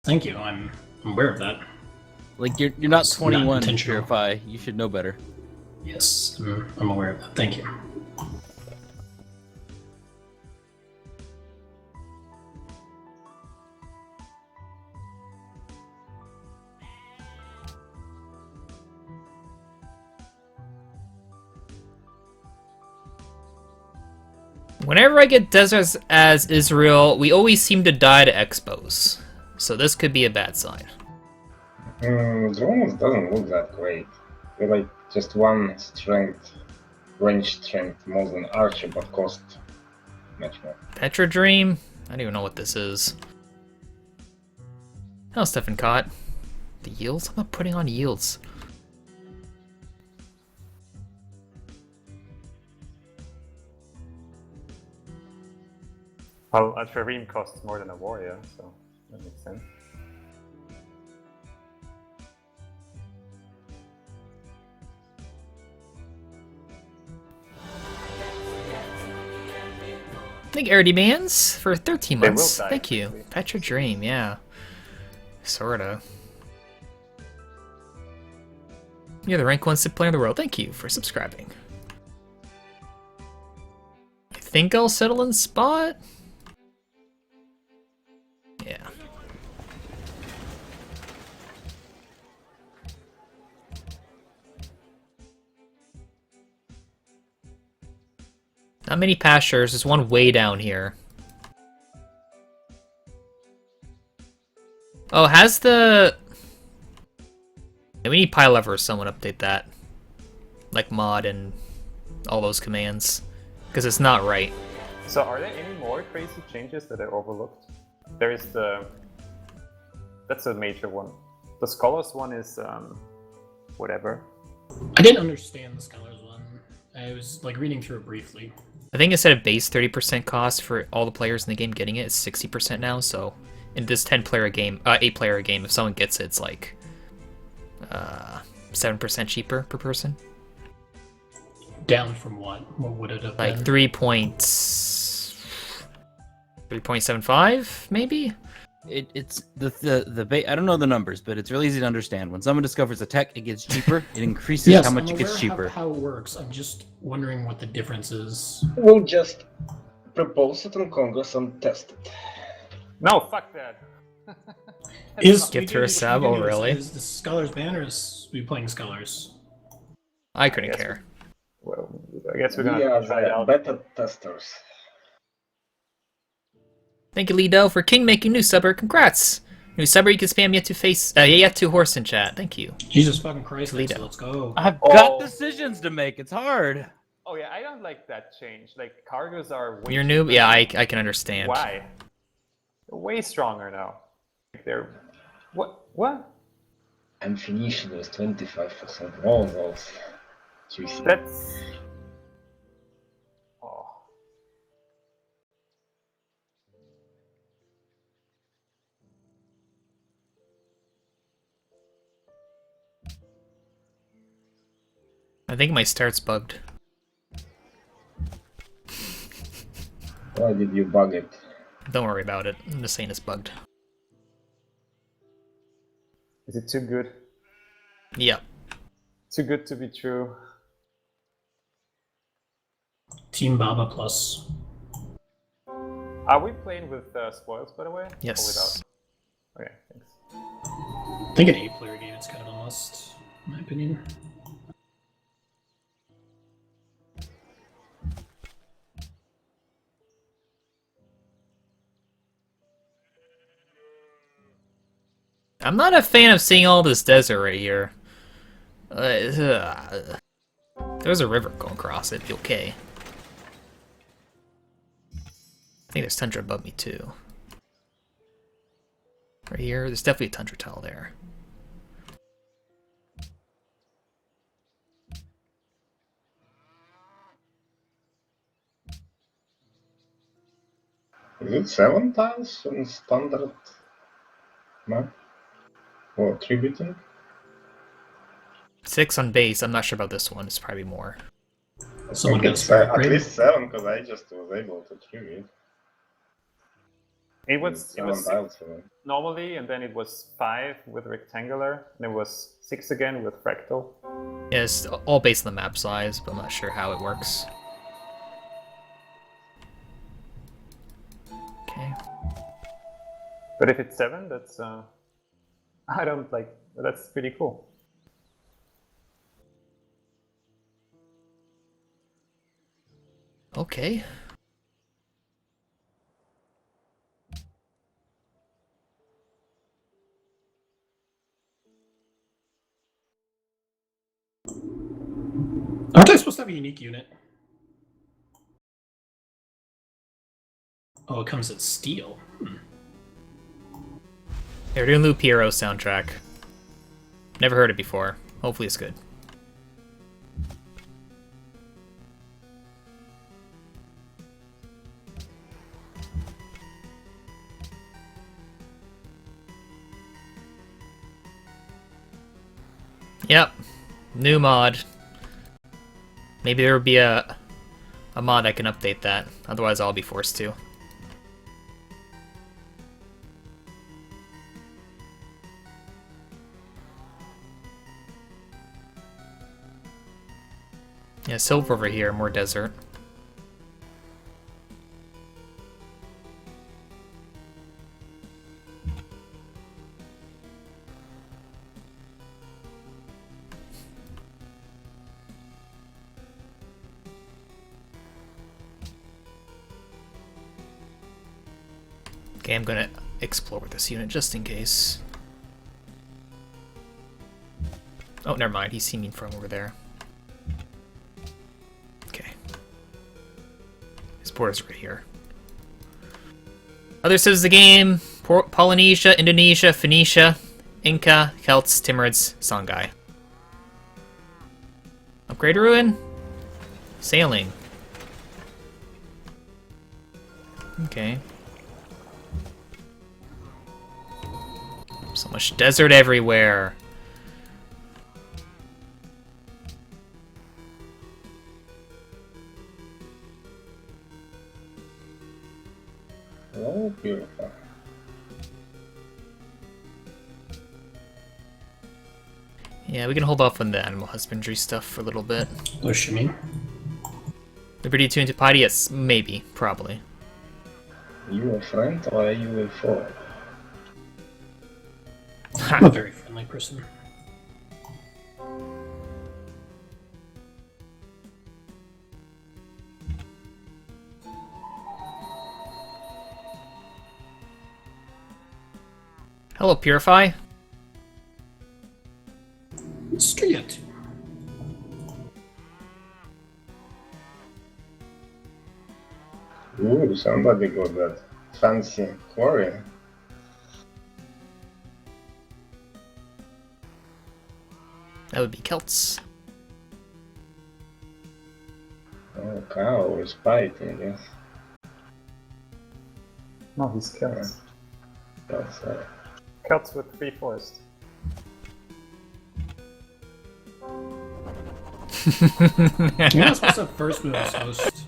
Thank you. I'm aware of that. Like you're not It's not 21, intentional. Purify. You should know better. Yes, I'm aware of that. Thank you. Whenever I get deserts as Israel, we always seem to die to Expos. So this could be a bad sign. Drones doesn't look that great. They're like just one strength, range strength more than Archer, but cost much more. Petra Dream? I don't even know what this is. How's Stefan caught? The yields? I'm not putting on yields. Well, a Trireme costs more than a warrior, so that makes sense. Thank you, Air Demands, for 13 They will months. die, Thank you. actually. Petra Dream, yeah. Sorta. You're the rank 1 SIP player in the world. Thank you for subscribing. You think I'll settle in spot? Yeah. Not many pastures. There's one way down here. Oh, has the... Yeah, we need PyLever or someone update that. Like mod and all those commands. Because it's not right. So are there any more crazy changes that are overlooked? There is the... That's a major one. The Scholars one is... whatever. I didn't understand the Scholars one. I was like reading through it briefly. I think instead of base 30% cost for all the players in the game getting it, it's 60% now, so... In this 8-player game, if someone gets it, it's like... 7% cheaper per person. Down from what? What would it have Like been? 3.75 maybe? It's the I don't know the numbers, but it's really easy to understand. When someone discovers a tech, it gets cheaper. It increases Yes, how much I'm it gets aware cheaper. how it works. I'm just wondering what the difference is. We'll just propose it in Congress and test it. No, fuck that! Gift her a sub, oh really? Is the Scholars ban or is we playing Scholars? I couldn't Yes. care. Well, I guess we're We gonna are try it the out. beta testers. Thank you, Lido, for King making new subber. Congrats! New subber, you can spam yet to horse in chat. Thank you. Jesus fucking Christ, Toledo. Nexo, let's go. I've Oh. got decisions to make. It's hard. Oh yeah, I don't like that change. Like, cargoes are way You're cheaper. new? Yeah, I can understand. Why? They're way stronger now. Like, they're... What? I'm finishing with 25% all those. Juicy. That's... Oh. I think my start's bugged. Why did you bug it? Don't worry about it. I'm just saying it's bugged. Is it too good? Yep. Too good to be true. Team Baba plus. Are we playing with spoils, by the way? Yes. Or without? Okay, thanks. I think an 8-player game it's kind of a must, in my opinion. I'm not a fan of seeing all this desert right here. If there's a river going across, it'd be okay. I think there's tundra above me too. Right here, there's definitely a tundra tile there. Is it 7 tiles in standard map? Or 3-bitting? 6 on base, I'm not sure about this one, it's probably more. Someone I think got a it's spirit at grid. least 7 because I just was able to 3-bit. It was Seven tiles. normally, and then it was 5 with rectangular, and it was 6 again with fractal. Yeah, it's all based on the map size, but I'm not sure how it works. Okay. But if it's 7, that's I don't like. That's pretty cool. Okay. Aren't I supposed to have a unique unit? Oh, it comes at steel. They're doing Loop Hero soundtrack. Never heard it before. Hopefully it's good. Yep. New mod. Maybe there would be a mod that can update that. Otherwise I'll be forced to. Yeah, silver over here, more desert. Okay, I'm gonna explore with this unit just in case. Oh, never mind. He's seen me from over there. Okay. His border's right here. Other citizens of the game: Polynesia, Indonesia, Phoenicia, Inca, Celts, Timurids, Songhai. Upgrade a ruin? Sailing. Okay. So much desert everywhere. Oh, beautiful. Yeah, we can hold off on the animal husbandry stuff for a little bit. What does she mean? Liberty to into party? Yes, maybe, probably. You a friend or are you a foe? I'm a very friendly person. Hello, Purify. Street. Ooh, somebody got that fancy quarry. That would be Celts. Oh, cow is fighting, yes. No, he's Celts. That's Celts with 3 forest. You're not supposed to have first move as host.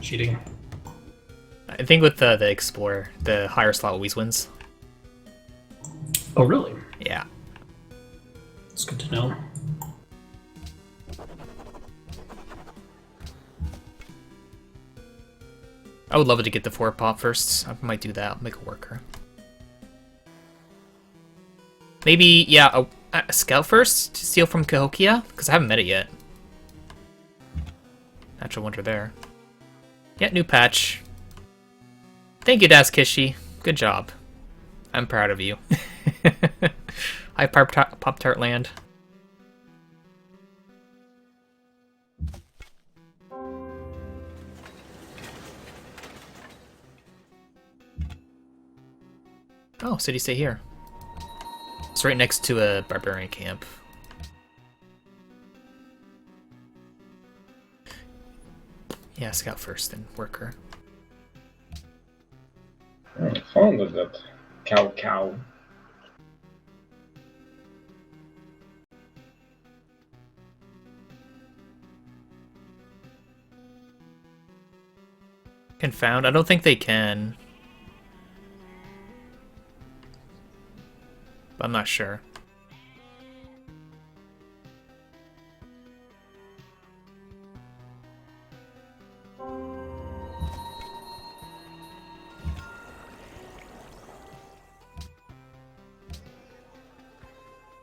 Cheating. I think with the Explorer, the higher slot always wins. Oh, really? Yeah. It's good to know. I would love it to get the 4 pop first. I might do that. I'll make a worker. Maybe, yeah, a scout first to steal from Cahokia? Because I haven't met it yet. Natural wonder there. Yeah, new patch. Thank you, Daskishi. Good job. I'm proud of you. Hi, Pop-Tart Land. Oh, city stay here. It's right next to a barbarian camp. Yeah, scout first, then worker. I found that cow. Confound? I don't think they can. but I'm not sure.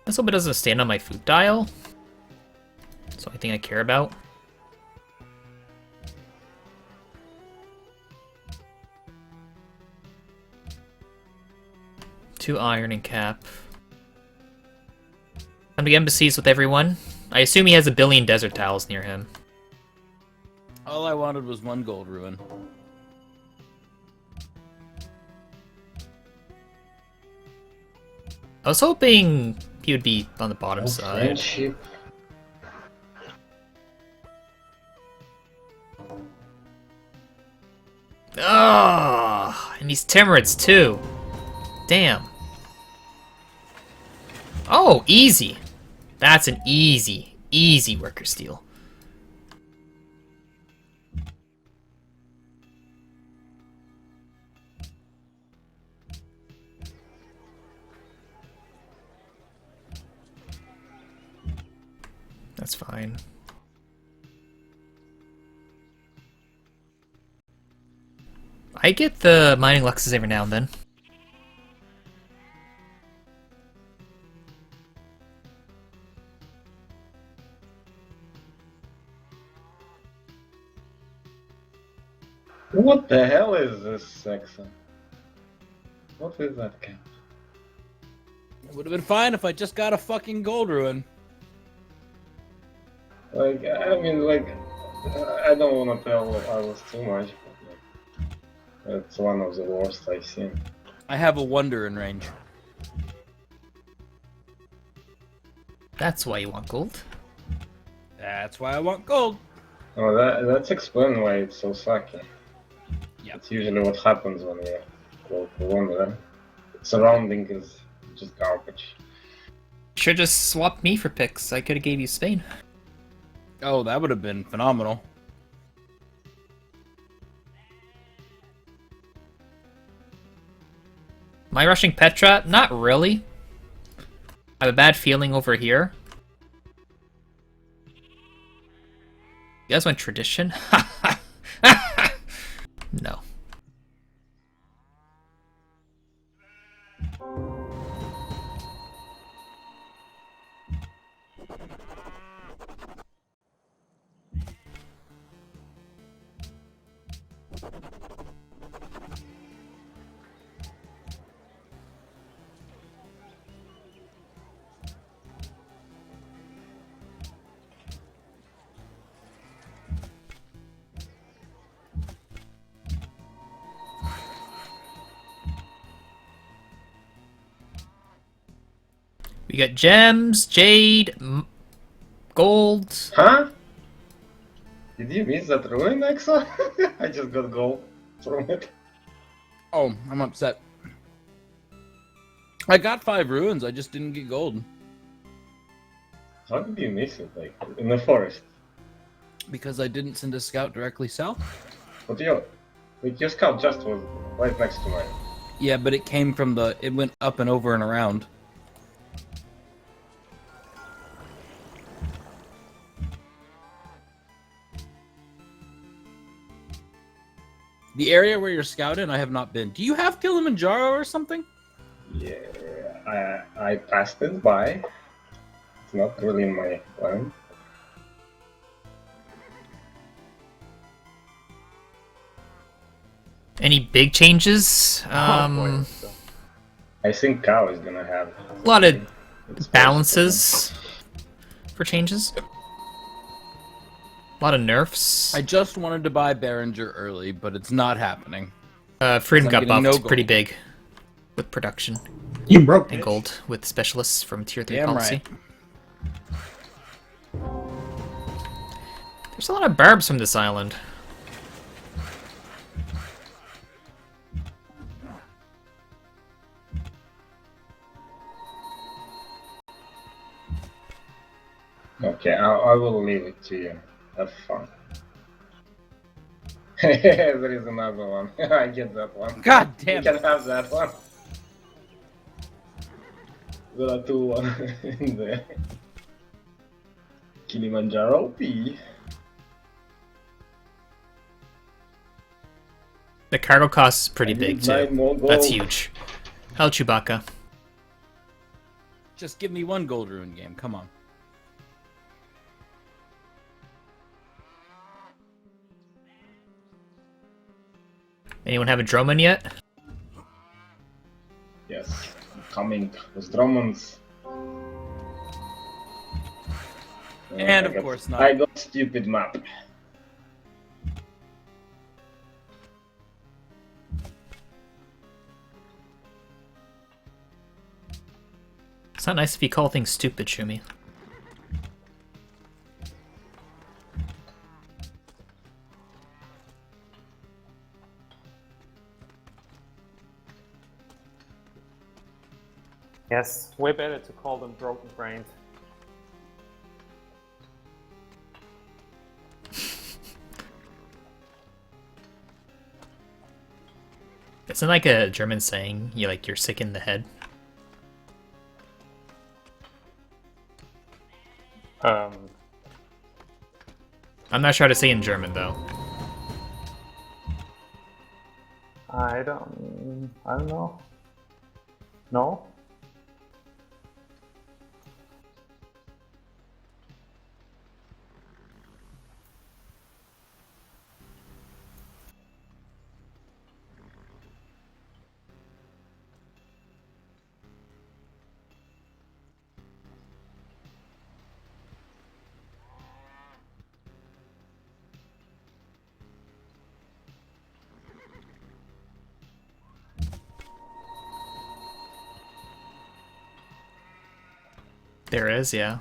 This little bit doesn't stand on my food dial. That's the only thing I care about. Two iron and cap. Come to embassies with everyone. I assume he has a billion desert towels near him. All I wanted was one gold ruin. I was hoping he would be on the bottom side. Friendship. Oh, and these Timurids too. Damn. Oh, easy. That's an easy worker steal. That's fine. I get the mining luxes every now and then. What the hell is this section? What is that camp? It would have been fine if I just got a fucking gold ruin. Like, I mean, like, I don't want to tell others too much, but like, it's one of the worst I've seen. I have a wonder in range. That's why you want gold. That's why I want gold. Oh, that's explain why it's so sucky. Yep. It's usually what happens when you go for wonder. Surrounding is just garbage. Should just swap me for picks. I could have gave you Spain. Oh, that would have been phenomenal. Am I rushing Petra? Not really. I have a bad feeling over here. You guys want tradition? No. We got gems, jade, gold. Huh? Did you miss that ruin, Exa? I just got gold from it. Oh, I'm upset. I got 5 ruins, I just didn't get gold. How did you miss it, like, in the forest? Because I didn't send a scout directly south? But your scout just was right next to mine. Yeah, but it came from it went up and over and around. The area where you're scouting, I have not been. Do you have Kilimanjaro or something? Yeah, I passed it by. It's not really in my plan. Any big changes? Oh, boy, so- I think Cow is gonna have A lot of it's balances for changes. A lot of nerfs. I just wanted to buy Behringer early, but it's not happening. Freedom I'm got getting buffed no gold. pretty big with production You broke and it. gold with specialists from tier 3 Damn policy. right. There's a lot of barbs from this island. Okay, I will leave it to you. Have fun. There is another one. I get that one. God damn You it. can have that one. got a 2-1 in the Kilimanjaro P. The cargo cost is pretty I big need too. 9 more That's gold. huge. Hell, Chewbacca. Just give me one gold ruin game. Come on. Anyone have a Drummond yet? Yes, coming with Drummonds. And of course not. I got stupid map. It's not nice if you call things stupid, Shumi. Yes, way better to call them broken brains. Isn't like a German saying, you're sick in the head? I'm not sure how to say in German though. I don't know. No? There is, yeah.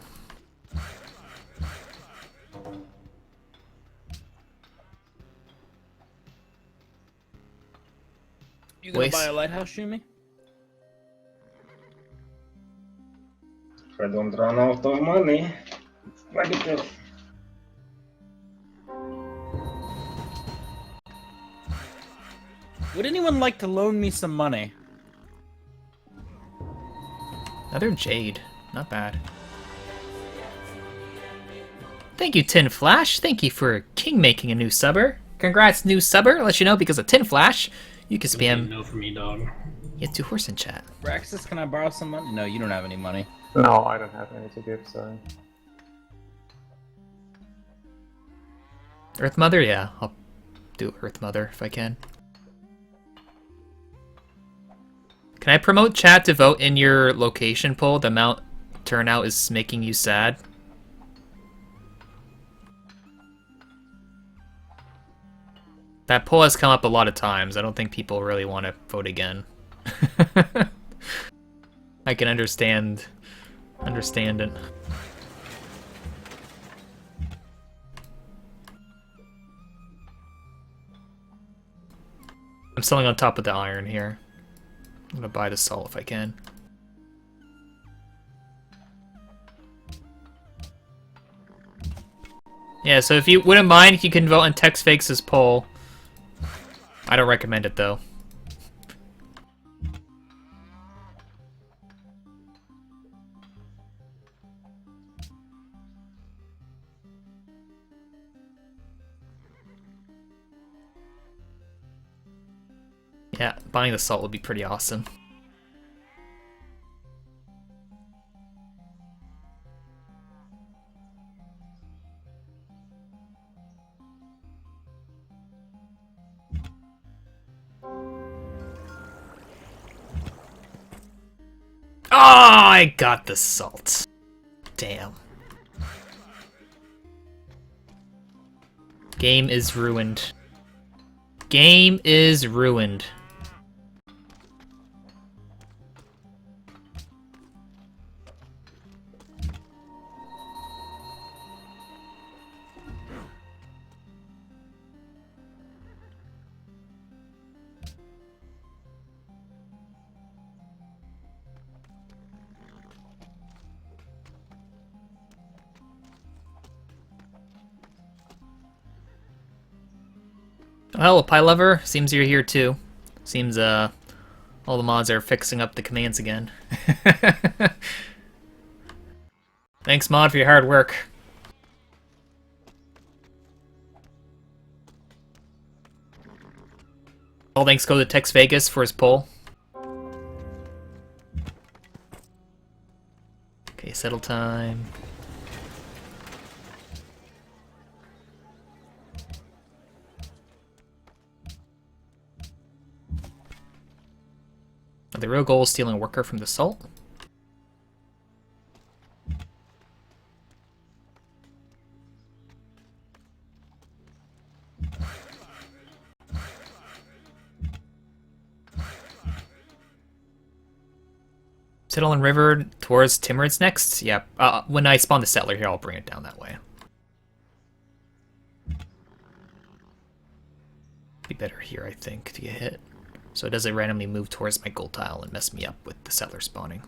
You gonna buy a lighthouse, Shumi? If I don't run out of money, it's negative. Would anyone like to loan me some money? Another Jade. Not bad. Thank you, Tin Flash. Thank you for king making a new subber. Congrats, new subber. I'll let you know because of Tin Flash, you can spam. No for me, dog. You have 2 horse in chat. Braxis, can I borrow some money? No, you don't have any money. No, I don't have any to give, sorry. Earth Mother, yeah, I'll do Earth Mother if I can. Can I promote chat to vote in your location poll? The amount turnout is making you sad. That poll has come up a lot of times. I don't think people really want to vote again. I can understand it. I'm selling on top of the iron here. I'm gonna buy the salt if I can. Yeah, so if you wouldn't mind, if you can vote on Tex Fakes' poll. I don't recommend it though. Yeah, buying the salt would be pretty awesome. Oh, I got the salt. Damn. Game is ruined. Game is ruined. Well, Pie Lover, seems you're here too. Seems all the mods are fixing up the commands again. Thanks, Mod, for your hard work. All thanks go to Tex Vegas for his poll. Okay, settle time. The real goal is stealing a worker from the Salt. Settle in river towards Timurids next? Yeah, when I spawn the settler here, I'll bring it down that way. Be better here, I think, to get hit. So it doesn't randomly move towards my gold tile and mess me up with the settler spawning.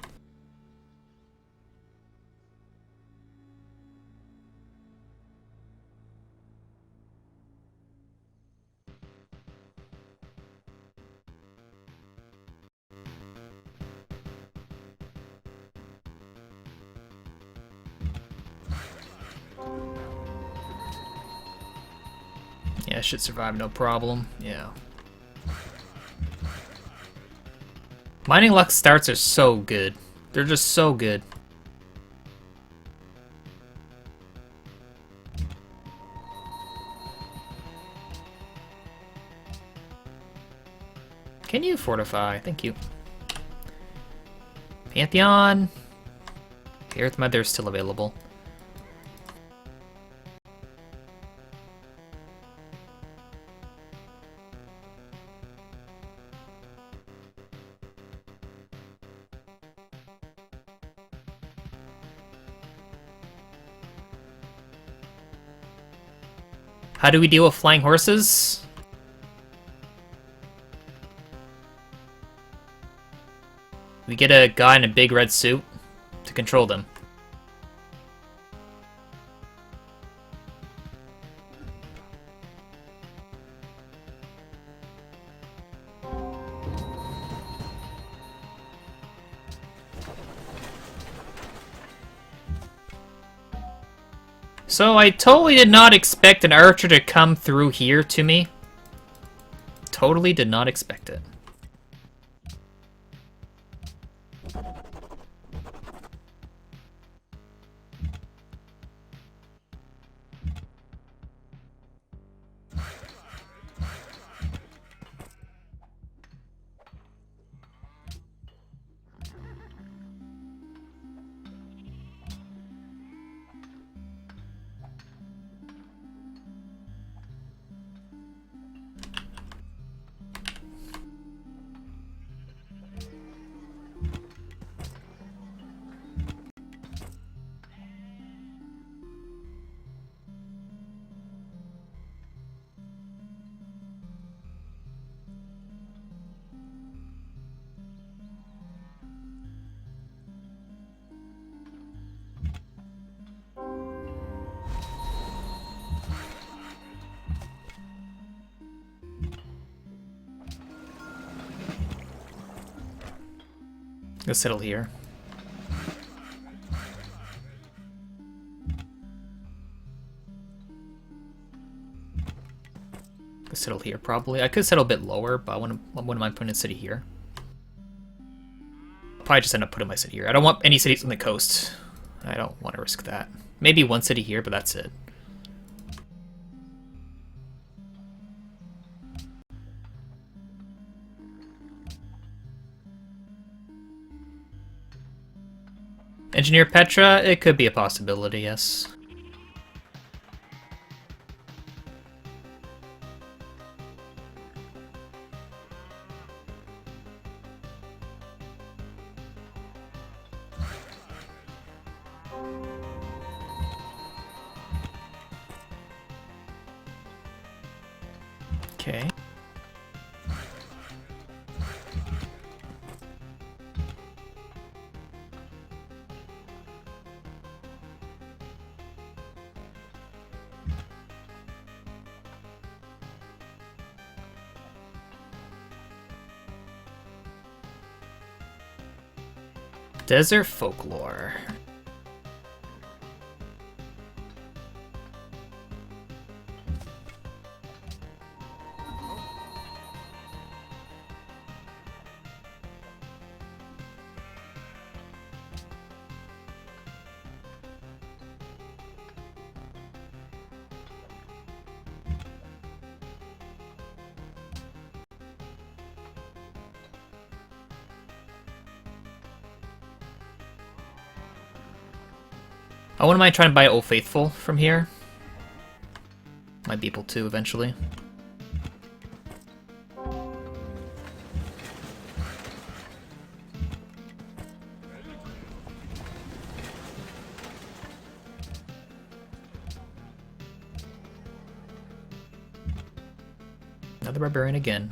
Yeah, it should survive no problem. Yeah. Mining luck starts are so good. They're just so good. Can you fortify? Thank you. Pantheon. The Earth Mother is still available. How do we deal with flying horses? We get a guy in a big red suit to control them. So I totally did not expect an archer to come through here to me. Totally did not expect it. Let's settle here. Let's settle here, probably. I could settle a bit lower, but I wouldn't mind putting a city here. Probably just end up putting my city here. I don't want any cities on the coast. I don't want to risk that. Maybe one city here, but that's it. Engineer Petra, it could be a possibility, yes. Okay. Desert folklore. I wouldn't mind trying to buy Old Faithful from here. Might be able to eventually. Another barbarian again.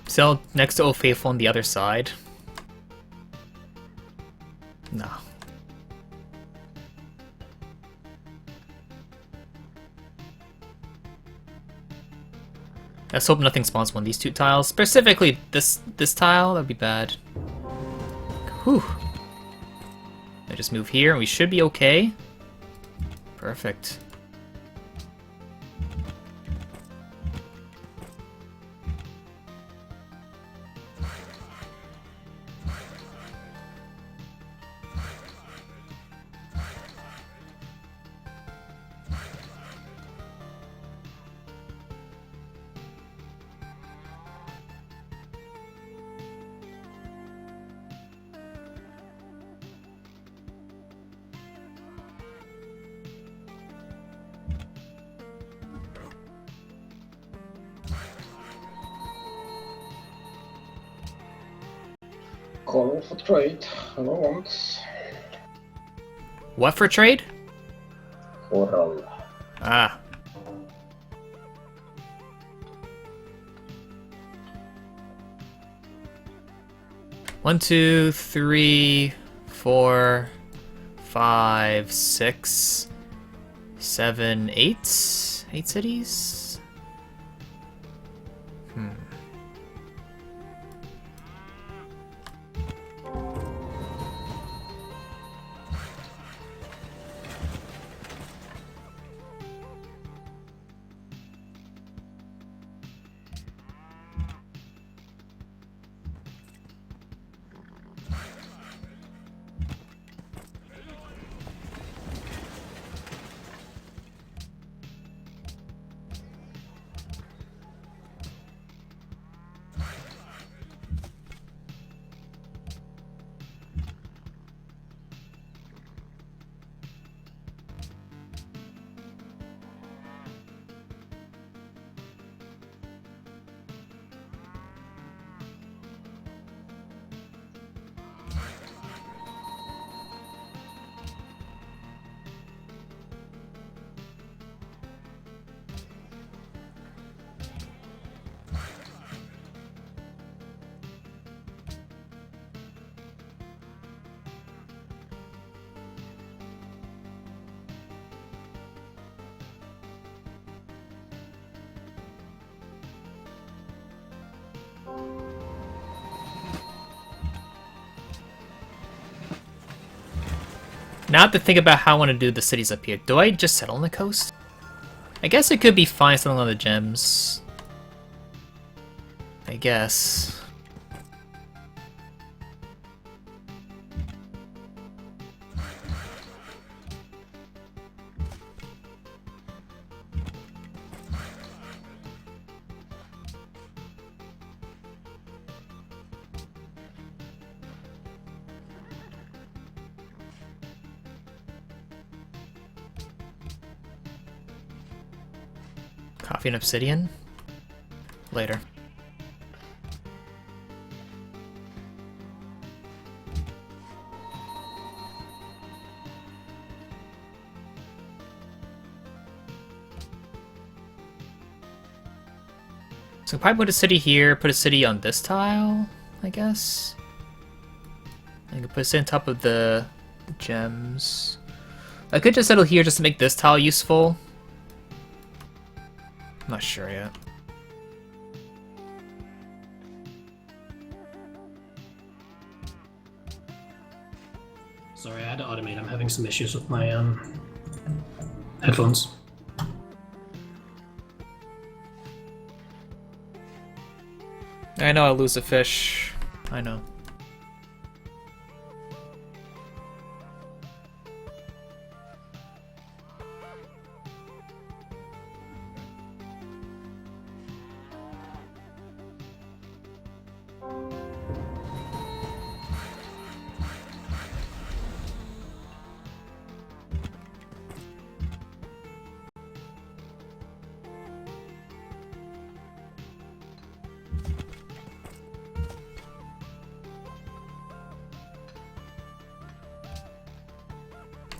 Sell next to Old Faithful on the other side. No. Let's hope nothing spawns one of these two tiles. Specifically this tile, that'd be bad. Whew. I just move here and we should be okay. Perfect. Call for trade. Hello, once. What for trade? Coral. Ah. One, two, three, 4, 5, 6, 7, 8. 8 cities? Now I have to think about how I want to do the cities up here. Do I just settle on the coast? I guess it could be fine settling on the gems. I guess. Coffee and obsidian? Later. So probably put a city here, put a city on this tile, I guess. I can put it on top of the gems. I could just settle here just to make this tile useful. I'm not sure yet. Sorry, I had to automate. I'm having some issues with my headphones. I know I'll lose a fish. I know.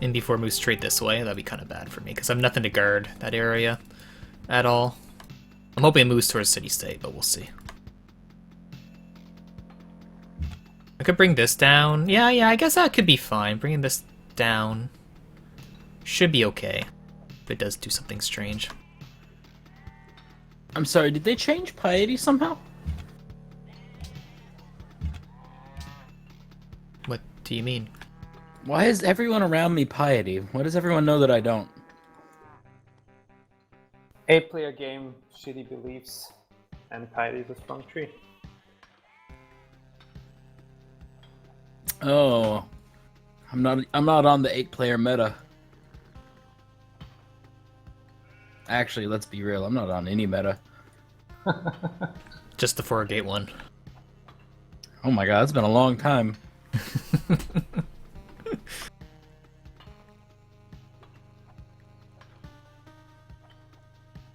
And before moves straight this way, that'd be kind of bad for me, because I have nothing to guard that area at all. I'm hoping it moves towards City State, but we'll see. I could bring this down. Yeah, I guess that could be fine. Bringing this down should be okay. If it does do something strange. I'm sorry, did they change Piety somehow? What do you mean? Why is everyone around me Piety? Why does everyone know that I don't? 8-player game, shitty beliefs, and Piety is a strong tree. Oh, I'm not on the 8-player meta. Actually, let's be real. I'm not on any meta. Just the 4-gate one. Oh my god, it's been a long time.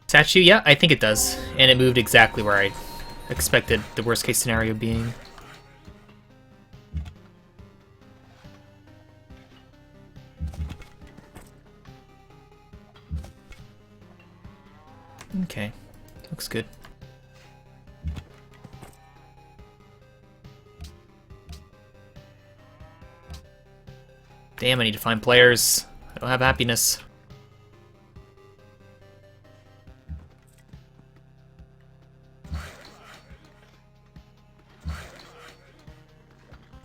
Statue? Yeah, I think it does. And it moved exactly where I expected the worst case scenario being. Okay, looks good. Damn, I need to find players. I don't have happiness.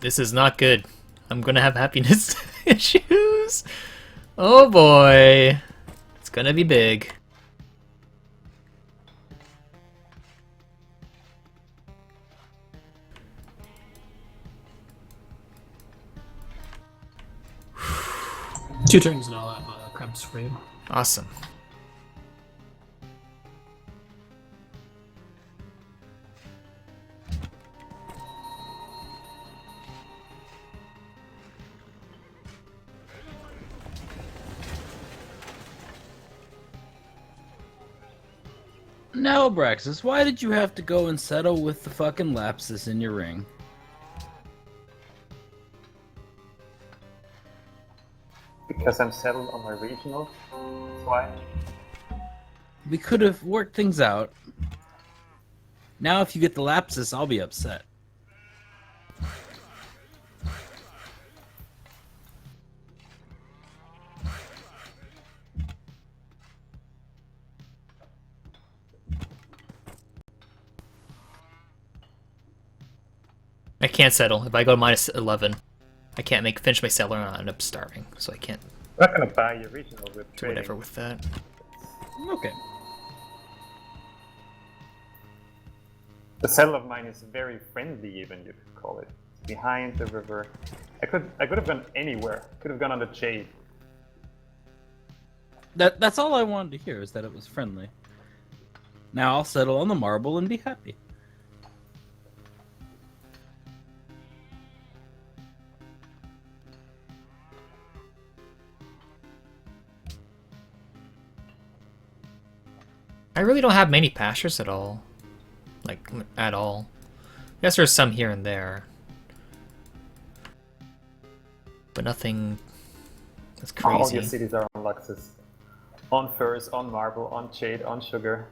This is not good. I'm gonna have happiness issues. Oh boy. It's gonna be big. Two turns and I'll have crabs for you. Awesome. Now, Braxis, why did you have to go and settle with the fucking Lapsus in your ring? Because I'm settled on my regional. That's why. We could have worked things out. Now, if you get the Lapsus, I'll be upset. I can't settle. If I go to minus 11, I can't finish my settler and I'll end up starving. So I can't I'm not gonna buy your regional with do trading. whatever with that. Okay. The settle of mine is very friendly, even you could call it. It's behind the river. I could have gone anywhere. Could have gone on the Jade. That's all I wanted to hear, is that it was friendly. Now I'll settle on the marble and be happy. I really don't have many pastures at all. Like, at all. I guess there's some here and there. But nothing that's All your crazy. cities are on Luxus. On Furs, on Marble, on Jade, on Sugar.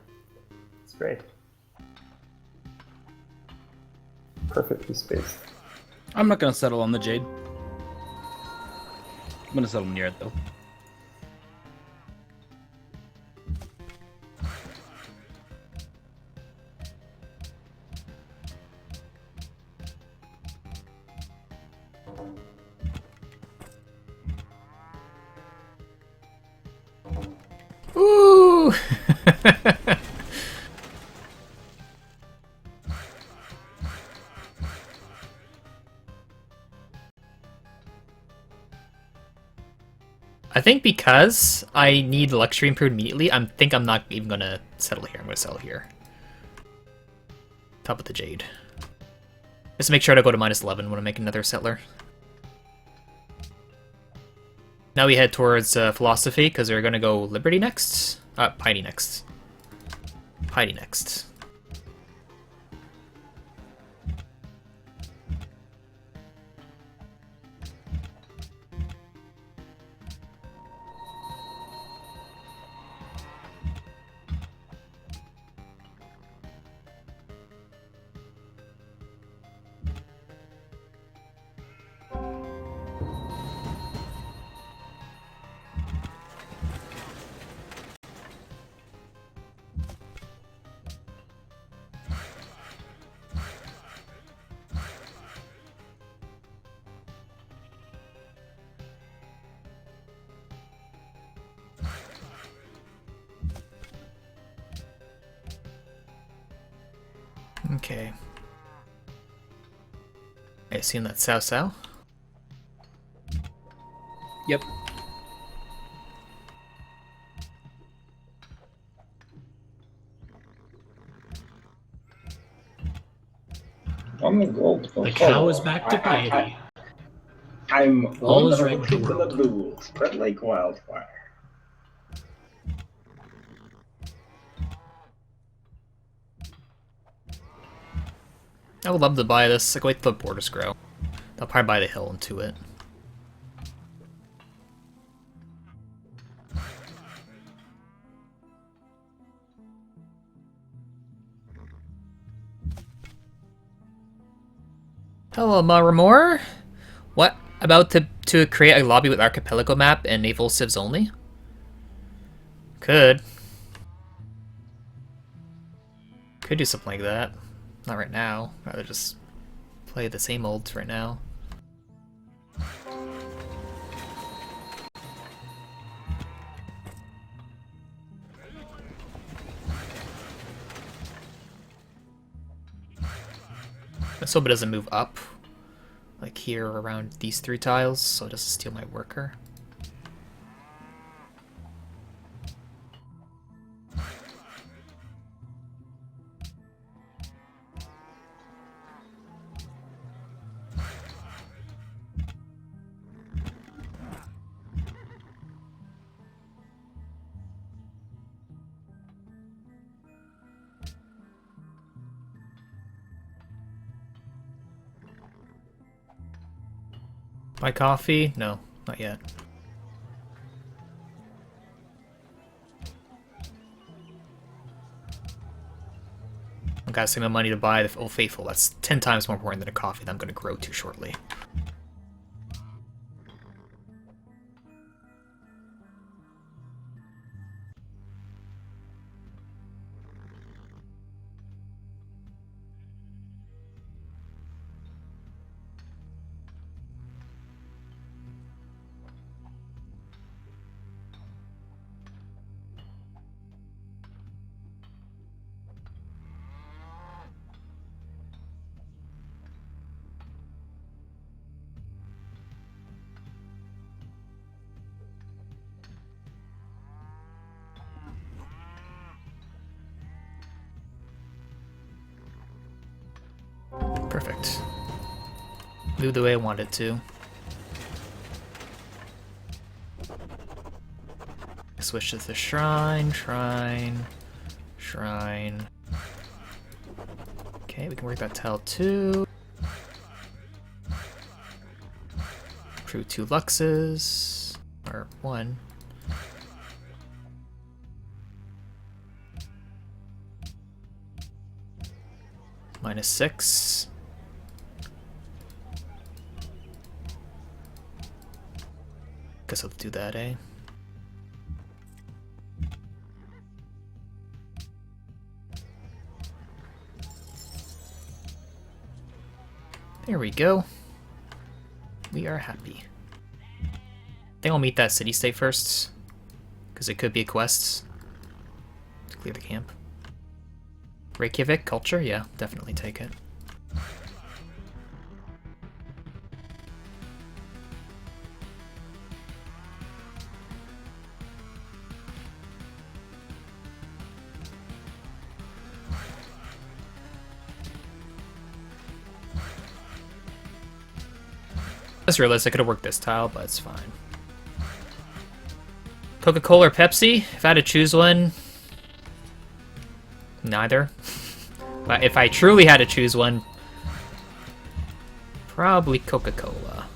It's great. Perfectly spaced. I'm not gonna settle on the Jade. I'm gonna settle near it, though. you! I think because I need luxury improved immediately, I think I'm not even gonna settle here. I'm gonna settle here. Top of the Jade. Just make sure to go to -11 when I make another settler. Now we head towards Philosophy, because we're gonna go Liberty next. Piety next. Piety next. Okay. I assume that's Cao Cao. Yep. One gold per The cow follower. is back to piety. I'm All one is of right the with the people world. that will spread like wildfire. I would love to buy this. Like, wait till the borders grow. I'll probably buy the hill into it. Hello, Maramor. What about to create a lobby with archipelago map and naval civs only? Could do something like that. Not right now. Rather just play the same olds right now. Let's hope it doesn't move up, like here around these 3 tiles, so it doesn't steal my worker. Buy coffee? No, not yet. I gotta save my money to buy the Old Faithful. That's 10 times more important than a coffee that I'm gonna grow to shortly. Perfect. Moved the way I wanted to. Switch to the shrine, shrine, shrine. Okay, we can work that tile too. Crew 2 Luxes, or 1. -6. Guess I'll do that, eh? There we go. We are happy. I think I'll meet that city state first, because it could be a quest. Clear the camp. Reykjavik culture? Yeah, definitely take it. I just realized I could have worked this tile, but it's fine. Coca-Cola or Pepsi? If I had to choose one, neither. But if I truly had to choose one, probably Coca-Cola.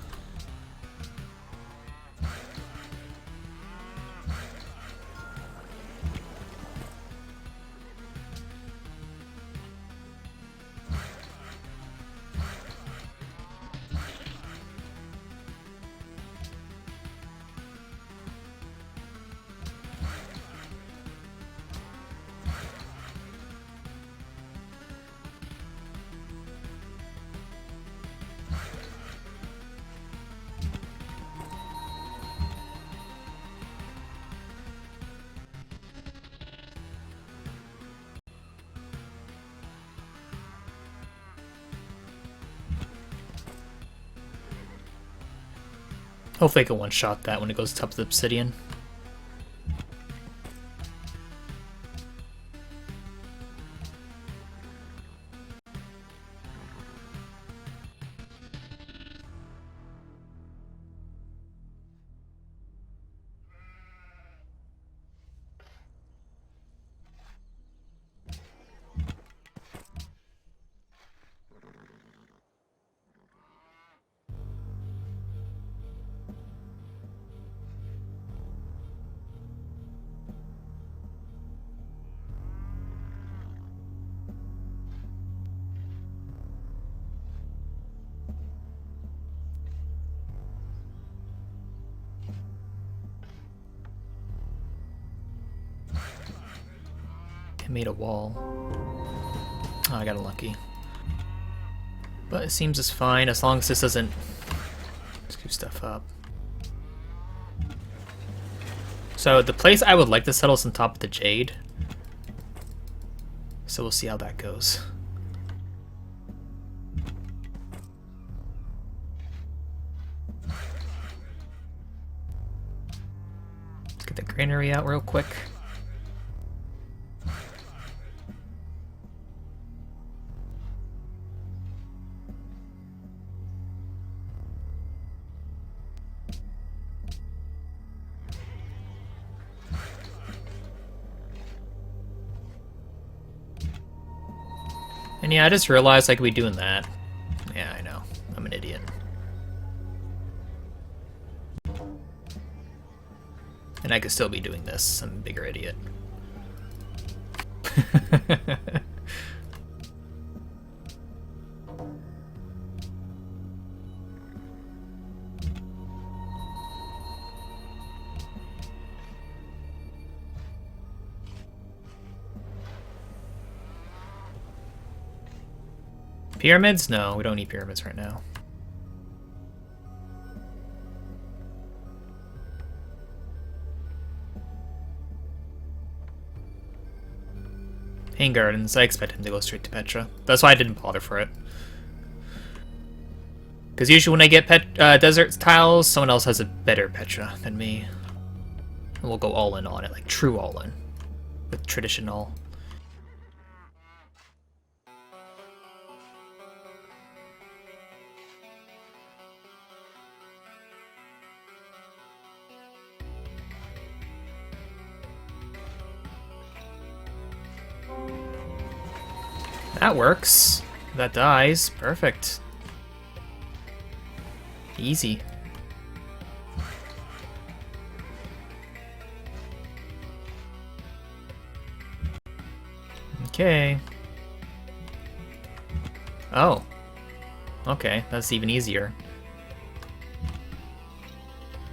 Hopefully I can one-shot that when it goes top of the obsidian. I made a wall. Oh, I got unlucky. But it seems it's fine as long as this doesn't screw stuff up. So the place I would like to settle is on top of the Jade. So we'll see how that goes. Let's get the granary out real quick. And yeah, I just realized I could be doing that. Yeah, I know. I'm an idiot. And I could still be doing this. I'm a bigger idiot. Pyramids? No, we don't need pyramids right now. Hang Gardens, I expect him to go straight to Petra. That's why I didn't bother for it. Because usually when I get desert tiles, someone else has a better Petra than me. And we'll go all in on it, like true all in. With traditional. That works. That dies. Perfect. Easy. Okay. Oh. Okay, that's even easier.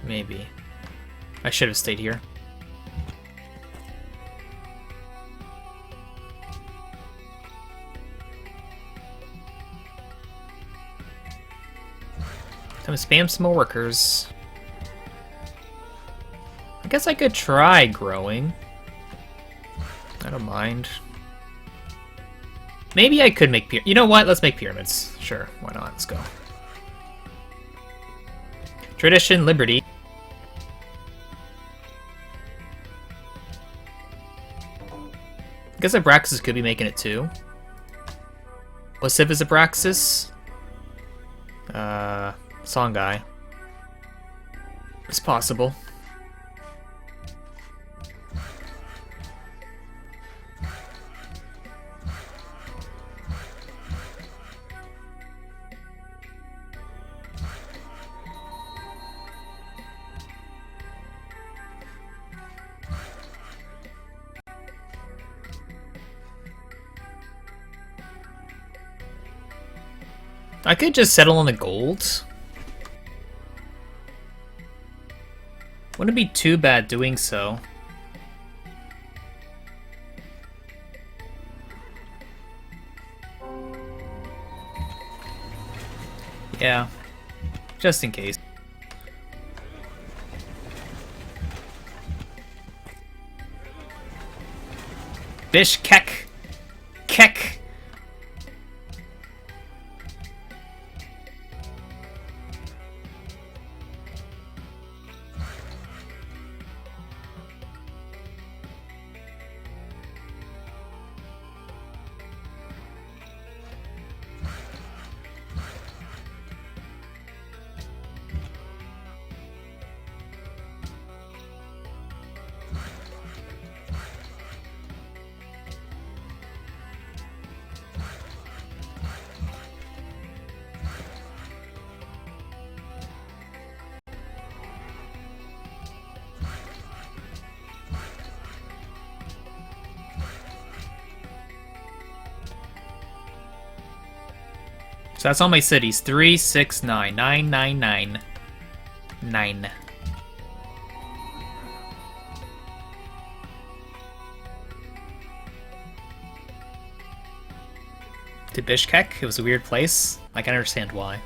Maybe. I should have stayed here. Time to spam some more workers. I guess I could try growing. I don't mind. Maybe I could make you know what? Let's make pyramids. Sure, why not? Let's go. Tradition, liberty. I guess Abraxas could be making it too. What's if is Abraxas? Song guy. It's possible. I could just settle on the gold. Wouldn't be too bad doing so. Yeah, just in case. Bishkek. Kek. So that's all my cities. 3, 6, 9. 9, 9, 9. 9. To Bishkek? It was a weird place. I can understand why.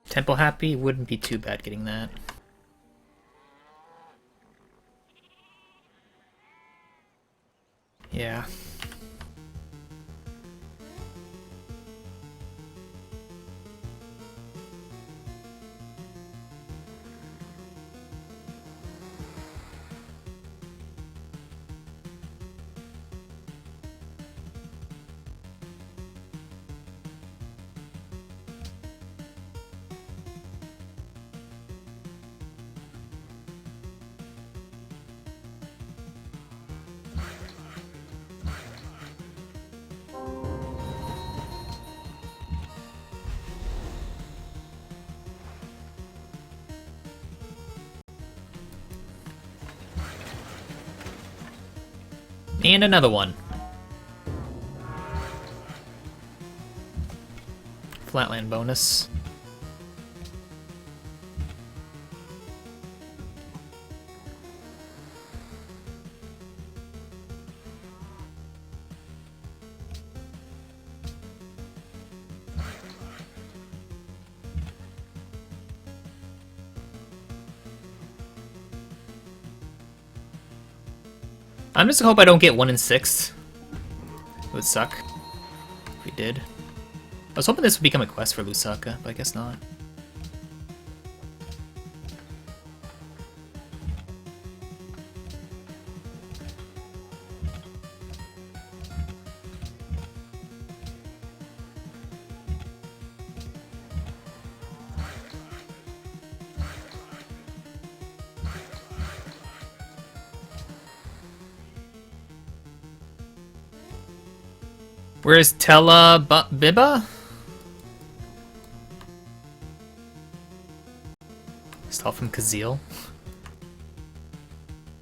Temple happy? Wouldn't be too bad getting that. Yeah. And another one. Flatland bonus. I'm just hope I don't get 1 in 6. It would suck if we did. I was hoping this would become a quest for Lusaka, but I guess not. Where's Tella Biba? Stall from Kazil.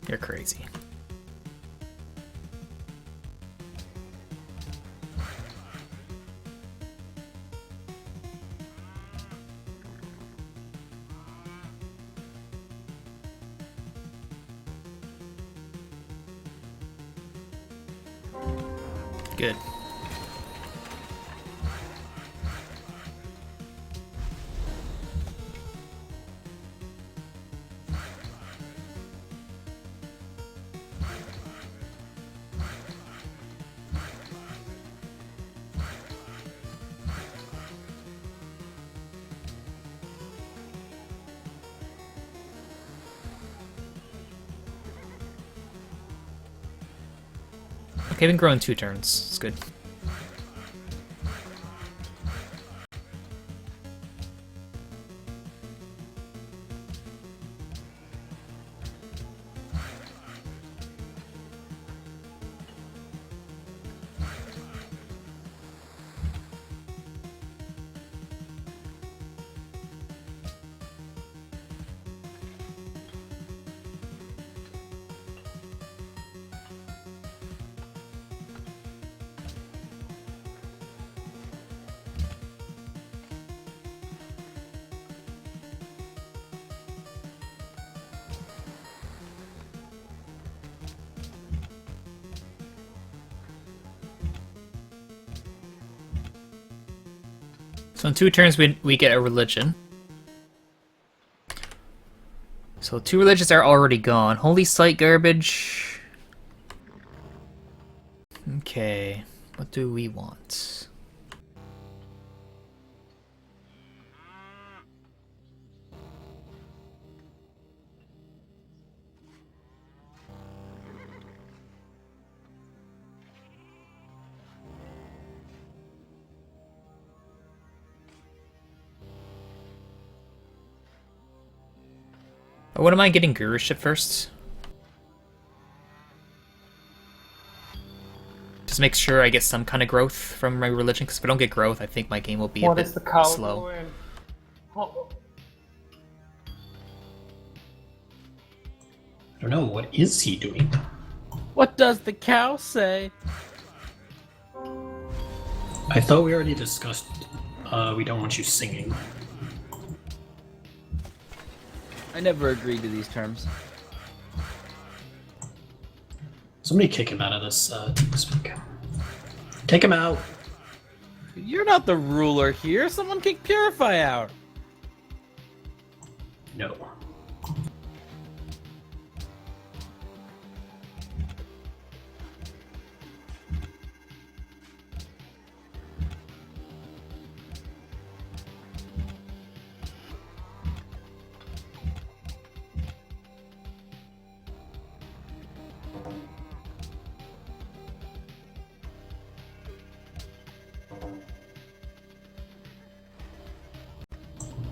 You're crazy. Good. Okay, we can grow in 2 turns. It's good. So in 2 turns, we get a religion. So 2 religions are already gone. Holy site garbage. Okay, what do we want? What am I getting guruship first? Just make sure I get some kind of growth from my religion, because if I don't get growth, I think my game will be a What bit is the cow slow. doing? Oh. I don't know, what is he doing? What does the cow say? I thought we already discussed we don't want you singing. I never agreed to these terms. Somebody kick him out of this speak. Take him out. You're not the ruler here. Someone kick Purify out. No.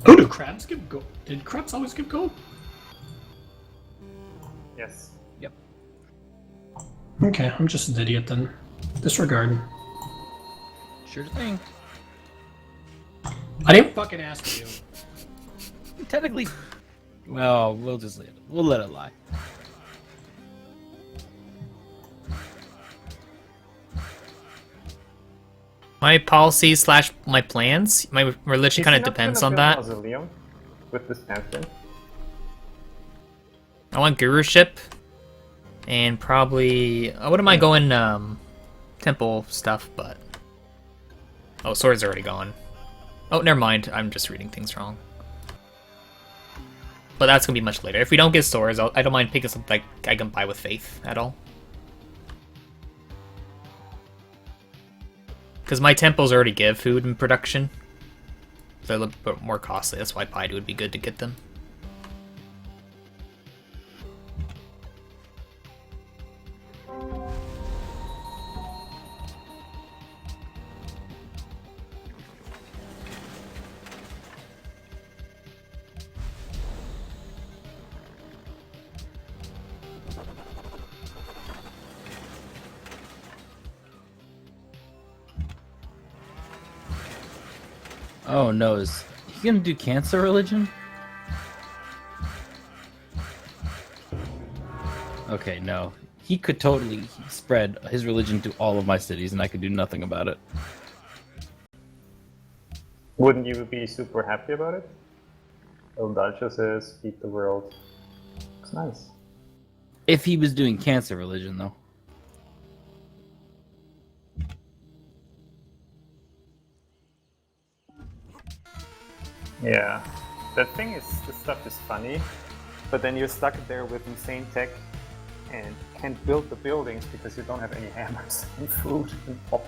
Oh, do crabs give gold? Did crabs always give gold? Yes. Okay, I'm just an idiot then. Disregard. Sure thing. I didn't fucking ask you. Technically, well, we'll just leave it. We'll let it lie. My policies slash my plans, my religion Is kind he of not depends gonna on build that. a mausoleum with this champion? I want guruship, and probably I wouldn't mind going temple stuff, but oh, sword's already gone. Oh, never mind. I'm just reading things wrong. But that's gonna be much later. If we don't get swords, I don't mind picking something like I can buy with faith at all. Because my temples already give food and production. They're a little bit more costly. That's why Paidu would be good to get them. Oh no, is he gonna do cancer religion? Okay, no. He could totally spread his religion to all of my cities and I could do nothing about it. Wouldn't you be super happy about it? Eldalcia says, feed the world. Looks nice. If he was doing cancer religion, though. Yeah. The thing is, this stuff is funny, but then you're stuck there with insane tech and can't build the buildings because you don't have any hammers and food and pop.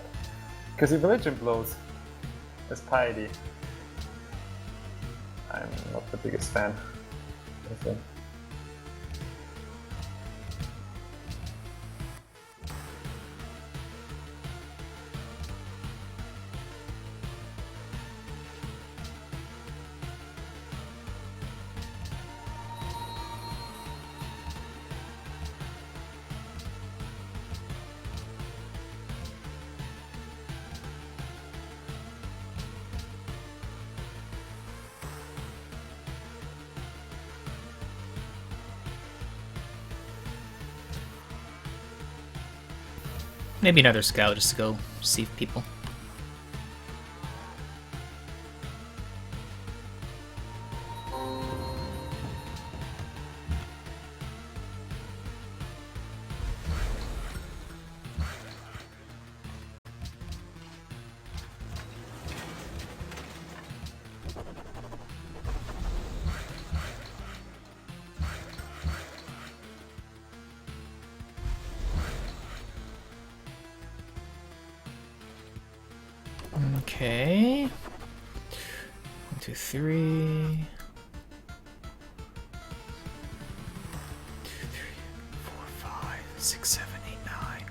Because your religion blows. As piety. I'm not the biggest fan. I think. Maybe another scout just to go see people. Okay. 1, 2, 3. 2, 3, 4, 5, 6, 7, 8, 9.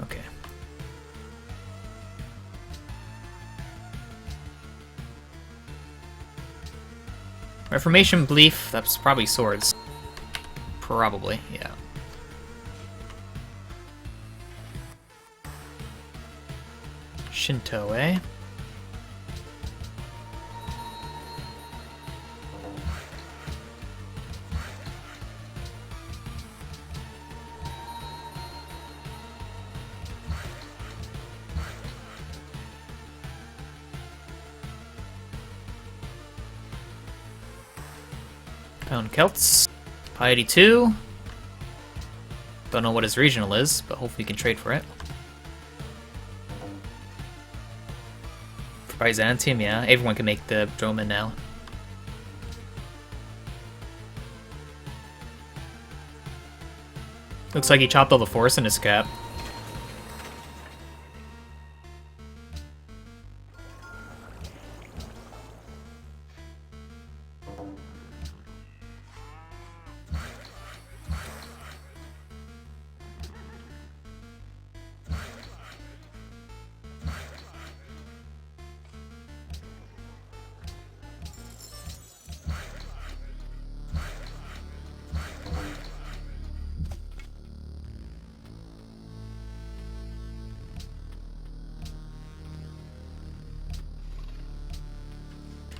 Okay. Reformation belief, that's probably swords. Probably, yeah. Shinto, eh? Pound Celts. Piety 2. Don't know what his regional is, but hopefully we can trade for it. For Byzantium, yeah. Everyone can make the Droman now. Looks like he chopped all the force in his cap.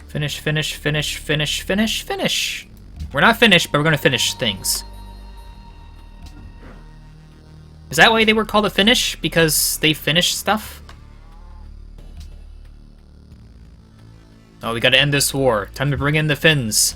Finish, finish, finish, finish, finish, finish! We're not finished, but we're gonna finish things. Is that why they were called a finish? Because they finish stuff? Oh, we gotta end this war. Time to bring in the Finns.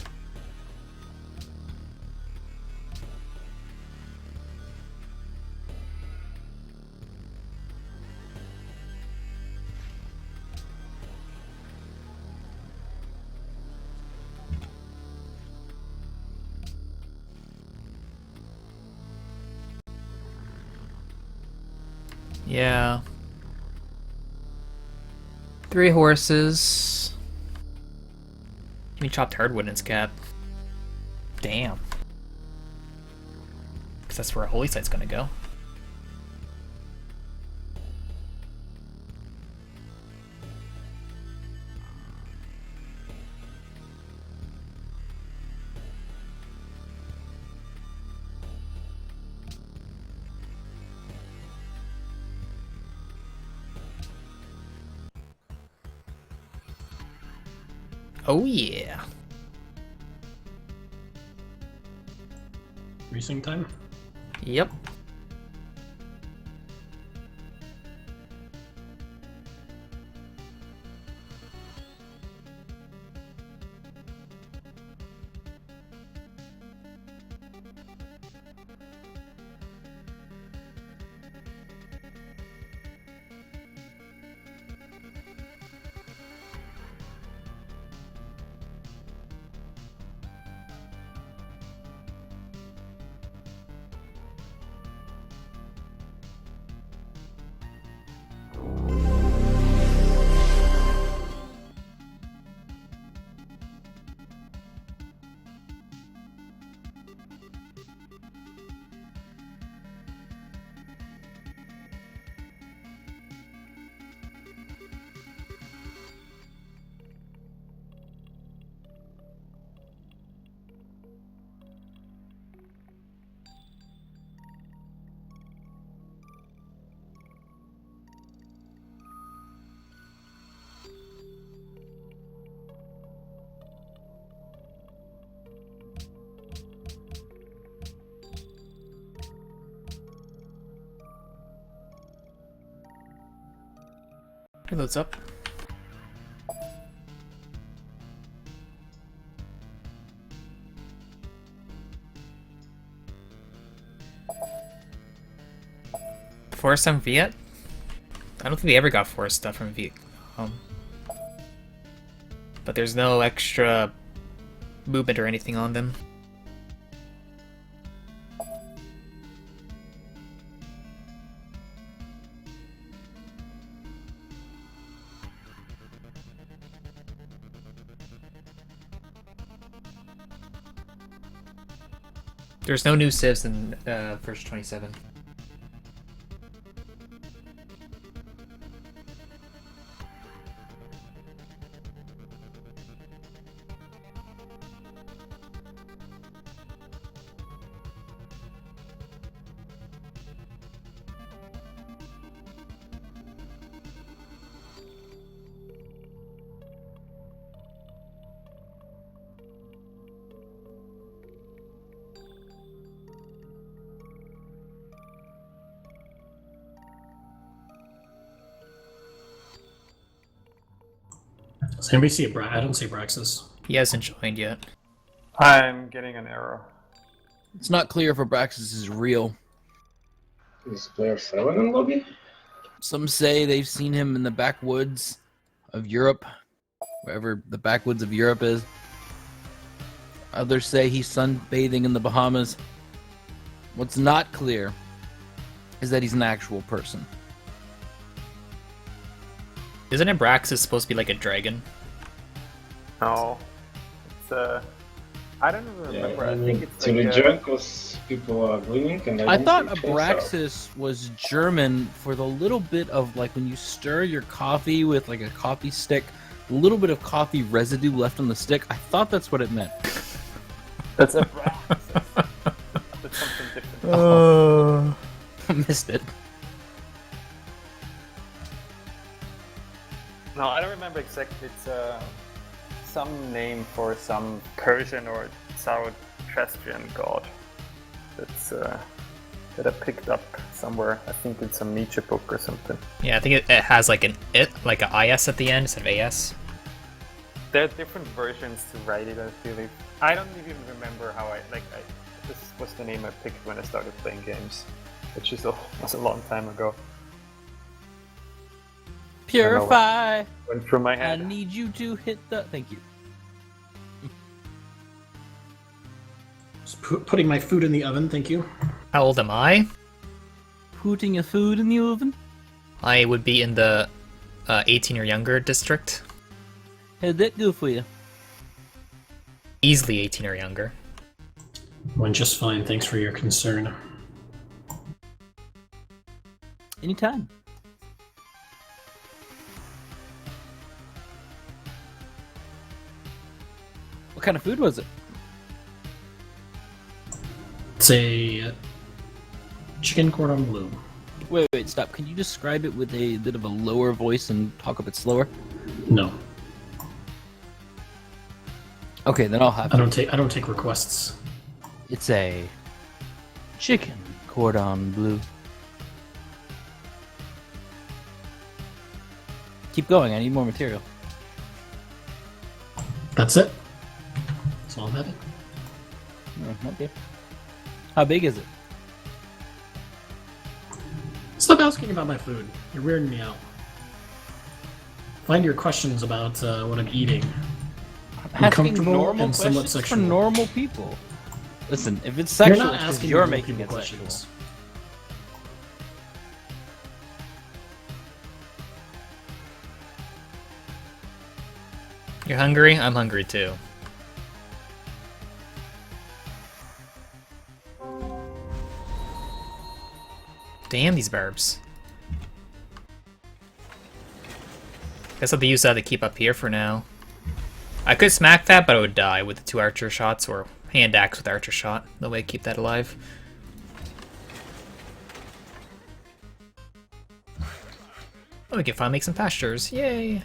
Yeah. 3 horses. Give me chopped hardwood in its cap. Damn. Because that's where a holy site's gonna go. Oh yeah. Racing time? Yep. Reloads up. Forest on Viet? I don't think we ever got forest stuff from Viet. But there's no extra movement or anything on them. There's no new civs in Version 27. Does anybody see I don't see Braxis. He hasn't joined yet. I'm getting an error. It's not clear if Abraxas is real. Is player 7 in lobby? Some say they've seen him in the backwoods of Europe, wherever the backwoods of Europe is. Others say he's sunbathing in the Bahamas. What's not clear is that he's an actual person. Isn't Abraxas supposed to be like a dragon? No. It's I don't even remember. I think it's to like rejoin because people are leaving and I thought didn't see it, so- Abraxas was German for the little bit of, like, when you stir your coffee with, like, a coffee stick, a little bit of coffee residue left on the stick. I thought that's what it meant. That's Abraxas. That's something different. I missed it. No, I don't remember exactly. It's some name for some Persian or Zoroastrian god. That's that I picked up somewhere. I think in some Nietzsche book or something. Yeah, I think it has like an IS at the end instead of AS. There are different versions to write it. I feel like I don't even remember how this was the name I picked when I started playing games, which was a long time ago. Purify. Went through my I head. need you to hit the. Thank you. Just putting my food in the oven, thank you. How old am I? Putting your food in the oven. I would be in the 18 or younger district. How'd that go for you? Easily 18 or younger. Went just fine, thanks for your concern. Anytime. What kind of food was it? It's a chicken cordon bleu. Wait, stop. Can you describe it with a bit of a lower voice and talk a bit slower? No, Okay, then I'll have I it. don't take requests. It's a chicken cordon bleu. Keep going. I need more material. That's it. That's all I'm having. Okay. How big is it? Stop asking about my food. You're weirding me out. Find your questions about what I'm eating. Asking Uncomfortable normal and somewhat questions for sexual. normal people. Listen, if it's You're sexual, not it's 'cause asking you're normal making people it sexual. questions. You're hungry? I'm hungry too. Damn these barbs. Guess I'll have to use that to keep up here for now. I could smack that, but I would die with the 2 archer shots, or hand axe with archer shot. No way to keep that alive. Oh, we can finally make some pastures. Yay!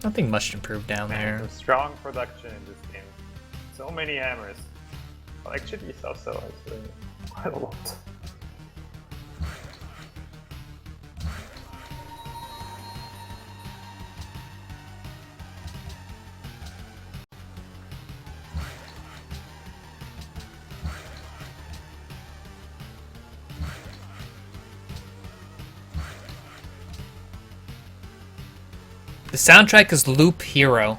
Nothing much improved down there. There's strong production in this game. So many hammers. Well, actually, also is quite a lot. The soundtrack is Loop Hero.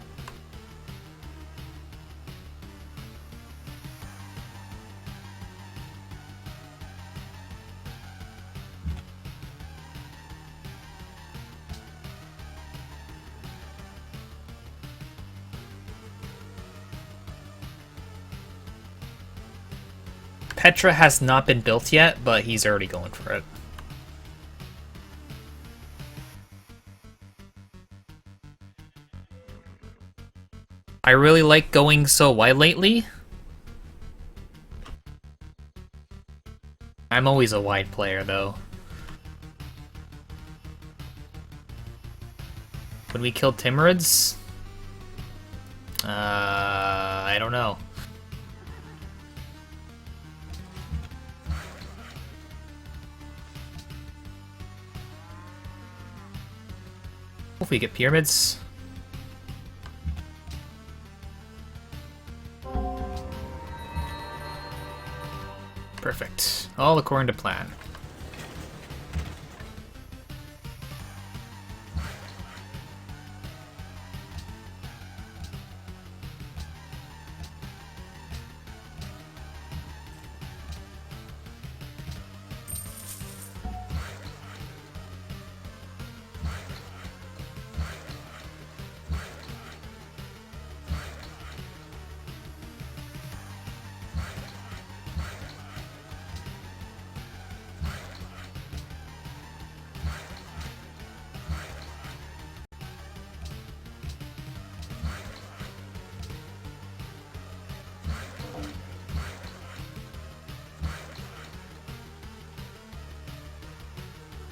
Petra has not been built yet, but he's already going for it. I really like going so wide lately. I'm always a wide player, though. When we killed Timurids? I don't know. Hopefully we get pyramids. Perfect. All according to plan.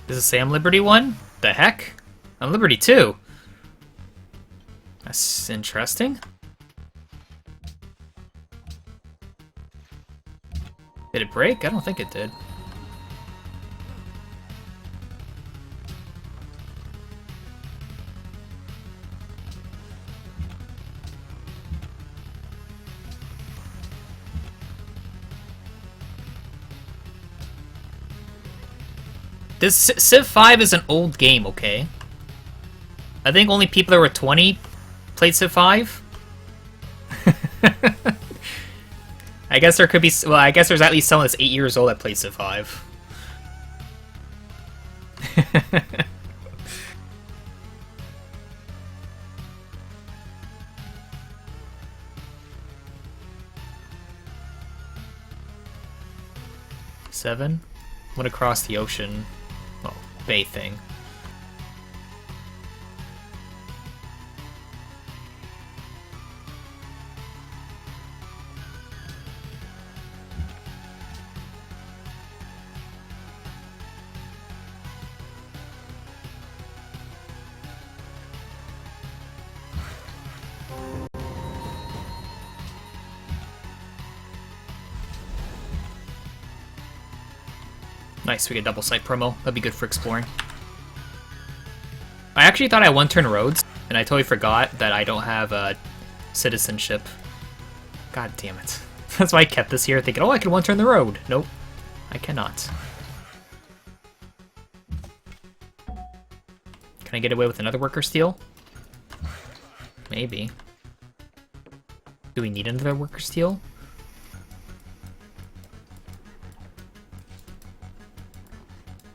Does it say I'm Liberty 1? The heck? I'm Liberty 2. That's interesting. Did it break? I don't think it did. This Civ 5 is an old game, okay? I think only people that were 20 played Civ 5. I guess there could be... Well, I guess there's at least someone that's 8 years old that played Civ 5. Seven? Went across the ocean. Well, bay thing. Nice, we get double site promo. That'd be good for exploring. I actually thought I one-turn roads, and I totally forgot that I don't have citizenship. God damn it. That's why I kept this here, thinking, oh, I can one-turn the road. Nope, I cannot. Can I get away with another worker steal? Maybe. Do we need another worker steal?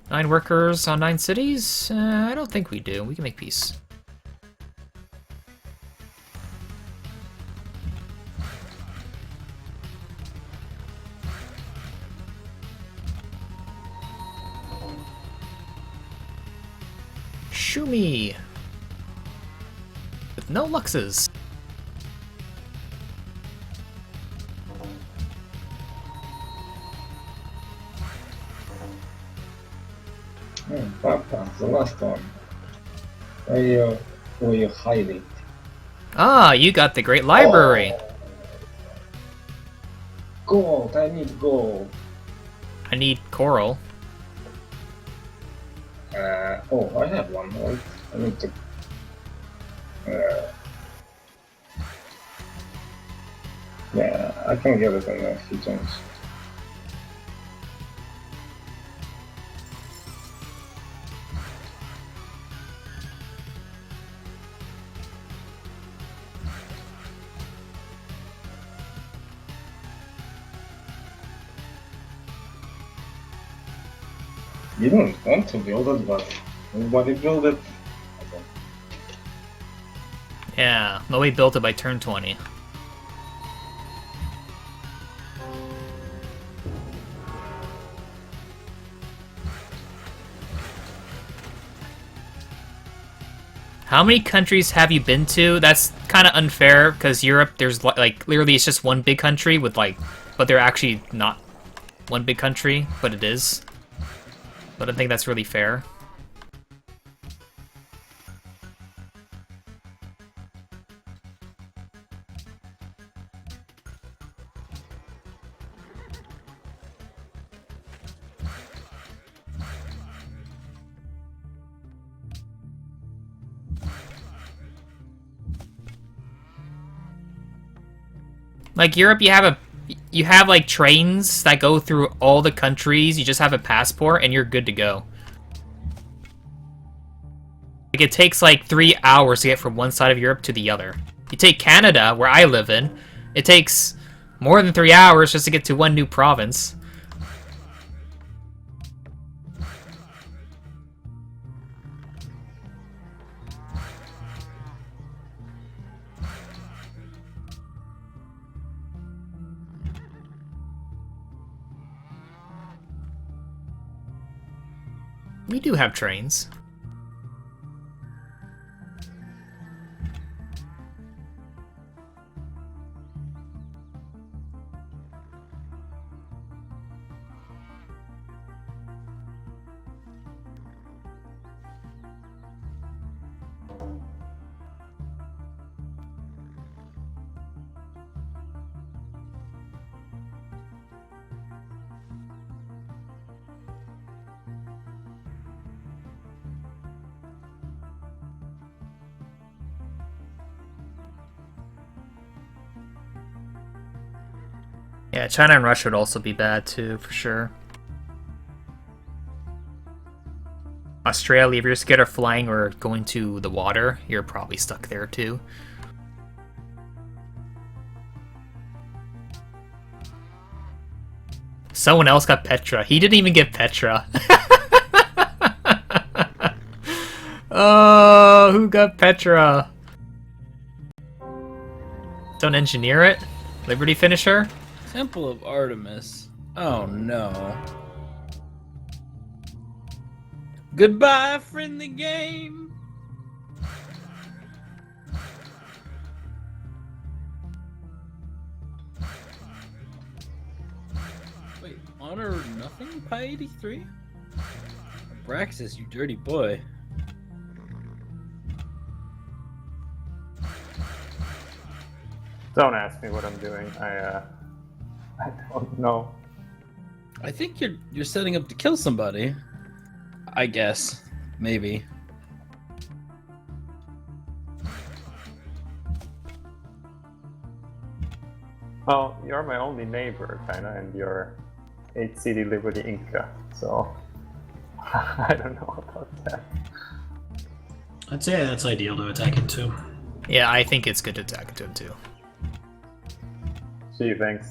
Nine workers on 9 cities? I don't think we do. We can make peace. Shumi! With no luxes. Papa, the last one. Where you hiding? Ah, you got the Great Library. Gold, I need gold. I need coral. Oh, I have one. Wait, I need to. Yeah, I can get it in a few times. You didn't want to build it, but nobody built it. Okay. Yeah, nobody built it by turn 20. How many countries have you been to? That's kind of unfair because Europe, there's like literally it's just one big country with like, but they're actually not one big country, but it is. But I don't think that's really fair. Like Europe, you have like trains that go through all the countries. You just have a passport and you're good to go. Like it takes like 3 hours to get from one side of Europe to the other. You take Canada, where I live in, it takes more than 3 hours just to get to one new province. We do have trains. Yeah, China and Russia would also be bad too, for sure. Australia, if you're scared of flying or going to the water, you're probably stuck there too. Someone else got Petra. He didn't even get Petra. Oh, who got Petra? Don't engineer it? Liberty Finisher? Temple of Artemis. Oh no. Goodbye, friendly game. Wait, honor nothing? Pi 83? Abraxas, you dirty boy. Don't ask me what I'm doing. I don't know. I think you're setting up to kill somebody. I guess. Maybe. Well, you're my only neighbor, kinda, and you're 8 City Liberty Inca, so I don't know about that. I'd say that's ideal to attack it too. Yeah, I think it's good to attack it to him too. Gee, thanks.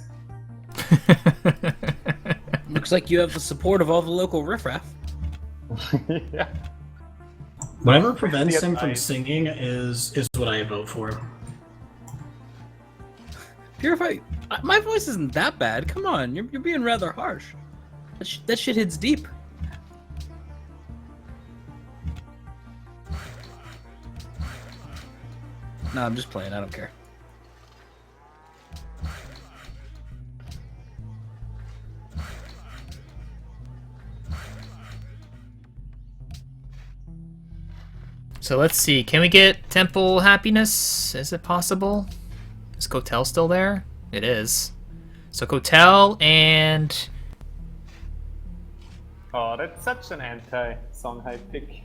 Looks like you have the support of all the local riffraff. Yeah. Whatever prevents The him from advice. singing is what I vote for. Purify. My voice isn't that bad. Come on, you're being rather harsh. That shit hits deep. No, I'm just playing. I don't care. So So let's see. Can we get Temple Happiness? Is it possible? Is Kotel still there? It is. So Kotel and... Oh, that's such an anti-Songhai pick.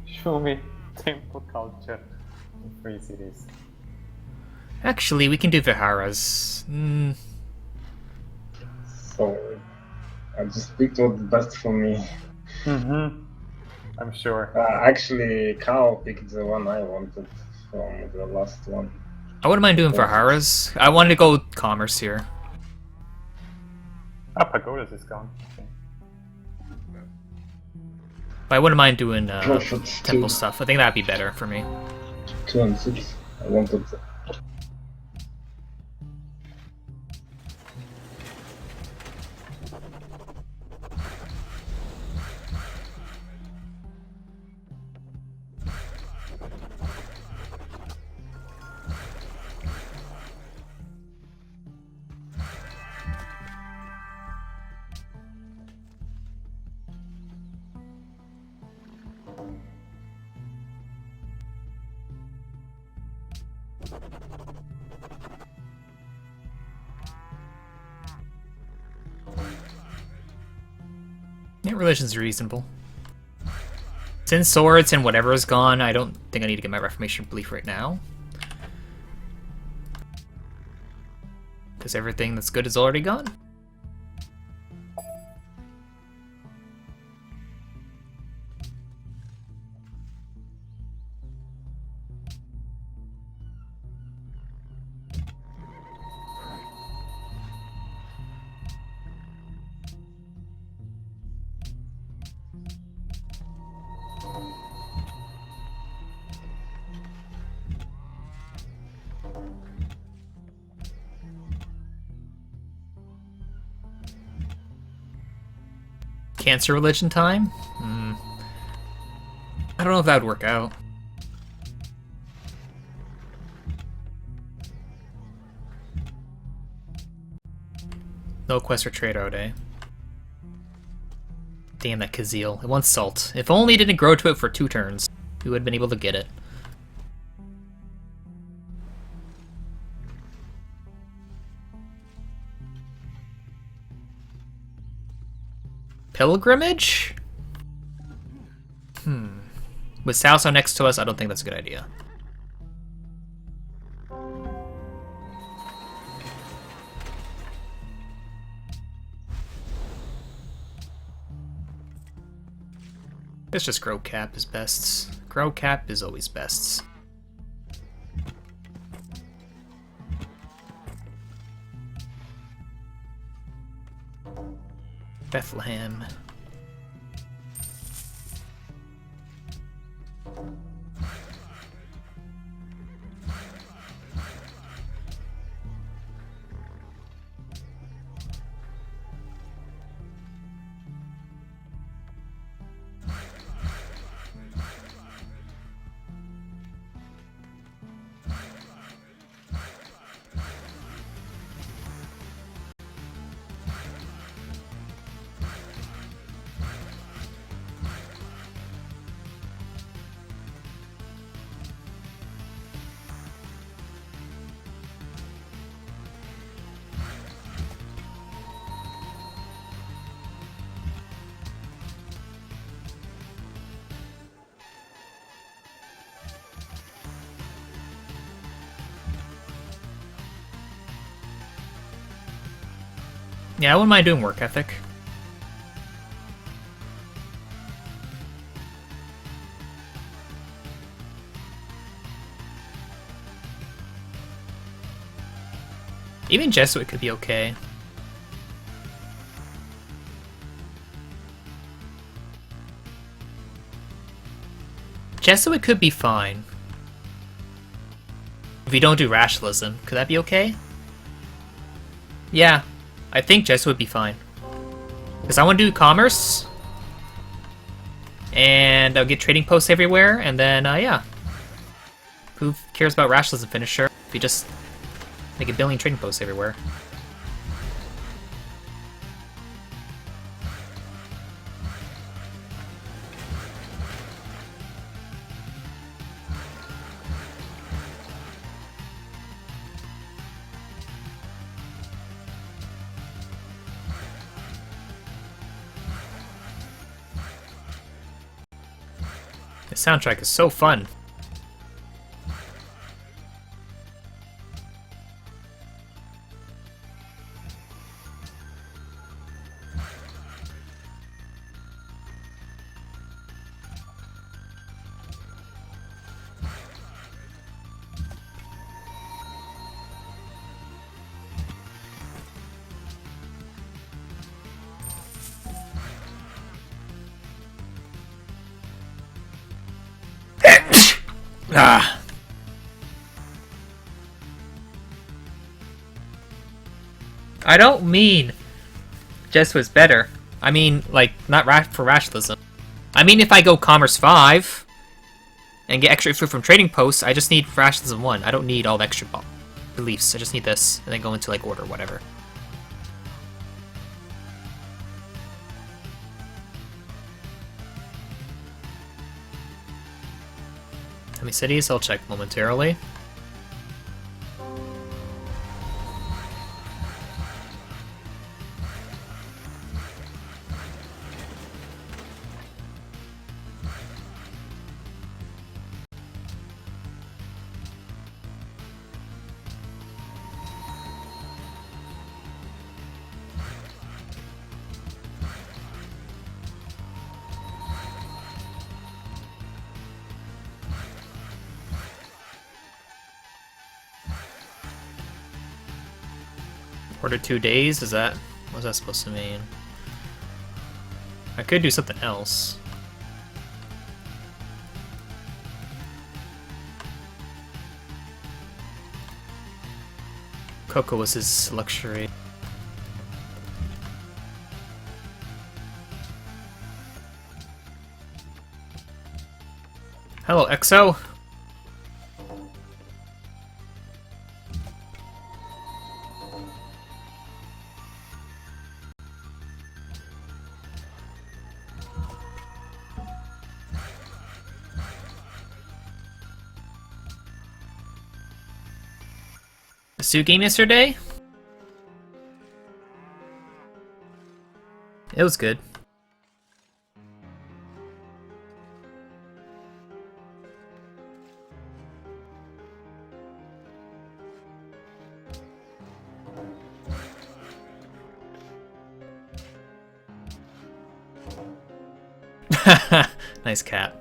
Show me temple culture in 3 cities. Actually, we can do Vihara's. So I just picked what's best for me. I'm sure. Actually, Kao picked the one I wanted from the last one. I wouldn't mind doing Vihara's. I wanted to go commerce here. Ah, Pagodas is gone. Okay. But I wouldn't mind doing Prophet temple 2. stuff. I think that'd be better for me. 2 and 6. I wanted the... Yeah, religion's reasonable. Since swords and whatever is gone, I don't think I need to get my Reformation belief right now. Because everything that's good is already gone. Cancer religion time? I don't know if that would work out. No quest for trade out, eh? Damn that Kazeel. It wants salt. If only it didn't grow to it for 2 turns, we would have been able to get it. Pilgrimage? With Salso next to us, I don't think that's a good idea. Let's just grow cap is best. Grow cap is always best. Bethlehem. Yeah, I wouldn't mind doing work ethic. Even Jesuit could be okay. Jesuit could be fine. If we don't do rationalism, could that be okay? Yeah, I think Jesuit would be fine. Because I want to do commerce. And I'll get trading posts everywhere, and then, yeah. Who cares about rationalism finisher if you just make a billion trading posts everywhere? The soundtrack is so fun. Ah. I don't mean Jess was better. I mean, like, not for rationalism. I mean, if I go Commerce 5 and get extra food from trading posts, I just need rationalism 1. I don't need all the extra beliefs. I just need this, and then go into, like, order, whatever. How many cities? I'll check momentarily. Order 2 days? Is that... what's that supposed to mean? I could do something else. Cocoa was his luxury. Hello, EXO! Sue game yesterday? It was good. Nice cat.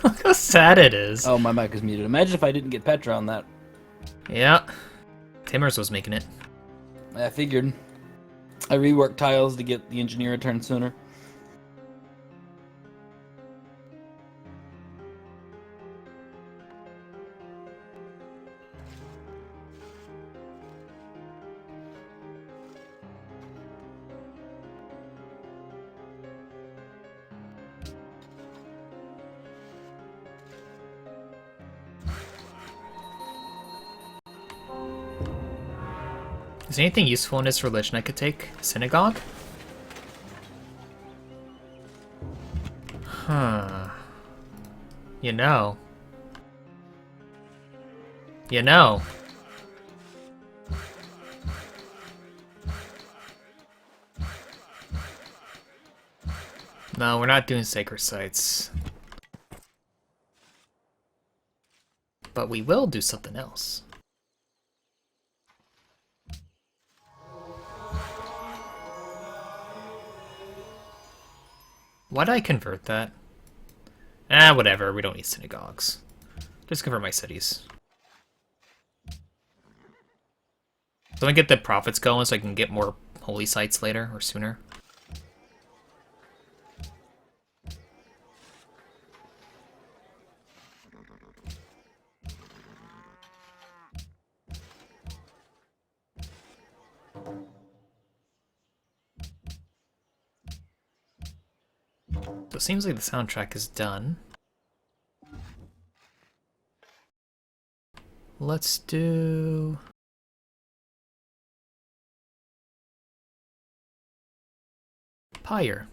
Look how sad it is. Oh, my mic is muted. Imagine if I didn't get Petra on that. Yeah. Timmers was making it. I figured. I reworked tiles to get the engineer a turn sooner. Is there anything useful in this religion I could take? Synagogue? Huh. You know. You know. No, we're not doing sacred sites. But we will do something else. Why'd I convert that? Ah, whatever, we don't need synagogues. Just convert my cities. So I get the profits going so I can get more holy sites later or sooner. So it seems like the soundtrack is done. Let's do... Pyre.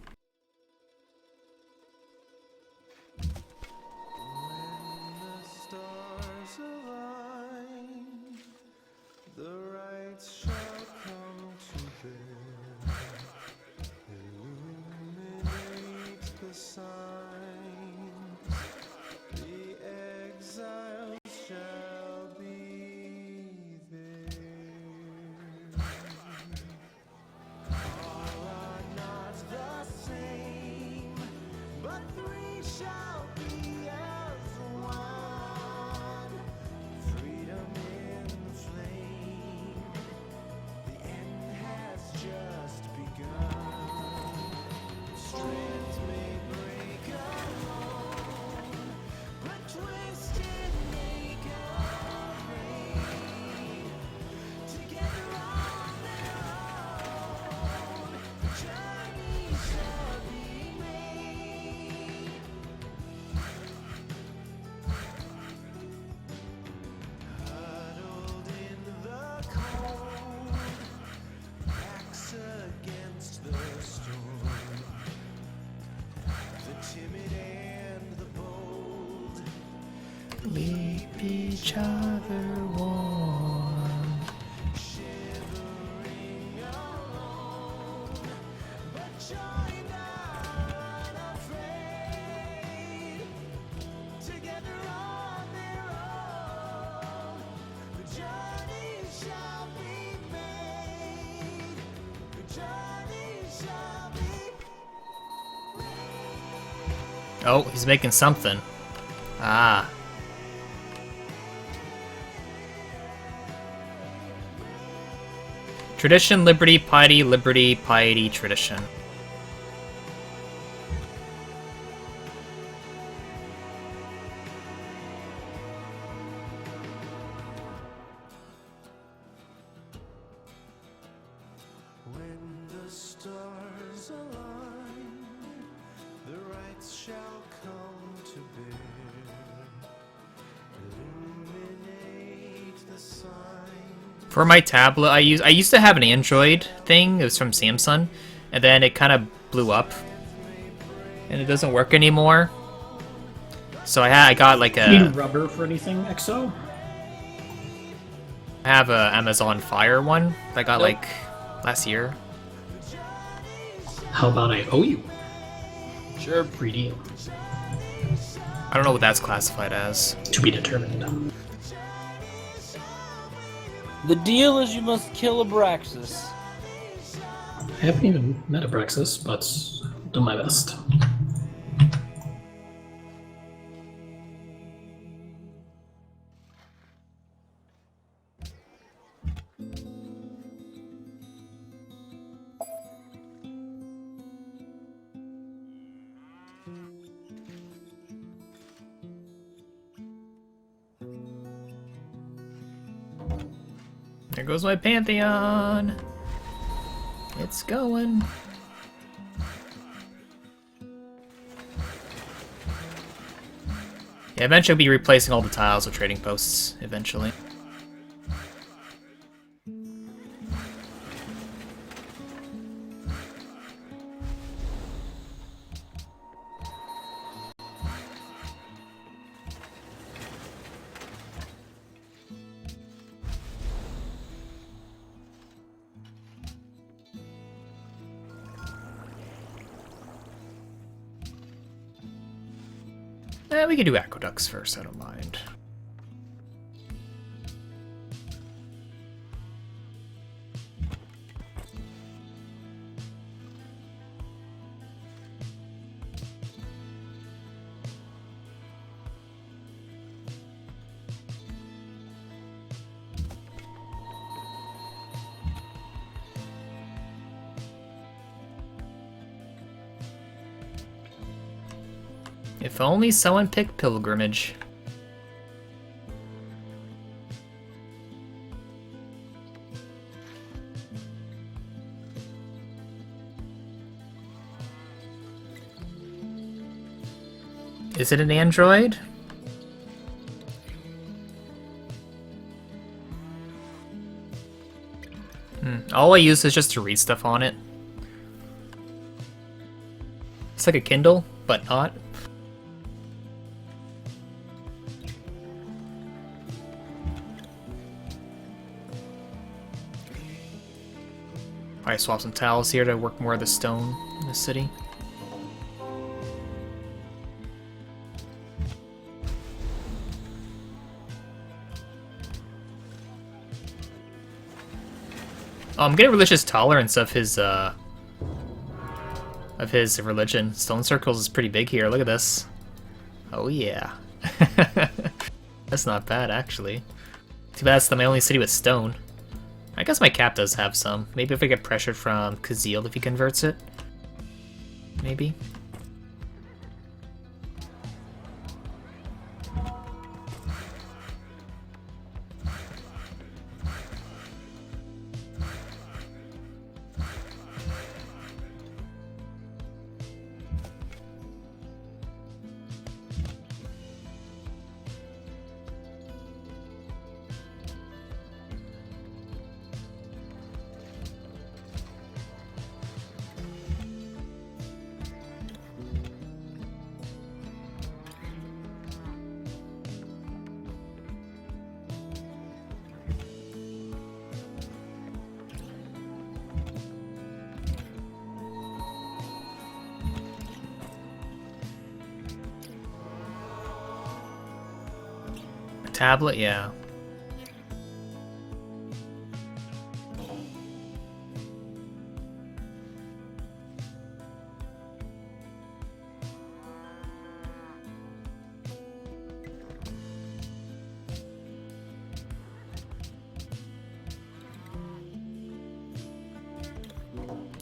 Keep each other warm. Oh, he's making something. Ah. Tradition, liberty, piety, tradition. When the stars align, the rights shall come to bear. Illuminate the sign. For my tablet, I used to have an Android thing. It was from Samsung, and then it kind of blew up, and it doesn't work anymore. So I got like You need a rubber for anything, XO? I have a Amazon Fire one that I got like last year. How about I owe you? Sure. Free deal. I don't know what that's classified as. To be determined. The deal is you must kill Abraxas. I haven't even met Abraxas, but I'll do my best. There goes my Pantheon. It's going. Yeah, eventually I'll be replacing all the tiles with trading posts, eventually. We could do aqueducts first, I don't mind. If only someone picked Pilgrimage. Is it an Android? All I use is just to read stuff on it. It's like a Kindle, but not. I swap some tiles here to work more of the stone in the city. I'm getting religious tolerance of his religion. Stone circles is pretty big here. Look at this. Oh yeah. That's not bad actually. Too bad that's my only city with stone. I guess my cap does have some. Maybe if I get pressured from Kazil if he converts it. Maybe. Tablet, yeah.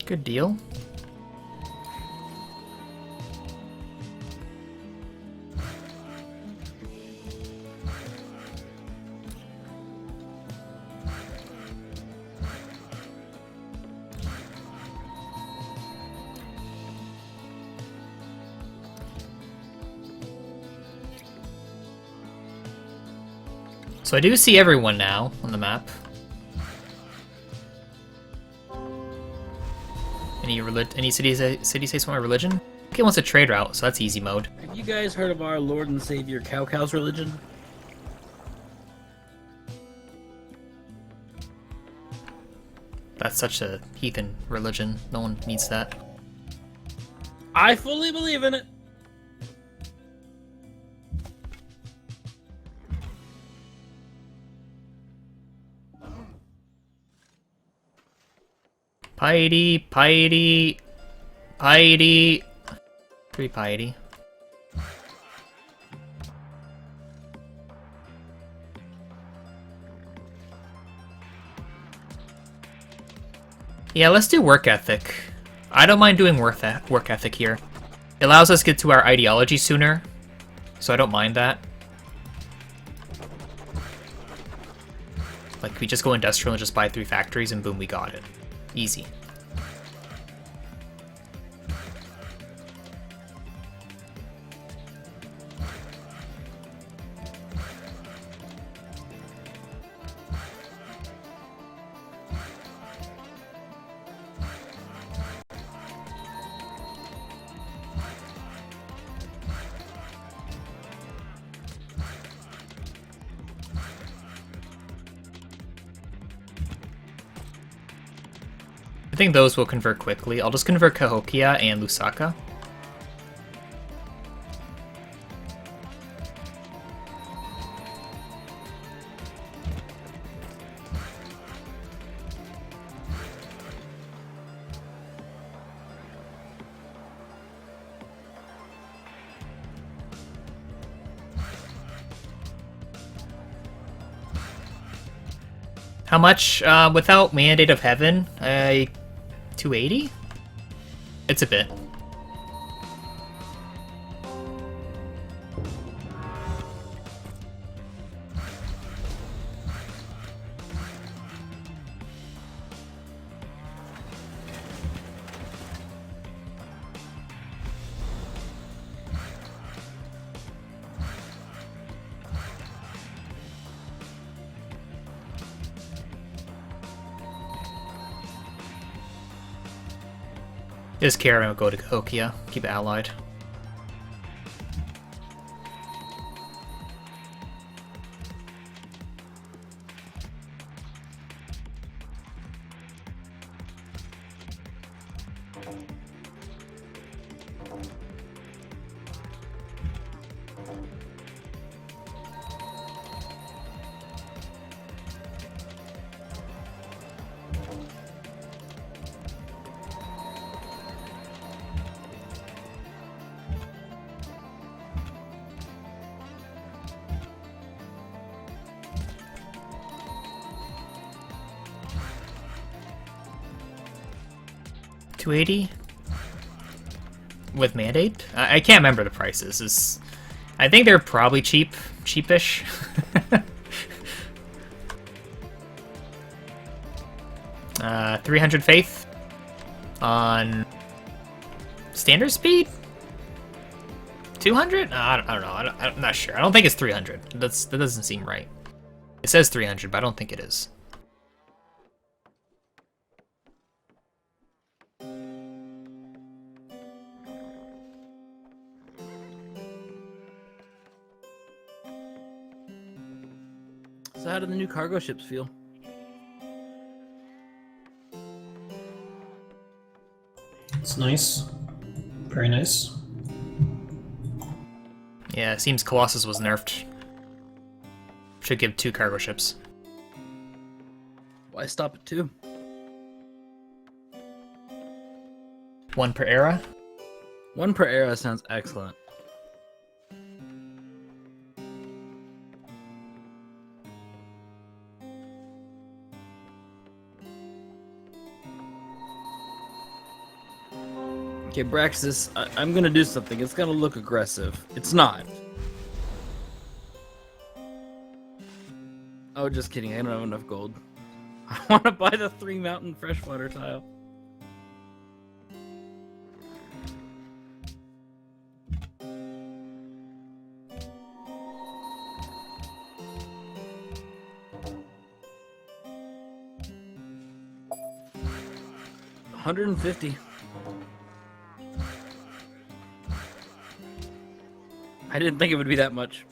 Good deal. So I do see everyone now on the map. Any city states want my religion? Okay, wants a trade route, so that's easy mode. Have you guys heard of our Lord and Savior Cowcow's religion? That's such a heathen religion. No one needs that. I fully believe in it. Piety, piety, piety. 3 piety. Yeah, let's do work ethic. I don't mind doing work ethic here. It allows us to get to our ideology sooner, so I don't mind that. Like, we just go industrial and just buy 3 factories and boom, we got it. Easy. I think those will convert quickly. I'll just convert Cahokia and Lusaka. How much? Without Mandate of Heaven, 280? It's a bit. Just care, I'll go to Cahokia. Keep it allied. 280 with mandate. I can't remember the prices. I think they're probably cheapish. 300 faith on standard speed. 200? I don't know. I'm not sure. I don't think it's 300. That doesn't seem right. It says 300, but I don't think it is. So how do the new cargo ships feel? It's nice. Very nice. Yeah, it seems Colossus was nerfed. Should give 2 cargo ships. Why stop at 2? 1 per era. 1 per era sounds excellent. Okay, Braxis, I'm gonna do something. It's gonna look aggressive. It's not. Oh, just kidding. I don't have enough gold. I want to buy the 3 mountain freshwater tile. $150. I didn't think it would be that much.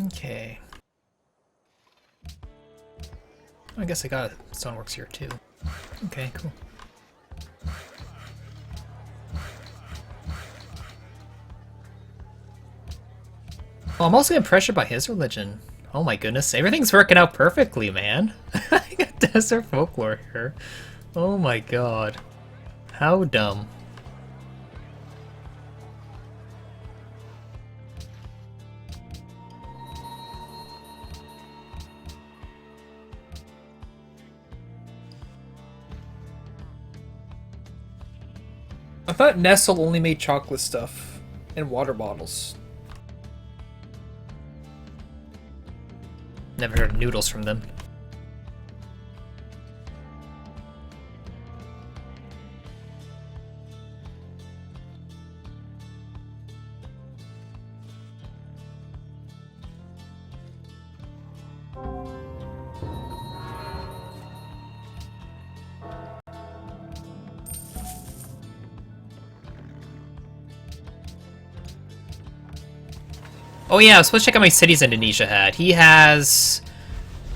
Okay. I guess I got Stoneworks here too. Okay, cool. Oh, I'm also getting pressured by his religion. Oh my goodness, everything's working out perfectly, man. I got Desert Folklore here. Oh my god. How dumb. I thought Nestle only made chocolate stuff and water bottles. Never heard of noodles from them. Oh yeah, I was supposed to check out how many cities Indonesia had. He has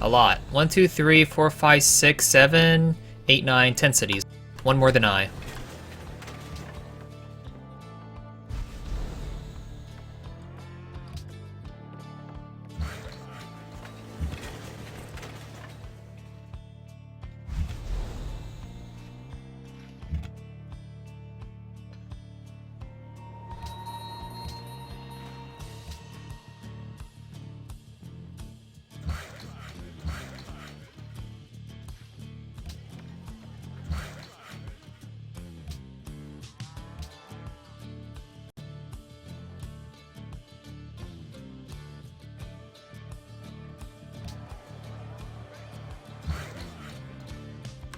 a lot. 1, 2, 3, 4, 5, 6, 7, 8, 9, 10 cities. One more than I.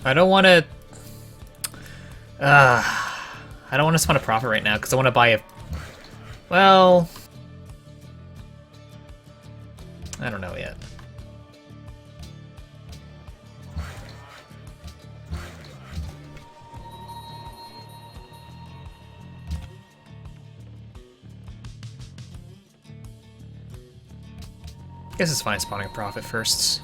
I don't want to... I don't want to spend a profit right now, because I want to buy a... Well... I don't know yet. Guess it's fine spawning a profit first.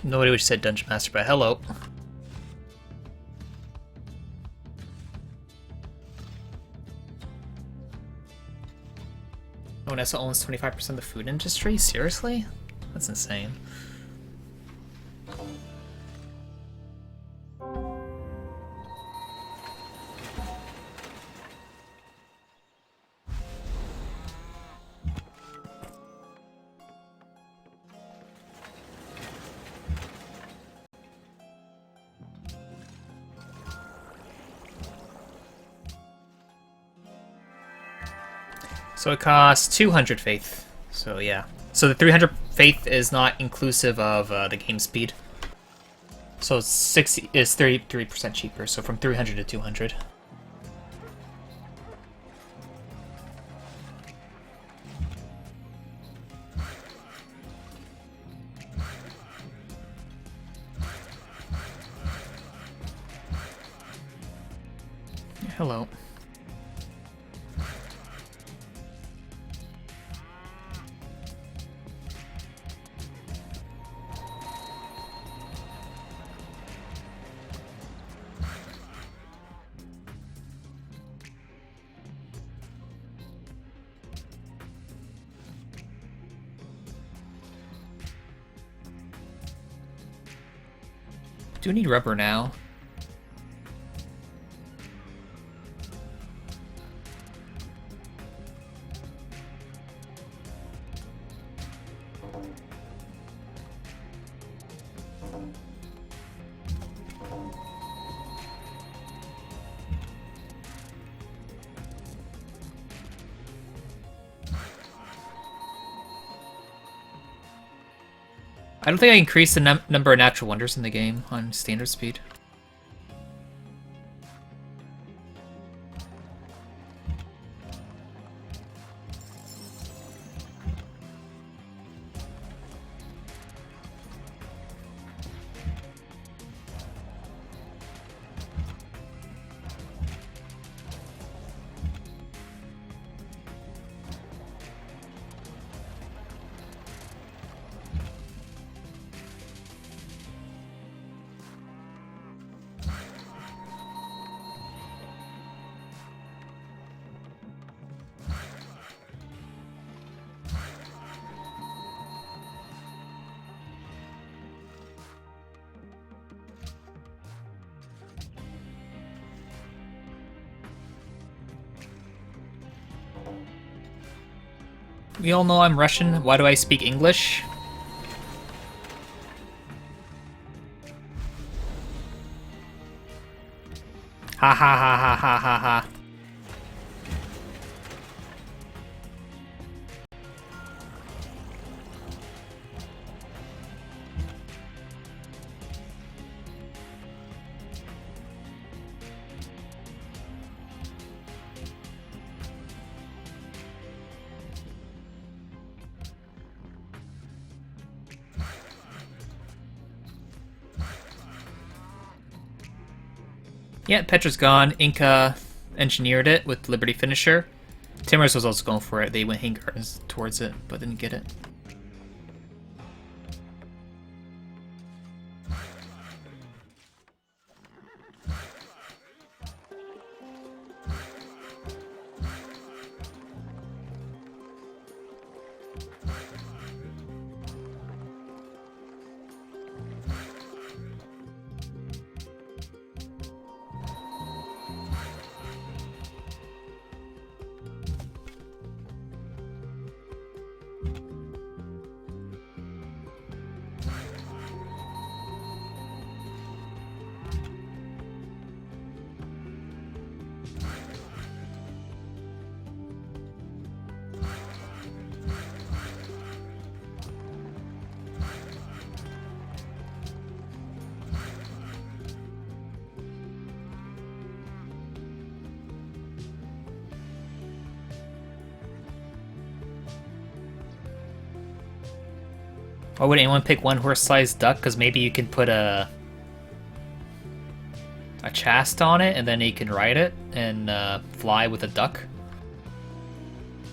Nobody would said Dungeon Master, but hello. Oh, Nessa owns 25% of the food industry? Seriously? That's insane. So it costs 200 faith. So yeah. So the 300 faith is not inclusive of the game speed. So it's 33% cheaper. So from 300 to 200. Hello. Do we need rubber now? I don't think I increased the number of natural wonders in the game on standard speed. We all know I'm Russian. Why do I speak English? Ha ha ha ha ha ha ha. Yeah, Petra's gone. Inca engineered it with Liberty Finisher. Timorous was also going for it. They went Hang Gardens towards it, but didn't get it. Why would anyone pick one horse-sized duck? Because maybe you can put a chast on it, and then you can ride it and fly with a duck.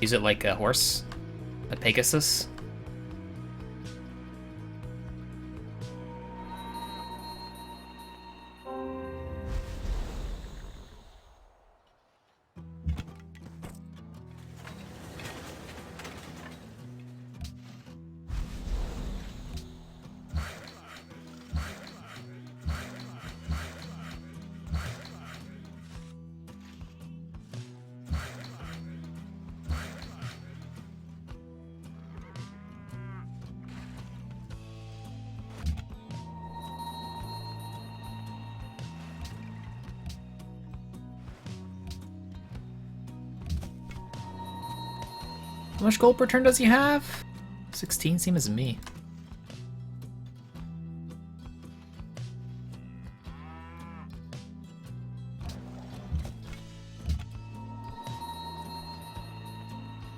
Use it like a horse, a Pegasus. How much gold per turn does he have? 16, same as me.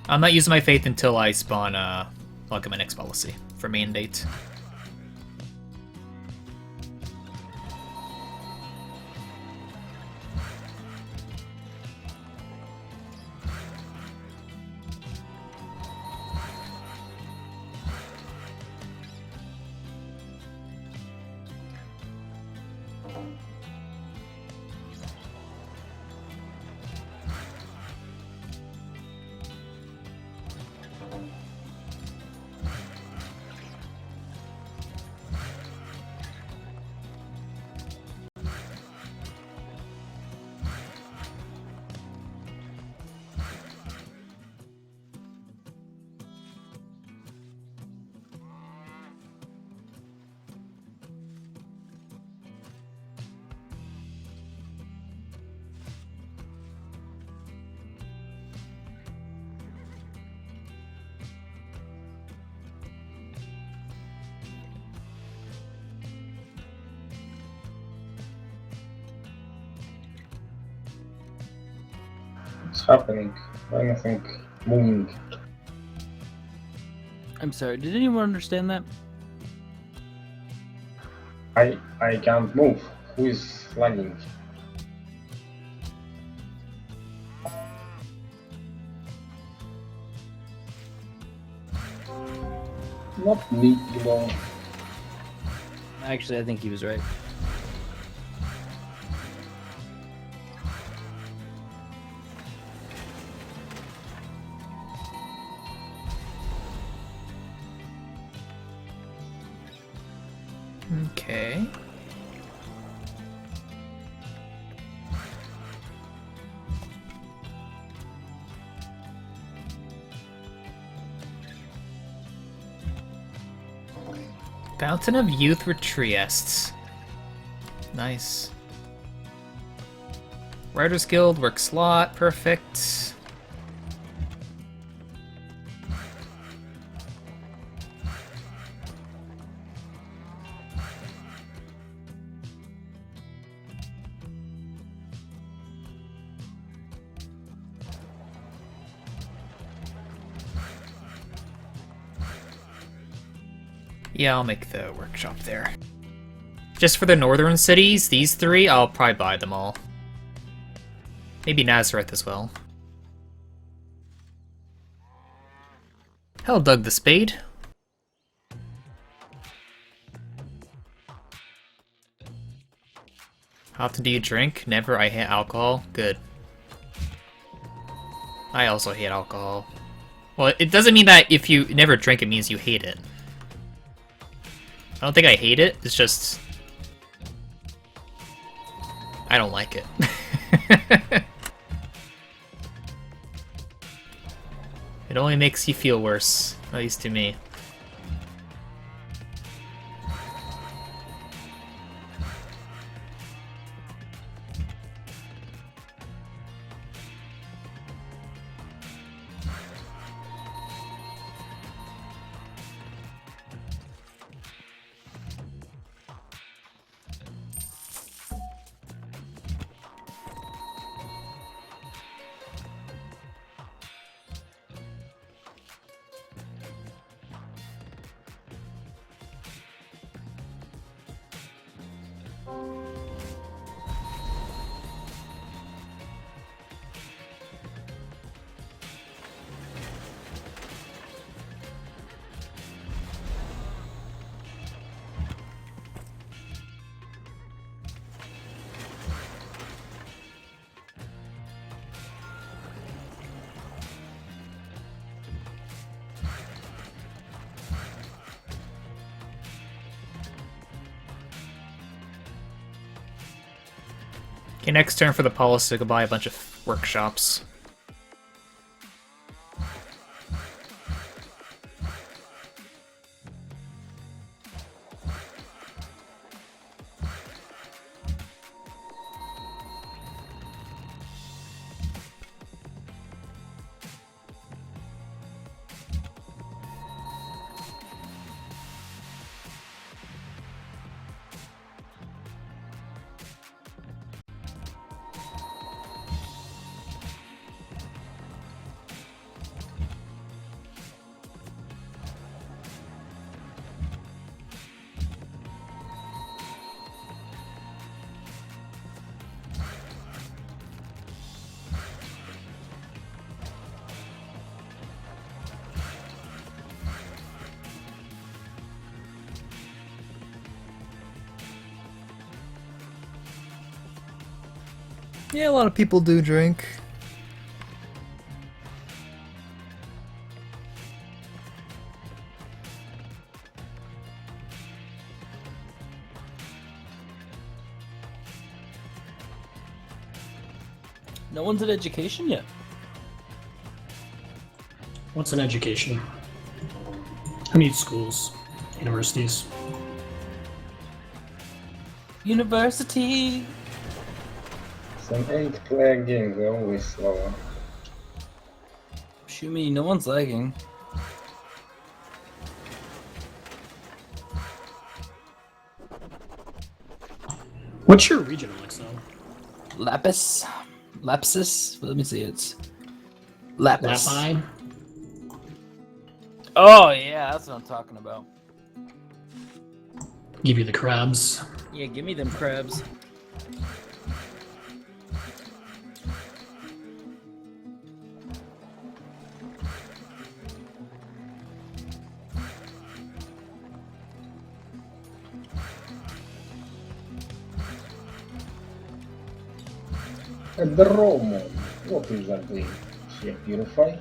I'm not using my faith until I spawn look at my next policy for mandate. What's happening? Anything moving? I'm sorry, did anyone understand that? I can't move. Who is lagging? Not me, you know. Actually, I think he was right. Okay. Fountain of Youth for Trieste. Nice. Writers Guild, work slot, perfect. Yeah, I'll make the workshop there. Just for the northern cities, these three, I'll probably buy them all. Maybe Nazareth as well. Hell, Doug the Spade. How often do you drink? Never. I hate alcohol. Good. I also hate alcohol. Well, it doesn't mean that if you never drink, it means you hate it. I don't think I hate it, it's just... I don't like it. It only makes you feel worse, at least to me. Okay, next turn for the policy, go buy a bunch of workshops. Yeah, a lot of people do drink. No one's at education yet. What's an education? Who needs schools? Universities? University. Some 8-player games are always slower. Shumi, no one's lagging. What's your region, Alexo? Lapis? Lapsis? Let me see. It's Lapis. Lapi? Oh, yeah, that's what I'm talking about. Give you the crabs. Yeah, give me them crabs. At the Romo, what is that doing? She purify?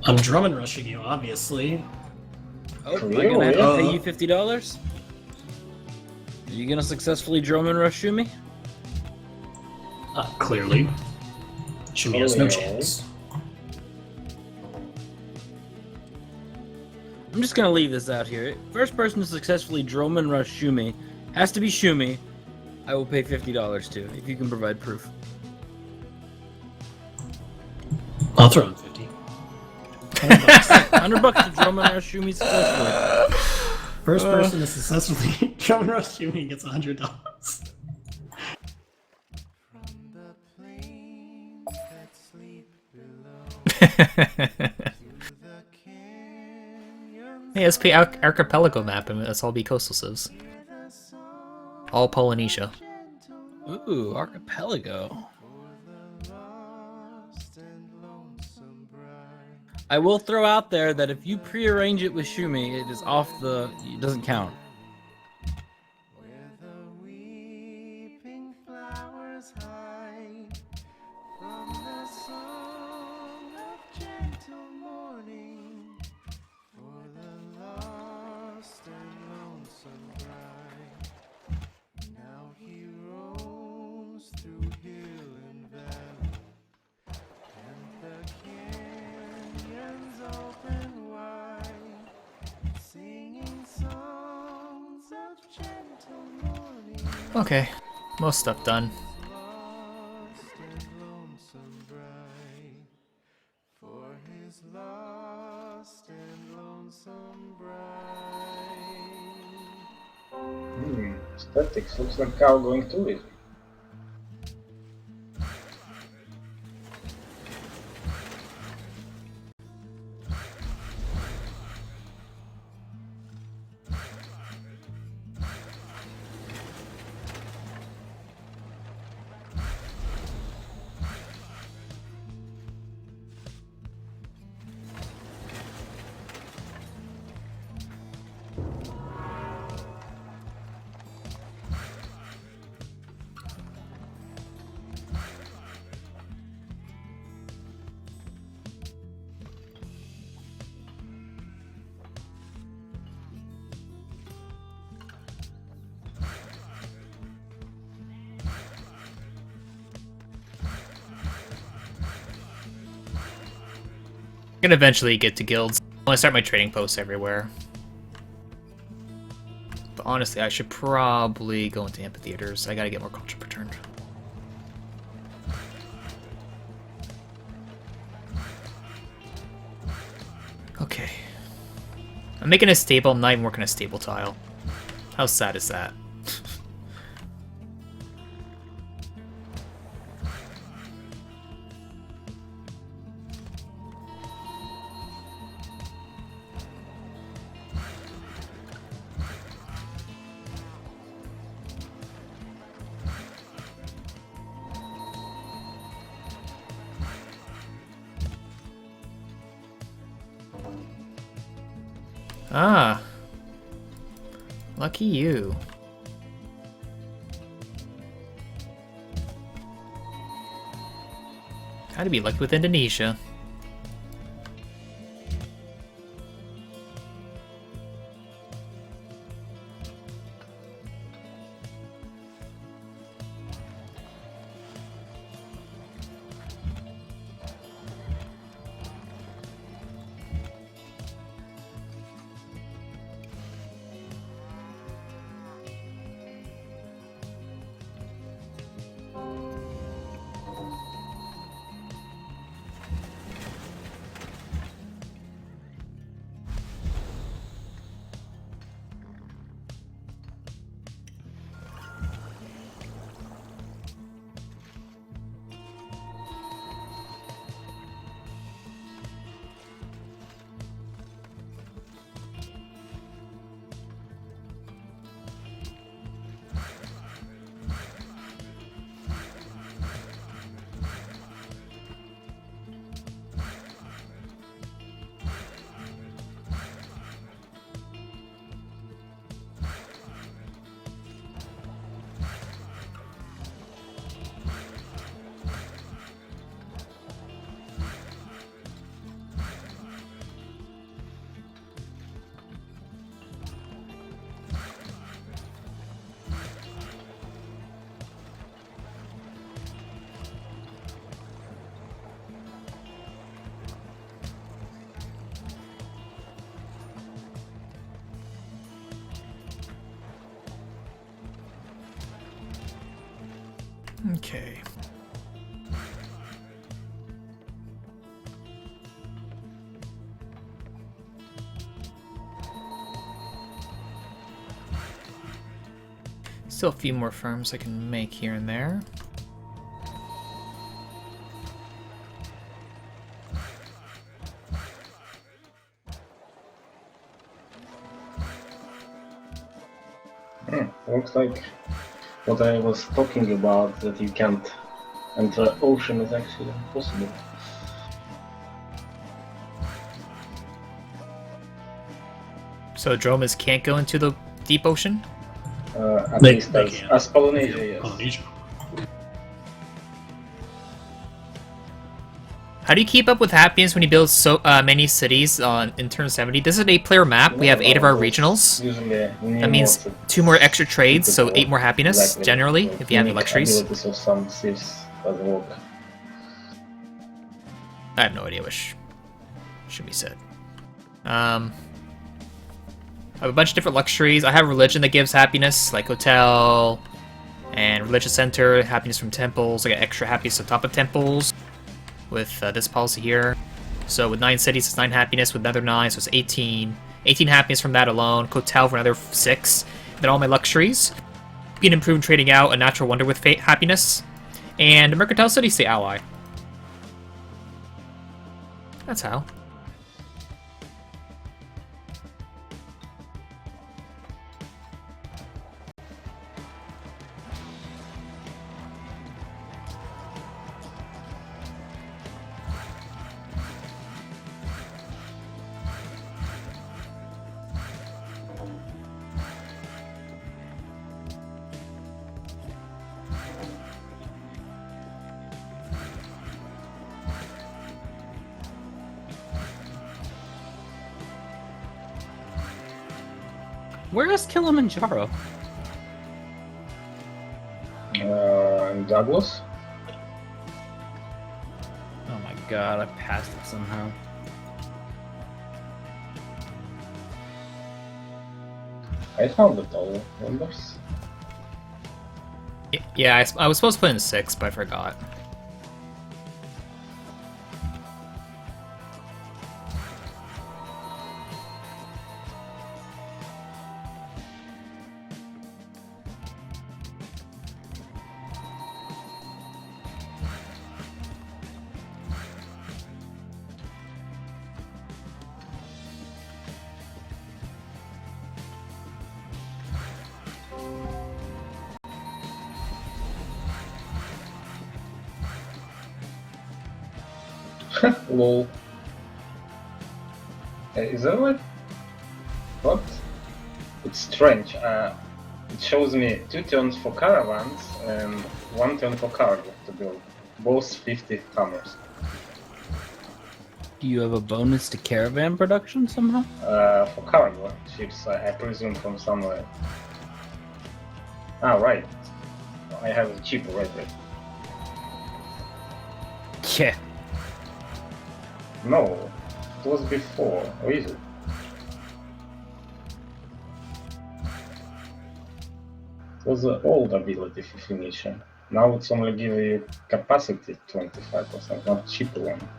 I'm drum and rushing you, obviously. Oh, am I Really? gonna have to pay you $50? Are you gonna successfully drum and rush Shumi? Clearly. Shumi has no yeah. chance. I'm just gonna leave this out here. First person to successfully drum and rush Shumi has to be Shumi. I will pay $50 to, if you can provide proof. I'll throw in 50. $100 to drum and rush Shumi successfully. First person to successfully drum and rush Shumi gets $100. From the plains that sleep below to the canyons Hey, let's play archipelago map, and let's all be coastal civs. with a song All Polynesia. Ooh, archipelago. for the lost and lonesome bride. I will throw out there that if you prearrange it with Shumi, it is off the. It doesn't count. Where the weeping flowers hide from the song of gentle morning for the lost and lonesome bride. Now he roams through hill and valley, and the canyons open wide, singing songs of gentle morning. Okay, most stuff done. Lost and lonesome bride, for his lost and lonesome bride. Statics looks like cow going tourism. I'm gonna eventually get to guilds. I want to start my trading posts everywhere. But honestly, I should probably go into amphitheaters. I gotta get more culture returned. Okay. I'm making a stable, I'm not even working a stable tile. How sad is that? Ah. Lucky you. Had to be lucky with Indonesia. Okay. Still a few more firms I can make here and there. Looks like what I was talking about, that you can't enter ocean, is actually possible. So Dromas can't go into the deep ocean? At They- least they as, can. as Polynesia, yes. Polynesia. How do you keep up with happiness when you build so many cities on in turn 70? This is an 8-player map. We have 8 of our regionals. Usually That means 2 more extra trades, so 8 more happiness, Exactly. generally, Like if you have any unique luxuries. abilities of some civs doesn't work. I have no idea what should be said. I have a bunch of different luxuries. I have religion that gives happiness, like hotel and religious center, happiness from temples. I got extra happiness on top of temples with this policy here. So with 9 cities, it's 9 happiness. With another 9, so it's 18. 18 happiness from that alone. Hotel for another 6. Then all my luxuries. Being improved trading out, a natural wonder with happiness. And a mercantile city state ally. That's how. Where is Kilimanjaro? Douglas? Oh my god, I passed it somehow. I found the total numbers. Yeah, I was supposed to put in 6, but I forgot. Lol. Is that what? What? It's strange. It shows me 2 turns for caravans and 1 turn for cargo to build. both 50 hammers. Do you have a bonus to caravan production somehow? For cargo ships, I presume from somewhere. Ah, right. I have a chip already. Yeah. No, it was before. Or is it? It was the old ability for Phoenician. Now it's only give you capacity 25%, not cheaper one.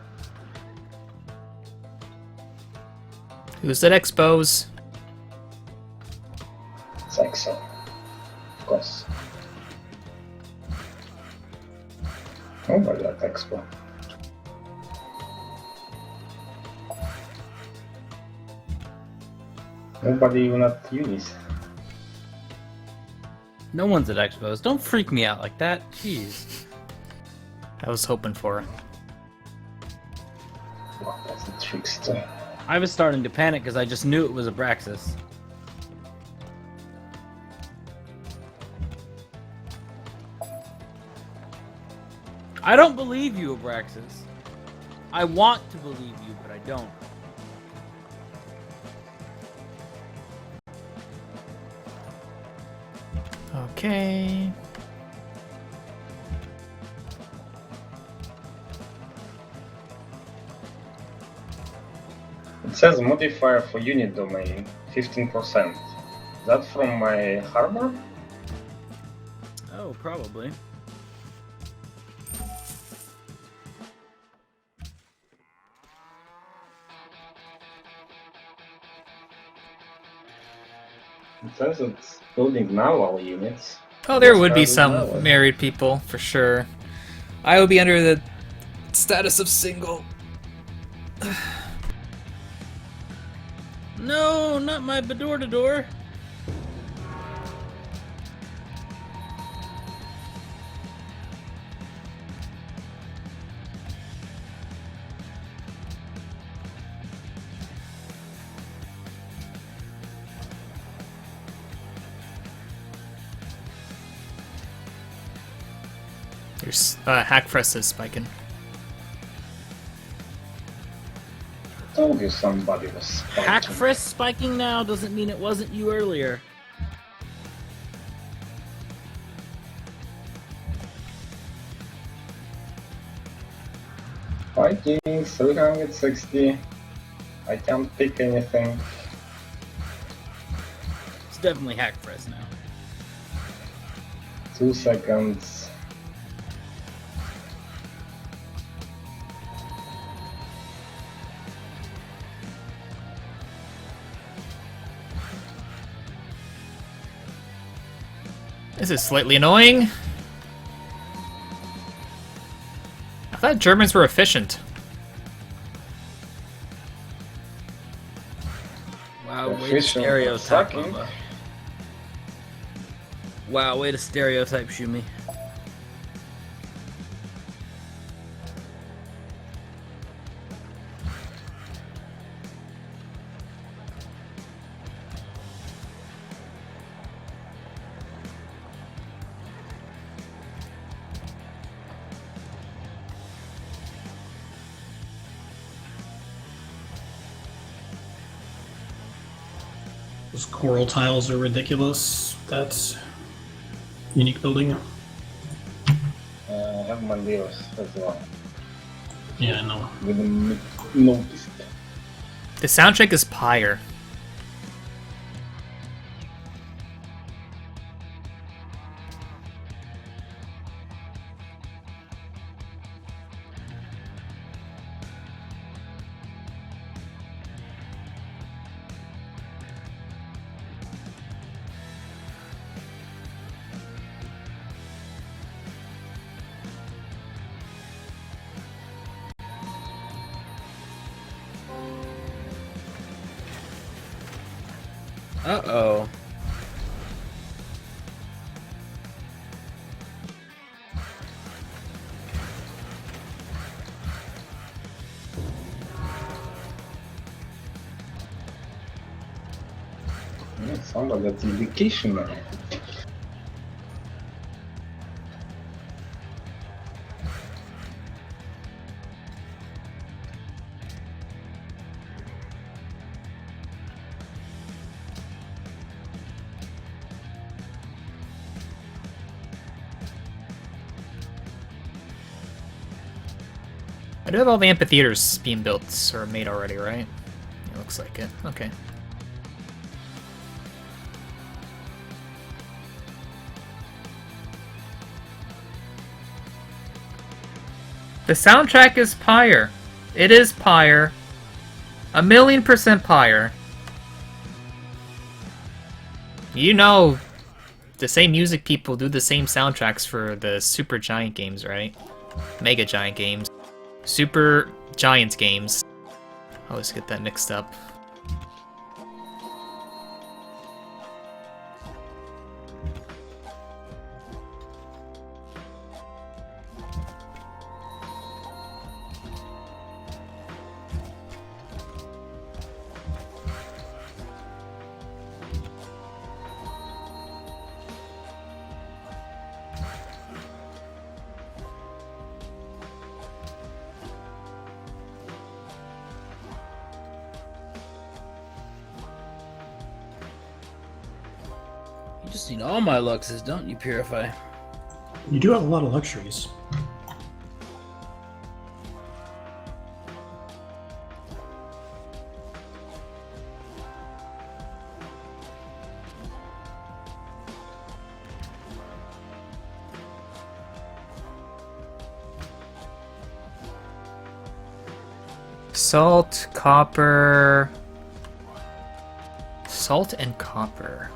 Who's at Expos? It's Excel. Of course. Nobody at Expo. Nobody even at Unis. No one's at Expos. Don't freak me out like that. Jeez. I was hoping for. What was the trickster? I was starting to panic because I just knew it was Abraxas. I don't believe you, Abraxas. I want to believe you, but I don't. Okay. It says modifier for unit domain, 15%. Is that from my harbor? Oh, probably. It says it's building naval units. Oh, there would be Yes, some naval. married people for sure. I would be under the status of single. No, not my Bador-to-door. There's Hackfrest is spiking. Told you somebody was spiking. Hackfrest spiking now doesn't mean it wasn't you earlier. Vikings, 360. I can't pick anything. It's definitely Hackfrest now. 2 seconds. This is slightly annoying. I thought Germans were efficient. Wow, way to Efficient, stereotype. sucking. Bubba. Wow, way to stereotype Shumi. Those coral tiles are ridiculous. That's unique building. I have Mandiros as well. Yeah, I know. Didn't notice. The soundtrack is Pyre. Uh-oh. Yeah, somebody got education now. I do have all the amphitheaters being built or made already, right? It looks like it. Okay. The soundtrack is Pyre. It is Pyre. 1,000,000% Pyre. You know, the same music people do the same soundtracks for the Super Giant games, right? Mega Giant games. Super Giants games. I always get that mixed up. You just need all my luxes, don't you, Purify? You do have a lot of luxuries. Salt, copper... Salt and copper.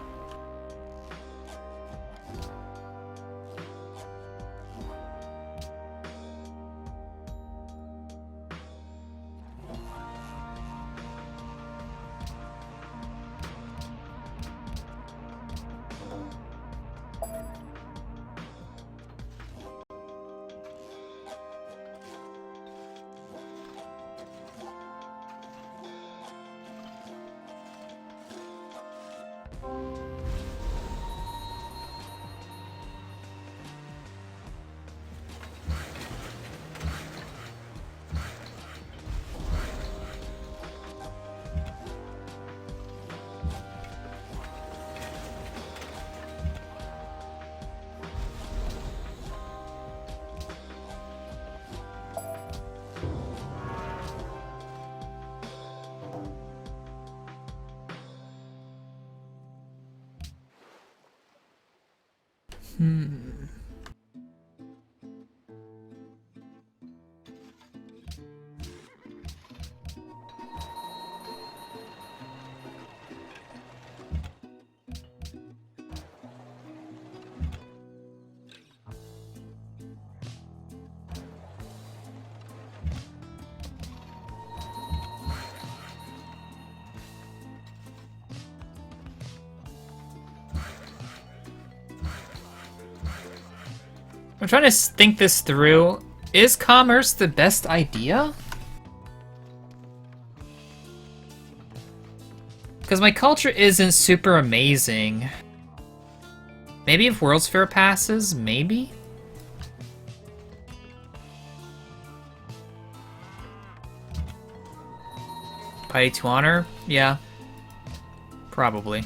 I'm trying to think this through. Is commerce the best idea? Because my culture isn't super amazing. Maybe if World's Fair passes, maybe? Piety to honor? Yeah. Probably.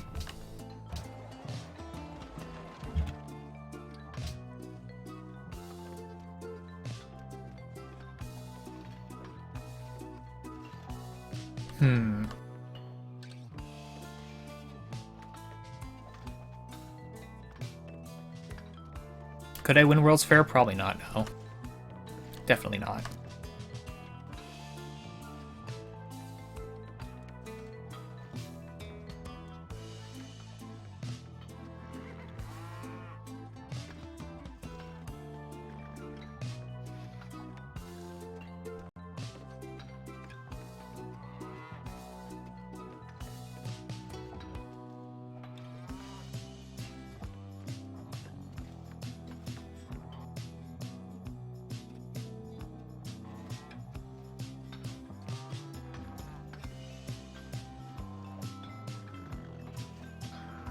Could I win World's Fair? Probably not, no. Definitely not.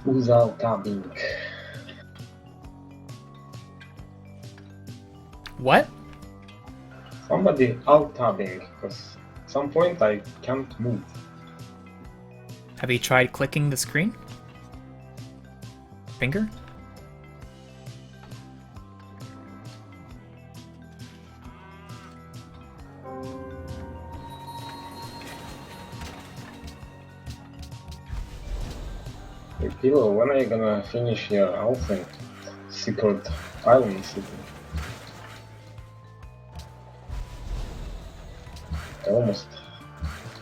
Who's out tabbing? What? Somebody out tabbing, because at some point I can't move. Have you tried clicking the screen? Finger? People, when are you gonna finish your Alphen secret island city? I almost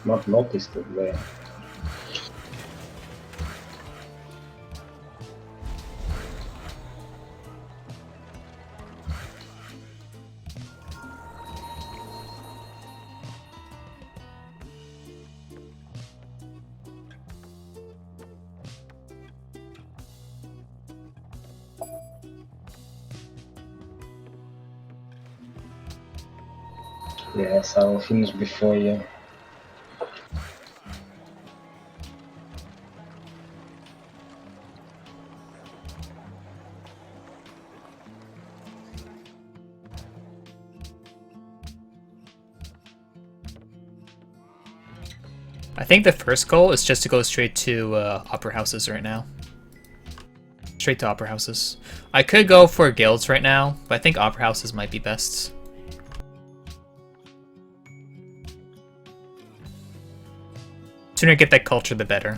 not noticed it there. Yes, I will finish before you. I think the first goal is just to go straight to opera houses right now. Straight to opera houses. I could go for guilds right now, but I think opera houses might be best. Sooner I get that culture, the better.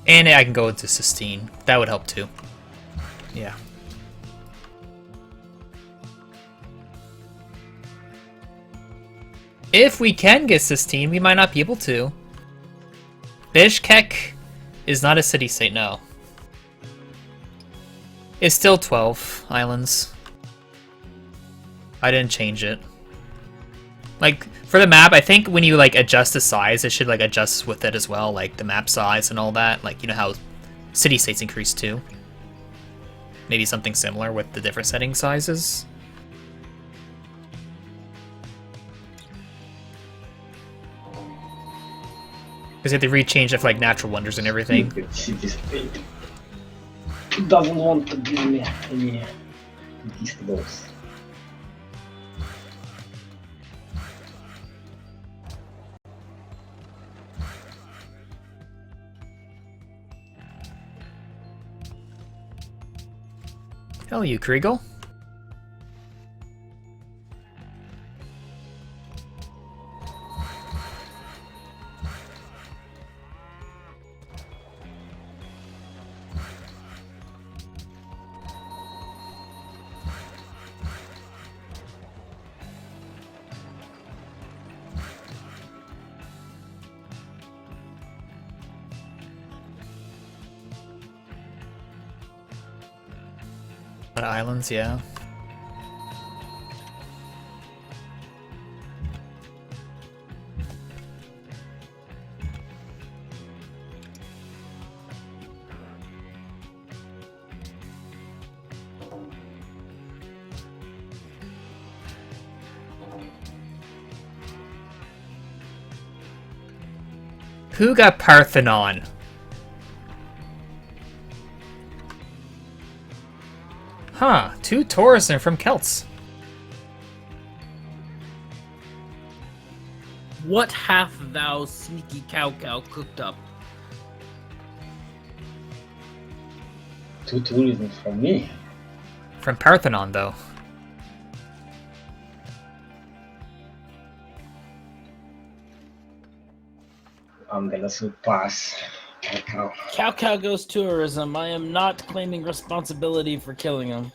And I can go into Sistine. That would help too. Yeah. If we can get Sistine, we might not be able to. Bishkek is not a city-state, no. It's still 12 islands. I didn't change it. Like, for the map, I think when you, like, adjust the size, it should, like, adjust with it as well, like, the map size and all that. Like, you know how city-states increase too? Maybe something similar with the different setting sizes? Because you have to rechange it for, like, natural wonders and everything. Stupid city state. It doesn't want to give me any conquistadors. Hello, you Kriegel. Islands, yeah. Who got Parthenon? Huh, 2 Taurus and from Celts. What hath thou, sneaky cow cooked up? 2 tourism from me. From Parthenon, though. I'm gonna surpass Cow. Cow goes tourism. I am not claiming responsibility for killing him.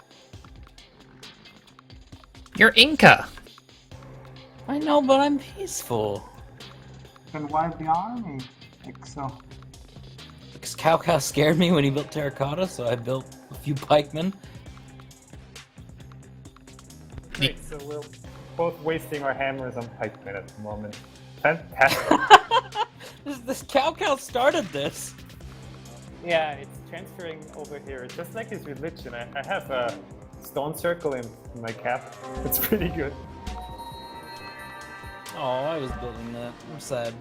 You're Inca. I know, but I'm peaceful. Then why the army, Exo? Because Cow scared me when he built Terracotta, so I built a few pikemen. Great, so we're both wasting our hammers on pikemen at the moment. Fantastic. This Cow started this. Yeah, it's transferring over here. It's just like his religion. I have a stone circle in my cap. It's pretty good. Oh, I was building that. I'm sad.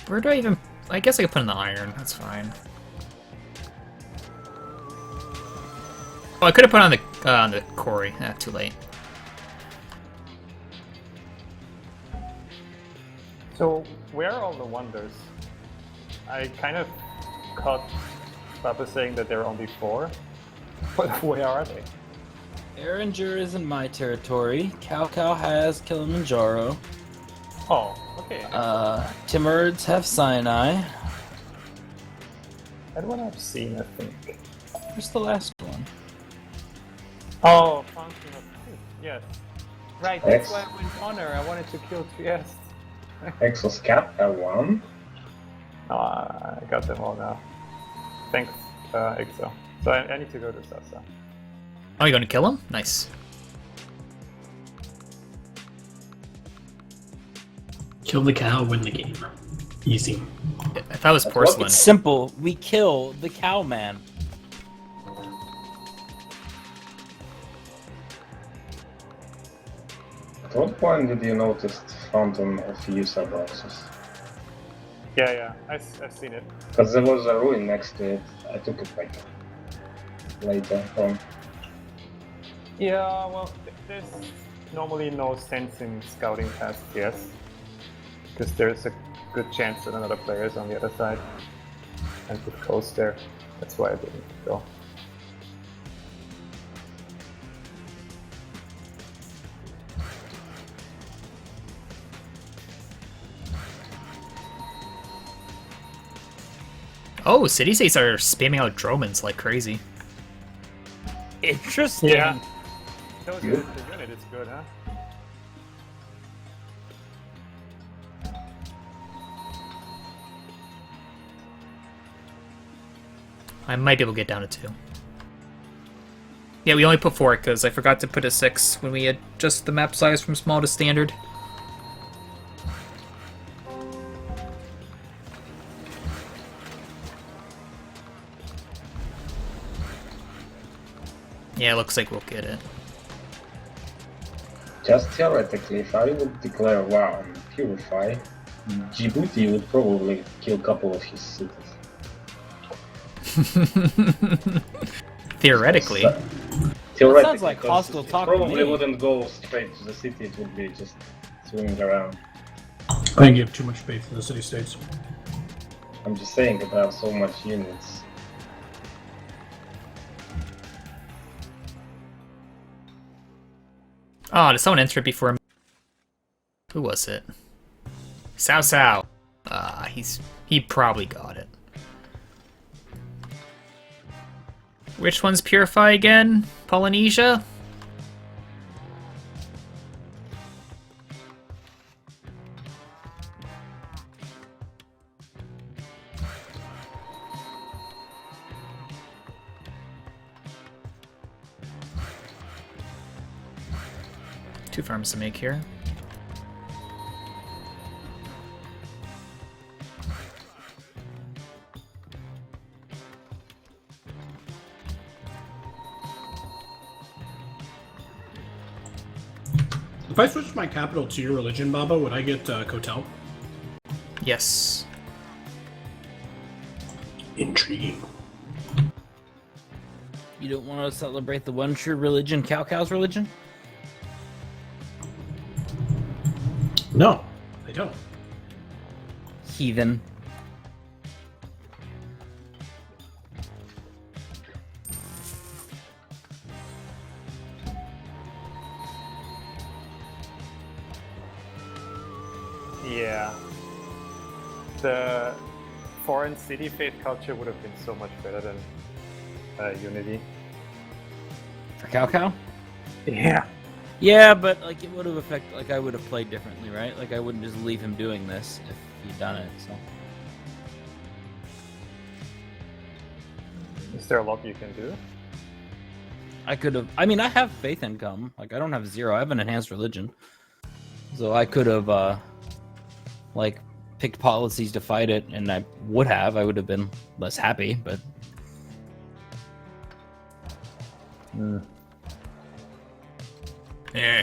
Where do I even... I guess I could put in the iron. That's fine. Oh, I could have put on the quarry. Too late. So, where are all the wonders? I kind of caught Papa saying that there are only 4. But where are they? Eringer is in my territory. Cao has Kilimanjaro. Oh, okay. Timurids have Sinai. That one I've seen, I think. Where's the last one? Oh, Fountain of Youth. Yes. Right, that's Yes. why I went honor. I wanted to kill Trieste. Exos Cap have 1. I got them all now. Thanks, Exo. So I need to go to Sasa. Oh, you going to kill him? Nice. Kill the cow, win the game. Easy. If that was porcelain. It's simple. We kill the cowman. At what point did you notice Fountain of Youth boxes? Yeah, I've seen it. Because there was a ruin next to it. I took it like later on. Yeah, well, there's normally no sense in scouting past yes, because there's a good chance that another player is on the other side and put coast there. That's why I didn't go. Oh, city states are spamming out Dromans like crazy. Interesting. Yeah. That was good. The unit is good, huh? I might be able to get down to 2. Yeah, we only put 4 because I forgot to put a 6 when we adjust the map size from small to standard. Yeah, it looks like we'll get it. Just theoretically, if I would declare war and purify, Djibouti would probably kill a couple of his cities. Theoretically. Theoretically, sounds like because hostile it talk to probably me. wouldn't go straight to the city, it would be just swimming around. I think you have too much faith in the city states. I'm just saying that I have so much units. Oh, did someone enter it before me? Who was it? Sao Sao. He probably got it. Which one's Purify again? Polynesia? Two farms to make here. If I switched my capital to your religion, Baba, would I get Kotel? Yes. Intriguing. You don't want to celebrate the one true religion, Cow's religion? No, I don't. Heathen. Yeah. The foreign city faith culture would have been so much better than Unity. For Cow? Yeah. Yeah, but like it would have affected. Like I would have played differently, right? Like I wouldn't just leave him doing this if he'd done it. So Is there a lot you can do? I could have. I mean, I have faith income. Like I don't have 0. I have an enhanced religion, so I could have like picked policies to fight it, and I would have. I would have been less happy, but Eh.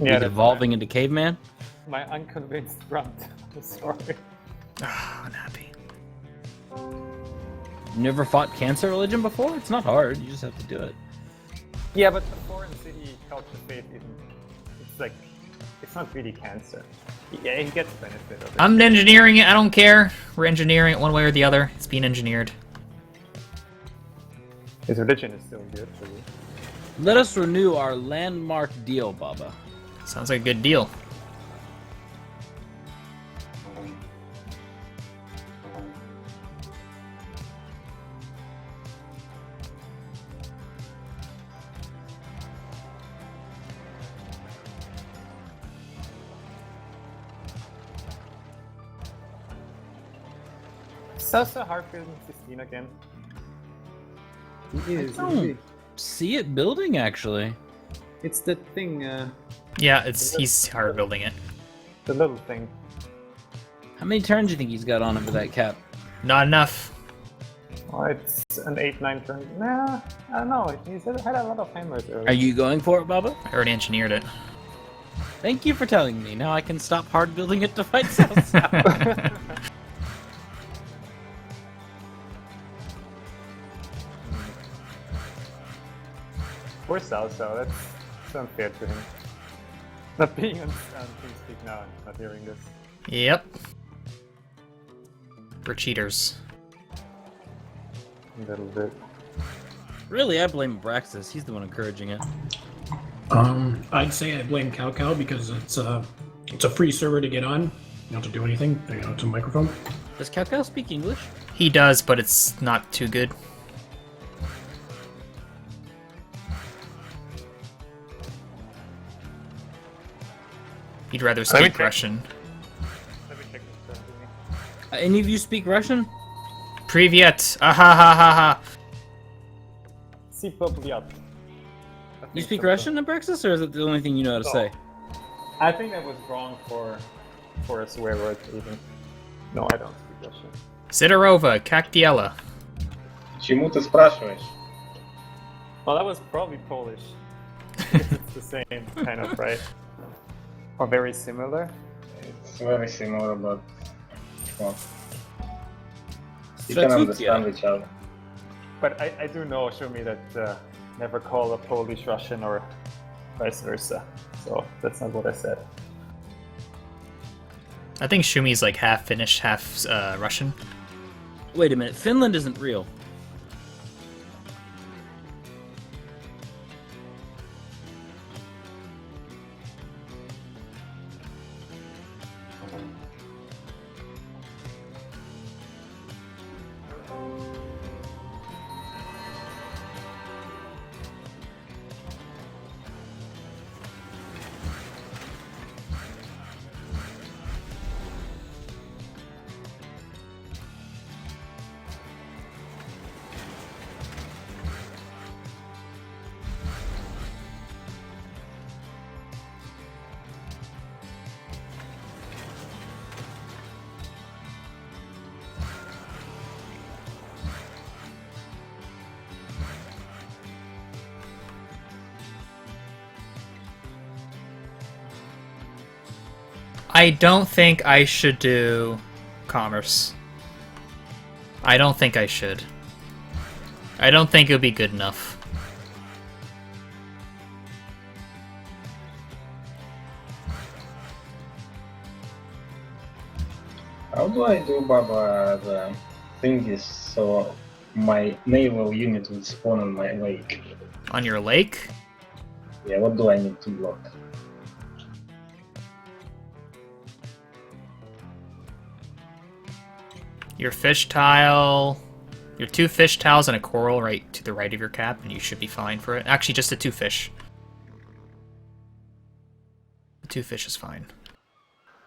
Yeah, he's evolving into caveman. my unconvinced grunt. Sorry. Unhappy. You never fought cancer religion before? It's not hard. You just have to do it. Yeah, but the foreign city culture faith isn't. It's like, it's not really cancer. Yeah, he gets benefit of it. I'm engineering it. I don't care. We're engineering it one way or the other. It's being engineered. His religion is still good for you. Let us renew our landmark deal, Baba. Sounds like a good deal. Salsa Harfield and Sistine again. He is. Oh. isn't he? See it building, actually. It's that thing. Yeah, he's hard building it. The little thing. How many turns do you think he's got on him for that cap? Not enough. Oh, it's an 8-9 turn. Nah, I don't know. He's had a lot of hammers earlier. Are you going for it, Baba? I already engineered it. Thank you for telling me. Now I can stop hard building it to fight Salsa. Poor Salsa, that's unfair to him. Not being on TeamSpeak now and not hearing this. Yep. We're cheaters. A little bit. Really, I blame Braxis. He's the one encouraging it. I'd say I blame Cow because it's a free server to get on. You don't have to do anything. You know, it's a microphone. Does Cao speak English? He does, but it's not too good. He'd rather me speak check. Russian. Let me check this turn. Any of you speak Russian? Privyet! Ahahaha! Sipobliat. You speak Russian, Braxis, or is it the only thing you know how to say? I think that was wrong for a swear word even. No, I don't speak Russian. Sidorova, Kaktiela. Чему ты спрашиваешь? Well, that was probably Polish. It's the same kind of, right? Or very similar. It's very similar, but well, you can understand each other. But I do know, show me that never call a Polish Russian or vice versa. So that's not what I said. I think Shumi's like half Finnish, half Russian. Wait a minute, Finland isn't real. I don't think I should do commerce. I don't think I should. I don't think it would be good enough. How do I do, Baba, the thing is so my naval unit will spawn on my lake? On your lake? Yeah, what do I need to block? Your fish tile, your 2 fish tiles and a coral right to the right of your cap, and you should be fine for it. Actually, just the 2 fish. The 2 fish is fine.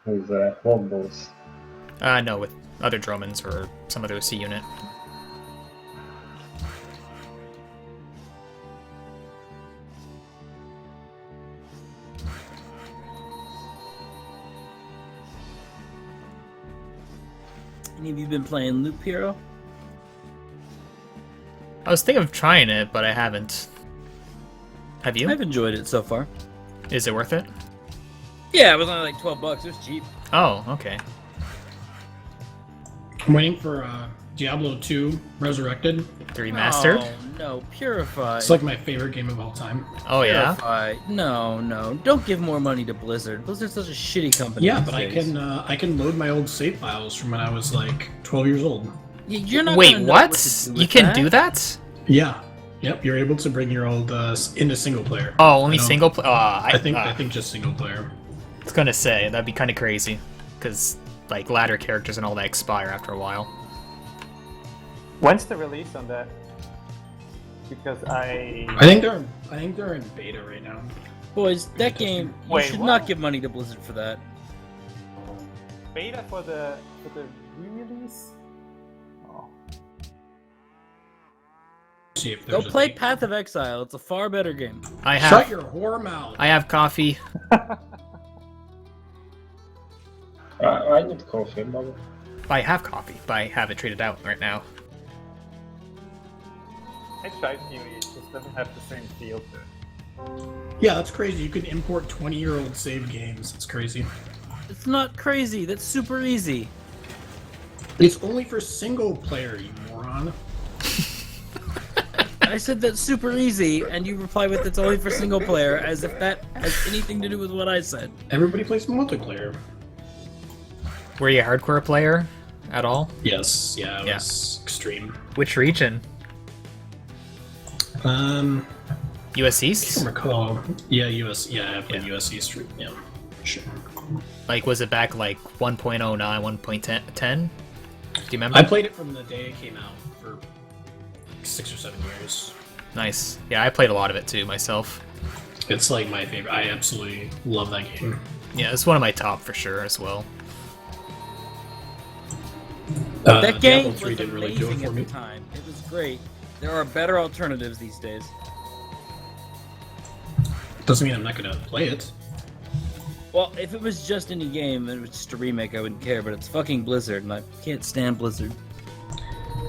With logballs. No, with other Dromans or some other OC unit. Any of you been playing Loop Hero? I was thinking of trying it, but I haven't. Have you? I've enjoyed it so far. Is it worth it? Yeah, it was only like $12. It was cheap. Oh, okay. I'm waiting for Diablo 2 Resurrected. The remastered? Oh, no, Purify. It's like my favorite game of all time. Oh yeah. Purify. No. Don't give more money to Blizzard. Blizzard's such a shitty company. Yeah, these but days. I can load my old save files from when I was like 12 years old. You're not Wait, gonna know what? to do You with can that. do that? Yeah. Yep, you're able to bring your old into single player. Oh, only I don't- single player. I think just single player. I was gonna say that'd be kind of crazy, because like ladder characters and all that expire after a while. When's the release on that? Because I I think they're in beta right now. Boys, that game, you Wait, should what? not give money to Blizzard for that. beta for the re-release. Oh, See if Go there's a play date. Path of Exile. It's a far better game. I Shut have your whore mouth. I have coffee. I need coffee, but I have coffee, but I have it traded out right now. I tried Fury. It just doesn't have the same feel to it. Yeah, that's crazy. You can import 20-year-old save games. It's crazy. It's not crazy. That's super easy. It's only for single player, you moron. I said that's super easy, and you reply with it's only for single player, as if that has anything to do with what I said. Everybody plays multiplayer. Were you a hardcore player at all? Yes, yeah, it Yeah. was extreme. Which region? US I East? can't recall. Yeah, I played US East. Yeah, sure. Like, was it back like 1.09, 1.10? Do you remember? I played it from the day it came out for 6 or 7 years. Nice. Yeah, I played a lot of it too myself. It's like my favorite. I absolutely love that game. Yeah, it's one of my top for sure as well. That game Diablo was 3 didn't really do it amazing for at the me. time. It was great. There are better alternatives these days. Doesn't mean I'm not gonna play it. Well, if it was just any game and it was just a remake, I wouldn't care, but it's fucking Blizzard, and I can't stand Blizzard.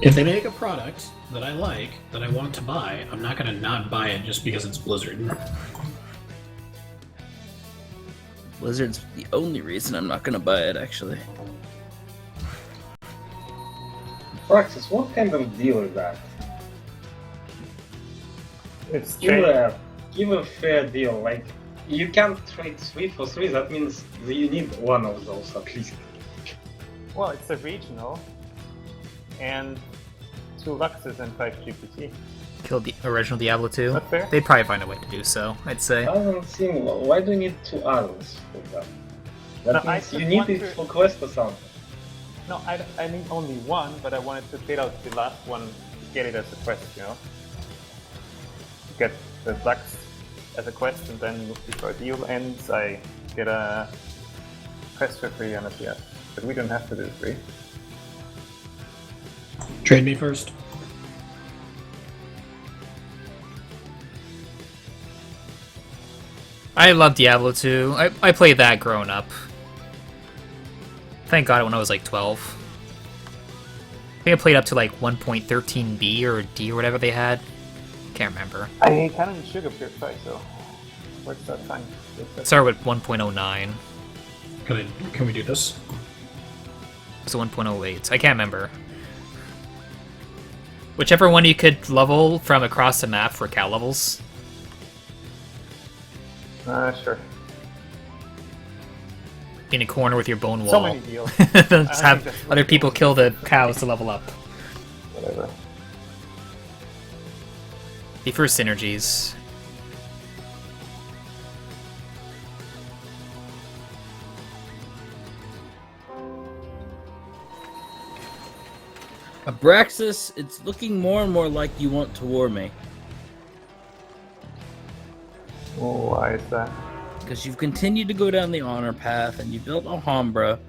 If they make a product that I like, that I want to buy, I'm not gonna not buy it just because it's Blizzard. Blizzard's the only reason I'm not gonna buy it, actually. Praxis, what kind of deal is that? It's Give trade. give a fair deal. Like you can't trade 3 for 3. That means that you need one of those at least. Well, it's a regional, and 2 Luxes and 5 GPT. Killed the original Diablo 2. That's fair. They'd probably find a way to do so, I'd say. Doesn't seem. Why do you need 2 others for that? That No, I means you just need want it to- for quest or something. No, I need only one, but I wanted to get out the last one to get it as a quest, you know? Get the Lux as a quest, and then before deal ends, I get a quest for free on it, yeah. But we don't have to do 3. Trade me first. I love Diablo 2. I played that growing up. Thank God when I was like 12. I think I played up to like 1.13b or D or whatever they had. Can't remember. I kind of need sugar purify, so what's that fine? Started with 1.09. Can we do this? So 1.08. I can't remember. Whichever one you could level from across the map for cow levels. Sure. In a corner with your bone wall. So many deals. Just think have that's other people kill the cows to level up. Whatever. The first synergies. Abraxas, it's looking more and more like you want to war me. Oh, why is that? Because you've continued to go down the honor path, and you built Alhambra.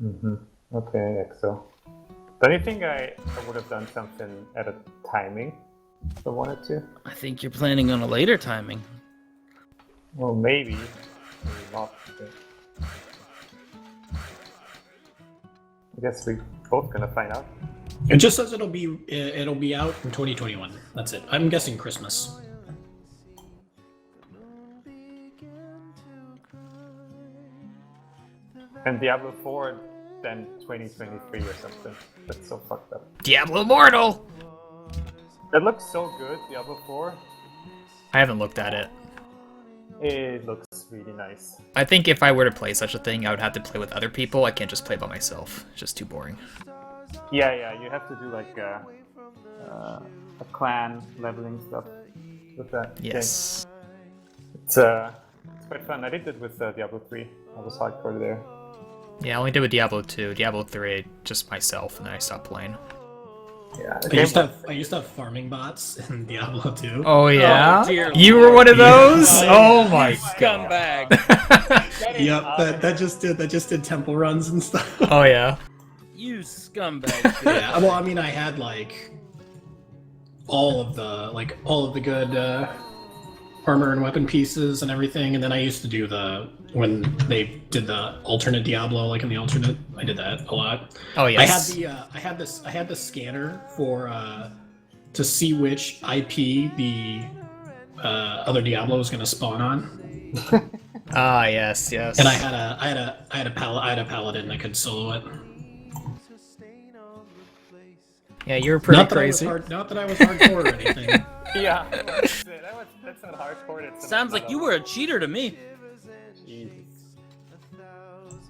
Mm-hmm. Okay, Exo. Don't you think I would have done something at a timing if I wanted to? I think you're planning on a later timing. Well, maybe. Maybe not. Okay. I guess we're both gonna find out. It just says it'll be out in 2021. That's it. I'm guessing Christmas. And Diablo 4, then 2023 or something. That's so fucked up. Diablo Immortal! That looks so good, Diablo 4. I haven't looked at it. It looks really nice. I think if I were to play such a thing, I would have to play with other people. I can't just play by myself. It's just too boring. Yeah, you have to do like a clan leveling stuff with that. Yes. Game. It's quite fun. I did it with Diablo 3. I was hardcore there. Yeah, I only did with Diablo 2. Diablo 3, just myself, and then I stopped playing. Yeah, I used to have farming bots in Diablo 2. Oh yeah? Oh, dear You were one of those? Yeah. Oh my god. Scumbag. Yep, that just did temple runs and stuff. Oh yeah. You scumbag. Yeah, well, I mean, I had like all of the good armor and weapon pieces and everything, and then I used to do when they did the alternate Diablo, like in the alternate, I did that a lot. Oh yes. I had the scanner for to see which IP the other Diablo was going to spawn on, Ah yes. and I had a paladin that could solo it. Yeah, you were pretty Not crazy. that I was hardcore or anything. Yeah, that's not hardcore. That's Sounds like you were a cheater to me. Jesus.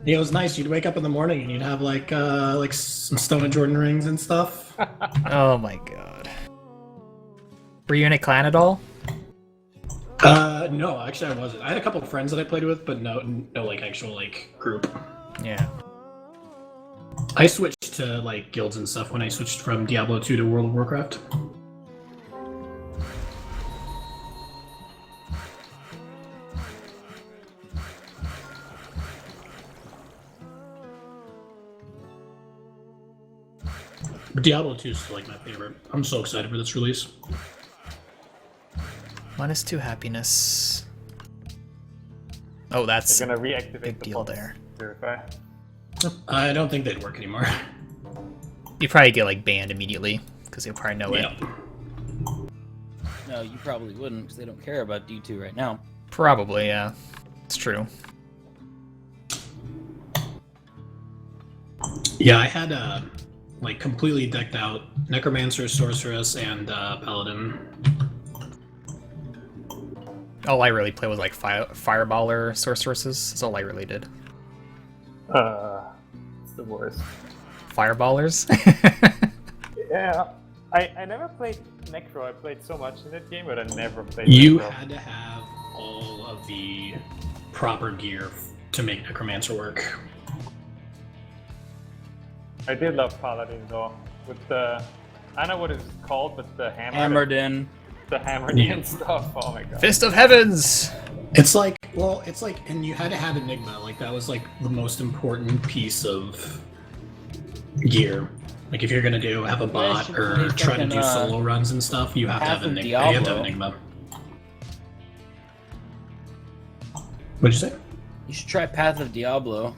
Yeah, it was nice. You'd wake up in the morning and you'd have like some Stone of Jordan rings and stuff. Oh my god. Were you in a clan at all? No, actually I wasn't. I had a couple of friends that I played with, but no like actual like group. Yeah. I switched to like guilds and stuff when I switched from Diablo 2 to World of Warcraft. But Diablo 2 is still like my favorite. I'm so excited for this release. -2 happiness. Oh, that's They're gonna reactivate big the deal bots, there. Purify. I don't think they'd work anymore. You probably get like banned immediately because you'll probably know Yeah. it. No, you probably wouldn't because they don't care about D2 right now. Probably, yeah. It's true. Yeah, I had like completely decked out Necromancer, Sorceress, and Paladin. All I really played was like Fireballer Sorceresses. That's all I really did. It's the worst. Fireballers? Yeah, I never played Necro. I played so much in that game, but I never played You Necro. had to have all of the proper gear to make Necromancer work. I did love Paladin though, with the, I don't know what it's called, but the hammer. Hammered in. The hammered Yeah. in stuff. Oh my god. Fist of Heavens! It's like, and you had to have Enigma. Like that was like the most important piece of gear. Like if you're gonna have a bot should or play try to do fucking, solo runs and stuff, you have to Path have of Enigma. You have to have Diablo. Enigma. What'd you say? You should try Path of Diablo.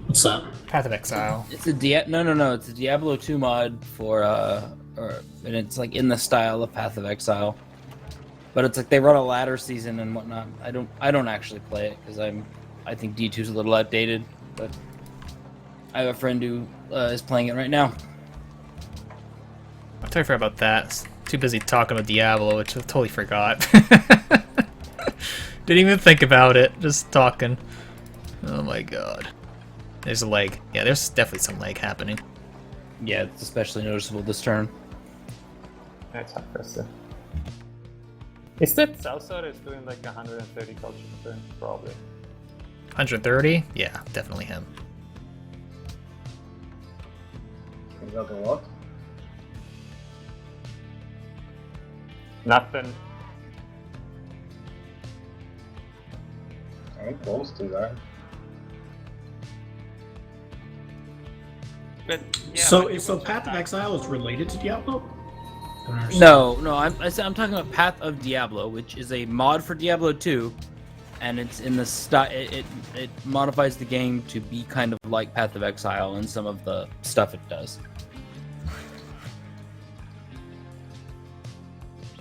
What's that? Path of Exile. It's a no. It's a Diablo 2 mod for and it's like in the style of Path of Exile. But it's like they run a ladder season and whatnot. I don't actually play it because I think D2's a little outdated. But I have a friend who is playing it right now. I totally forgot about that. Too busy talking about Diablo, which I totally forgot. Didn't even think about it. Just talking. Oh my god. There's a lag. Yeah, there's definitely some lag happening. Yeah, it's especially noticeable this turn. That's impressive. Is that Southside is doing like 130 culture per turn? Probably. 130? Yeah, definitely him. Is that a lot? Nothing. I'm close to that. But, yeah, So but you so would Path of just- Exile is related to Diablo? I don't understand. No, I'm talking about Path of Diablo, which is a mod for Diablo 2, and it's in the style. It modifies the game to be kind of like Path of Exile and some of the stuff it does.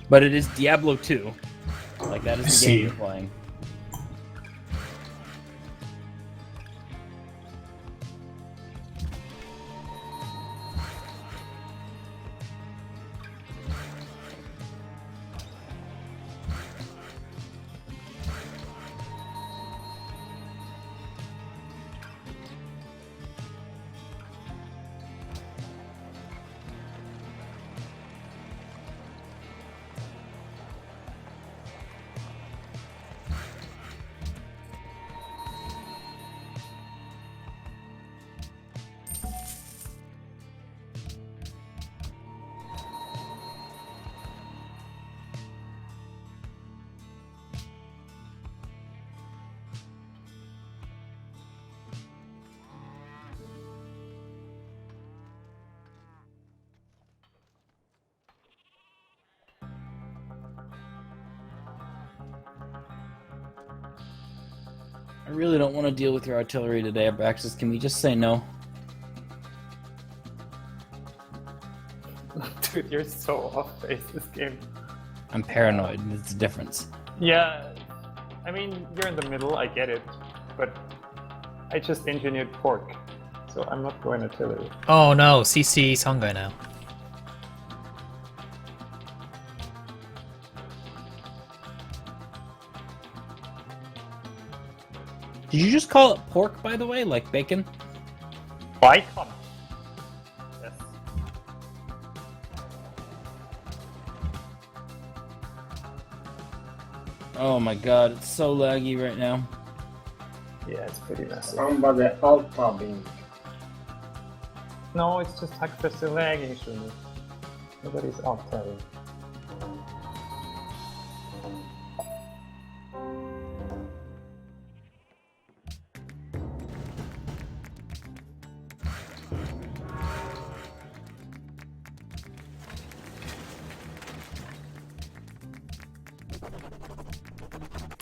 But it is Diablo 2. Like that is the I game see. you're playing. I really don't want to deal with your artillery today, Abraxas. Can we just say no? Dude, you're so off base this game. I'm paranoid. It's a difference. Yeah, I mean, you're in the middle, I get it. But I just engineered pork, so I'm not going artillery. Oh no, CC Songhai now. Did you just call it pork, by the way? Like bacon? Bicon. Yes. Oh my god, it's so laggy right now. Yeah, it's pretty messy. Somebody alt-tabbing. No, it's just Hackfest lagging, Shuni. Nobody's alt-tabbing.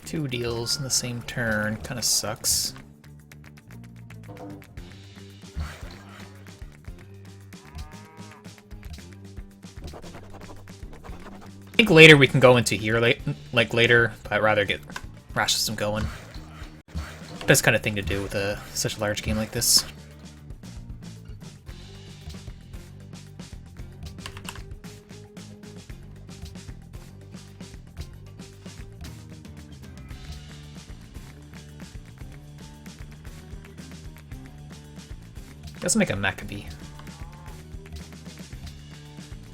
Two deals in the same turn. Kind of sucks. I think later we can go into here, like later, but I'd rather get Rash System going. Best kind of thing to do with such a large game like this. Let's make a Maccabee.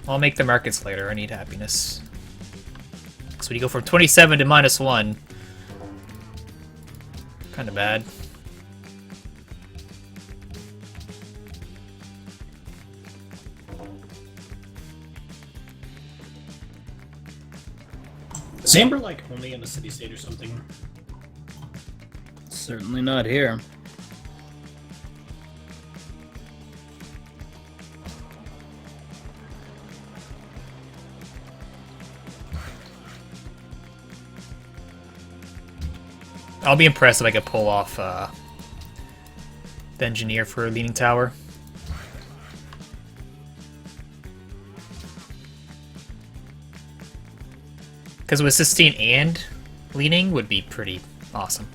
I'll make the markets later. I need happiness. So when you go from 27 to -1, kind of bad. Is Amber like only in the city state or something? Certainly not here. I'll be impressed if I could pull off the engineer for Leaning Tower. Because with Sistine and Leaning would be pretty awesome.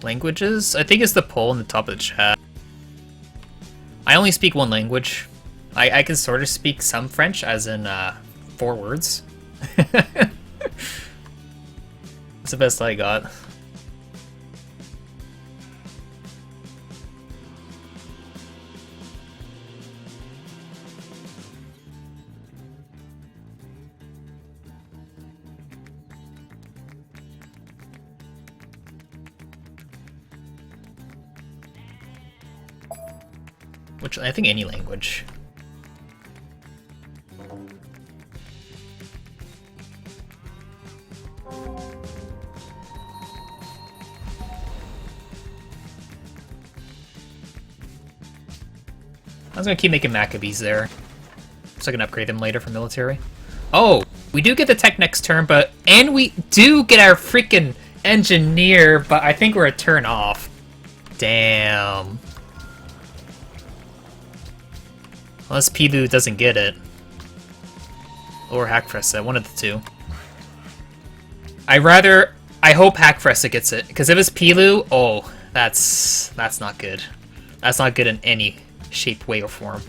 Languages? I think it's the poll in the top of the chat. I only speak one language. I can sort of speak some French, as in 4 words. That's the best I got. Which, I think any language. I was gonna keep making Maccabees there, so I can upgrade them later for military. Oh, we do get the tech next turn, and we do get our freaking engineer, but I think we're a turn off. Damn. Unless Pilu doesn't get it. Or Hackfressa, one of the two. I hope Hackfressa gets it, because if it's Pilu, oh, that's not good. That's not good in any shape, way, or form.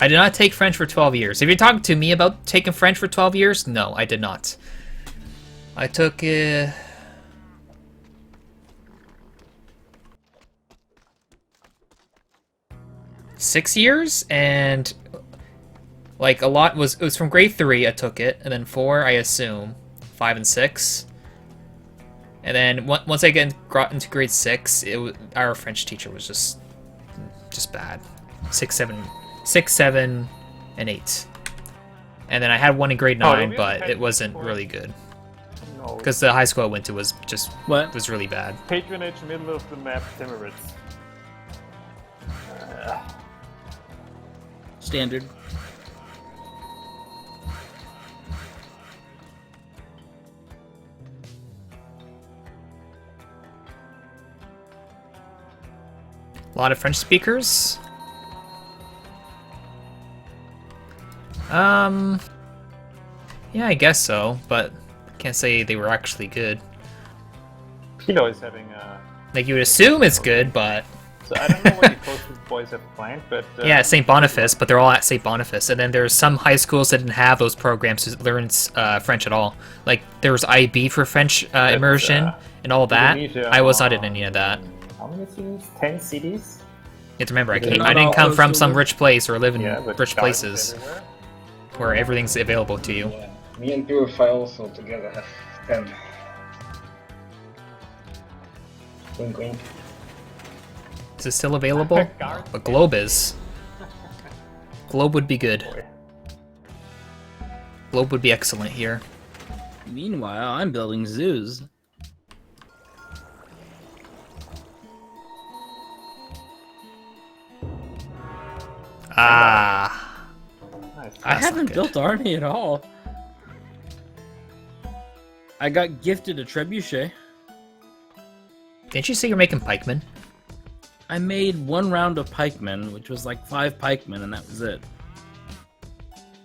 I did not take French for 12 years. If you're talking to me about taking French for 12 years, no, I did not. I took 6 years, and like a lot it was from grade 3 I took it, and then 4 I assume, 5 and 6, and then once I got into grade 6, our French teacher was just bad. 6, 7, and 8. And then I had one in grade Oh, 9, we but had it wasn't before. really good. No. Because the high school I went to was just What? was really bad. Patronage, middle of the map, Timurids. Standard. A lot of French speakers. Yeah, I guess so, but can't say they were actually good. Pilo is having a. Like you would assume it's good, but So I don't know what the closest boys have planned, but. yeah, St. Boniface, but they're all at St. Boniface. And then there's some high schools that didn't have those programs to learn French at all. Like there was IB for French immersion and all that. Indonesia, I was not in any of that. How many cities? 10 cities? You have to remember, I They're came. not I didn't all come from close to some them. rich place or live in Yeah, but rich gardens places everywhere. where everything's available to you. Yeah. Me and Purify also together have 10. Wink wink. Is it still available? But Globe is. Globe would be good. Globe would be excellent here. Meanwhile, I'm building zoos. Ah, Nice. I That's haven't not good. built army at all. I got gifted a trebuchet. didn't you say you're making pikemen? I made one round of pikemen, which was like 5 pikemen, and that was it.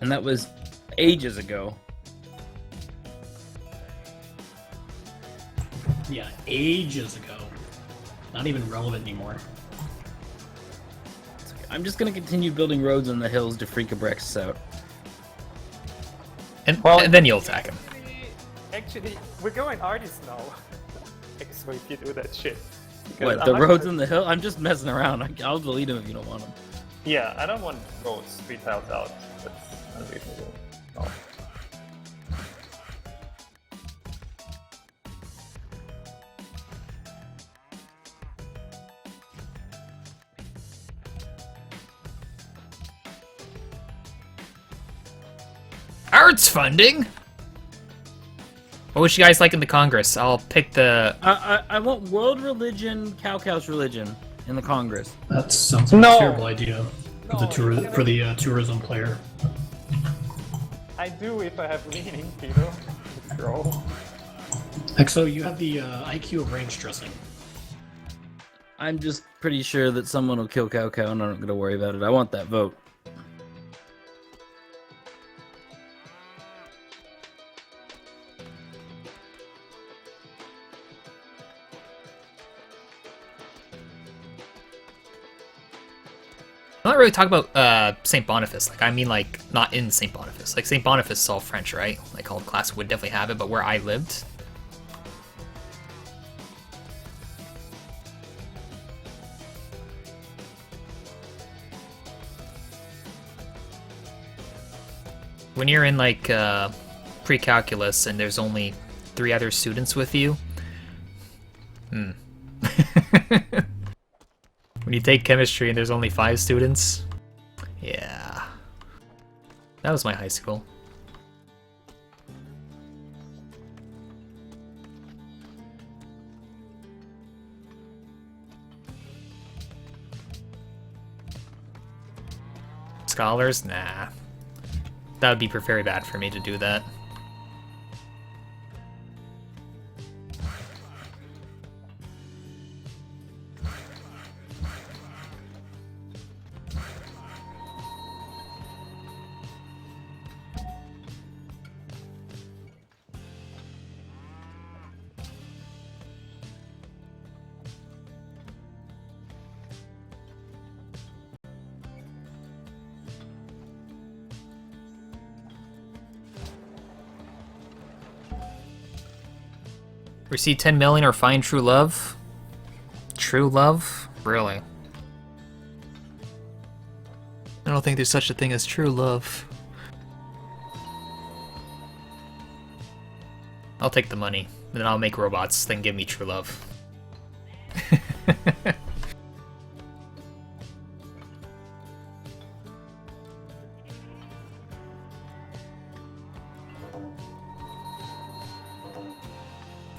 And that was ages ago. Yeah, ages ago. Not even relevant anymore. I'm just gonna continue building roads on the hills to freak Abrexis out. And, Well, and then you'll attack him. Actually, we're going artists now. So if you do that shit. Because What, the 100 roads on the hill? I'm just messing around. I'll delete them if you don't want them. Yeah, I don't want roads 3 tiles out. That's unreasonable. No. Arts funding? What would you guys like in the Congress? I'll pick the... I want world religion, Cowcow's religion in the Congress. That sounds like No. a terrible idea for the tourism player. I do if I have leaning, Peter. Bro. Exo, you have the IQ of range dressing. I'm just pretty sure that someone will kill Cowcow, and I'm not gonna worry about it. I want that vote. I'm not really talking about St. Boniface. Like, I mean, like, not in St. Boniface. Like, St. Boniface is all French, right? Like, all the class would definitely have it, but where I lived... When you're in, like, pre-calculus and there's only 3 other students with you... When you take chemistry and there's only 5 students... Yeah. That was my high school. Scholars? Nah. That would be very bad for me to do that. Receive 10 million or find true love? True love? Really? I don't think there's such a thing as true love. I'll take the money, and then I'll make robots, then give me true love.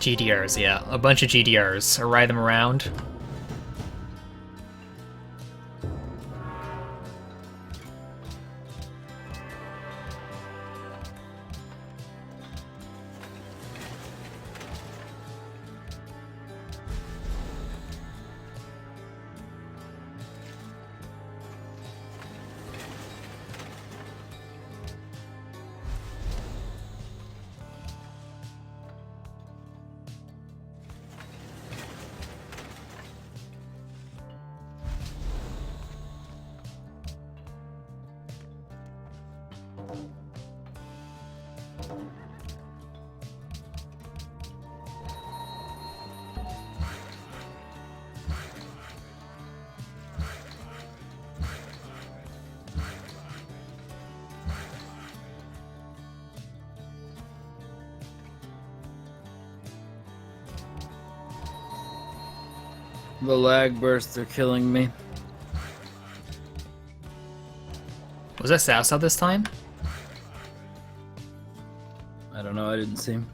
GDRs, yeah. A bunch of GDRs. I ride them around. The lag bursts are killing me. Was that Sao this time? I don't know, I didn't see him.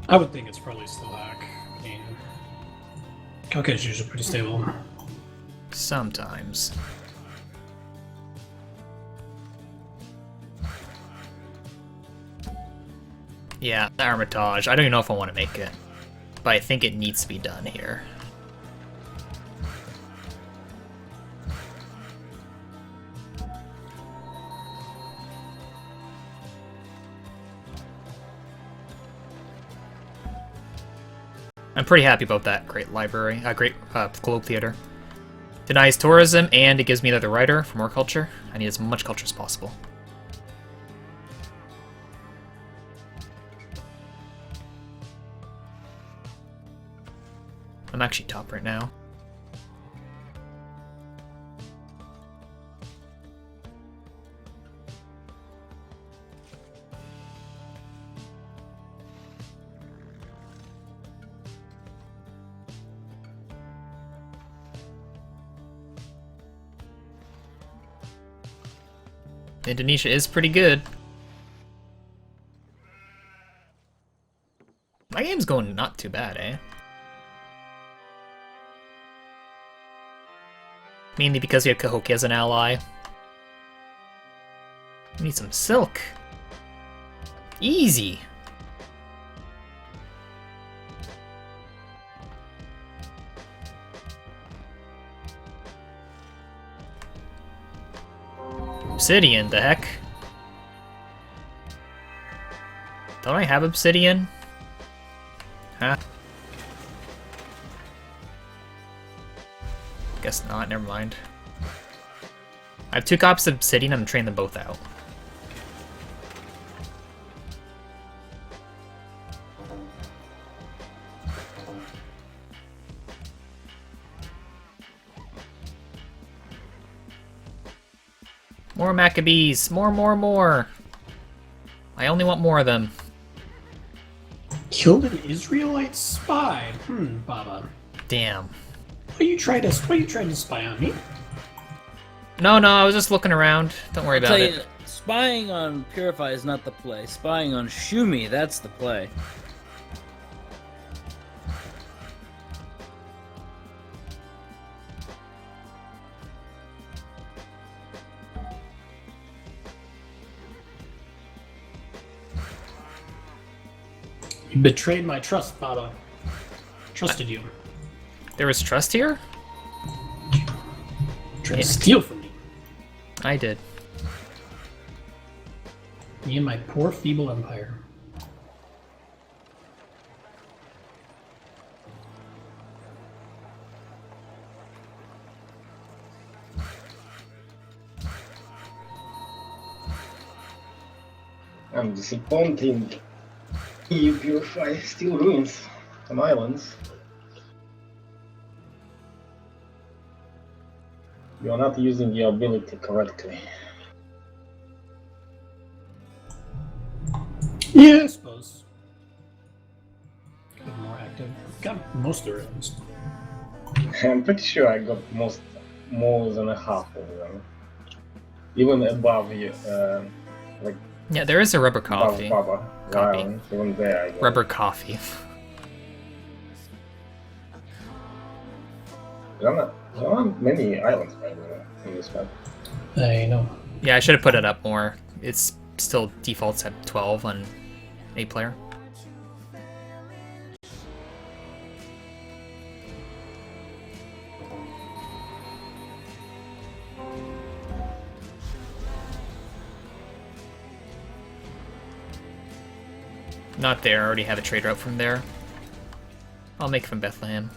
I would think it's probably Slovak. I mean, Kalka is usually pretty stable. Sometimes. Yeah, the Armitage. I don't even know if I want to make it. But I think it needs to be done here. I'm pretty happy about that great library, great Globe Theater. Denies tourism, and it gives me another writer for more culture. I need as much culture as possible. I'm actually top right now. Indonesia is pretty good. My game's going not too bad, eh? Mainly because we have Cahokia as an ally. We need some silk. Easy. Obsidian, the heck? Don't I have obsidian? Huh? Guess not, never mind. I have 2 copies of obsidian, I'm training them both out. More Maccabees! More! I only want more of them. Killed an Israelite spy. Baba. Damn. Why you trying to spy on me? No, I was just looking around. Don't worry about it. Spying on Purify is not the play. Spying on Shumi, that's the play. You betrayed my trust, Baba. Trusted you. There was trust here? Tried to steal from me. I did. Me and my poor feeble empire. I'm disappointed. EU Purify still ruins some islands. You are not using your ability correctly. Yeah, I suppose. Got more active. Got most of the rooms. I'm pretty sure I got more than a half of them. Even above you, like Yeah, there is a rubber coffee. Baba. Copy. Wow, even there I guess. Rubber coffee. There aren't many islands, by the way, in this map. I know. Yeah, I should have put it up more. It's still defaults at 12 on 8-player. Not there, I already have a trade route from there. I'll make from Bethlehem.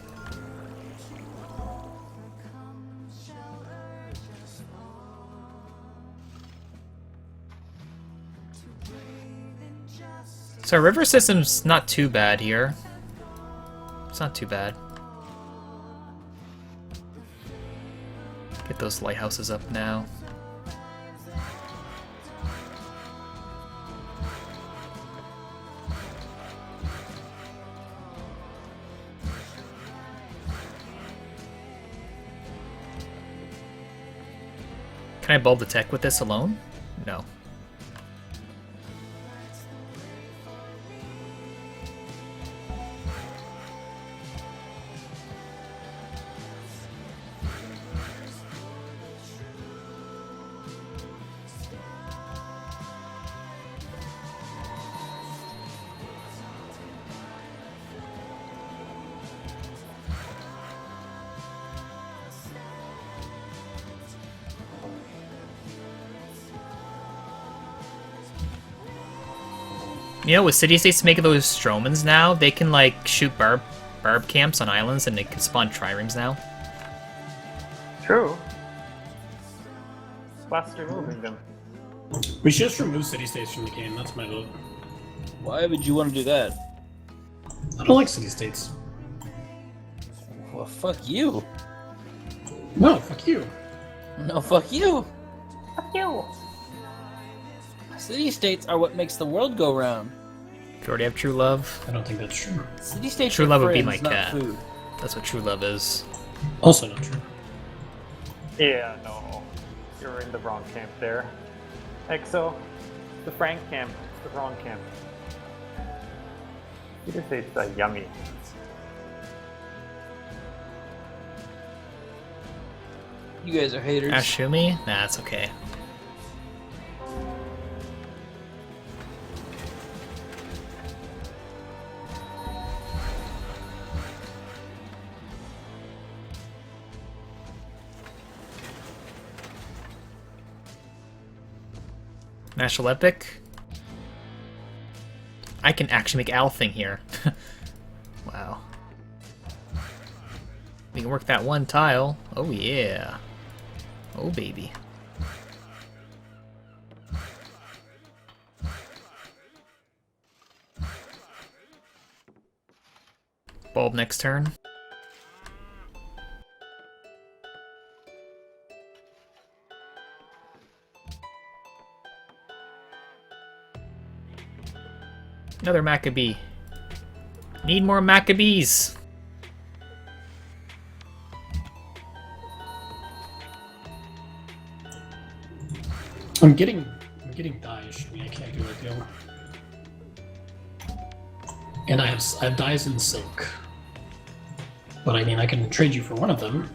So our river system's not too bad here. It's not too bad. Get those lighthouses up now. Can I bulb the tech with this alone? No. You know, with city-states making those Stromans now, they can, like, shoot barb camps on islands and they can spawn triremes now. True. Plus removing them. We should just remove city-states from the game. That's my vote. Why would you want to do that? I don't like city-states. Well, fuck you. No, fuck you. No, fuck you. Fuck you! City-states are what makes the world go round. If you already have true love, I don't think that's true. City-states True are love would be friends, my not cat. food. that's what true love is. Also not true. Yeah, no. You're in the wrong camp there. Exo, the Frank camp. It's the wrong camp. You just say it's yummy. You guys are haters. Ashumi? Nah, it's okay. National Epic? I can actually make Althing here. Wow. We can work that one tile. Oh yeah. Oh baby. Bulb next turn. Another Maccabee. Need more Maccabees. I'm getting dyes. I can't do it, deal. And I have dyes in silk. But I mean, I can trade you for one of them.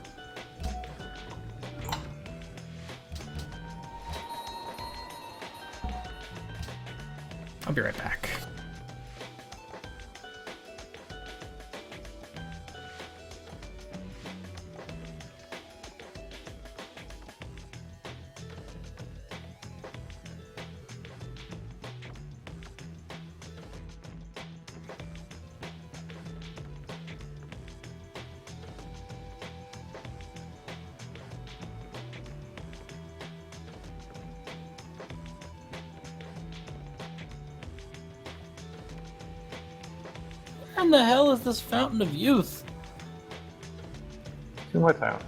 I'll be right back. Where in the hell is this Fountain of Youth? 2 more tiles.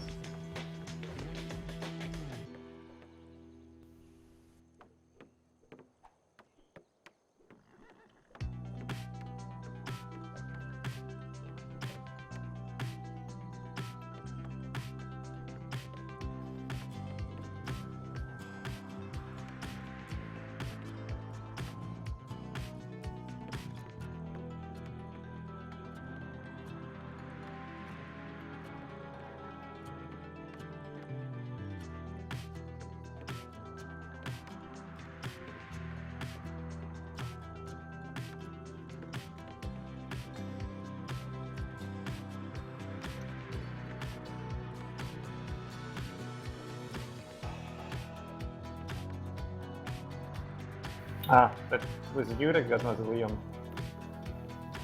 Ah, that was you that got Mausoleum.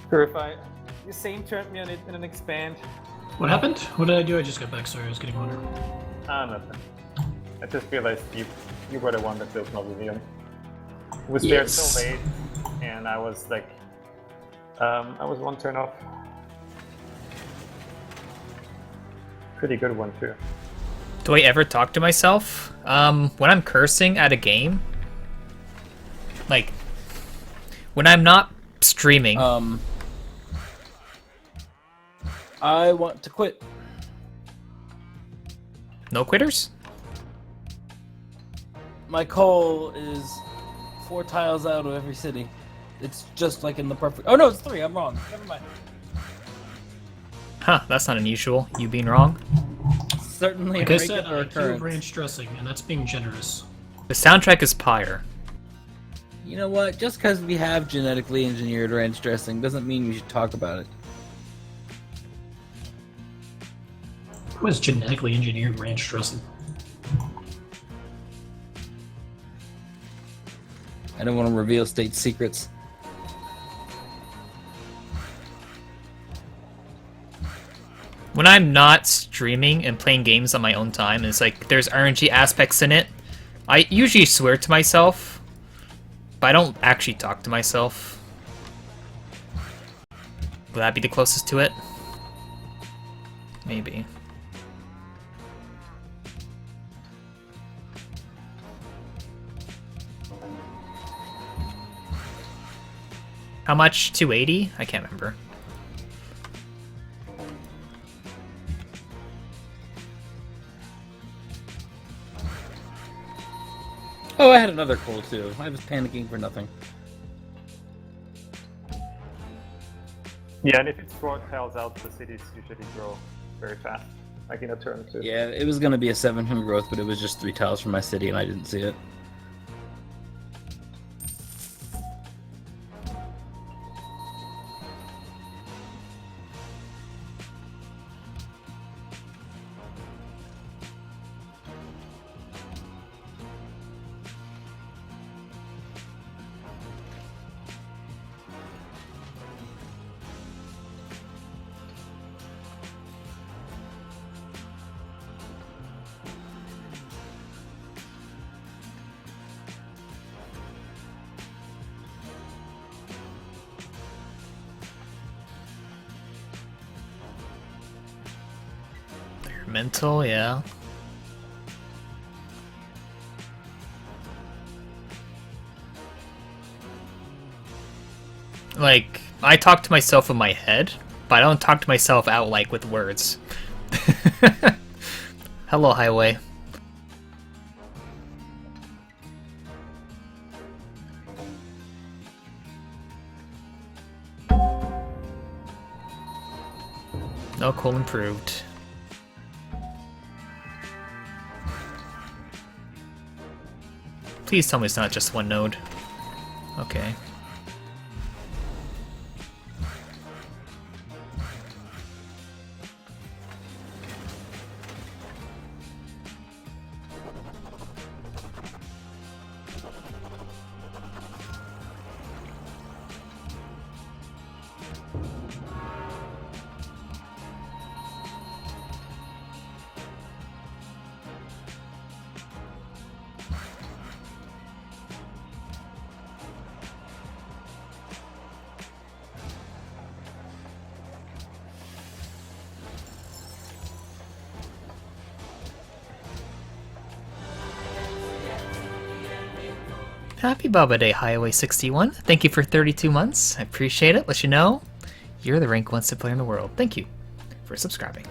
Purify. You same turned me on it in an expand. What happened? What did I do? I just got back. Sorry, I was getting water. Ah, nothing. I just realized you were the one that built Mausoleum. It was there Yes. so late, and I was like, I was one turn off. Pretty good one too. Do I ever talk to myself? When I'm cursing at a game, like when I'm not streaming. I want to quit. No quitters? My call is 4 tiles out of every city. It's just like in the perfect. Oh no, it's 3. I'm wrong. Never mind. Huh, that's not unusual. You being wrong. Certainly Like a I said, regular I do occurrence. ranch dressing, and that's being generous. The soundtrack is Pyre. You know what? Just because we have genetically engineered ranch dressing doesn't mean we should talk about it. Who has genetically engineered ranch dressing? I don't want to reveal state secrets. When I'm not streaming and playing games on my own time, and it's like there's RNG aspects in it, I usually swear to myself, but I don't actually talk to myself. Would that be the closest to it? Maybe. How much? 280? I can't remember. Oh, I had another call too. I was panicking for nothing. Yeah, and if it's 4 tiles out, the cities usually grow very fast, like in a turn too. Yeah, it was gonna be a 7 growth, but it was just 3 tiles from my city, and I didn't see it. Mental, yeah. Like, I talk to myself in my head, but I don't talk to myself out like with words. Hello, Highway. No, coal improved. Please tell me it's not just one node. Okay. Happy Baba Day, Highway 61. Thank you for 32 months. I appreciate it. Let you know you're the rank 1 sim player in the world. Thank you for subscribing.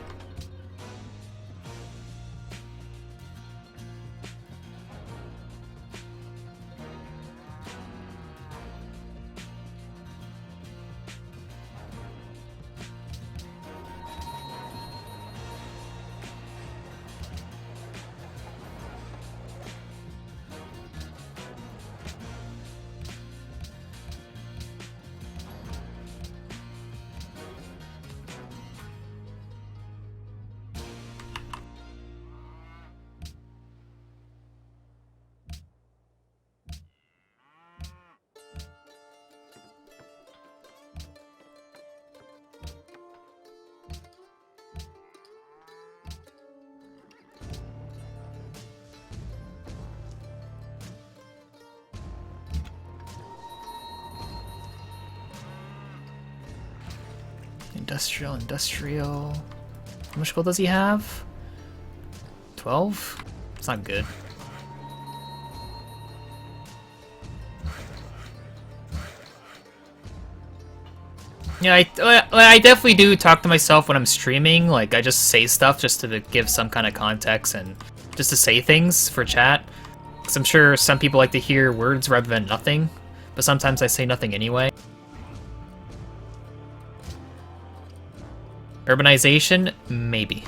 Industrial. How much gold does he have? 12? It's not good. Yeah, I definitely do talk to myself when I'm streaming. Like, I just say stuff just to give some kind of context and just to say things for chat. Because I'm sure some people like to hear words rather than nothing, but sometimes I say nothing anyway. Urbanization? Maybe.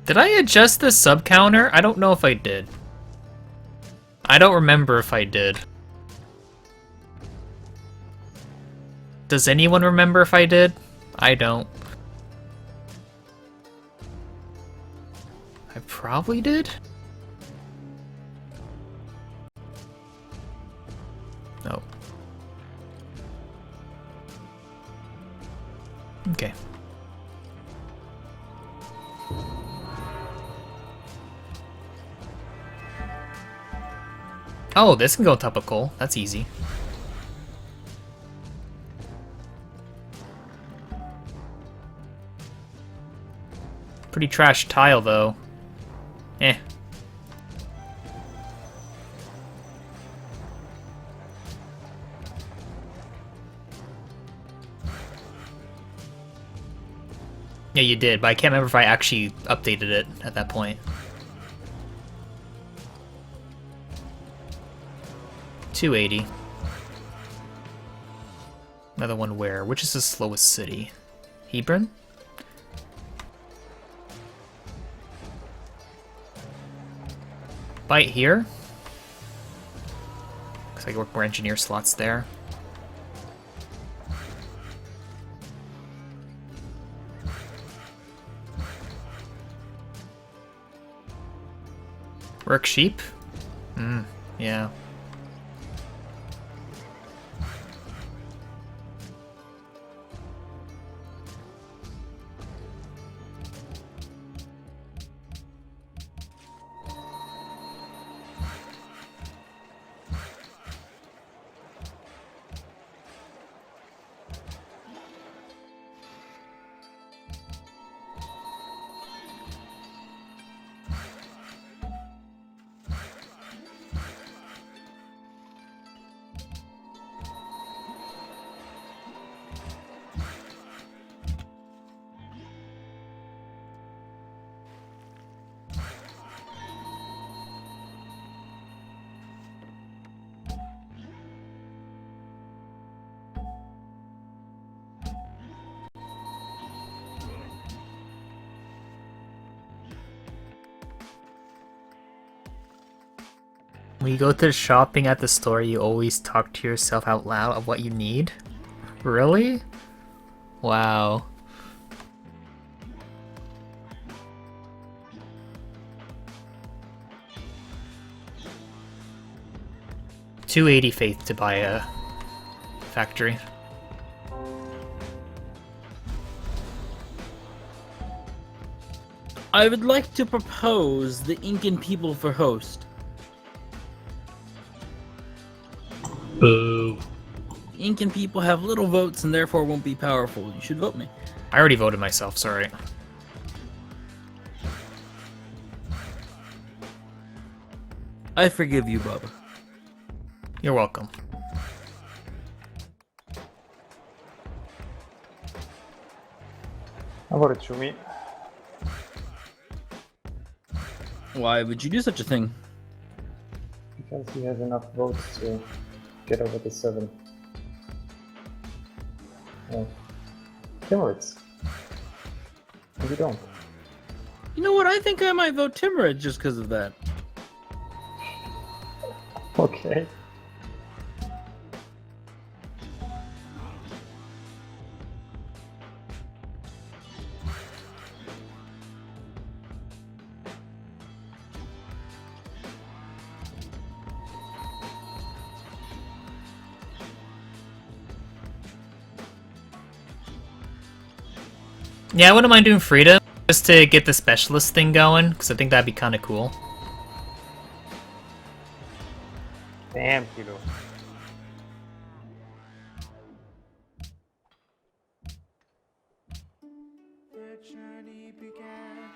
Did I adjust the sub counter? I don't know if I did. I don't remember if I did. Does anyone remember if I did? I don't. I probably did? No. Okay. Oh, this can go on top of coal. That's easy. Pretty trash tile, though. Eh. Yeah, you did, but I can't remember if I actually updated it at that point. 280. Another one where? Which is the slowest city? Hebron? Bite here? Looks like I work more engineer slots there. Work sheep? Yeah. When you go to the shopping at the store, you always talk to yourself out loud of what you need? Really? Wow. $280 faith to buy a factory. I would like to propose the Incan people for host. Boo. Incan people have little votes and therefore won't be powerful. You should vote me. I already voted myself, sorry. I forgive you, Bubba. You're welcome. I voted Chumi. Why would you do such a thing? Because he has enough votes to get over the 7. Yeah. Timurids. But you don't. You know what? I think I might vote Timurid just because of that. Okay. Yeah, I wouldn't mind doing freedom. Just to get the specialist thing going, because I think that'd be kind of cool. Damn, Kilo. Their journey began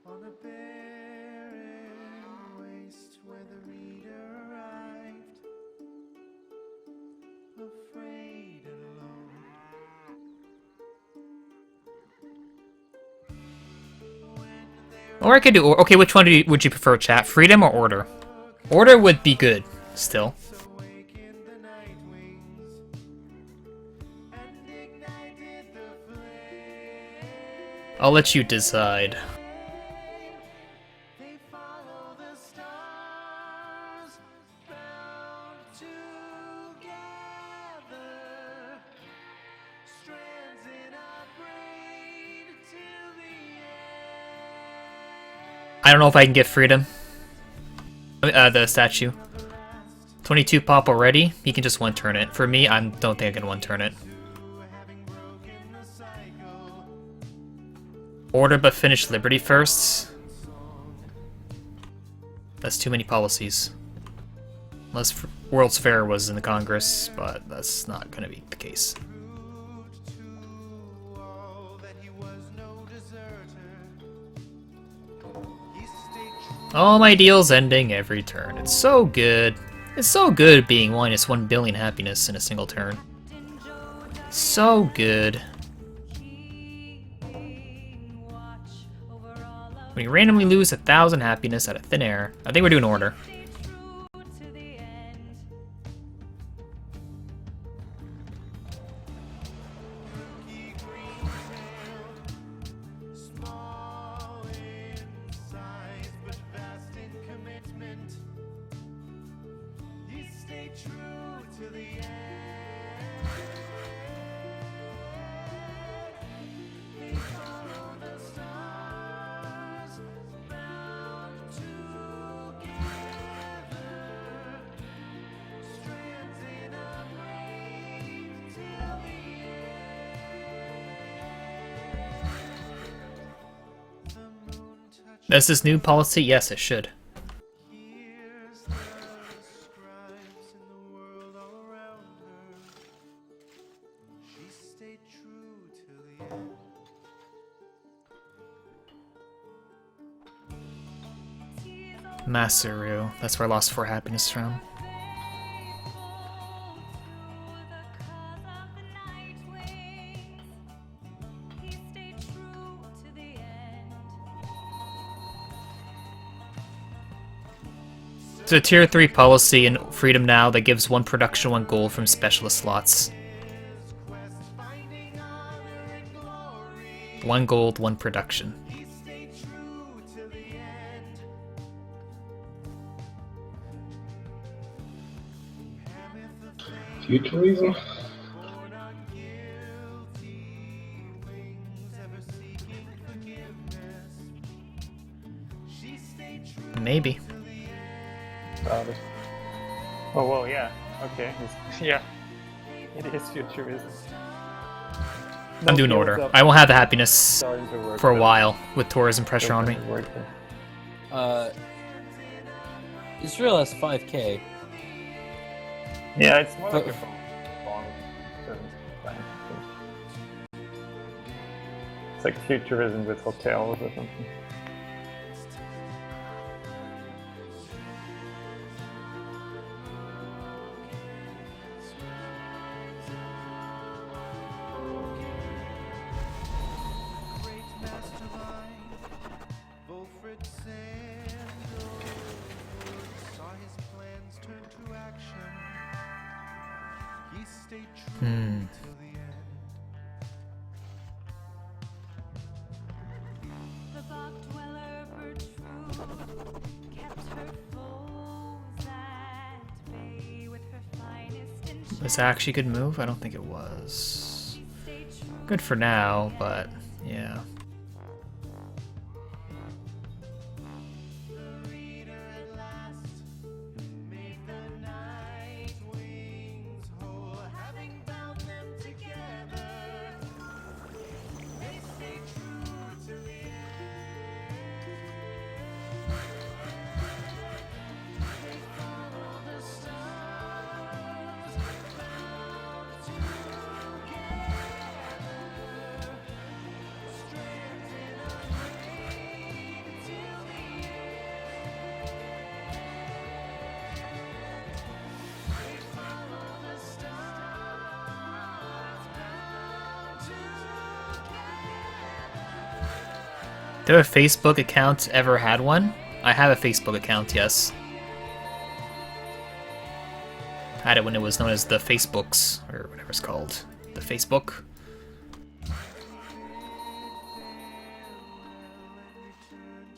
on a barren waste where the reader arrived, afraid and alone. Or I could do. Okay, which one would you prefer, chat? Freedom or order? Order would be good, still. Awake in the night wings and ignited the flame. I'll let you decide. They follow the stars, bound together, strands in our brain till the end. I don't know if I can get freedom. The statue. 22 pop already. He can just one turn it. For me, I don't think I can one turn it. Order but finish Liberty first. That's too many policies. Unless World's Fair was in the Congress, but that's not gonna be the case. All my deals ending every turn. It's so good. It's so good being -1 billion happiness in a single turn. So good. When you randomly lose 1,000 happiness out of thin air. I think we're doing order. Small in size, but vast in commitment. He stayed true to the end. He followed the stars, bound together, strands in a brain till the Does this new policy? Yes, it should. Here's the scribes in the world all around her. She stayed true till the end. Masaru. That's where I lost 4 happiness from. It's a tier 3 policy in Freedom Now that gives 1 production, 1 gold from specialist slots. 1 gold, 1 production. He stayed true till the end. Futurism? Born on guilty wings, ever seeking forgiveness. She stayed true. Maybe. About it. Oh, well, yeah. Okay. Yeah. It is futurism. I'm doing order. I won't have the happiness Starting to work for a with- while with tourism pressure on me. doesn't work with- Israel has 5k. Yeah, it's more like But- a bond kind of thing. It's like futurism with hotels or something. Great mastermind, Wilfred Sandor saw his plans turn to action. He stayed true till the end. The bog dweller Bertrude kept her foes at bay with her finest enchantments. This actually good move? I don't think it was. Good for now, but yeah. The reader at last made the night wings whole, having bound them together. They stayed true Do a Facebook account ever had one? I have a Facebook account, yes. Had it when it was known as the Facebooks, or whatever it's called. The Facebook. To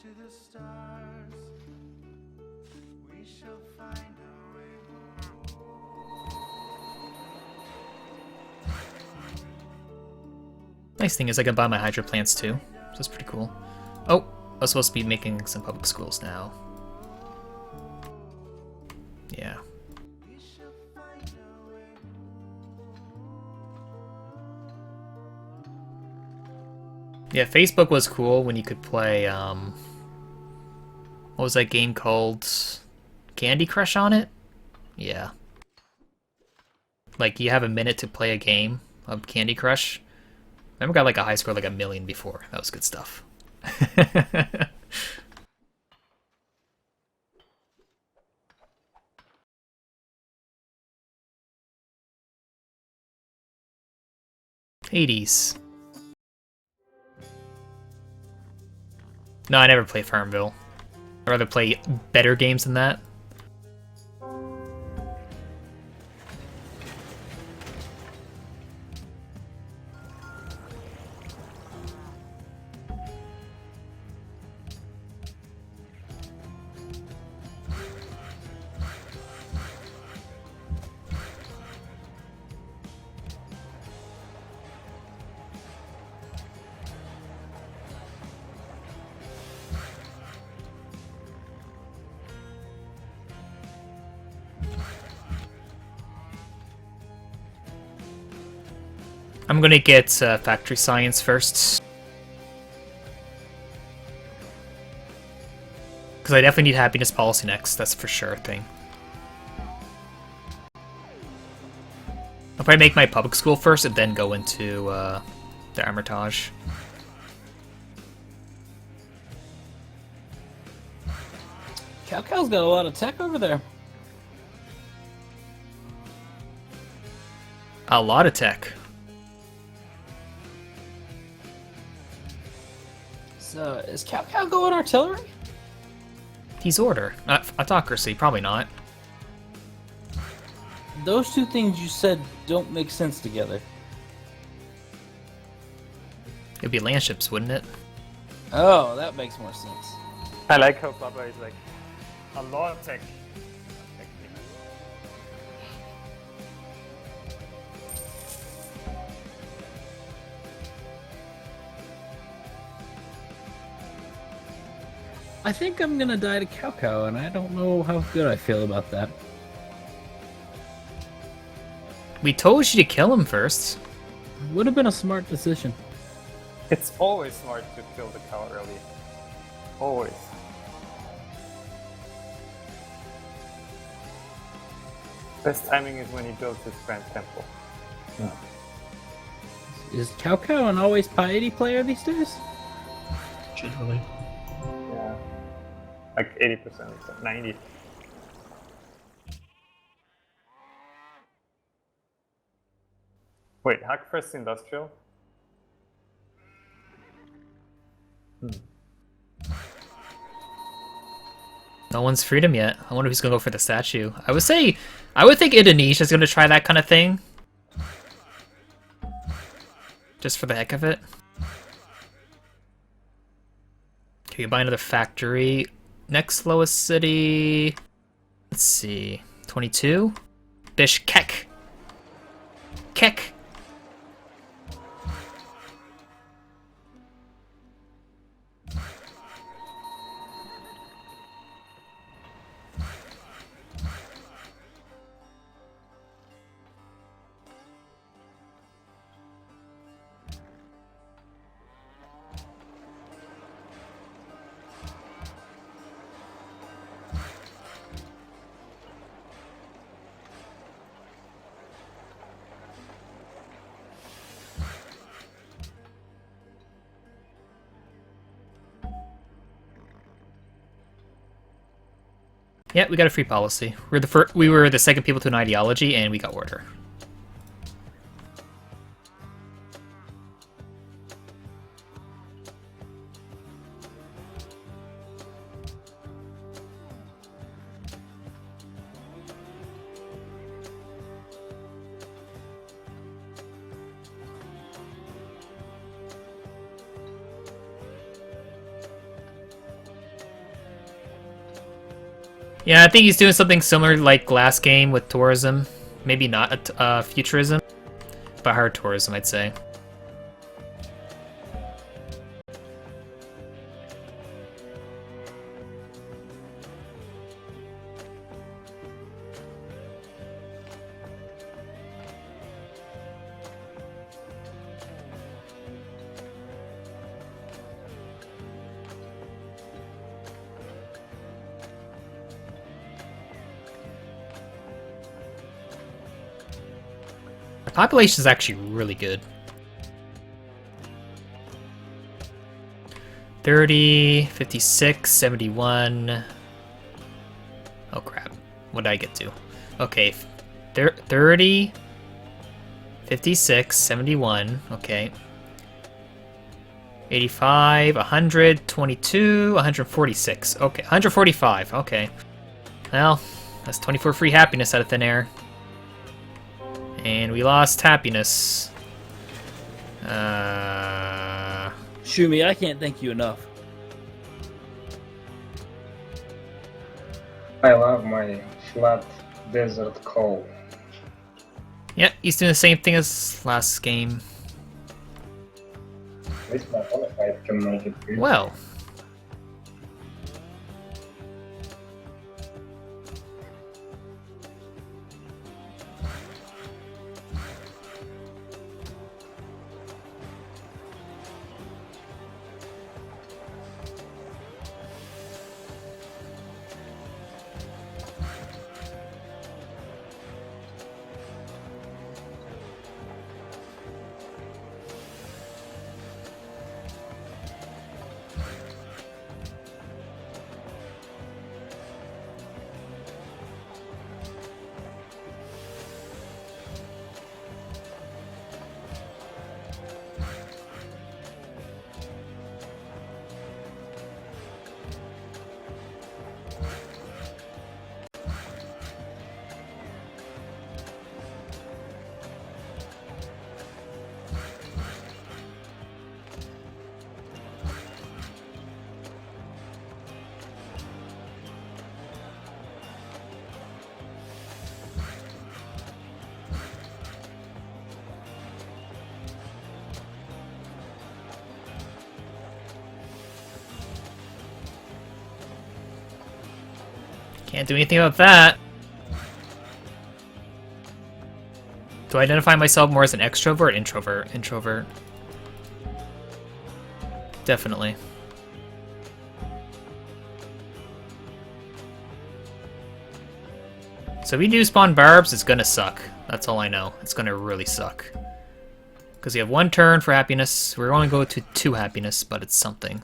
the stars, we shall find our way Nice thing is I can buy my hydro plants too, so that's pretty cool. Oh, I was supposed to be making some public schools now. Yeah. Yeah, Facebook was cool when you could play, what was that game called? Candy Crush on it? Yeah. Like, you have a minute to play a game of Candy Crush. I remember got like a high score, like 1 million before. That was good stuff. Hades. No, I never play Farmville. I'd rather play better games than that. I'm gonna get factory science first. Because I definitely need happiness policy next, that's for sure a thing. I'll probably make my public school first and then go into the Hermitage. Cao Cao's got a lot of tech over there. A lot of tech. So, is Cao Cao going artillery? He's order. Autocracy, probably not. Those two things you said don't make sense together. It'd be landships, wouldn't it? Oh, that makes more sense. I like how Baba is like a lot of tech. I think I'm gonna die to Cao Cao, and I don't know how good I feel about that. We told you to kill him first. Would have been a smart decision. It's always smart to kill the cow early. Always. Best timing is when he builds his grand temple. Is Cao Cao an always piety player these days? Generally. Yeah. Like 80%, 90%. Wait, hack first industrial? No one's freed him yet. I wonder who's gonna go for the statue. I would think Indonesia's gonna try that kind of thing. Just for the heck of it. Okay, buy another factory. Next lowest city. Let's see. 22? Bishkek. Kek. Yeah, we got a free policy. We were the second people to an ideology, and we got order. Yeah, I think he's doing something similar like last game with tourism. Maybe not futurism, but hard tourism, I'd say. The population is actually really good. 30, 56, 71. Oh crap. What did I get to? Okay. 30, 56, 71. Okay. 85, 100, 22, 146. Okay, 145. Okay. Well, that's 24 free happiness out of thin air. And we lost happiness. Shumi, I can't thank you enough. I love my flat desert coal. Yeah, he's doing the same thing as last game. At least my bonafide can make it good. Well. Can't do anything about that. Do I identify myself more as an extrovert or introvert? Introvert. Definitely. So if we do spawn barbs, it's gonna suck. That's all I know. It's gonna really suck. Because you have 1 turn for happiness. We're only going to 2 happiness, but it's something.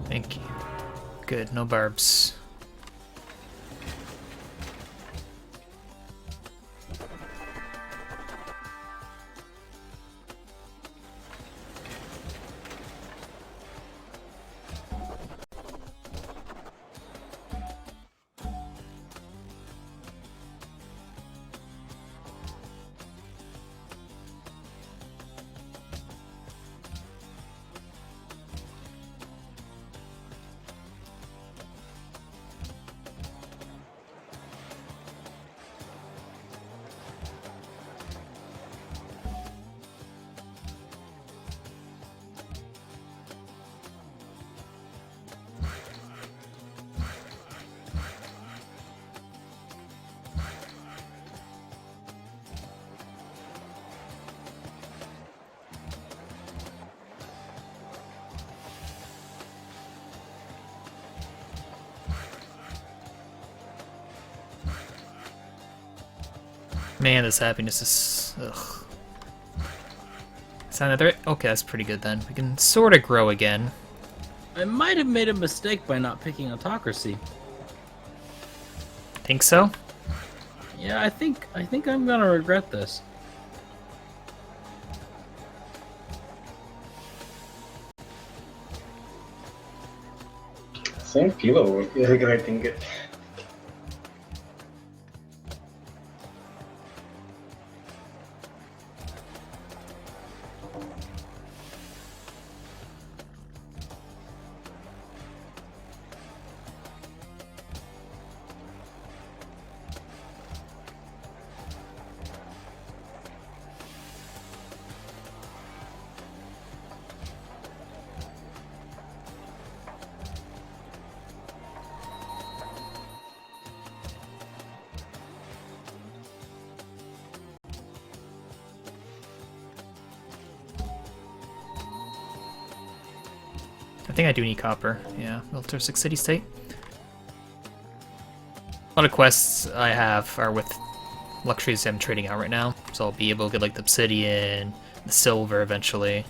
Thank you. Good, no barbs. Man, this happiness is... ugh. Is that another... Okay, that's pretty good then. We can sort of grow again. I might have made a mistake by not picking autocracy. Think so? Yeah, I think I'm gonna regret this. Same pillow, regretting it. I think I do need copper. Yeah, Militaristic City State. A lot of quests I have are with luxuries I'm trading out right now, so I'll be able to get like the obsidian, the silver eventually.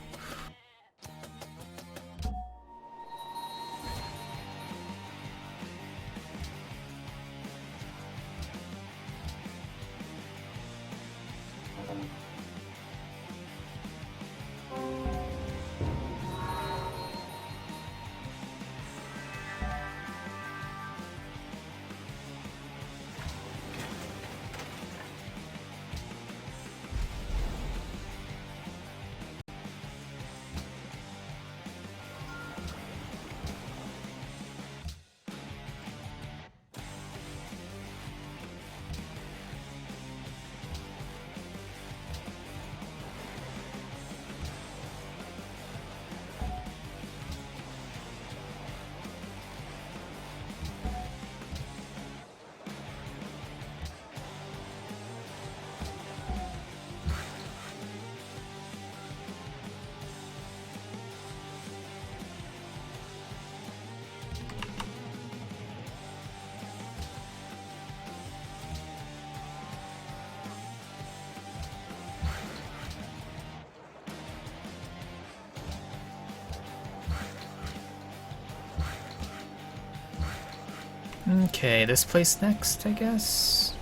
Okay, this place next, I guess.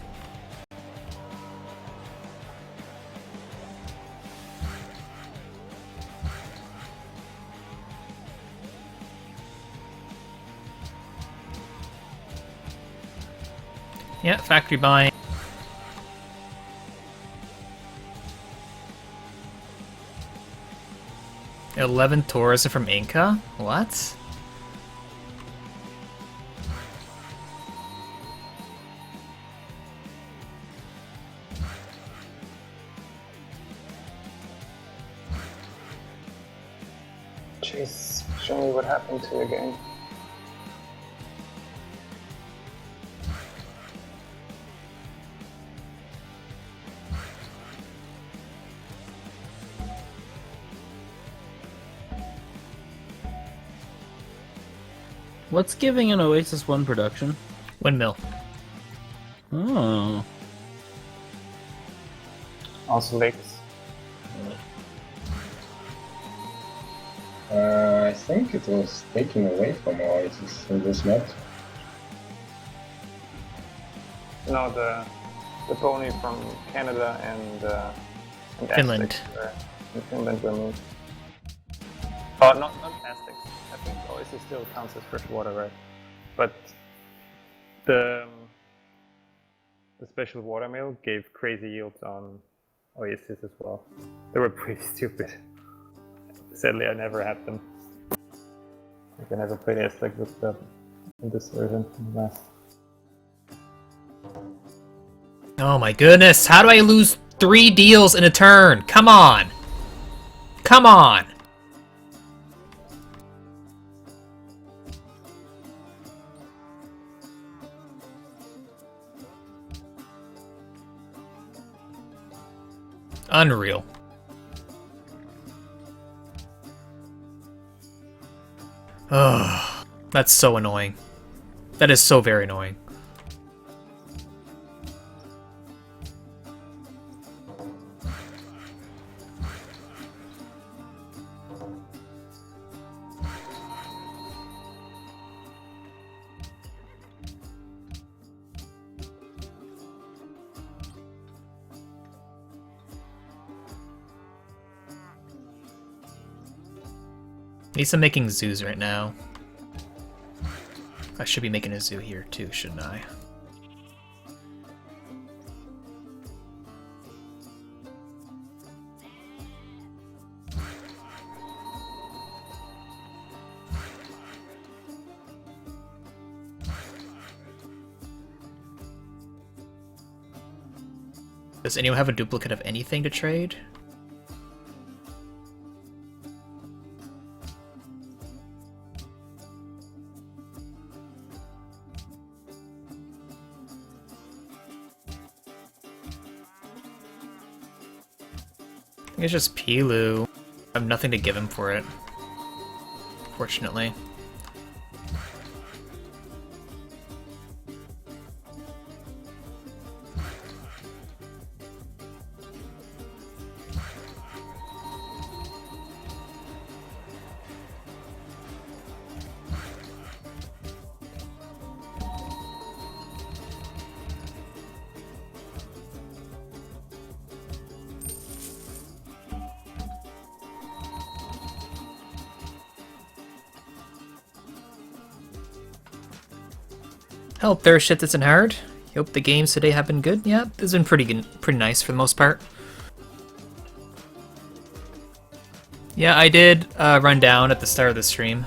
Yeah, factory buying. "11 tourism from Inca? What? Jeez, show me what happened to you again. What's giving an Oasis 1 production? Windmill. Oh. Also lakes. I think it was taken away from Oasis in this map. No, the pony from Canada and Finland. Aztecs in Finland were moved. Oh, not Aztecs. I think Oasis still counts as freshwater, right? But the special watermill gave crazy yields on Oasis as well. They were pretty stupid. Sadly, I never had them. I never played Aztec with them in this version. Last. Oh my goodness, how do I lose 3 deals in a turn? Come on! Come on! Unreal. Ugh, that's so annoying. That is so very annoying. At least I'm making zoos right now. I should be making a zoo here too, shouldn't I? Does anyone have a duplicate of anything to trade? I think it's just Pilu. I have nothing to give him for it. Fortunately. Help there, shit that's in hard. Hope the games today have been good. Yeah, this has been pretty good, pretty nice for the most part. Yeah, I did run down at the start of the stream.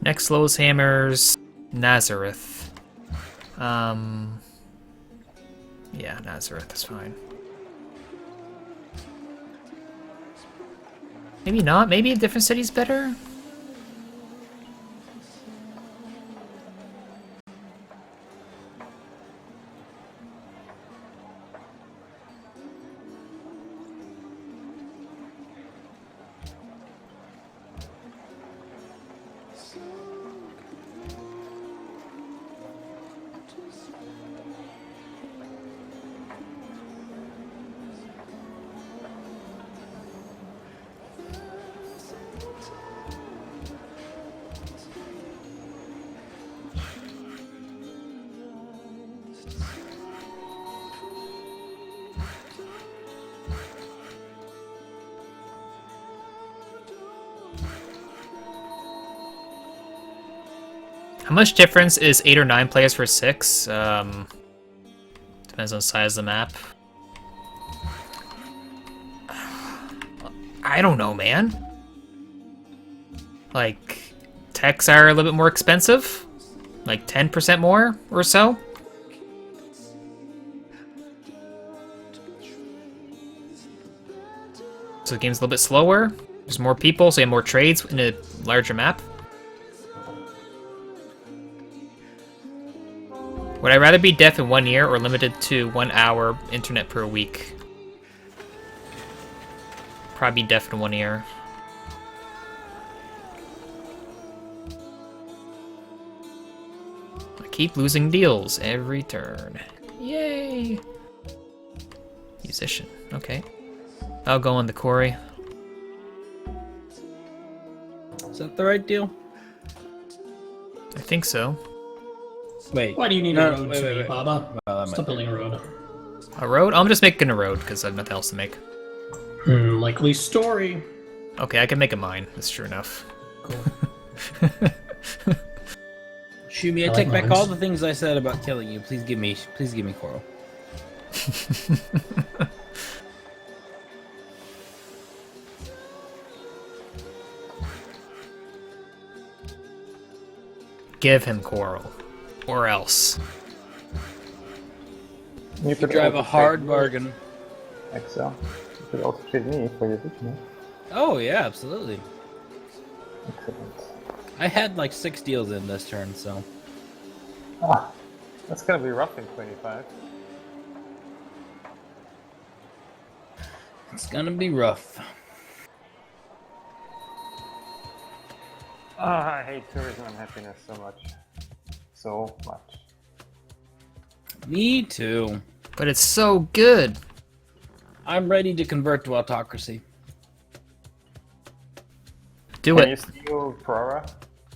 Next lowest hammer's Nazareth. Yeah, Nazareth is fine. Maybe not. Maybe a different city's better. How much difference is 8 or 9 players for 6? Depends on the size of the map. I don't know, man. Like, techs are a little bit more expensive? Like 10% more or so? So the game's a little bit slower. There's more people, so you have more trades in a larger map. Would I rather be deaf in 1 year or limited to 1 hour internet per week? Probably be deaf in 1 year. I keep losing deals every turn. Yay! Musician, okay. I'll go on the quarry. Is that the right deal? I think so. Wait. Why do you need No, a road to me, Baba? Well, Stop building a road. A road? I'm just making a road because I have nothing else to make. Likely story. Okay, I can make a mine. That's true enough. Shumi, I I take like back mines. all the things I said about killing you. Please give me coral. Give him coral. Or else. You could Drive also a hard trade me, bargain. Excel. You could also trade me for your business. Oh yeah, absolutely. Excellent. I had like 6 deals in this turn, so Ah, that's gonna be rough in 25. It's gonna be rough. I hate tourism and happiness so much. So much. Me too. But it's so good. I'm ready to convert to autocracy. Do Can you it. steal Prora?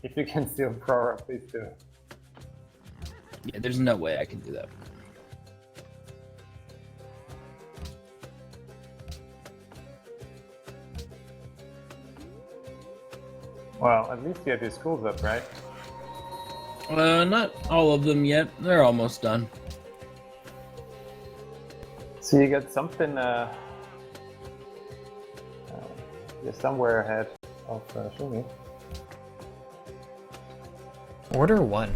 If you can steal Prora, please do it. Yeah, there's no way I can do that. Well, at least you have your schools up, right? Not all of them yet. They're almost done. So you got something, you're somewhere ahead of Shumi. Order 1.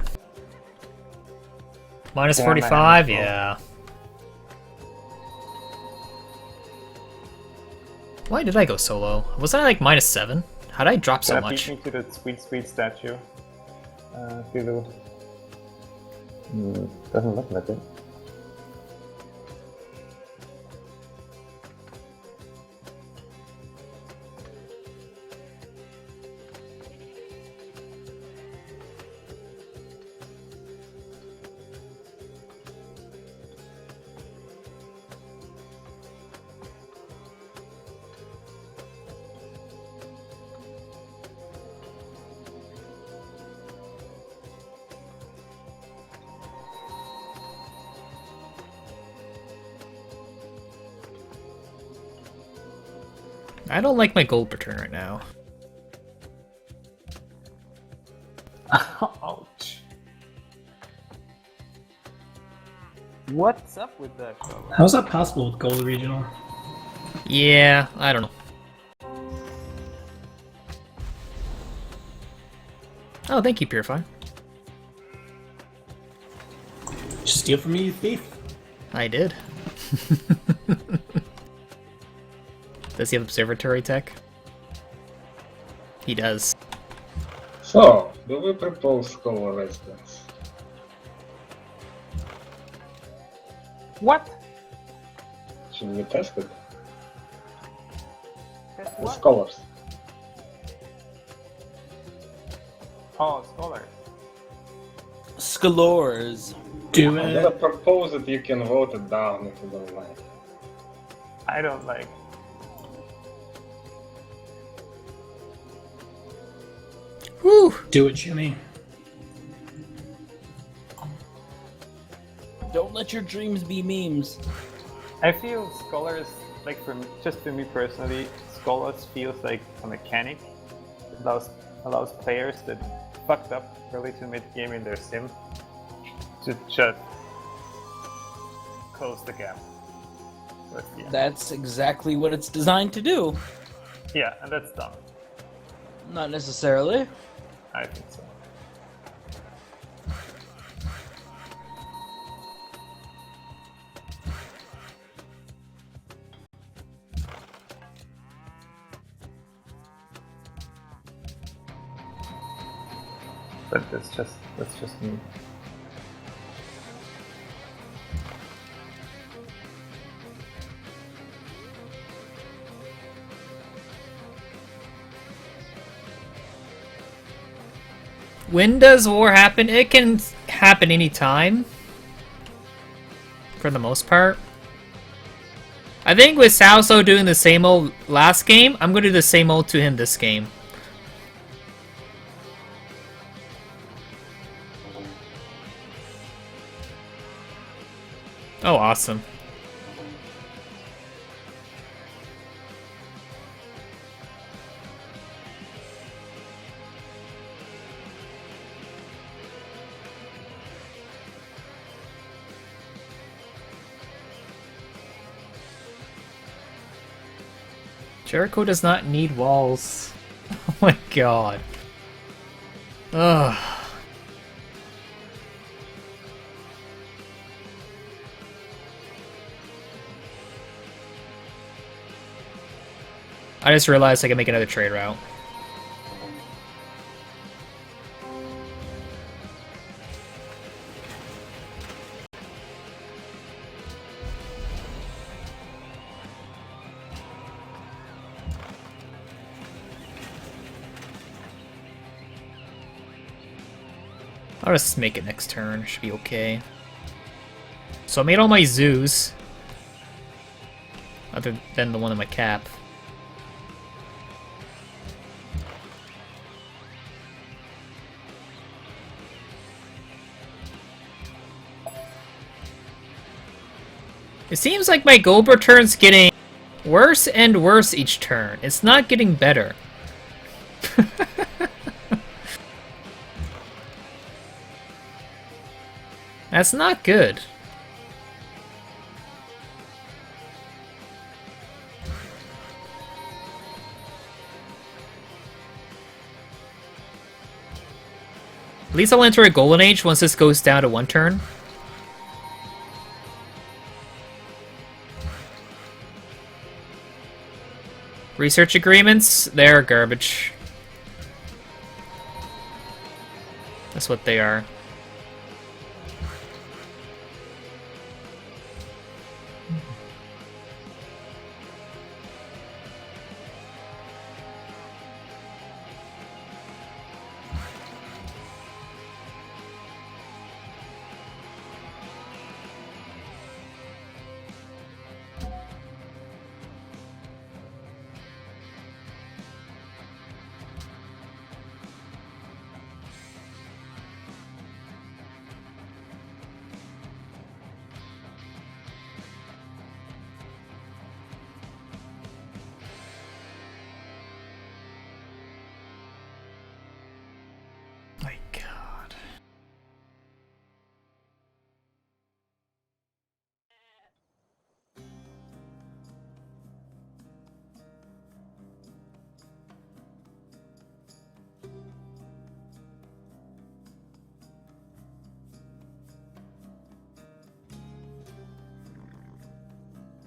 Minus Yeah, 45, man. yeah. Why did I go solo? Wasn't I like minus 7? How did I drop so Gonna much? beat me to that sweet, sweet statue. Filu. Doesn't look like it. I don't like my gold return right now. Ouch. What's up with that, bro? How's that possible with Gold Regional? Yeah, I don't know. Oh, thank you, Purify. Just steal from me, you thief. I did. Does he have observatory tech? He does. So, do we propose scholar residence? What? Should we test it? That's The what? scholars. Oh, scholar. Scalors. Do I'm it. gonna propose it, you can vote it down if you don't like. I don't like. Whew! Do it, Jimmy. Don't let your dreams be memes. I feel scholars, like just for me personally, scholars feels like a mechanic that allows players that fucked up early to mid game in their sim to just close the gap. But yeah. That's exactly what it's designed to do. Yeah, and that's dumb. Not necessarily. I think so. But that's just me. When does war happen? It can happen anytime. For the most part. I think with Salso doing the same old last game, I'm going to do the same old to him this game. Oh, awesome. Jericho does not need walls. Oh my god. Ugh. I just realized I can make another trade route. I'll just make it next turn. Should be okay. So I made all my zoos. Other than the one in my cap. It seems like my Goldberg turn's getting worse and worse each turn. It's not getting better. That's not good. At least I'll enter a Golden Age once this goes down to 1 turn. Research agreements, they're garbage. That's what they are. My God.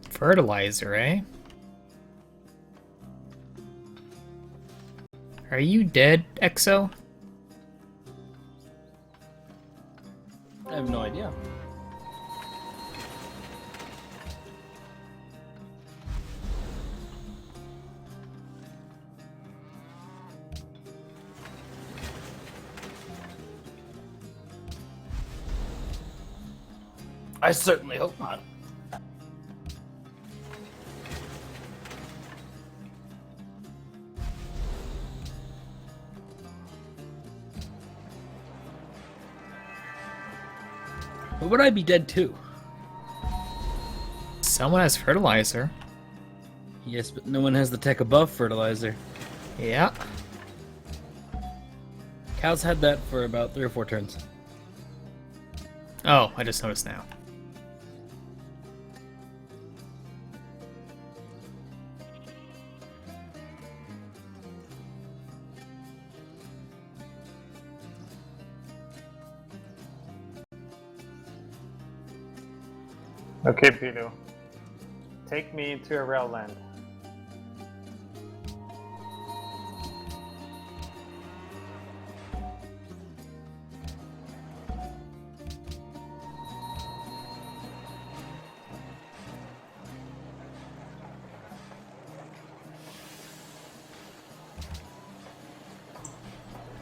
Fertilizer, eh? Are you dead, Exo? I have no idea. I certainly hope not. But would I be dead too? Someone has fertilizer. Yes, but no one has the tech above fertilizer. Yeah. Cal's had that for about 3 or 4 turns. Oh, I just noticed now. Okay, Pilu. Take me into a rail land.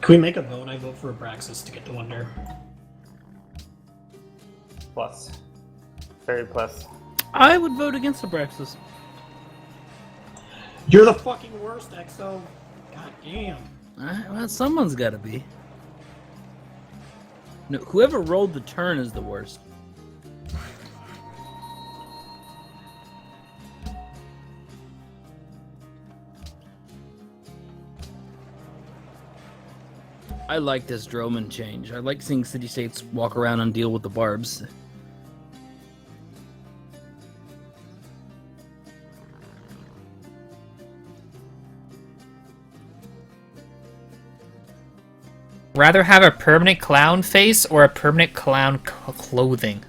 Can we make a vote? I vote for Abraxas to get the Wonder. Plus. Very plus. I would vote against Abraxas. You're the fucking worst, Exo. God damn. Well, someone's got to be. No, whoever rolled the turn is the worst. I like this Droman change. I like seeing city-states walk around and deal with the barbs. Rather have a permanent clown face or a permanent clown clothing?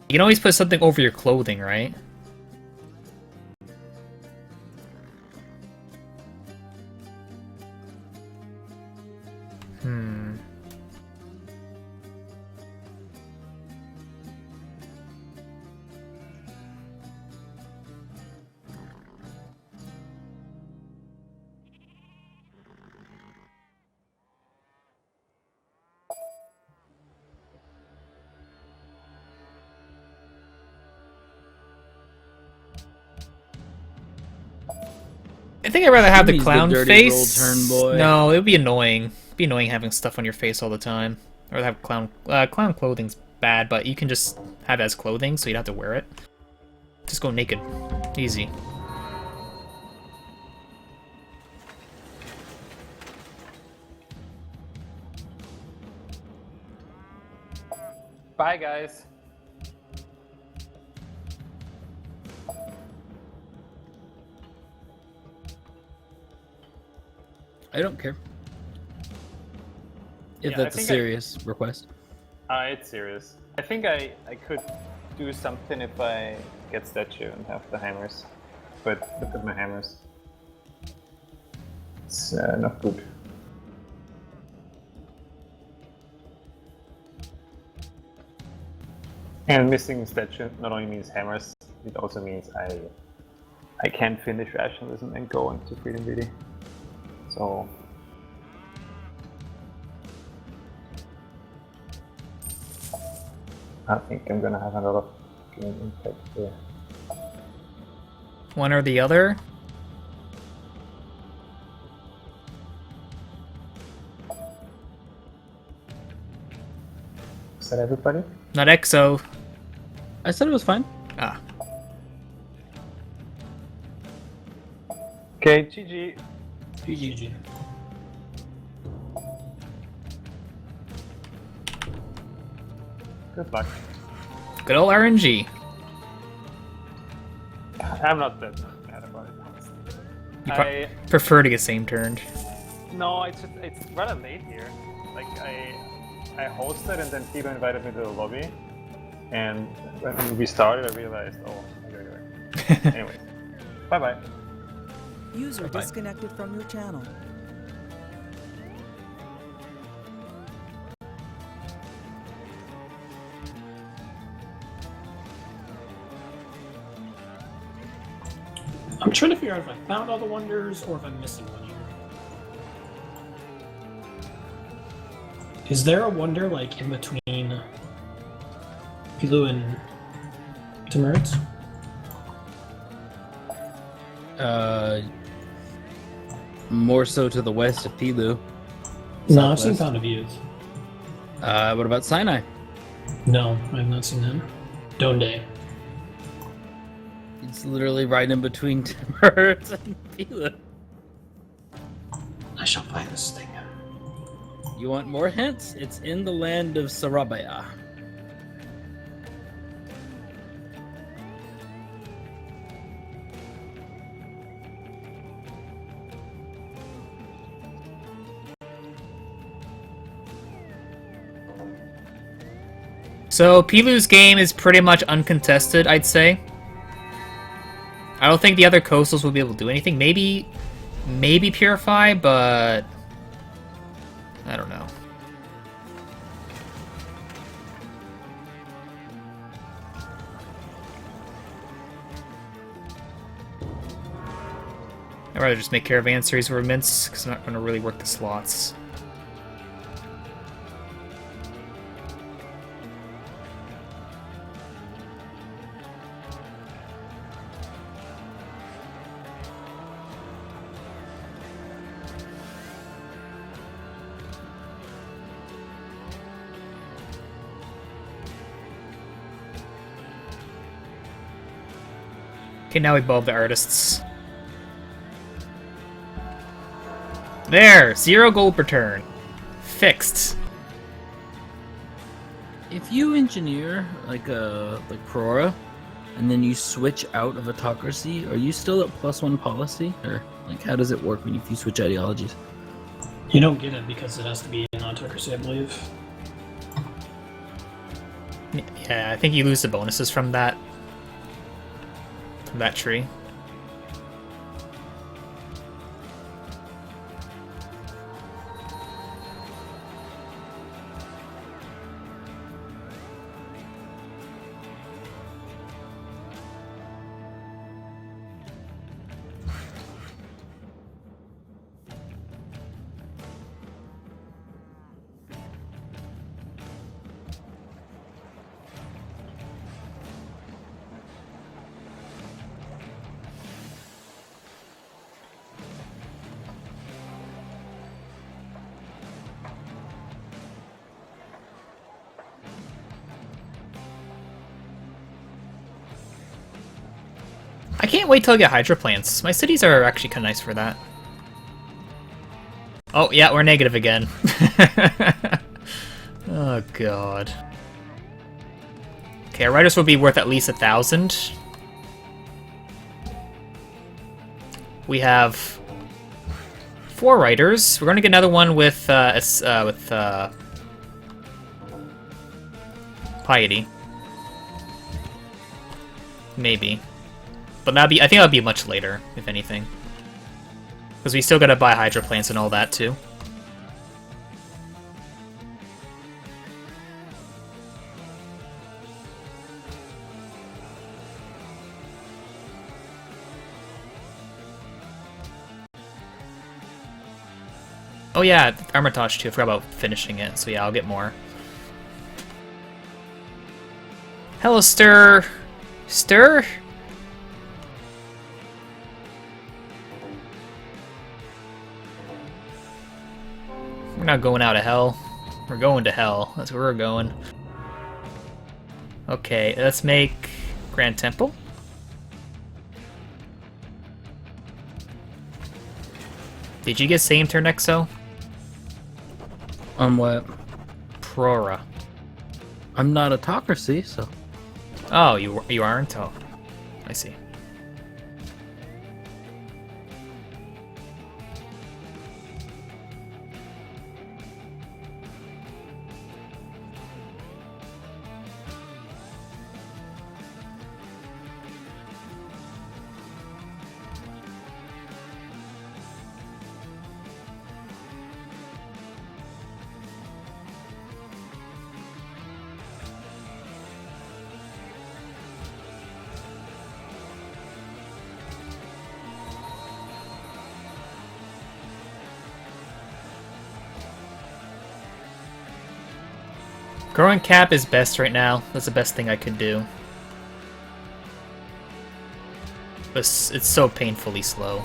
You can always put something over your clothing, right? think I'd rather have the He's the clown dirty roll face. turn boy. No, it would be annoying. It'd be annoying having stuff on your face all the time. Or have clown clothing's bad, but you can just have it as clothing, so you don't have to wear it. Just go naked. Easy. Bye, guys. I don't care. If Yeah, I that's a think serious request. It's serious. I think I could do something if I get statue and have the hammers. But look at my hammers. It's not good. And missing statue not only means hammers, it also means I can't finish rationalism and go into freedom really. So I think I'm gonna have a lot of game impact there. One or the other. Is that everybody? Not Exo. I said it was fine. Ah. Okay, GG. GG. Good luck. Good old RNG. I'm not that mad about it, honestly. You prefer to get same turned. No, it's rather late here. Like I hosted and then people invited me to the lobby, and when we started, I realized, oh, I gotta go. Anyway, bye bye. User disconnected from your channel. I'm trying to figure out if I found all the wonders or if I'm missing one here. Is there a wonder like in between Pilu and Timurids? More so to the west of Pilu. No, I've seen Southwest. Found of Youth. What about Sinai? No, I have not seen them. Donde. It's literally right in between Timurds and Pilu. I shall find this thing. You want more hints? It's in the land of Sarabaya. So Pilu's game is pretty much uncontested, I'd say. I don't think the other coastals will be able to do anything. Maybe Purify, but I don't know. I'd rather just make Caravanseries over Mints, because I'm not going to really work the slots. Okay, now we bulb the artists. There! 0 gold per turn. Fixed. If you engineer like Prora, and then you switch out of autocracy, are you still at +1 policy, or like how does it work if you switch ideologies? You don't get it because it has to be an autocracy, I believe. Yeah, I think you lose the bonuses from that tree. I can't wait till I get hydro plants. My cities are actually kind of nice for that. Oh, yeah, we're negative again. Oh, God. Okay, our writers will be worth at least 1,000. We have 4 writers. We're gonna get another one with piety. Maybe. But I think that'll be much later, if anything. Because we still gotta buy hydro plants and all that too. Oh yeah, Armitage too. I forgot about finishing it, so yeah, I'll get more. Hello, Stir. Stir? We're not going out of hell. We're going to hell. That's where we're going. Okay, let's make Grand Temple. Did you get same turn, Exo? On what? Prora. I'm not autocracy, so. Oh, you aren't? Oh, I see. Growing cap is best right now. That's the best thing I could do. But it's so painfully slow.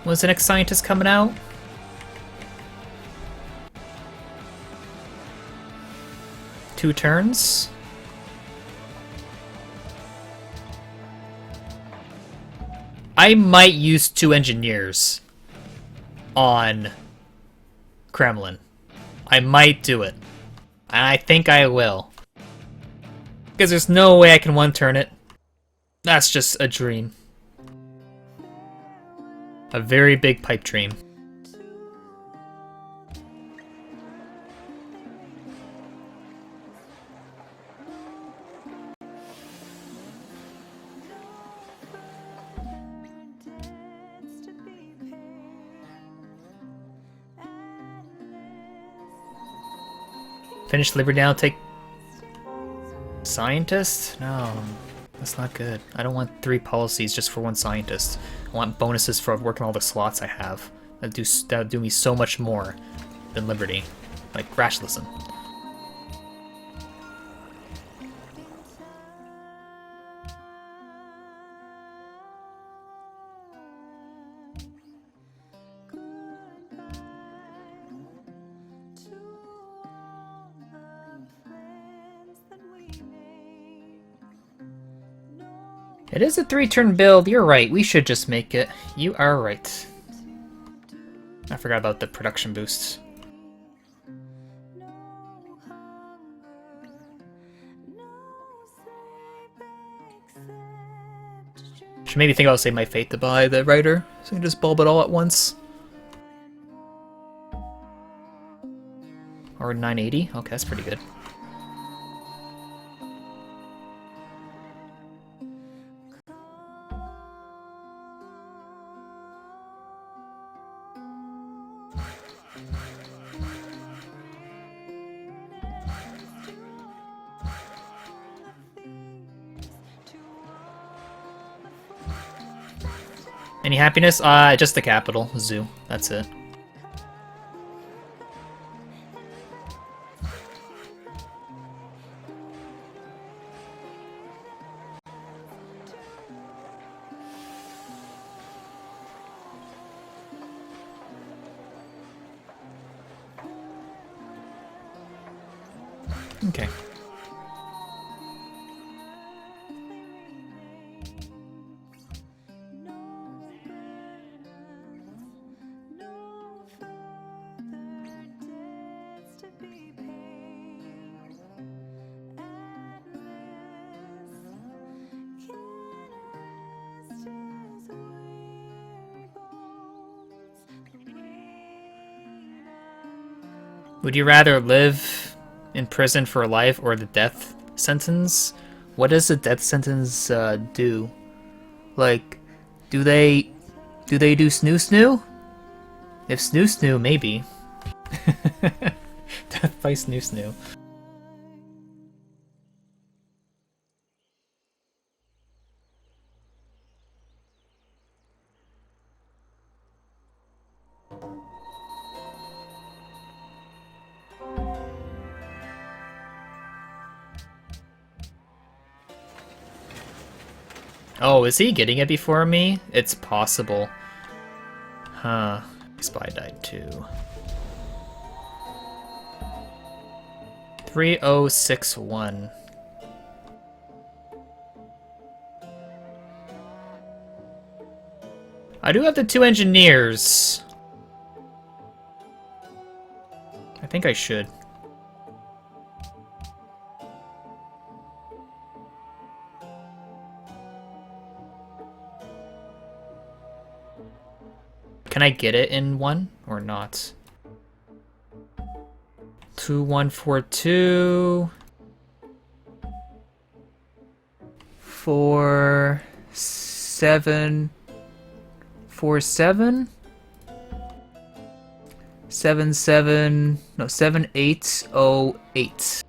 When's the next scientist coming out? Two turns? I might use 2 engineers on Kremlin. I might do it. And I think I will. Because there's no way I can one-turn it. That's just a dream. A very big pipe dream. Finish Liberty now, take scientist? No, that's not good. I don't want 3 policies just for 1 scientist. I want bonuses for working all the slots I have. That'll do me so much more than Liberty. Like rationalism. It is a 3-turn build, you're right, we should just make it. You are right. I forgot about the production boosts. Should maybe think I'll save my fate to buy the writer, so I can just bulb it all at once. Or 980? Okay, that's pretty good. Any happiness? Just the capital, zoo. That's it. Okay. Would you rather live in prison for life or the death sentence? What does the death sentence do? Like, do they do snoo snoo? If snoo snoo, maybe. Death by snoo snoo. Oh, is he getting it before me? It's possible. Huh. Spy died too. 3061. I do have the 2 engineers. I think I should. Can I get it in one or not? 2142 4747 7808.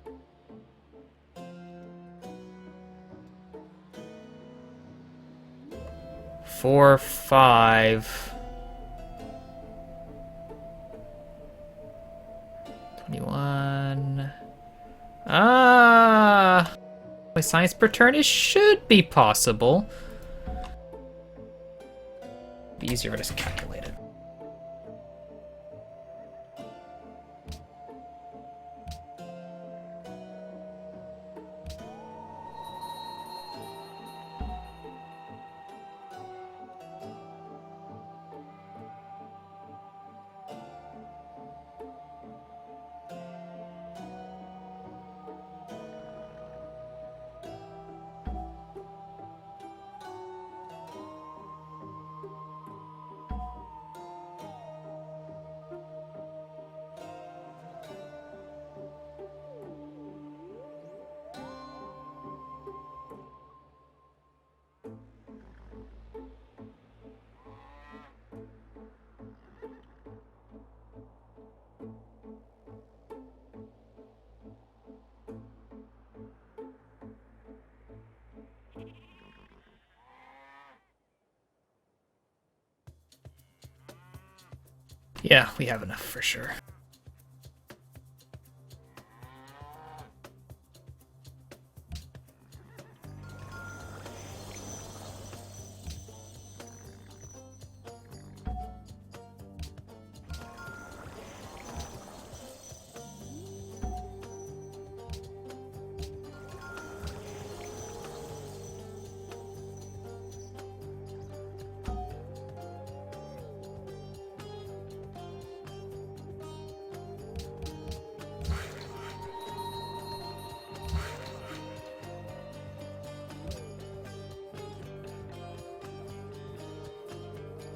Four, 5. 21. My science per turn, it should be possible. Be easier to just calculate it. Yeah, we have enough for sure.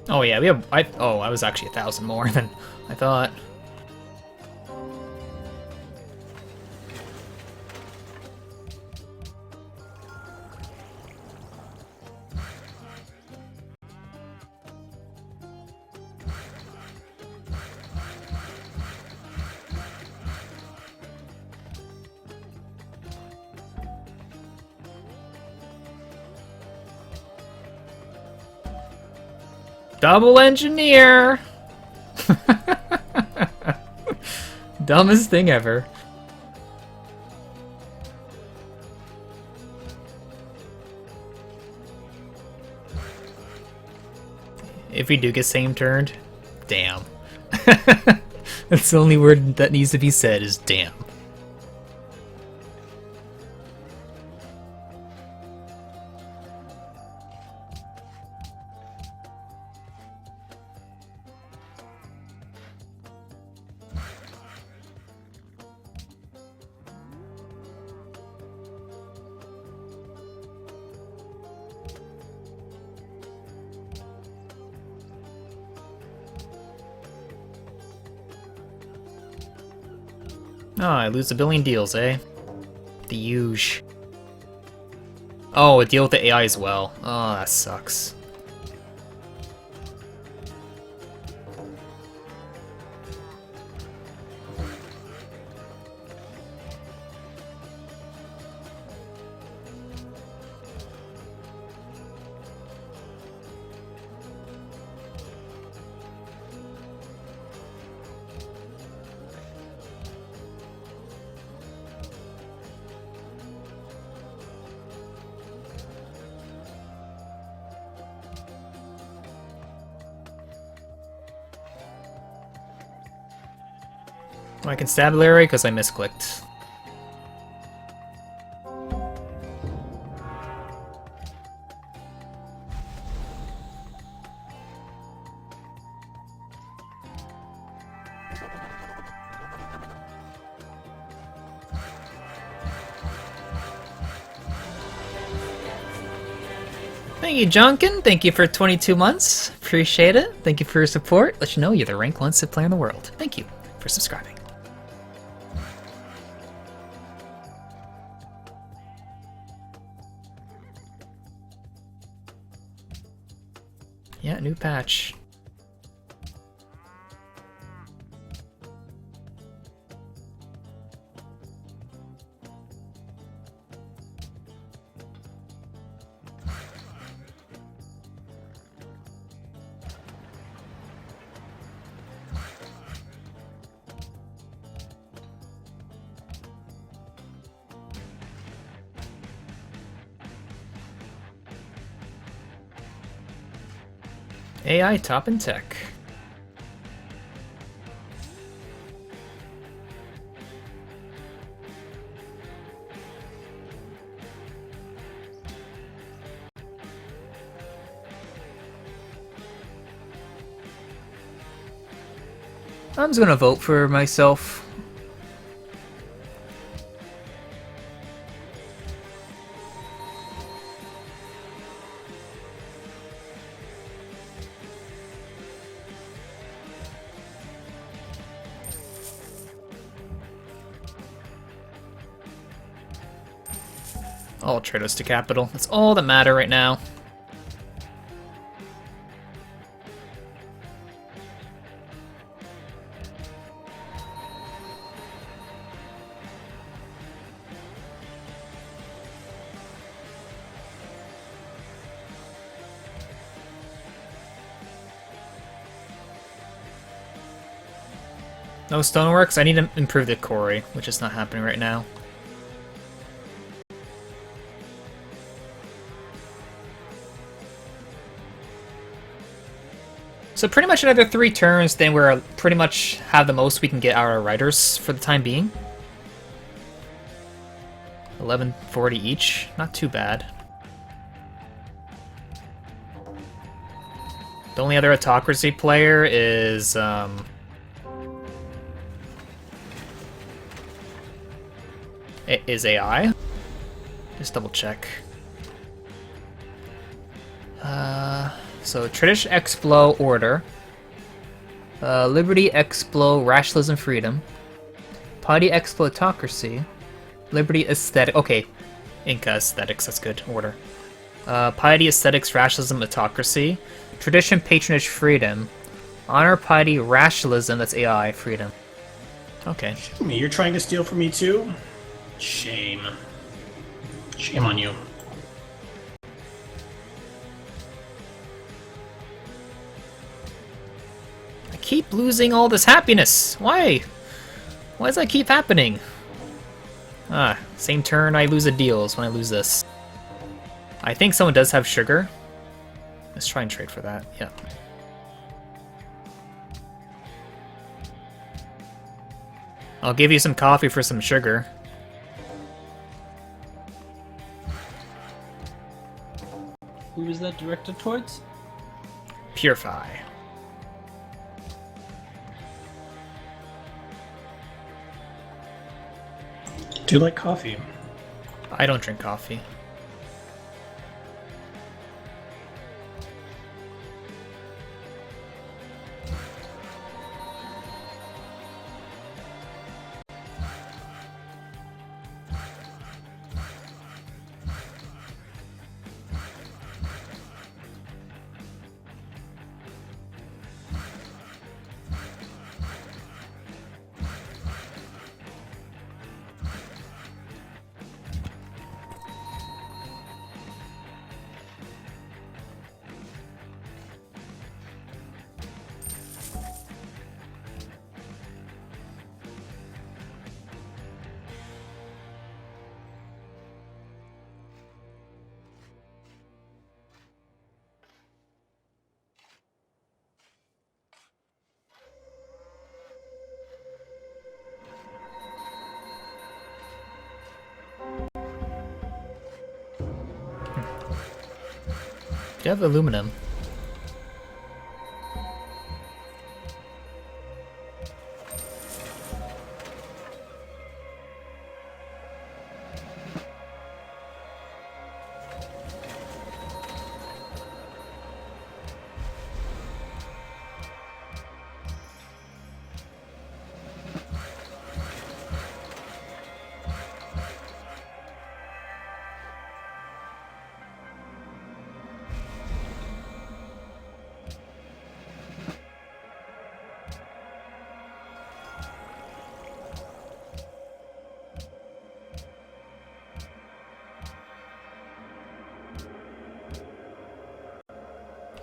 Oh yeah, we have. I was actually 1,000 more than I thought. Double engineer! Dumbest thing ever. If we do get same turned, damn. That's the only word that needs to be said is damn. Oh, I lose a billion deals, eh? The huge. Oh, a deal with the AI as well. Oh, that sucks. My constabulary because I misclicked. Thank you, Junkin. Thank you for 22 months. Appreciate it. Thank you for your support. Let you know you're the rank 1 Civ player in the world. Thank you for subscribing. Yeah, new patch. AI top in tech. I'm just gonna vote for myself. All Trados to capital. That's all that matter right now. No stoneworks? I need to improve the quarry, which is not happening right now. So pretty much another 3 turns, then we're pretty much have the most we can get out of our riders for the time being. 1140 each, not too bad. The only other autocracy player is AI. Just double check. So Tradish Explo Order, Liberty Explo Rationalism Freedom, Piety Explo Autocracy, Liberty Aesthetic. Okay, Inca Aesthetics. That's good order. Piety Aesthetics Rationalism Autocracy, Tradition Patronage Freedom, Honor Piety Rationalism. That's AI Freedom. Okay. You're trying to steal from me too? Shame. Shame on you. keep losing all this happiness? Why? Why does that keep happening? Ah, same turn I lose a deals when I lose this. I think someone does have sugar. Let's try and trade for that. Yeah. I'll give you some coffee for some sugar. Who is that directed towards? Purify. Do you like coffee? I don't drink coffee. Do you have aluminum?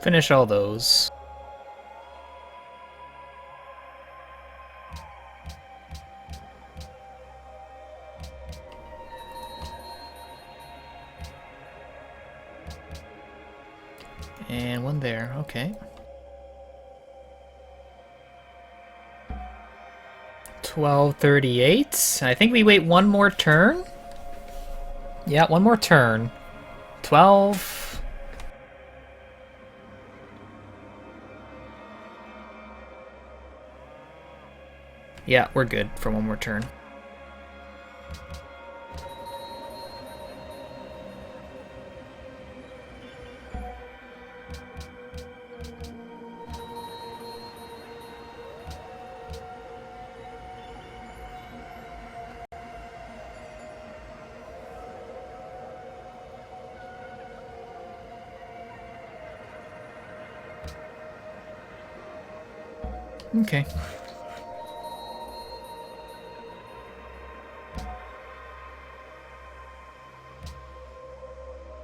Finish all those. And one there, okay. 12:38. I think we wait one more turn. Yeah, one more turn. 12. Yeah, we're good for one more turn. Okay.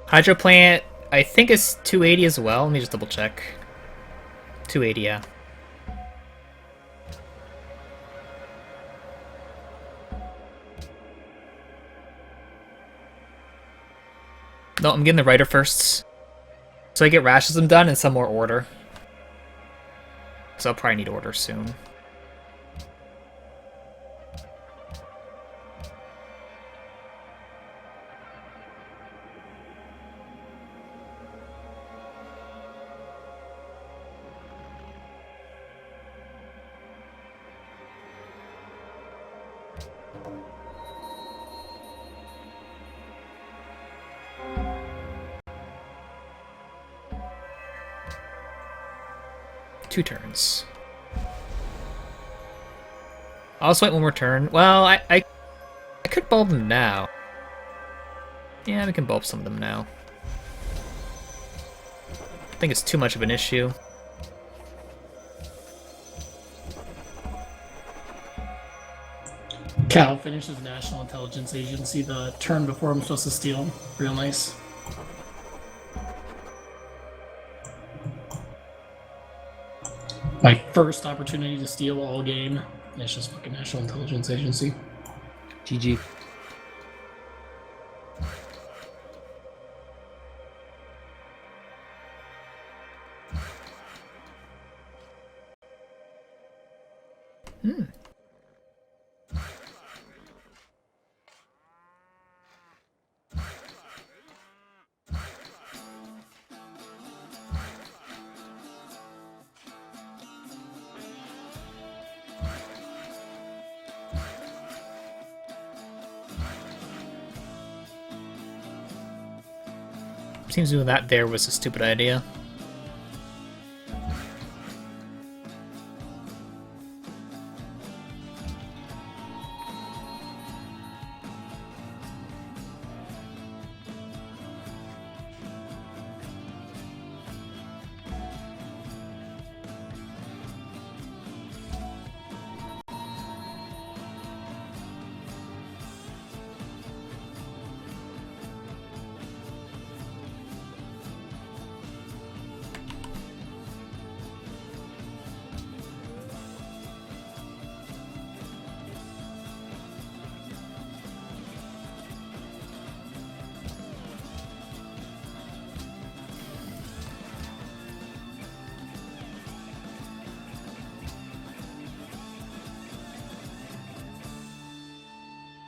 Hydro plant, I think it's 280 as well. Let me just double check. 280, yeah. No, I'm getting the writer first. So I get rationalism done and some more order. So I'll probably need order soon. Two turns. I'll just wait one more turn. Well, I could bulb them now. Yeah, we can bulb some of them now. I think it's too much of an issue. Cal finishes National Intelligence Agency the turn before I'm supposed to steal. Real nice. My first opportunity to steal all game. It's just fucking National Intelligence Agency. GG. Seems doing that there was a stupid idea.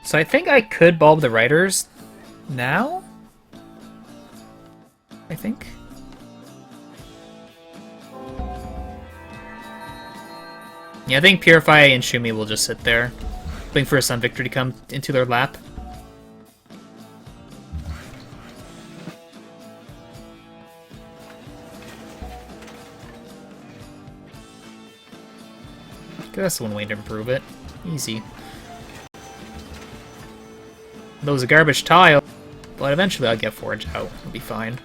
So I think I could bulb the writers now? I think. Yeah, I think Purify and Shumi will just sit there, waiting for a Sun Victory to come into their lap. That's one way to improve it. Easy. That was a garbage tile, but eventually I'll get Forge out. It'll be fine.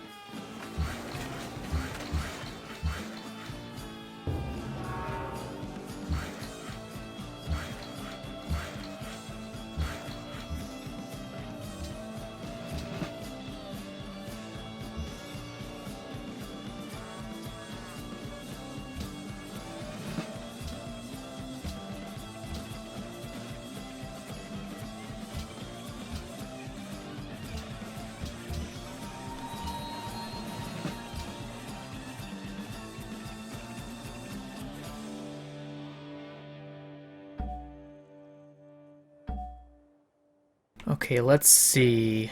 Okay, let's see.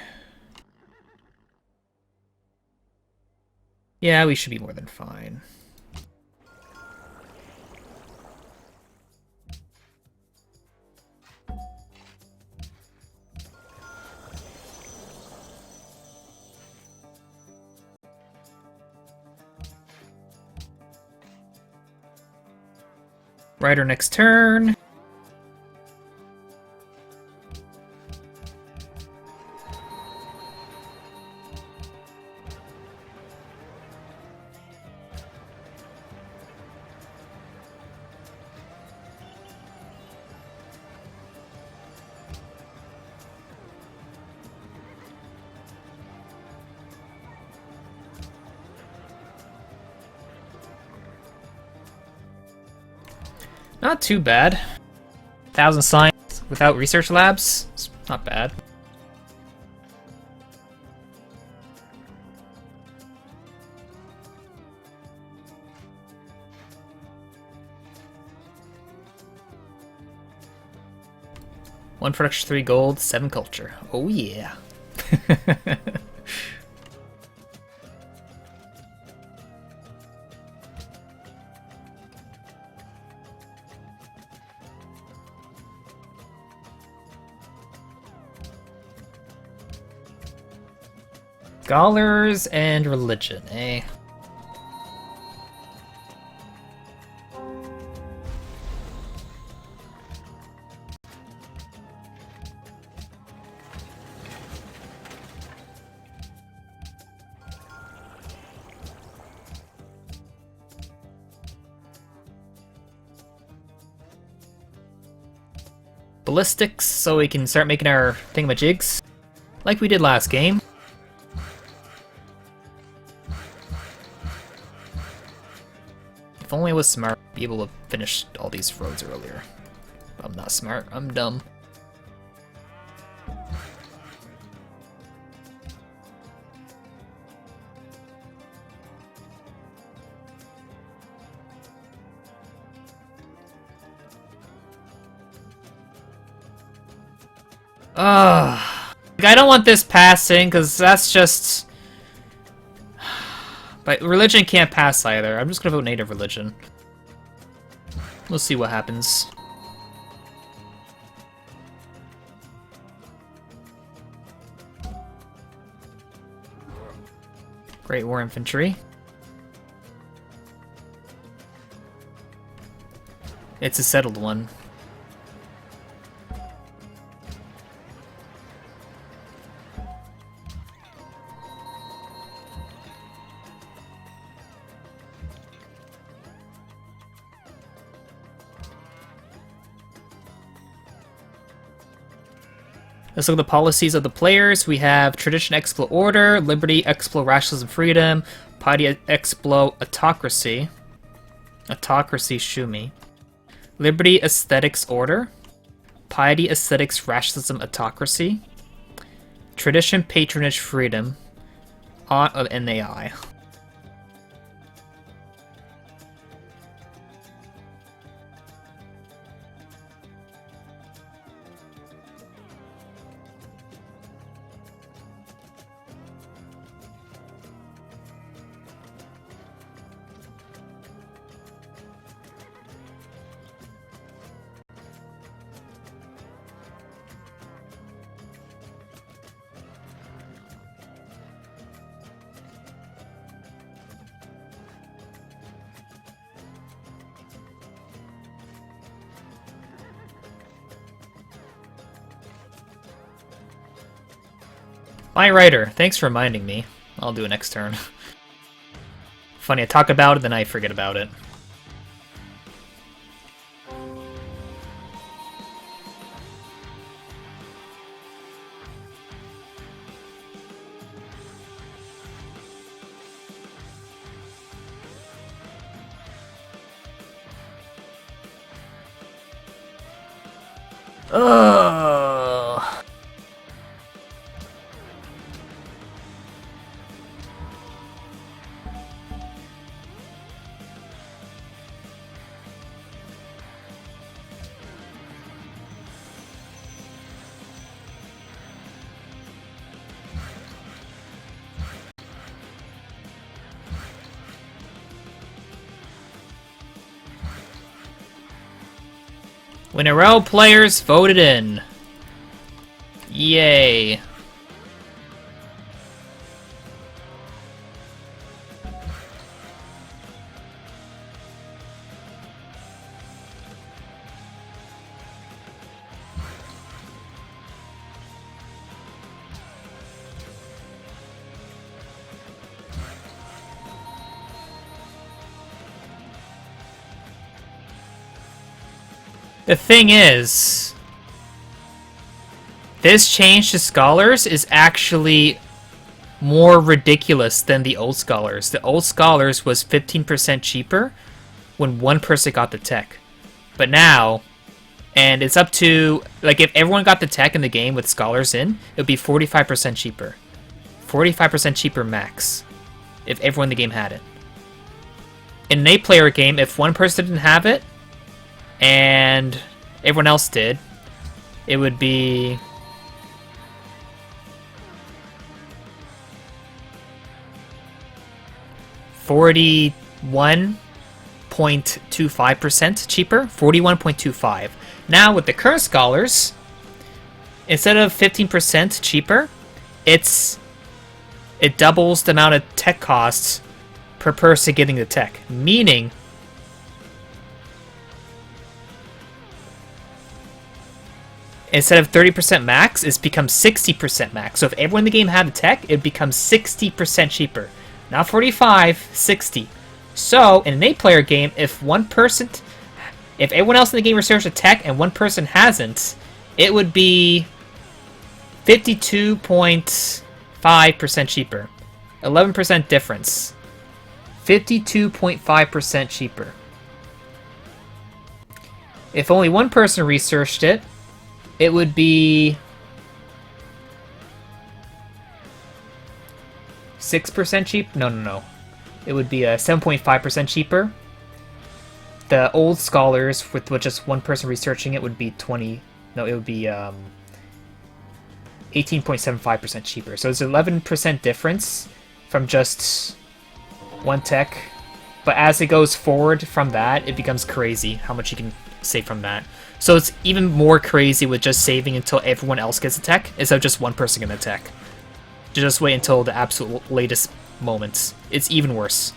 Yeah, we should be more than fine. Rider next turn. Not too bad. 1,000 science without research labs? It's not bad. One production, 3 gold, 7 culture. Oh yeah. Scholars and religion, eh? Ballistics, so we can start making our thingamajigs, like we did last game. If only it was smart, it'd be able to finish all these roads earlier. I'm not smart. I'm dumb. I don't want this passing, because that's just... But religion can't pass either. I'm just gonna vote native religion. We'll see what happens. Great War Infantry. It's a settled one. Let's look at the policies of the players. We have Tradition, Explo, Order, Liberty, Explo, Rationalism, Freedom, Piety, Explo, Autocracy. Autocracy, Shumi. Liberty, Aesthetics, Order. Piety, Aesthetics, Rationalism, Autocracy. Tradition, Patronage, Freedom. Of NAI. My writer, thanks for reminding me. I'll do it next turn. Funny, I talk about it, then I forget about it. Ugh. Winarel players voted in. Yay. The thing is, this change to Scholars is actually more ridiculous than the old Scholars. The old Scholars was 15% cheaper when one person got the tech. But now, and it's up to, like, if everyone got the tech in the game with Scholars in, it would be 45% cheaper. 45% cheaper max, if everyone in the game had it. In an 8-player game, if one person didn't have it, and everyone else did, it would be $41.25% cheaper. 41.25. Now with the current Scholars, instead of 15% cheaper, it doubles the amount of tech costs per person getting the tech, meaning instead of 30% max, it's become 60% max. So if everyone in the game had the tech, it becomes 60% cheaper. Not 45, 60. So in an 8-player game, if everyone else in the game researched a tech and one person hasn't, it would be 52.5% cheaper. 11% difference. 52.5% cheaper. If only one person researched it, it would be 6% cheap. No. It would be 7.5% cheaper. The old scholars with just one person researching it would be 20. No, it would be 18.75% cheaper. So it's 11% difference from just one tech. But as it goes forward from that, it becomes crazy how much you can save from that. So it's even more crazy with just saving until everyone else gets a tech instead of just one person getting a tech. Just wait until the absolute latest moments. It's even worse.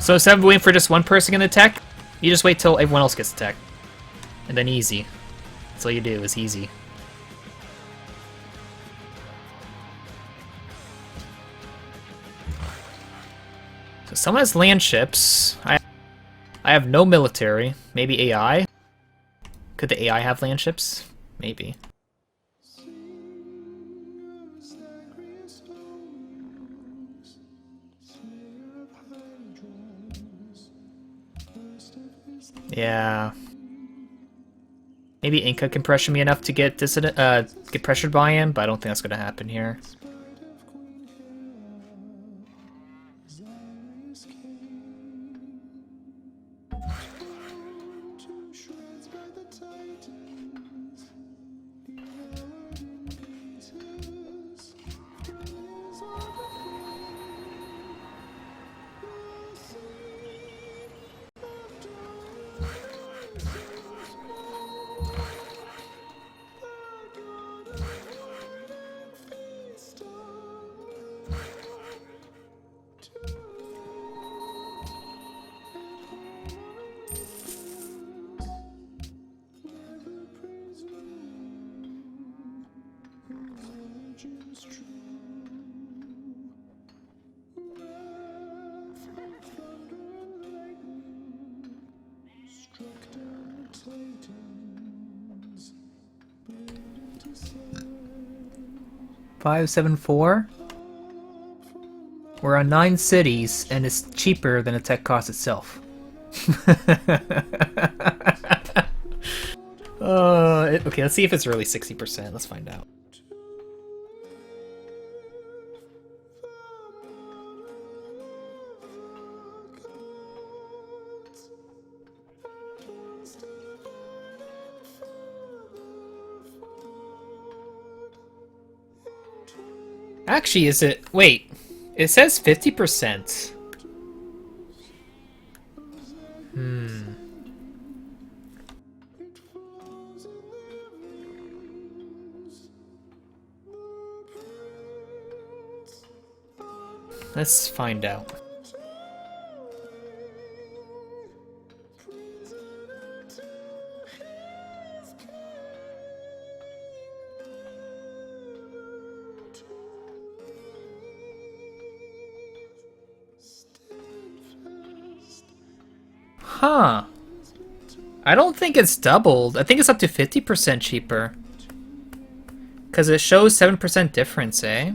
So instead of waiting for just one person to get a tech, you just wait till everyone else gets a tech. And then easy. That's all you do, is easy. So someone has land ships. I have no military. Maybe AI? Could the AI have land ships? Maybe. Yeah. Maybe Inca can pressure me enough to get get pressured by him, but I don't think that's gonna happen here. $574. We're on 9 cities, and it's cheaper than the tech cost itself. Okay, let's see if it's really 60%. Let's find out. Actually, is it... Wait. It says 50%. Let's find out. Huh. I don't think it's doubled. I think it's up to 50% cheaper. Because it shows 7% difference, eh?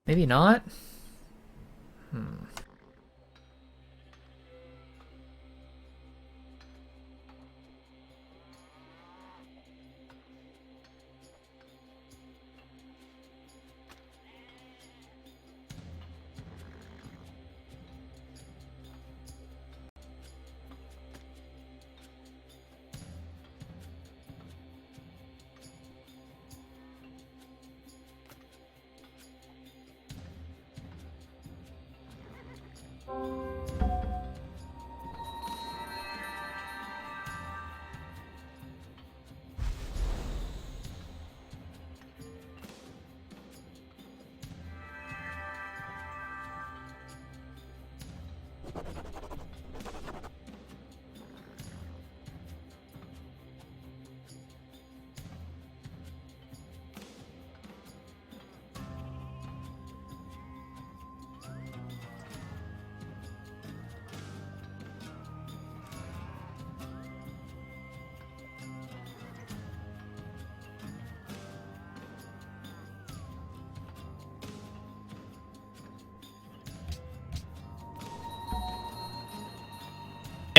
Maybe not?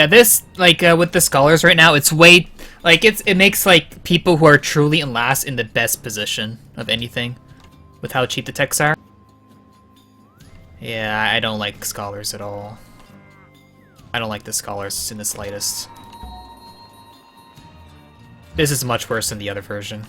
Yeah, this, like, with the scholars right now, it's way, like, it makes, like, people who are truly in last in the best position of anything with how cheap the techs are. Yeah, I don't like scholars at all. I don't like the scholars in the slightest. This is much worse than the other version.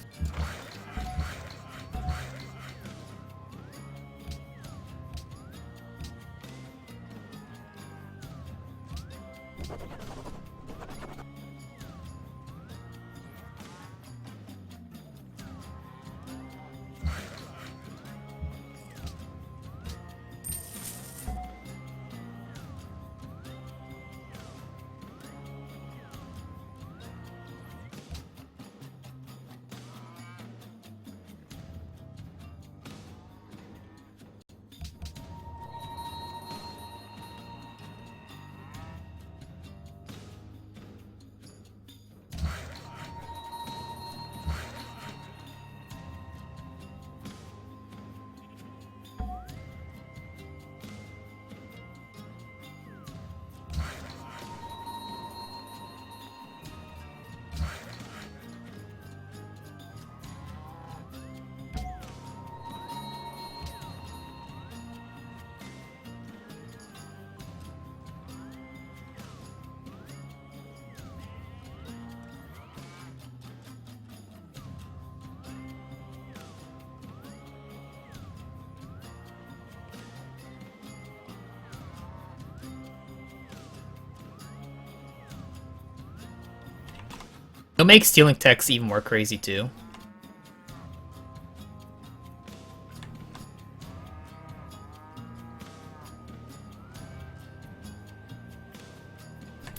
It'll make stealing techs even more crazy too.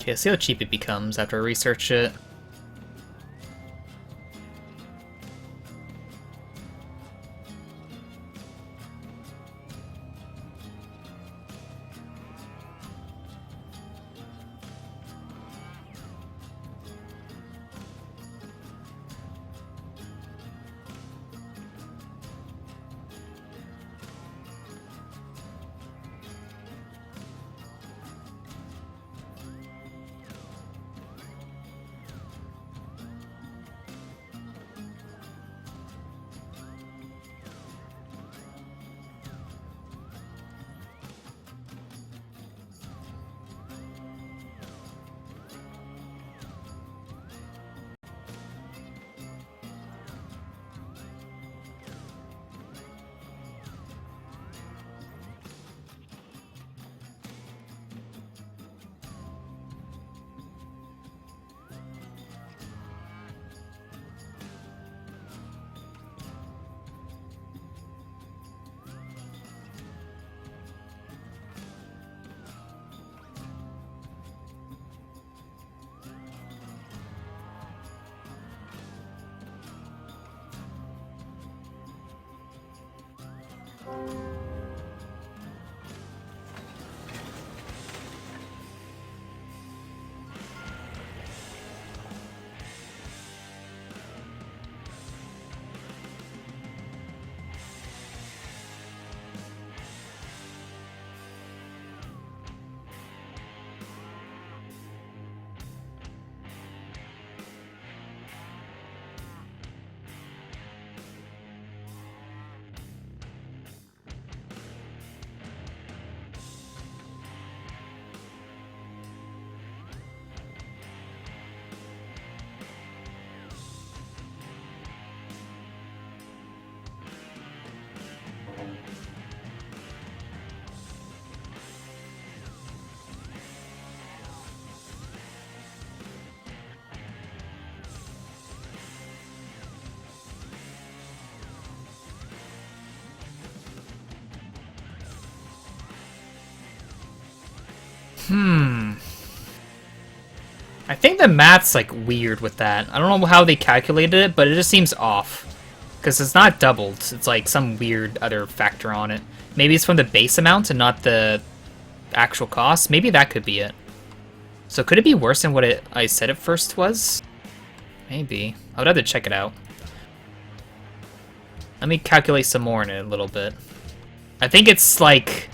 Okay, let's see how cheap it becomes after I research it. I think the math's like weird with that. I don't know how they calculated it, but it just seems off. Because it's not doubled. It's like some weird other factor on it. Maybe it's from the base amount and not the actual cost. Maybe that could be it. So could it be worse than what I said it first was? Maybe. I would have to check it out. Let me calculate some more in it a little bit. I think it's like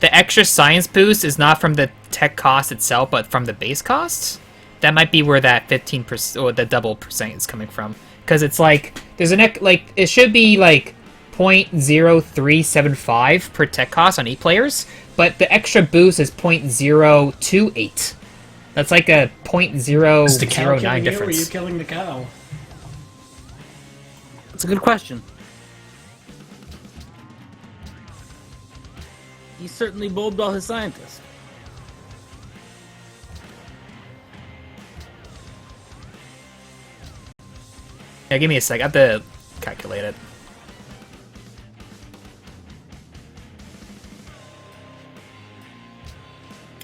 the extra science boost is not from the tech cost itself, but from the base costs. That might be where that 15% or the double percent is coming from. Because it's like there's like it should be like 0.0375 per tech cost on 8 players, but the extra boost is 0.028. That's like a Is the cow 0.009 killing you, or are you difference. killing the cow? That's a good question. He certainly bulbed all his scientists. Yeah, give me a sec. I have to calculate it.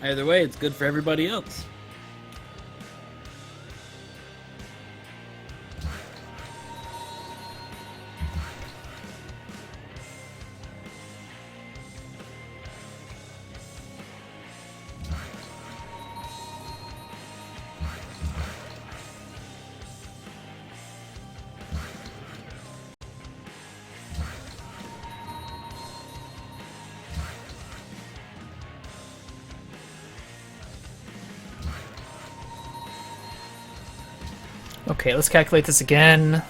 Either way, it's good for everybody else. Okay, let's calculate this again.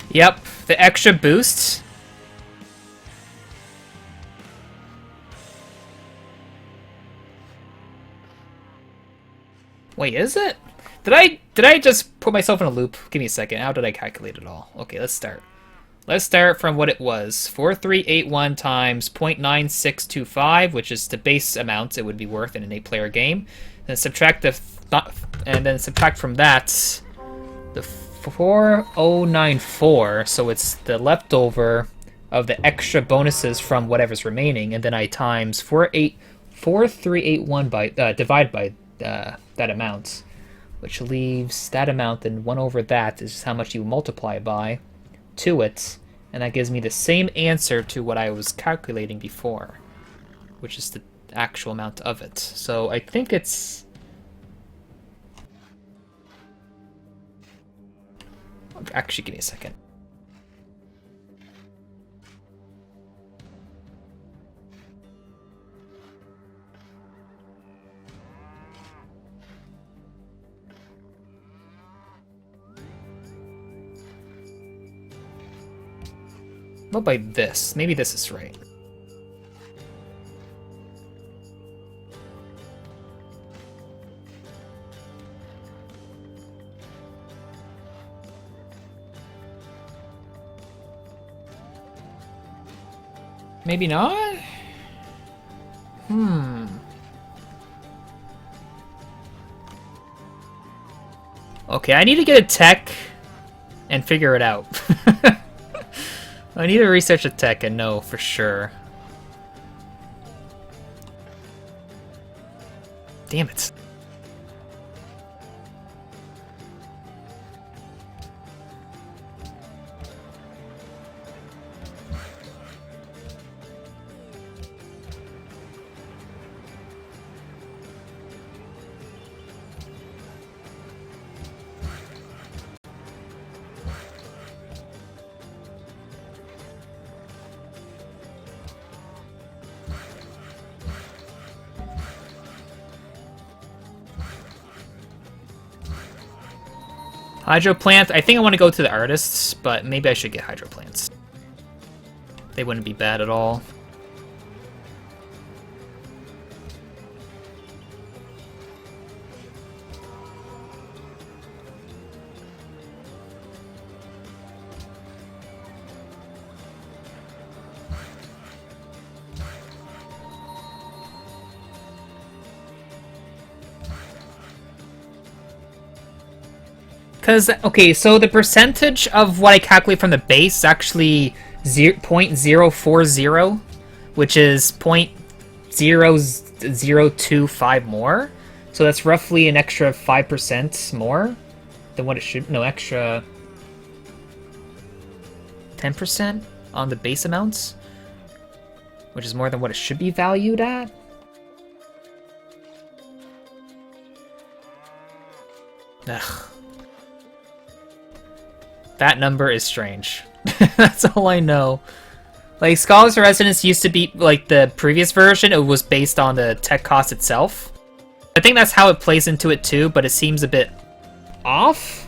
Yep, the extra boost. Wait, is it? Did I just put myself in a loop? Give me a second. How did I calculate it all? Okay, let's start. Let's start from what it was. 4381 times 0.9625, which is the base amount it would be worth in an 8-player game. Then subtract subtract from that the 4094, so it's the leftover of the extra bonuses from whatever's remaining, and then I times 4381 by divide by that amount, which leaves that amount, and 1 over that is how much you multiply by to it, and that gives me the same answer to what I was calculating before, which is the actual amount of it. So I think it's... Actually, give me a second. What by this? Maybe this is right. Maybe not? Okay, I need to get a tech and figure it out. I need to research a tech and know for sure. Damn it. Hydro plant. I think I want to go to the artists, but maybe I should get hydro plants. They wouldn't be bad at all. Because, okay, so the percentage of what I calculate from the base is actually 0.040, which is 0.0025 more. So that's roughly an extra 5% more than what it should. No, extra 10% on the base amounts, which is more than what it should be valued at. Ugh. That number is strange. That's all I know. Like, Scholars of Resonance used to be, like, the previous version, it was based on the tech cost itself. I think that's how it plays into it too, but it seems a bit off.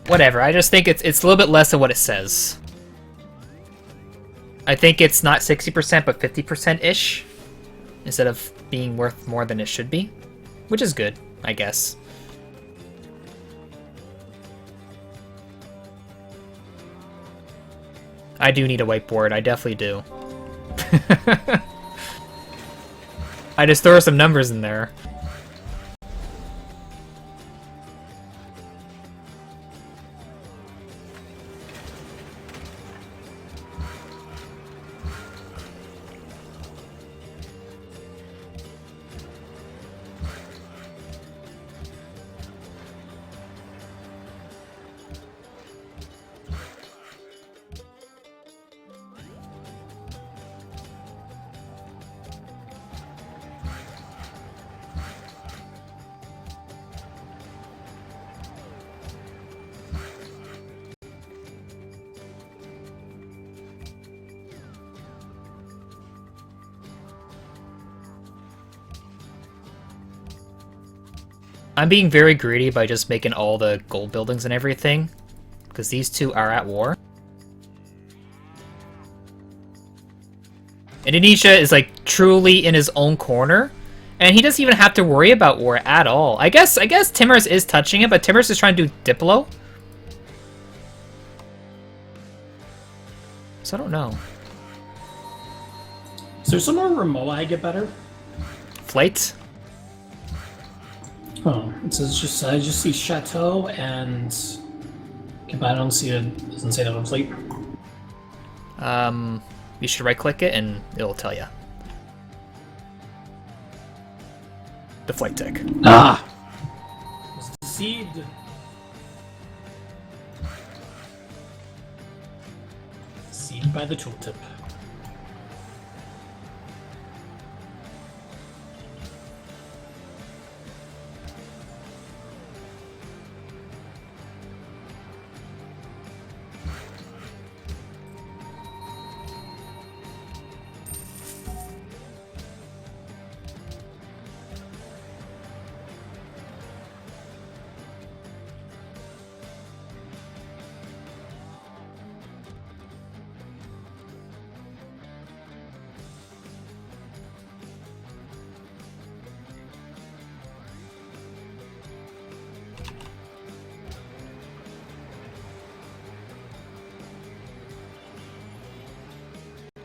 Whatever, I just think it's a little bit less than what it says. I think it's not 60%, but 50%-ish, instead of being worth more than it should be, which is good, I guess. I do need a whiteboard, I definitely do. I just throw some numbers in there. I'm being very greedy by just making all the gold buildings and everything, because these two are at war. Indonesia is like truly in his own corner, and he doesn't even have to worry about war at all. I guess Timur's is touching it, but Timur's is trying to do Diplo. So I don't know. Is there somewhere where Moai get better? Flight? Oh, it says just I just see Chateau and but I don't see it. Doesn't say that on fleet. You should right click it and it'll tell you. The flight tech. Ah. It's the seed. Seed by the tooltip.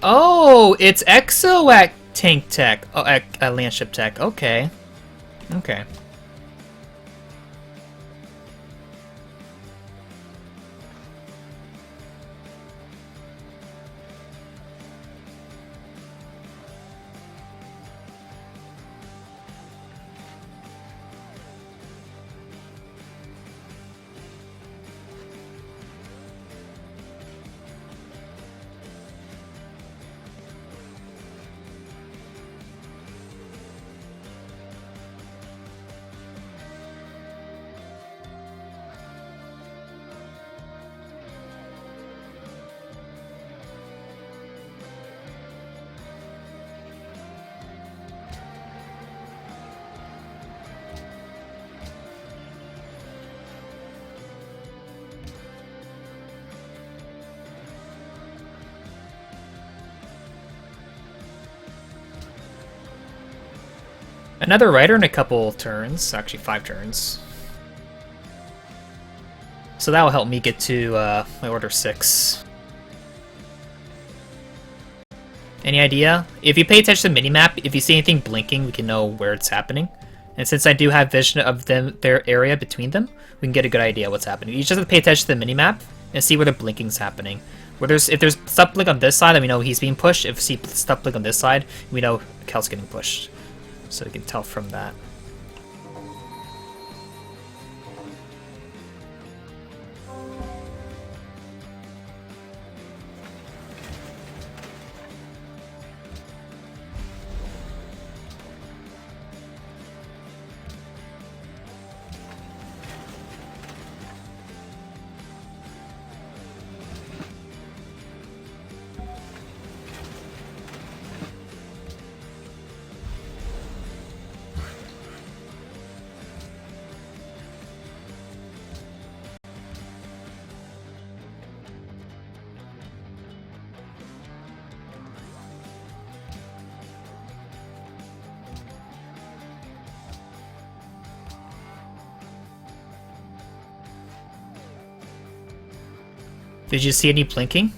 Oh, it's Exo at tank tech. Oh, at landship tech. Okay. Okay. Another writer in a couple turns, actually 5 turns. So that will help me get to my order 6. Any idea? If you pay attention to the minimap, if you see anything blinking, we can know where it's happening. And since I do have vision of their area between them, we can get a good idea what's happening. You just have to pay attention to the minimap and see where the blinking's happening. If there's stuff blink on this side, then we know he's being pushed. If we see stuff blink on this side, we know Kel's getting pushed. So we can tell from that. Did you see any blinking?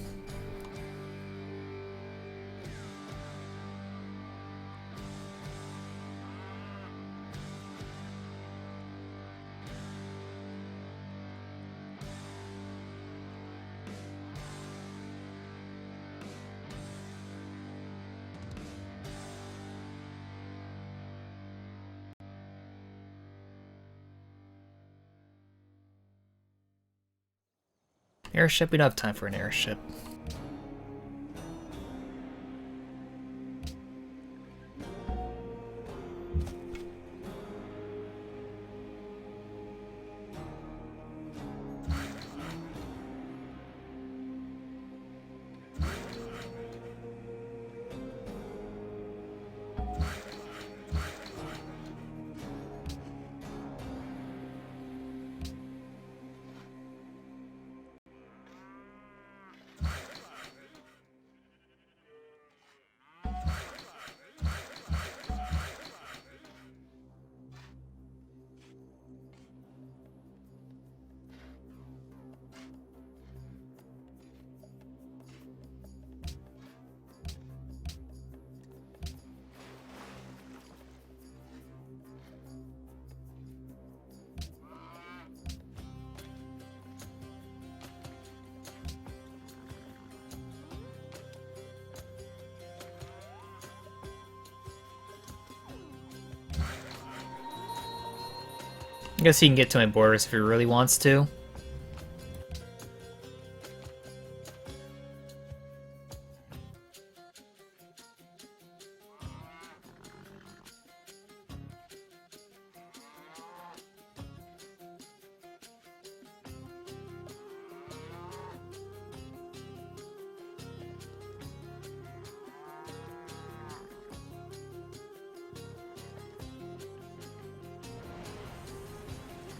Airship? We don't have time for an airship. I guess he can get to my borders if he really wants to.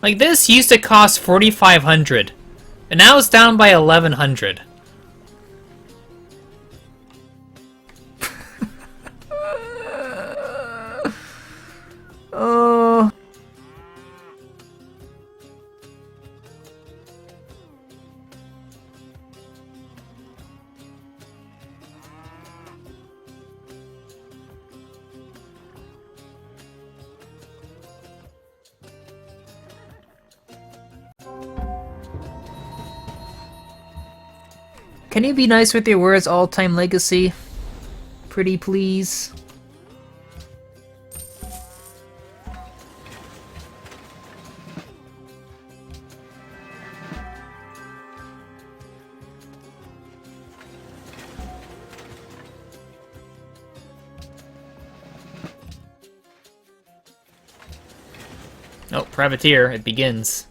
Like, this used to cost 4,500, and now it's down by 1,100. Oh. Can you be nice with your words, all-time legacy? Pretty please. Oh, privateer, it begins.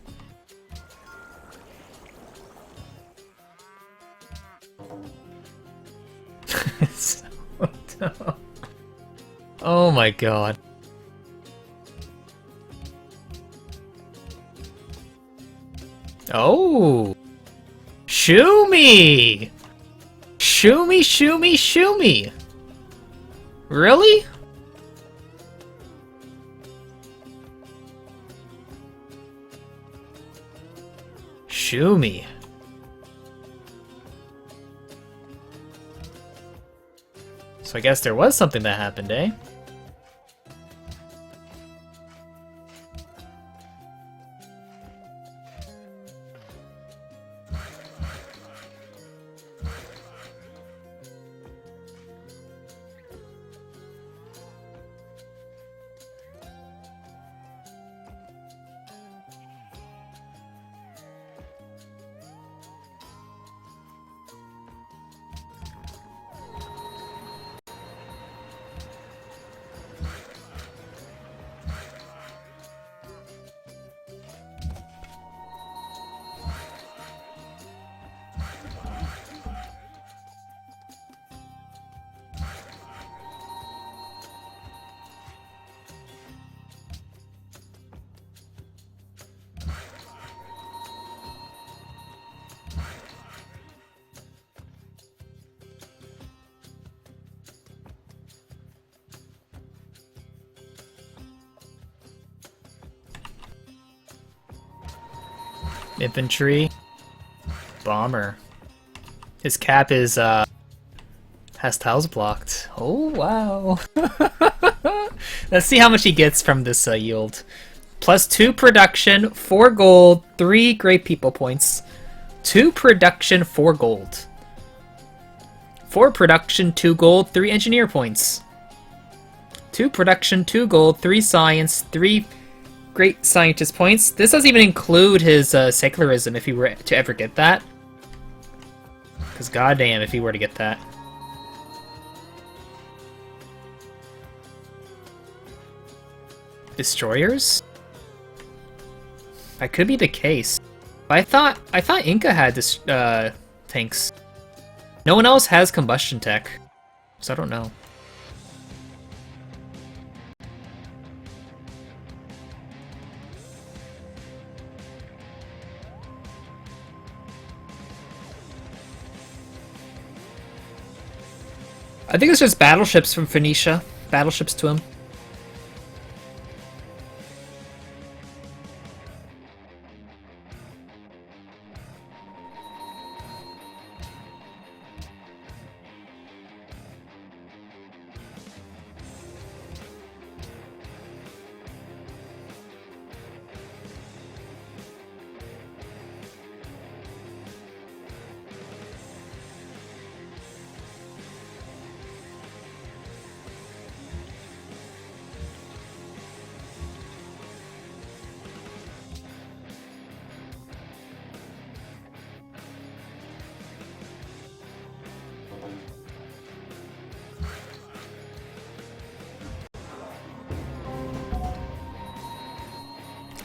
Oh my god. Oh! Shoo me! Shoo me, shoo me, shoo me! Really? Shoo me. So I guess there was something that happened, eh? Infantry. Bomber. His cap is, has tiles blocked. Oh, wow. Let's see how much he gets from this yield. +2 production, 4 gold, 3 great people points. 2 production, 4 gold. 4 production, 2 gold, 3 engineer points. 2 production, 2 gold, 3 science, 3 great scientist points. This doesn't even include his secularism if he were to ever get that. Because goddamn if he were to get that. Destroyers? That could be the case. I thought Inca had this tanks. No one else has combustion tech. So I don't know. I think it's just battleships from Phoenicia. Battleships to him.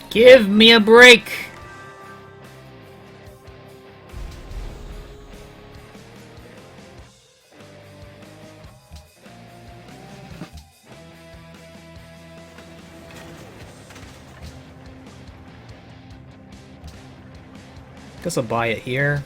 Give me a break! Guess I'll buy it here.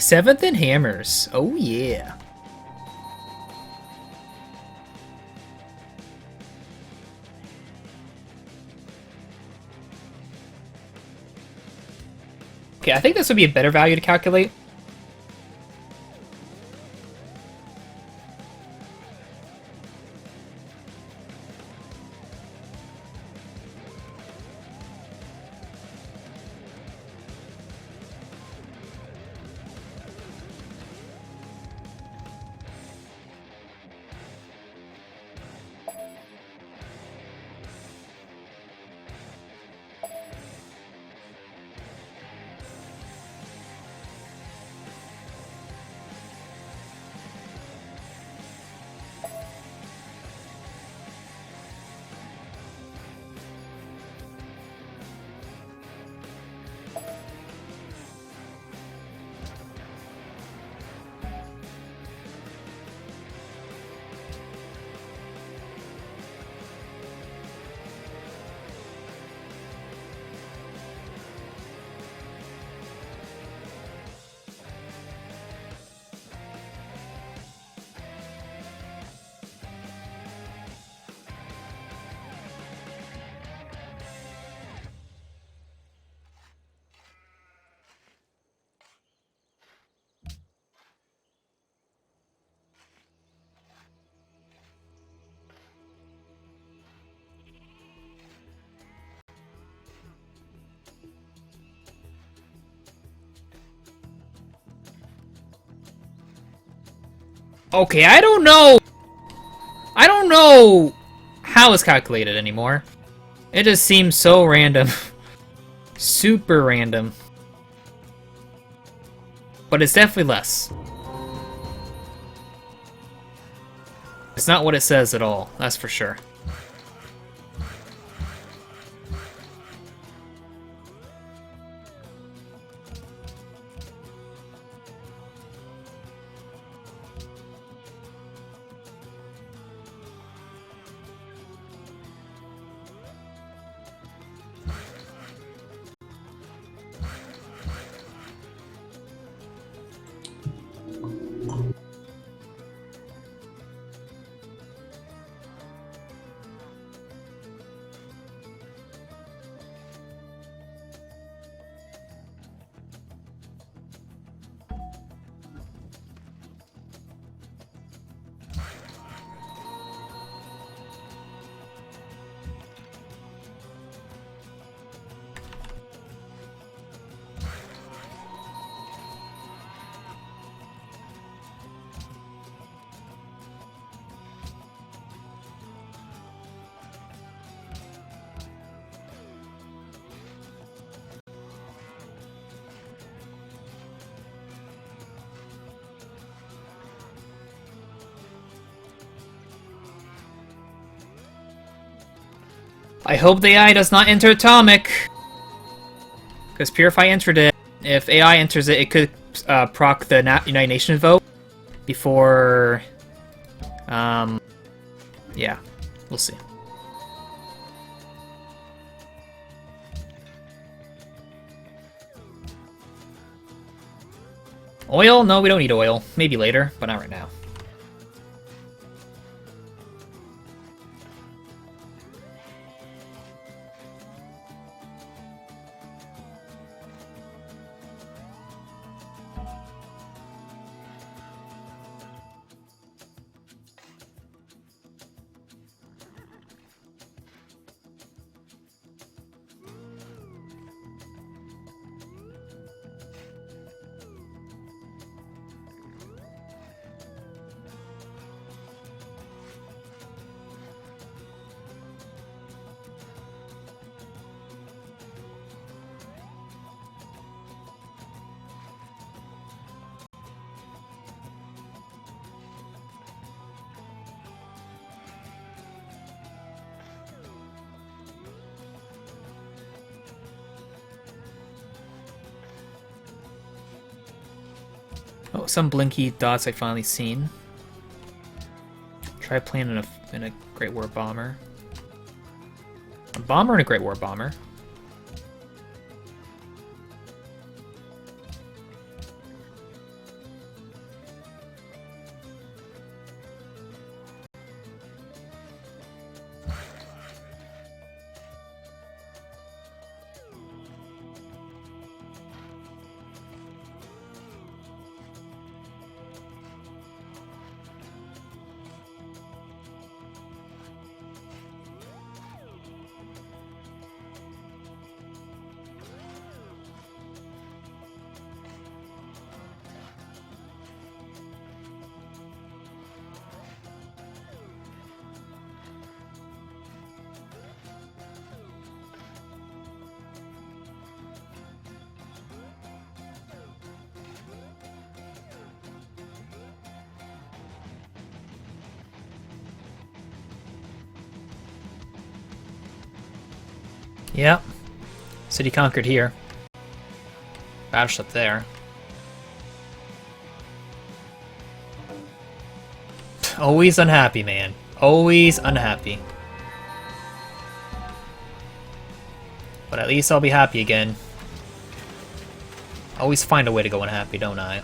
7th in hammers. Oh yeah. Okay, I think this would be a better value to calculate. Okay, I don't know how it's calculated anymore. It just seems so random. Super random. But it's definitely less. It's not what it says at all, that's for sure. I hope the AI does not enter Atomic! Because Purify entered it. If AI enters it, it could proc the United Nations vote before... yeah, we'll see. Oil? No, we don't need oil. Maybe later, but not right now. Oh, some blinky dots I finally seen. Try playing in a Great War Bomber. A bomber and a Great War Bomber. Yep. City conquered here. Battleship there. Always unhappy, man. Always unhappy. But at least I'll be happy again. Always find a way to go unhappy, don't I?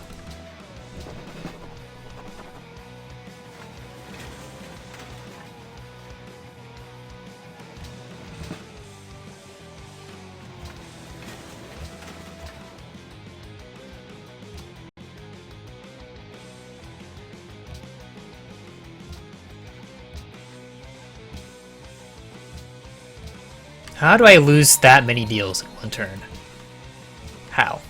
How do I lose that many deals in one turn? How?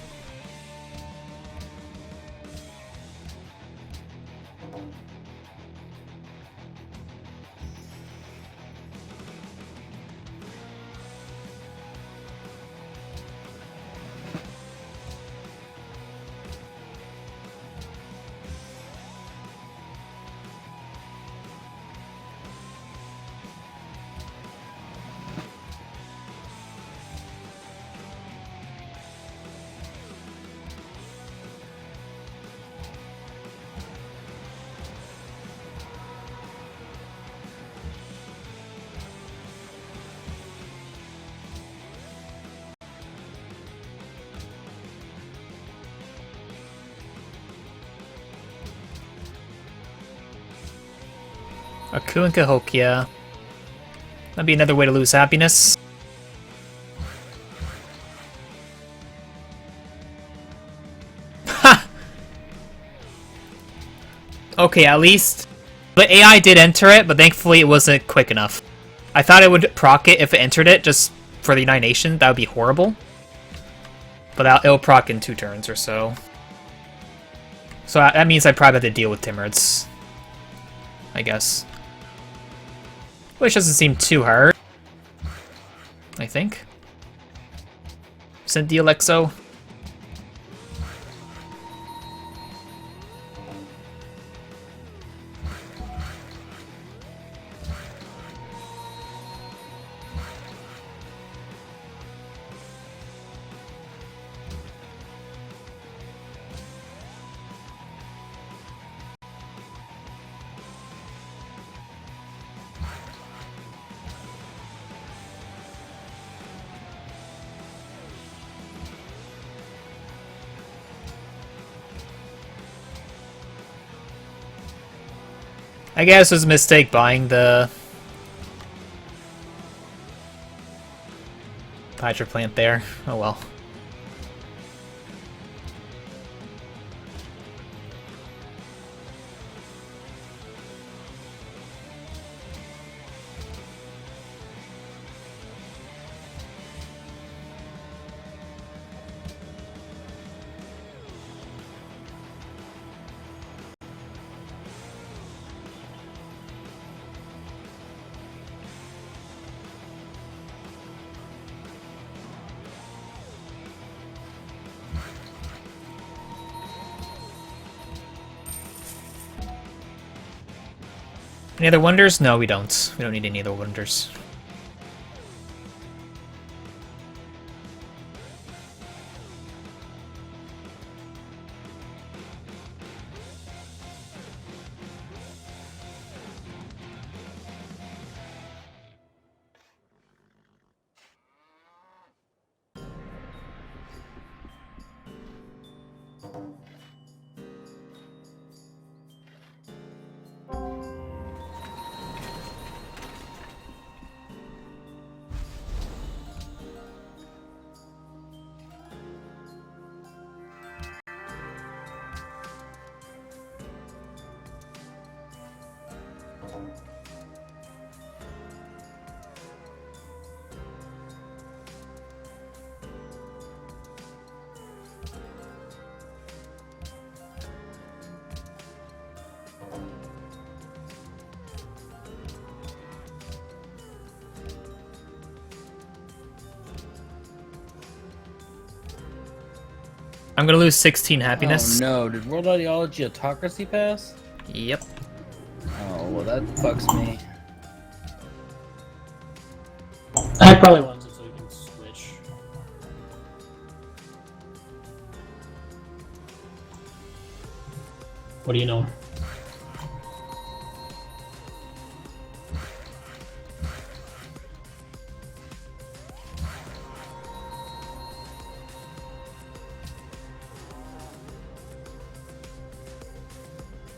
Aku and Cahokia. That'd be another way to lose happiness. Ha! Okay, at least the AI did enter it, but thankfully it wasn't quick enough. I thought it would proc it if it entered it just for the United Nations. That would be horrible. But it'll proc in 2 turns or so. So that means I probably have to deal with Timurids, I guess. Which doesn't seem too hard, I think. Send the Alexo. I guess it was a mistake buying the hydro plant there. Oh well. Any other wonders? No, we don't. We don't need any other wonders. I'm gonna lose 16 happiness. Oh no, did World Ideology Autocracy pass? Yep. Oh, well that fucks me. I probably wanted to so we can What do you know?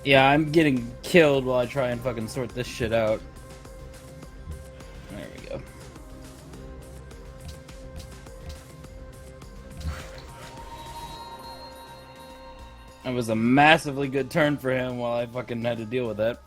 Yeah, I'm getting killed while I try and fucking sort this shit out. There we go. That was a massively good turn for him while I fucking had to deal with that.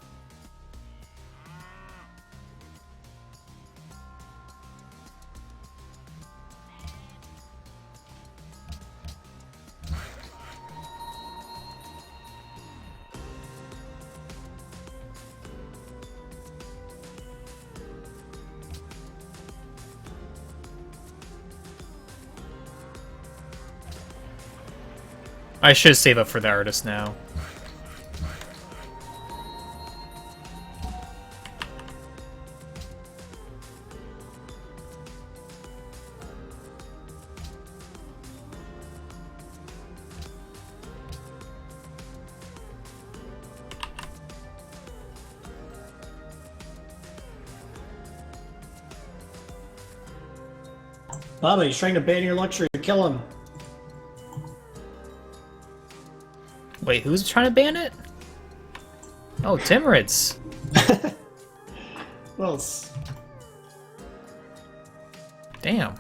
I should save up for the artist now. Baba, he's trying to ban your luxury. Kill him. Wait, who's trying to ban it? Oh, Timurids. Well, it's... Damn.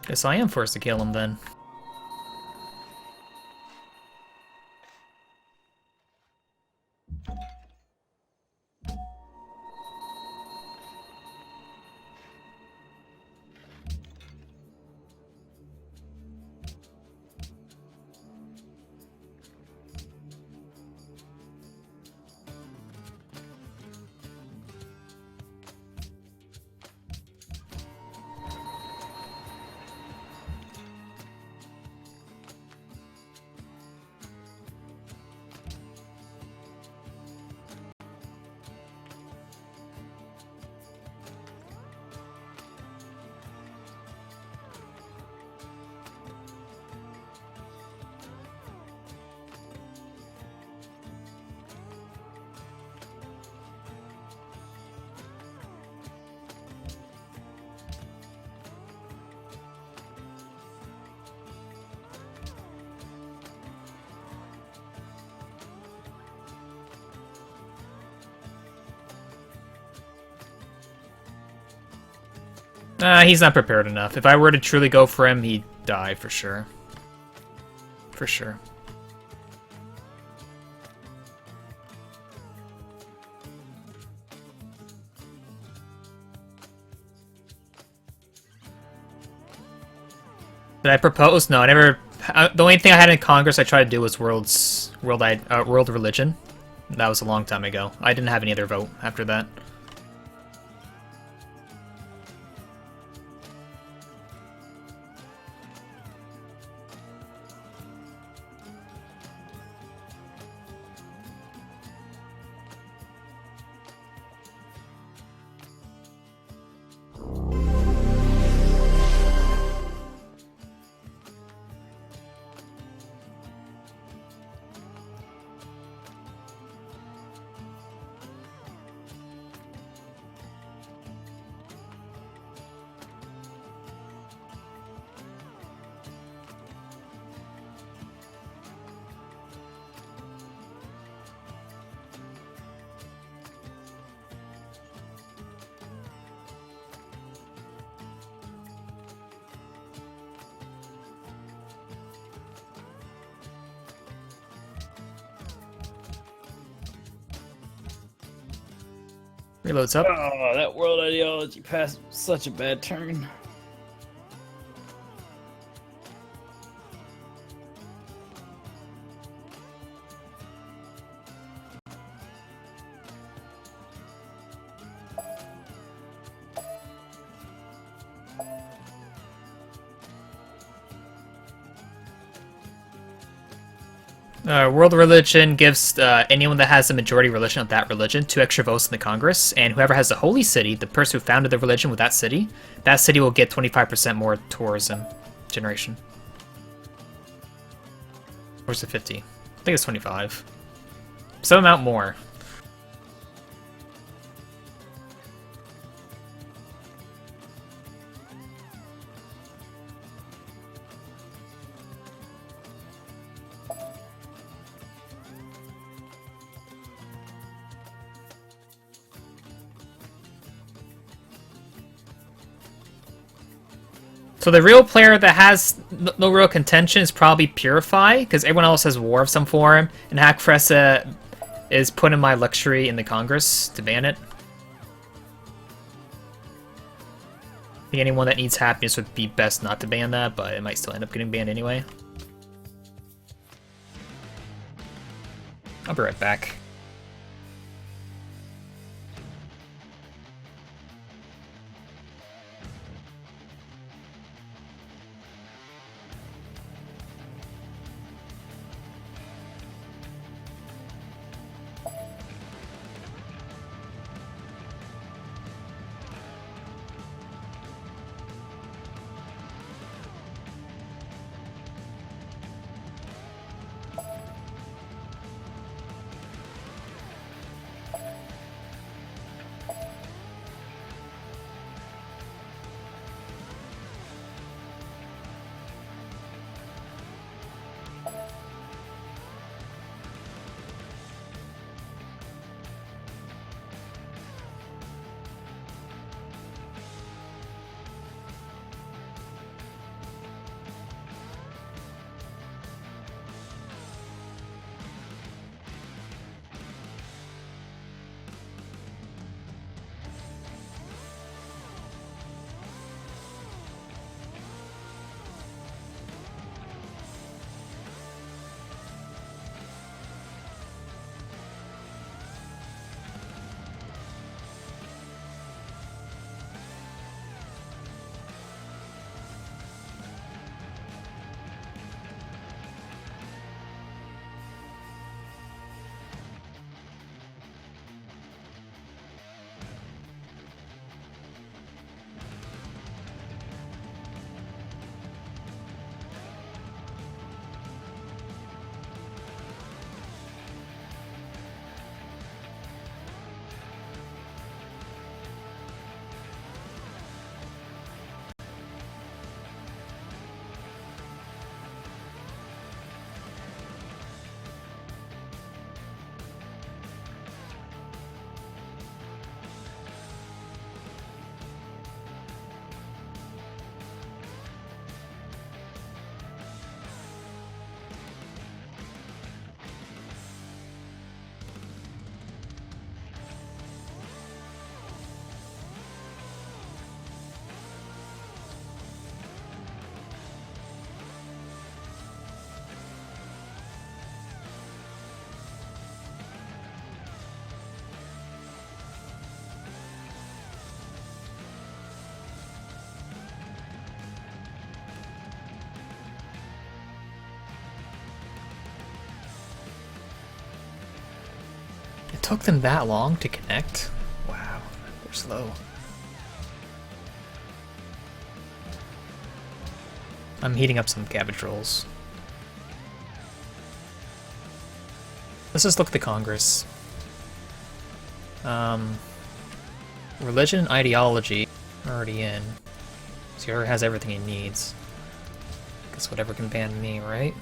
Guess I am forced to kill him then. He's not prepared enough. If I were to truly go for him, he'd die for sure. For sure. Did I propose? No, I never. The only thing I had in Congress I tried to do was world religion. That was a long time ago. I didn't have any other vote after that. Reloads up. Oh, that world ideology passed such a bad turn. World religion gives anyone that has the majority religion of that religion 2 extra votes in the Congress, and whoever has the holy city, the person who founded the religion with that city will get 25% more tourism generation. Where's the 50? I think it's 25. Some amount more. So the real player that has no real contention is probably Purify, because everyone else has War of some form, and Hackfressa is putting my luxury in the Congress to ban it. I think anyone that needs happiness would be best not to ban that, but it might still end up getting banned anyway. I'll be right back. It took them that long to connect? Wow, they're slow. I'm heating up some cabbage rolls. Let's just look at the Congress. Religion and ideology are already in. So he already has everything he needs. Guess whatever can ban me, right?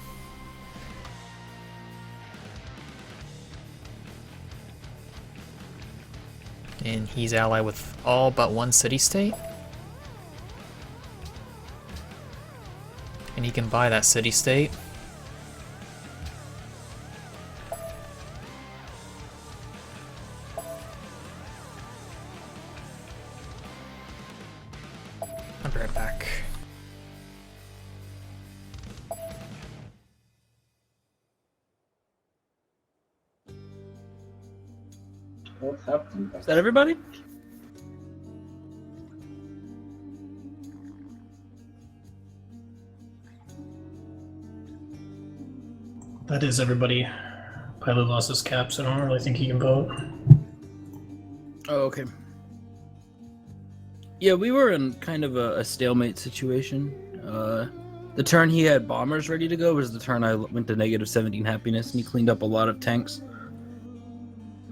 And he's allied with all but one city-state. And he can buy that city-state. I'll be right back. What's happening? Is that everybody? What that is everybody. Pilot lost his cap, so I don't really think he can vote. Oh, okay. Yeah, we were in kind of a stalemate situation. The turn he had bombers ready to go was the turn I went to negative 17 happiness, and he cleaned up a lot of tanks.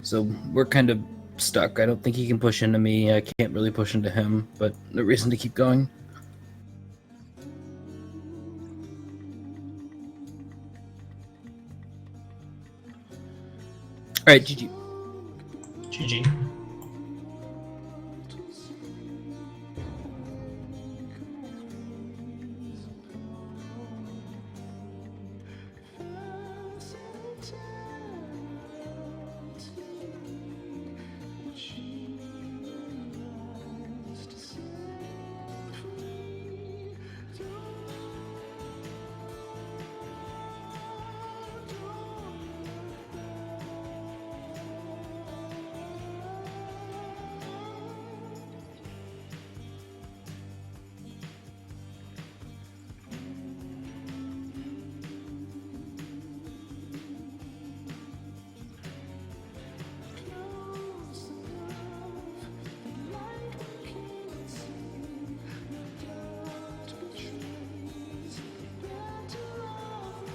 So we're kind of stuck. I don't think he can push into me. I can't really push into him, but no reason to keep going. Alright, GG. GG.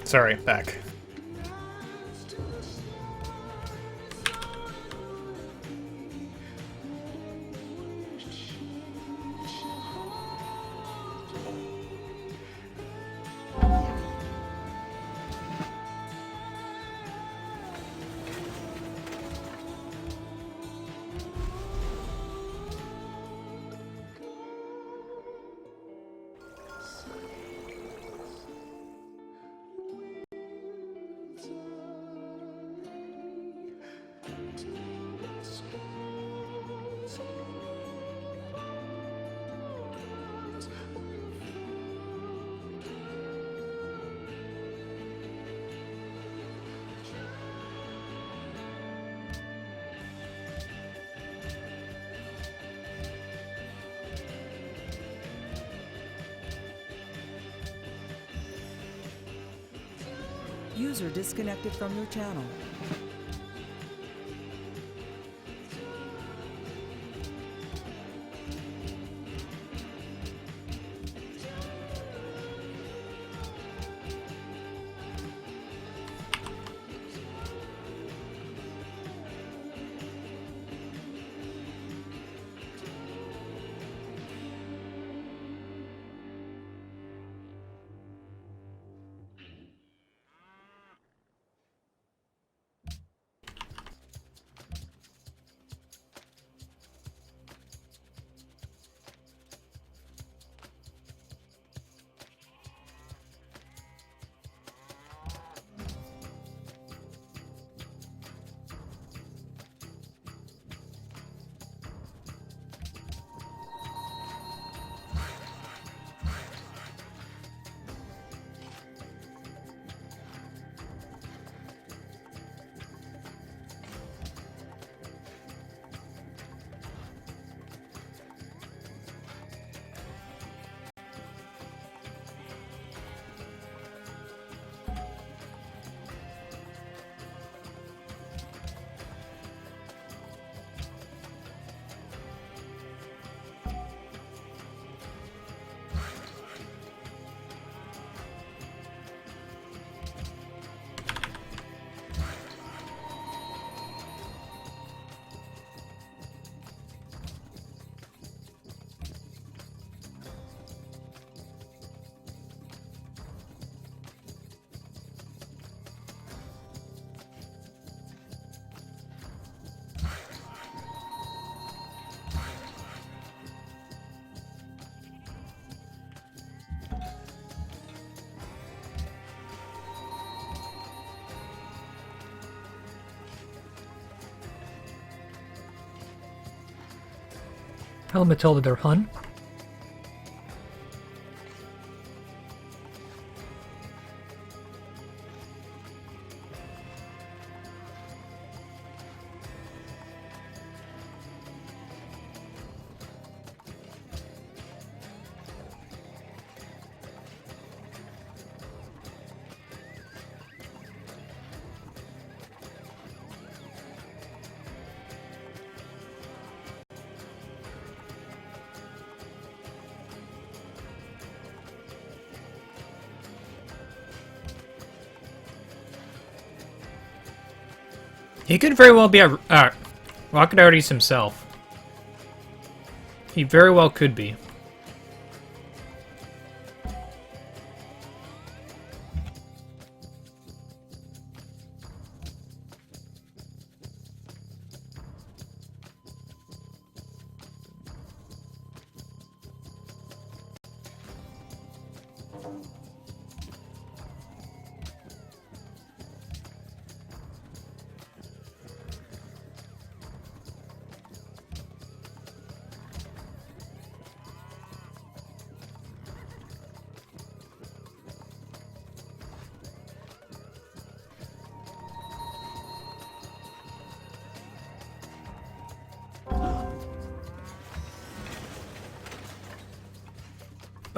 Sorry, back. User disconnected from your channel. Tell Matilda they're Hun. He could very well be a Rocket Artist himself. He very well could be.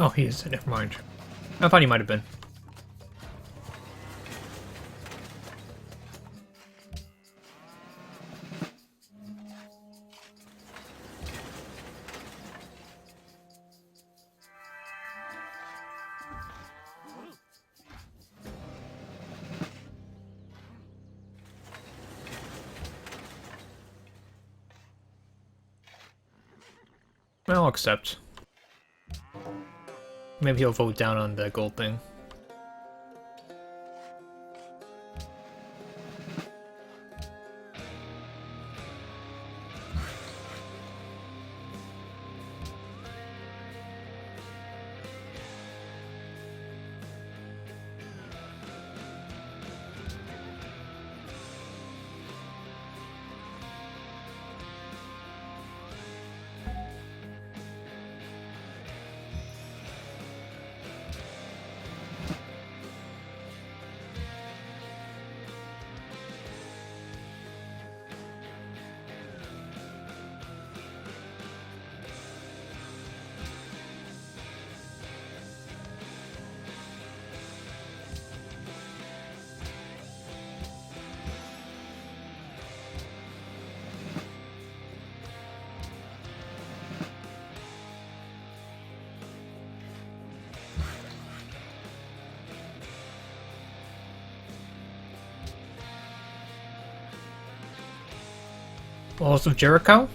Oh, he is. Never mind. I thought he might have been. Well, I'll accept. Maybe he'll vote down on the gold thing. Walls of Jericho?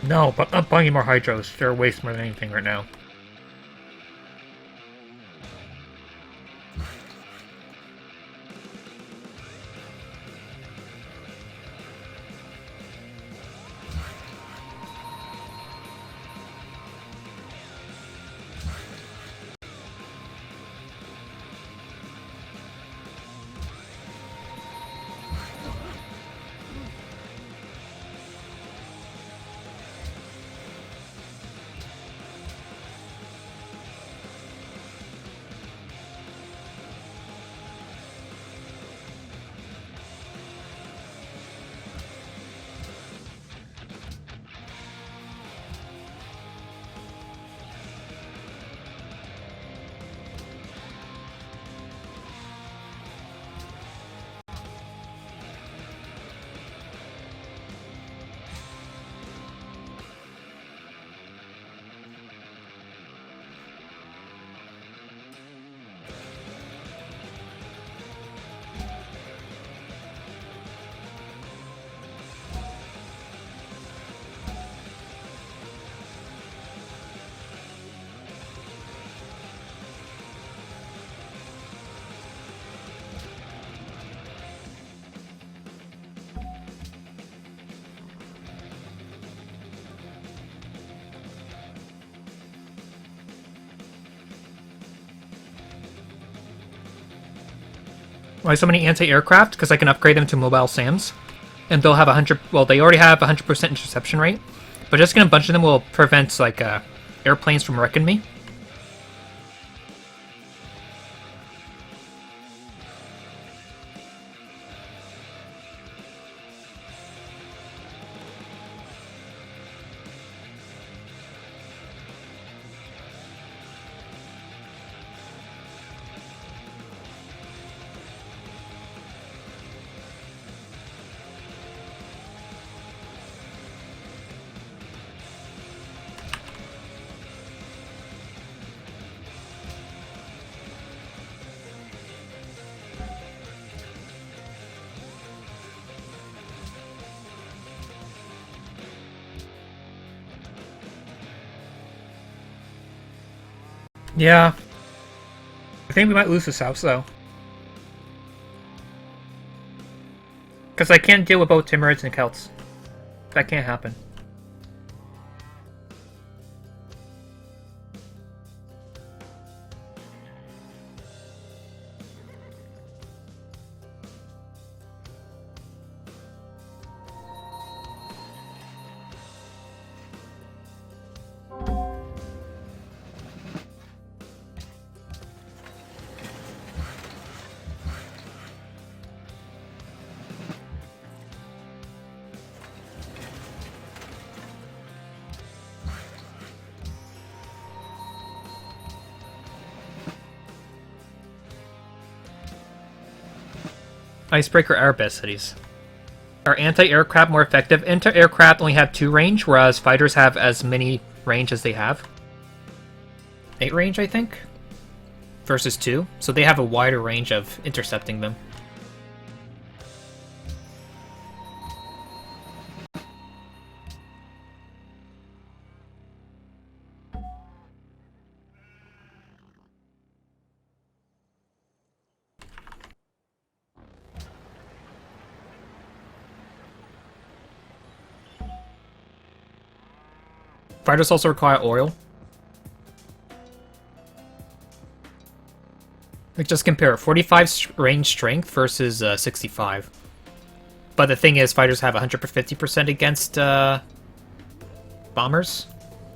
No, but I'm buying more hydros. They're a waste more than anything right now. Why so many anti-aircraft? Because I can upgrade them to mobile SAMs. And they'll have 100... Well, they already have 100% interception rate. But just getting a bunch of them will prevent, like, airplanes from wrecking me. Yeah. I think we might lose this house, though. Because I can't deal with both Timurids and Celts. That can't happen. Icebreaker airbase cities. Are anti-aircraft more effective? Anti-aircraft only have 2 range, whereas fighters have as many range as they have. 8 range, I think? Versus 2. So they have a wider range of intercepting them. Fighters also require oil. Like, just compare 45 range strength versus 65. But the thing is, fighters have 150% against bombers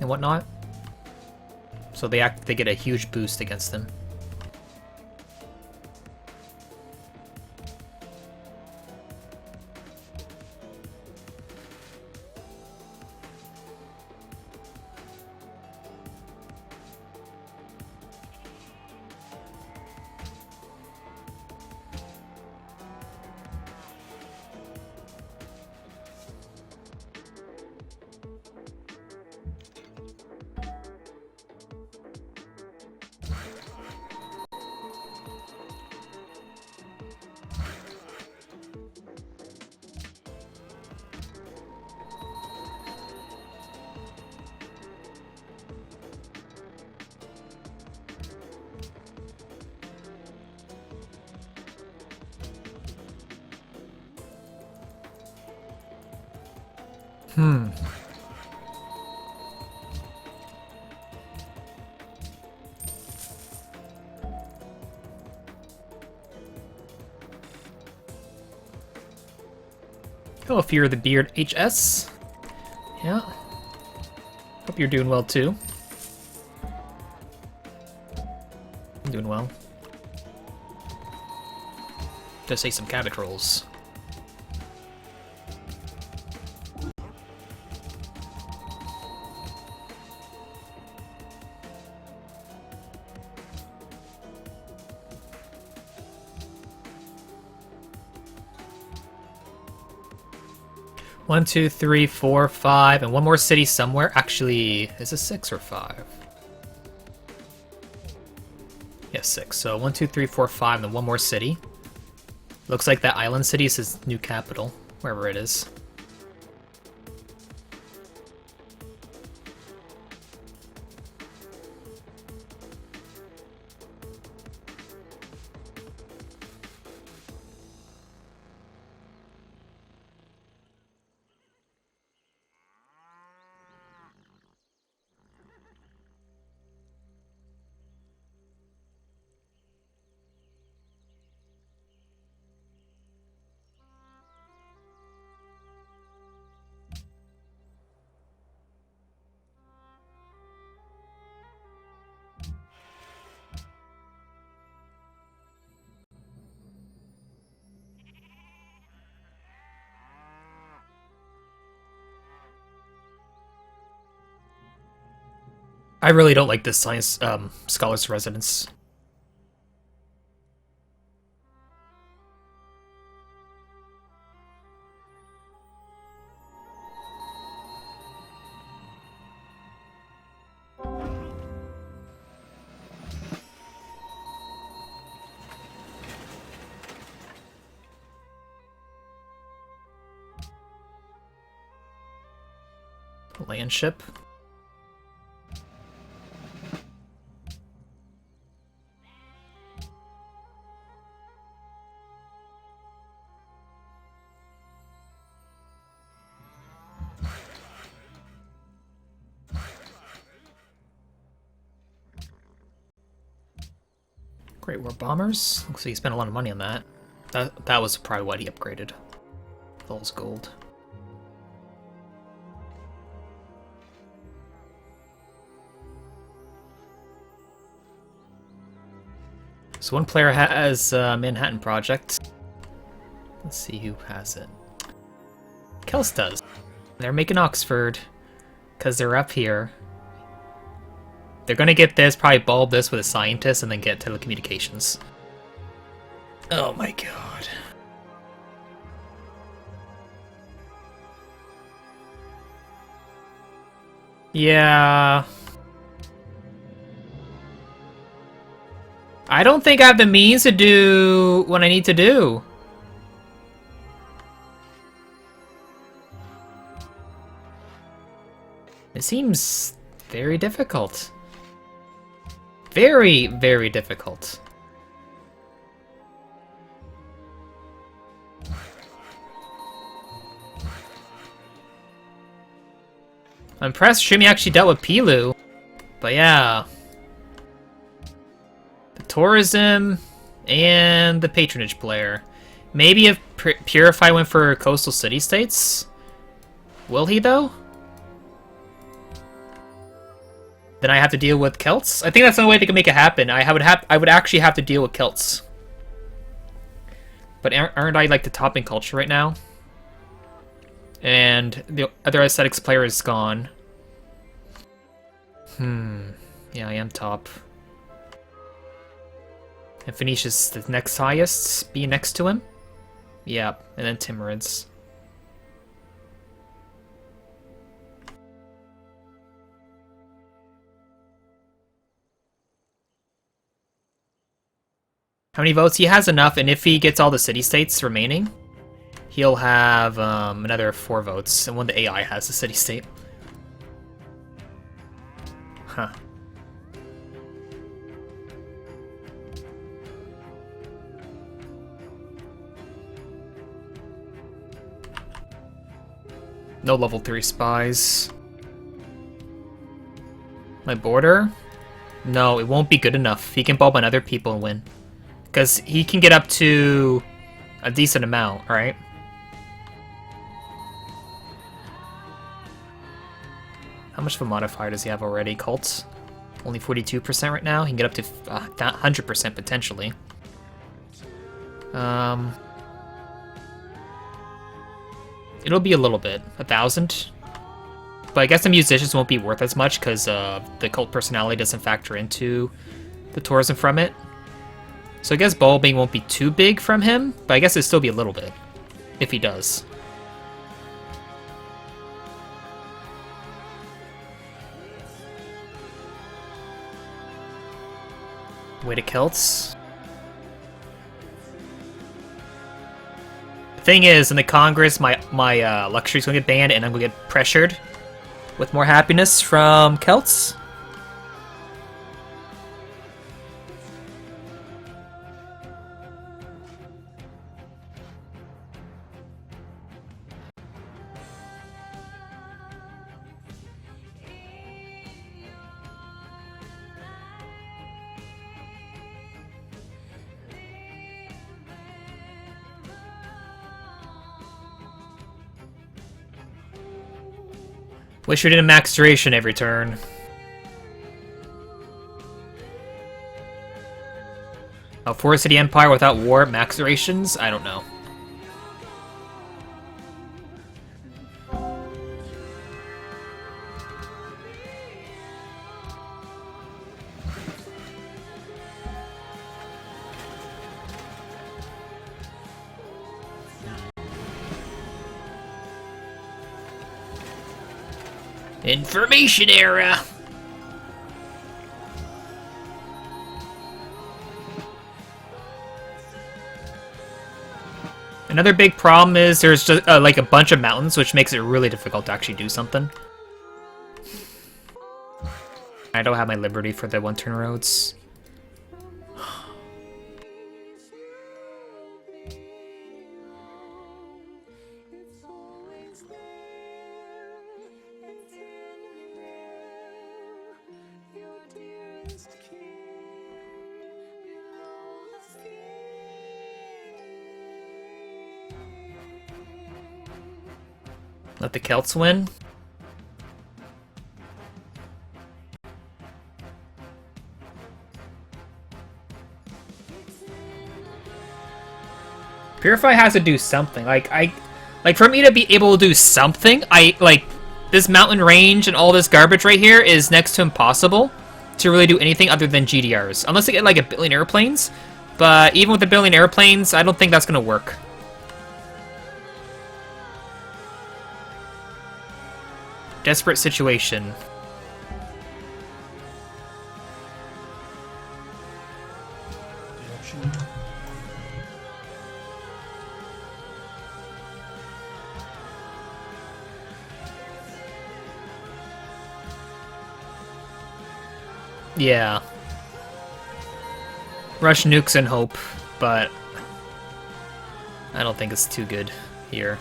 and whatnot. So they get a huge boost against them. Hmm. Hello, Fear of the Beard HS. Yeah. Hope you're doing well too. I'm doing well. To say some cabbage rolls. One, two, three, four, five, and one more city somewhere. Actually, is it 6 or 5? Yes, 6. So 1, 2, 3, 4, 5, and then one more city. Looks like that island city is his new capital, wherever it is. I really don't like this science scholar's residence. Land ship. Great War Bombers. Looks like he spent a lot of money on that. That was probably what he upgraded. Those gold. So one player has Manhattan Project. Let's see who has it. Kels does. They're making Oxford because they're up here. They're gonna get this, probably bulb this with a scientist, and then get telecommunications. Oh my god. Yeah. I don't think I have the means to do what I need to do. It seems very difficult. Very, very difficult. I'm impressed Shumi actually dealt with Pilu. But yeah. The tourism and the patronage player. Maybe if Purify went for coastal city-states? Will he though? Then I have to deal with Celts? I think that's the only way they can make it happen. I would actually have to deal with Celts. But aren't I like the top in culture right now? And the other aesthetics player is gone. Yeah, I am top. And Phoenicia's the next highest, be next to him? Yeah, and then Timurids. How many votes? He has enough, and if he gets all the city-states remaining, he'll have another 4 votes, and when the AI has a city-state. Huh. No level 3 spies. My border? No, it won't be good enough. He can bulb on other people and win. Because he can get up to a decent amount, right? How much of a modifier does he have already? Cults? Only 42% right now. He can get up to 100% potentially. It'll be a little bit. 1,000. But I guess the musicians won't be worth as much because the cult personality doesn't factor into the tourism from it. So I guess bulbing won't be too big from him, but I guess it'll still be a little bit. If he does. Way to Celts. The thing is, in the Congress, my luxury's gonna get banned, and I'm gonna get pressured with more happiness from Celts. Wish we did a max duration every turn. A Forest City Empire without war, max durations? I don't know. Information era! Another big problem is there's just like a bunch of mountains, which makes it really difficult to actually do something. I don't have my liberty for the one-turn roads. Let the Celts win. Purify has to do something. Like for me to be able to do something, this mountain range and all this garbage right here is next to impossible to really do anything other than GDRs. Unless they get like a billion airplanes. But even with a billion airplanes, I don't think that's gonna work. Desperate situation. Yeah. Rush nukes and hope, but I don't think it's too good here.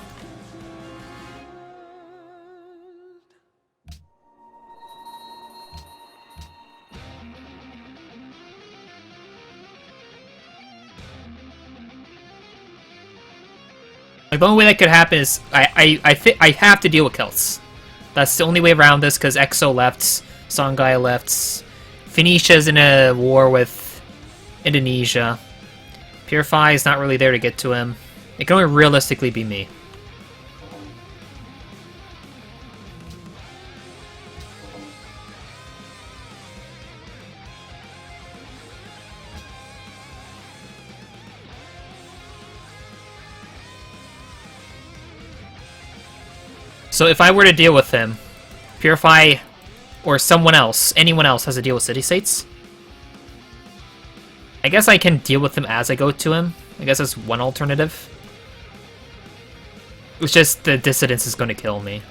Like, the only way that could happen is I have to deal with Celts. That's the only way around this, because Exo left, Songhai left, Phoenicia's in a war with Indonesia. Purify is not really there to get to him. It can only realistically be me. So if I were to deal with him, Purify or someone else, anyone else has to deal with city-states? I guess I can deal with him as I go to him. I guess that's one alternative. It's just the dissidence is going to kill me.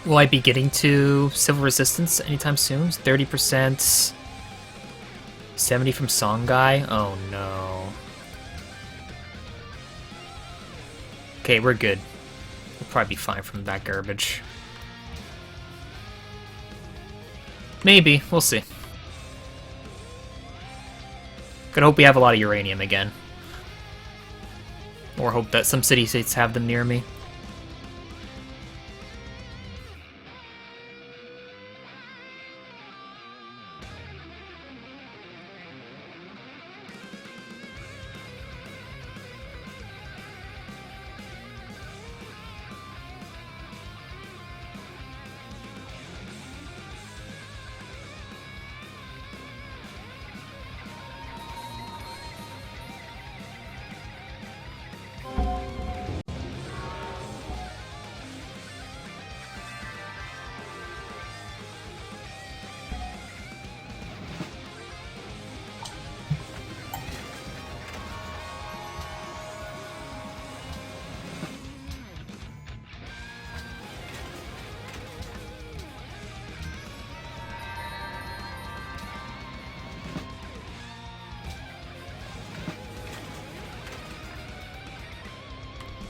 Will I be getting to Civil Resistance anytime soon? 30%. 70 from Songhai? Oh no. Okay, we're good. We'll probably be fine from that garbage. Maybe. We'll see. Gonna hope we have a lot of uranium again. Or hope that some city-states have them near me.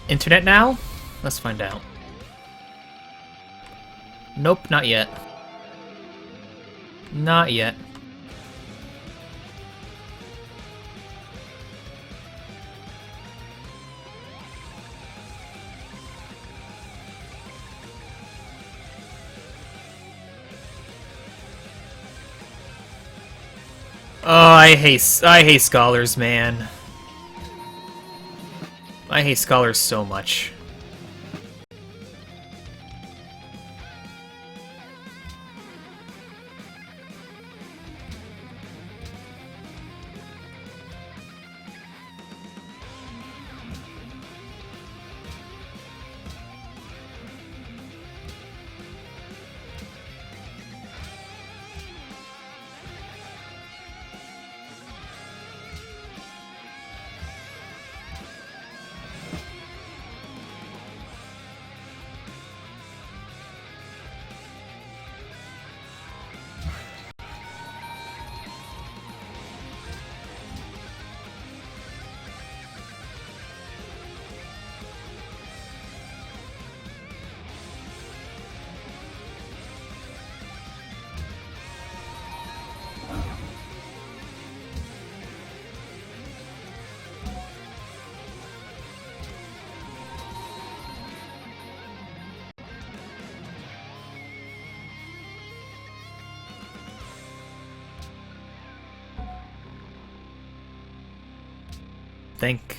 Internet now? Let's find out. Nope, not yet. Not yet. Oh, I hate scholars, man. I hate scholars so much.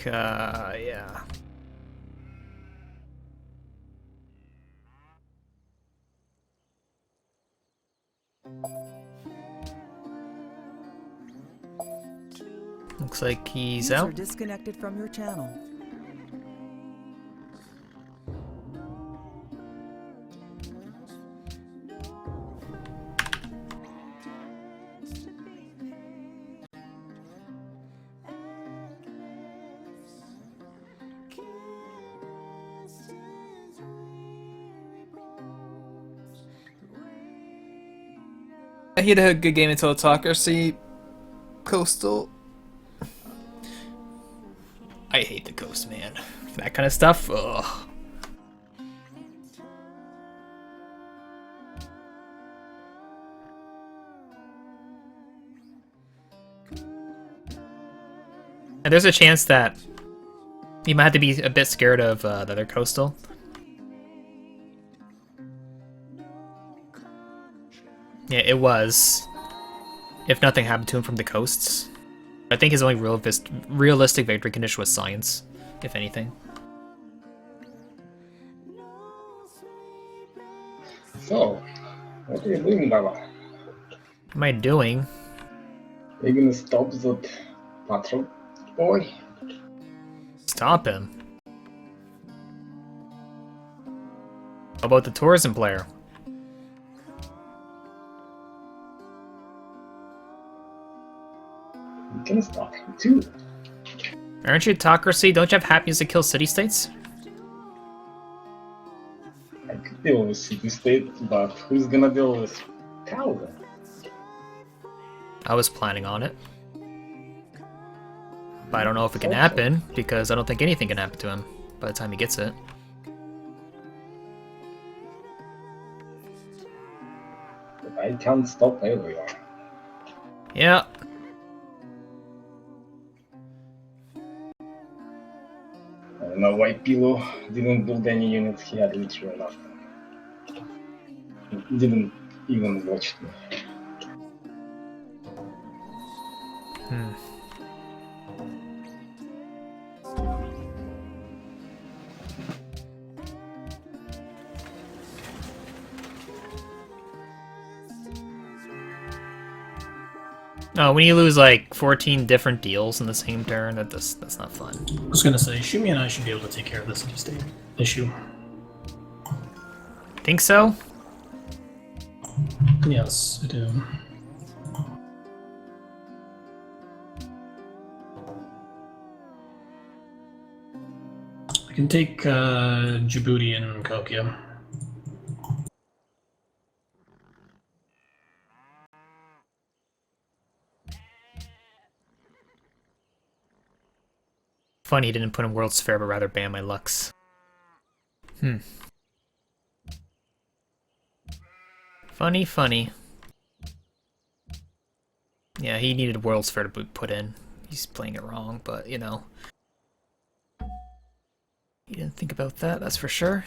Yeah. Looks like he's User out. disconnected from your channel. He had a good game until Autocracy. Coastal. I hate the coast, man. That kind of stuff. Ugh. And there's a chance that you might have to be a bit scared of the other coastal. Yeah, it was. If nothing happened to him from the coasts. I think his only realistic victory condition was science, if anything. So, what are you doing, Baba? What am I doing? Are you gonna stop that patrol boy? Stop him. How about the tourism player? You can stop him too. Aren't you autocracy? Don't you have happiness to kill city-states? I could deal with city-state, but who's gonna deal with Calvin? I was planning on it. But I don't know if it can happen, because I don't think anything can happen to him. by the time he gets it. But I can't stop everyone. Yeah. I don't know why Pillow didn't build any units. He had literally nothing. He didn't even watch me. Hmm. Oh, when you lose like 14 different deals in the same turn, that's not fun. I was gonna say, Shumi and I should be able to take care of this city-state issue. Think so? Yes, I do. I can take Djibouti and Kokya. Funny he didn't put in World's Fair, but rather ban my Lux. Funny, funny. Yeah, he needed World's Fair to put in. He's playing it wrong, but you know. He didn't think about that, that's for sure.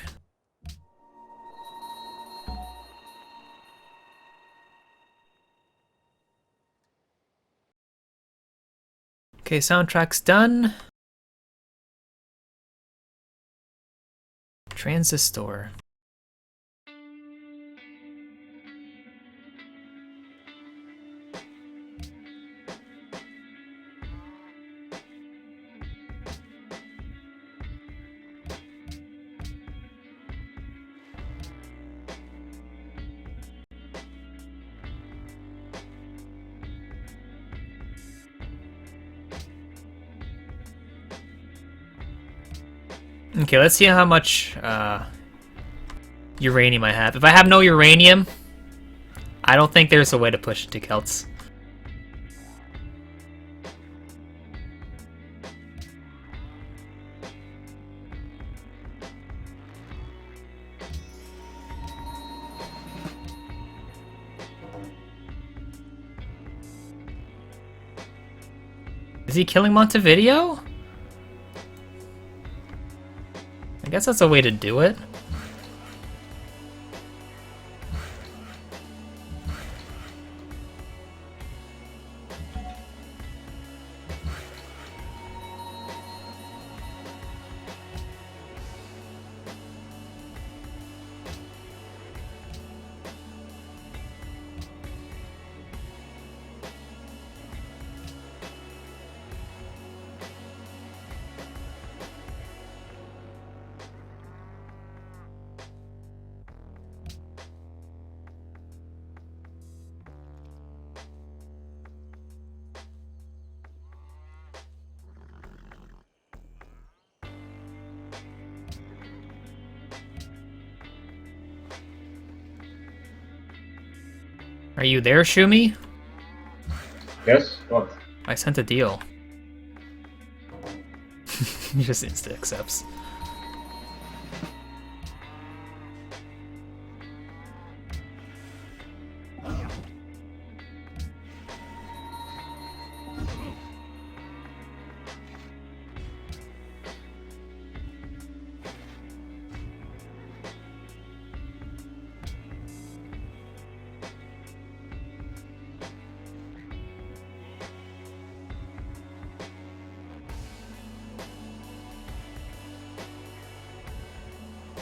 Okay, soundtrack's done. Transistor. Okay, let's see how much uranium I have. If I have no uranium, I don't think there's a way to push into Celts. Is he killing Montevideo? I guess that's a way to do it. Are you there, Shumi? Yes? What? I sent a deal. He just insta accepts.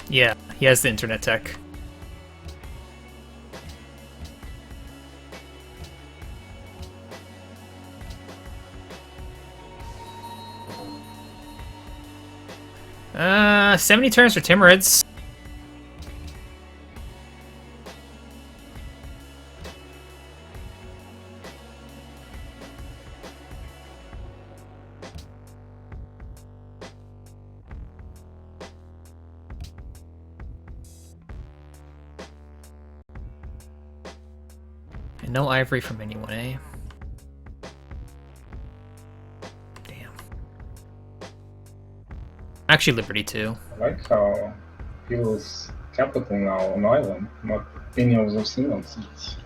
Yeah, he has the internet tech. Uh, 70 turns for Timurids. And no ivory from anyone, eh? Damn. Actually, Liberty too. I like how Pil's capital now on island, not any of those single cities.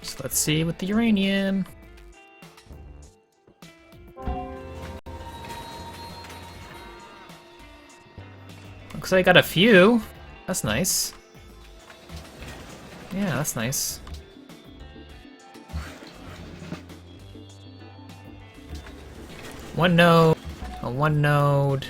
So let's see with the uranium. Looks like I got a few. That's nice. Yeah, that's nice. One node, a one node.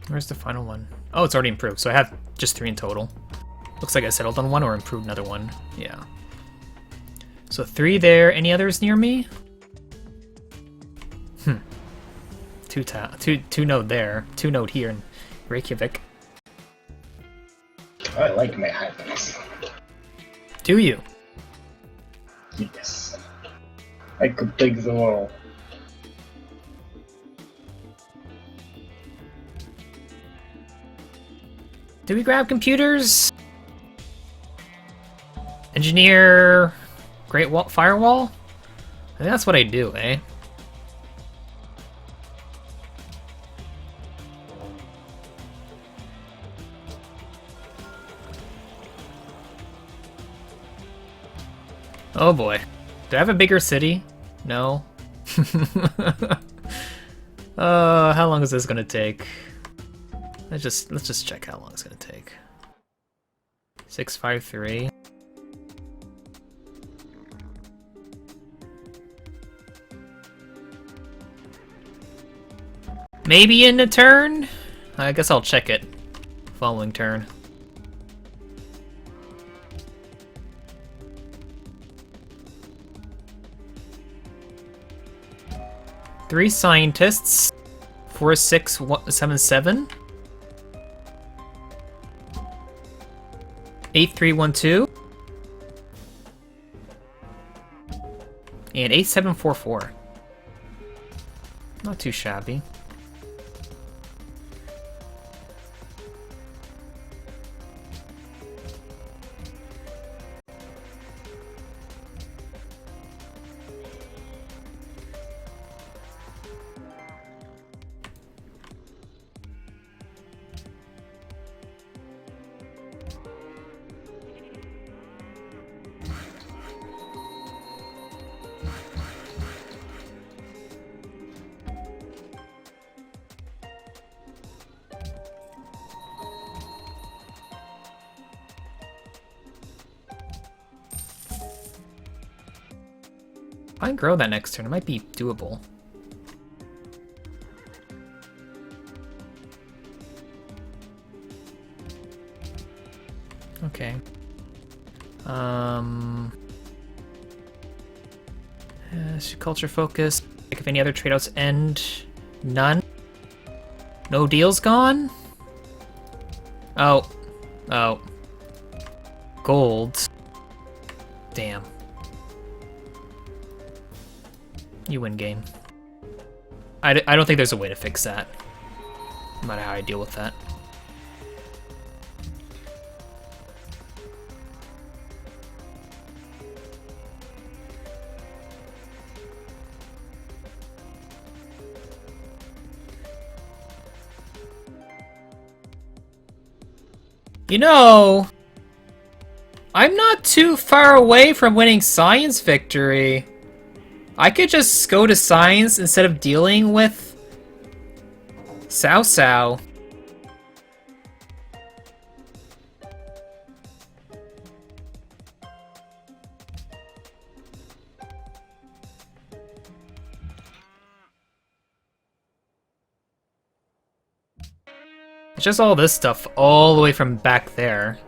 Where's the final one? Oh, it's already improved, so I have just 3 in total. Looks like I settled on one or improved another one. Yeah. So 3 there. Any others near me? Two node there. 2 node here in Reykjavik. I like my happiness. Do you? Yes. I could take the world. Do we grab computers? Engineer... Great wall, firewall? I think that's what I do, eh? Oh boy. Do I have a bigger city? No. How long is this gonna take? Let's just check how long it's gonna take. 653. Maybe in a turn? I guess I'll check it. Following turn. Three scientists. 4677. 8312. And 8744. Not too shabby. If I can grow that next turn, it might be doable. Okay. Culture focus. Like if any other trade-outs end. None. No deals gone? Oh. Oh. Gold. Damn. You win game. I don't think there's a way to fix that. No matter how I deal with that. You know, I'm not too far away from winning science victory. I could just go to science instead of dealing with Cao Cao. It's just all this stuff all the way from back there.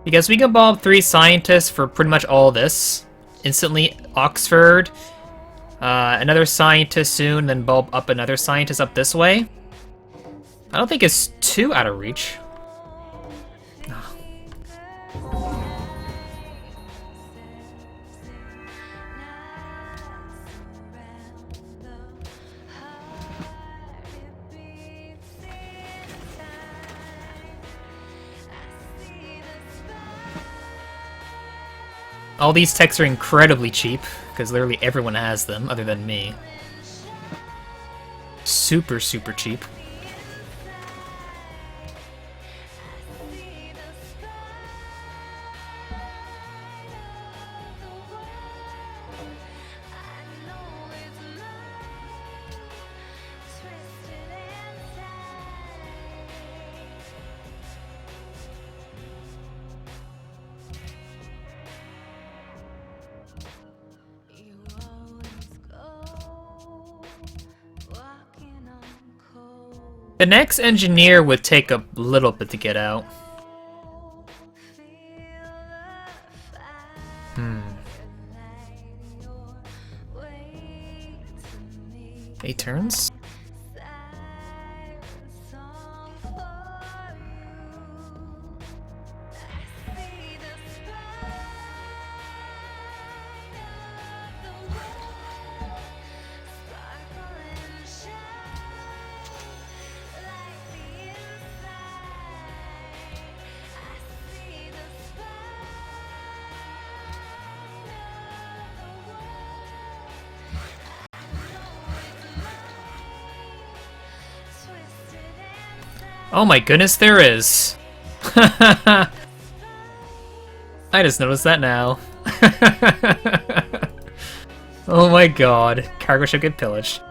Because we can bomb 3 scientists for pretty much all this. Instantly, Oxford, another scientist soon, then bulb up another scientist up this way. I don't think it's too out of reach. All these techs are incredibly cheap, because literally everyone has them, other than me. Super, super cheap. The next engineer would take a little bit to get out. 8 turns? Oh my goodness, there is. I just noticed that now. Oh my god. Cargo ship get pillaged.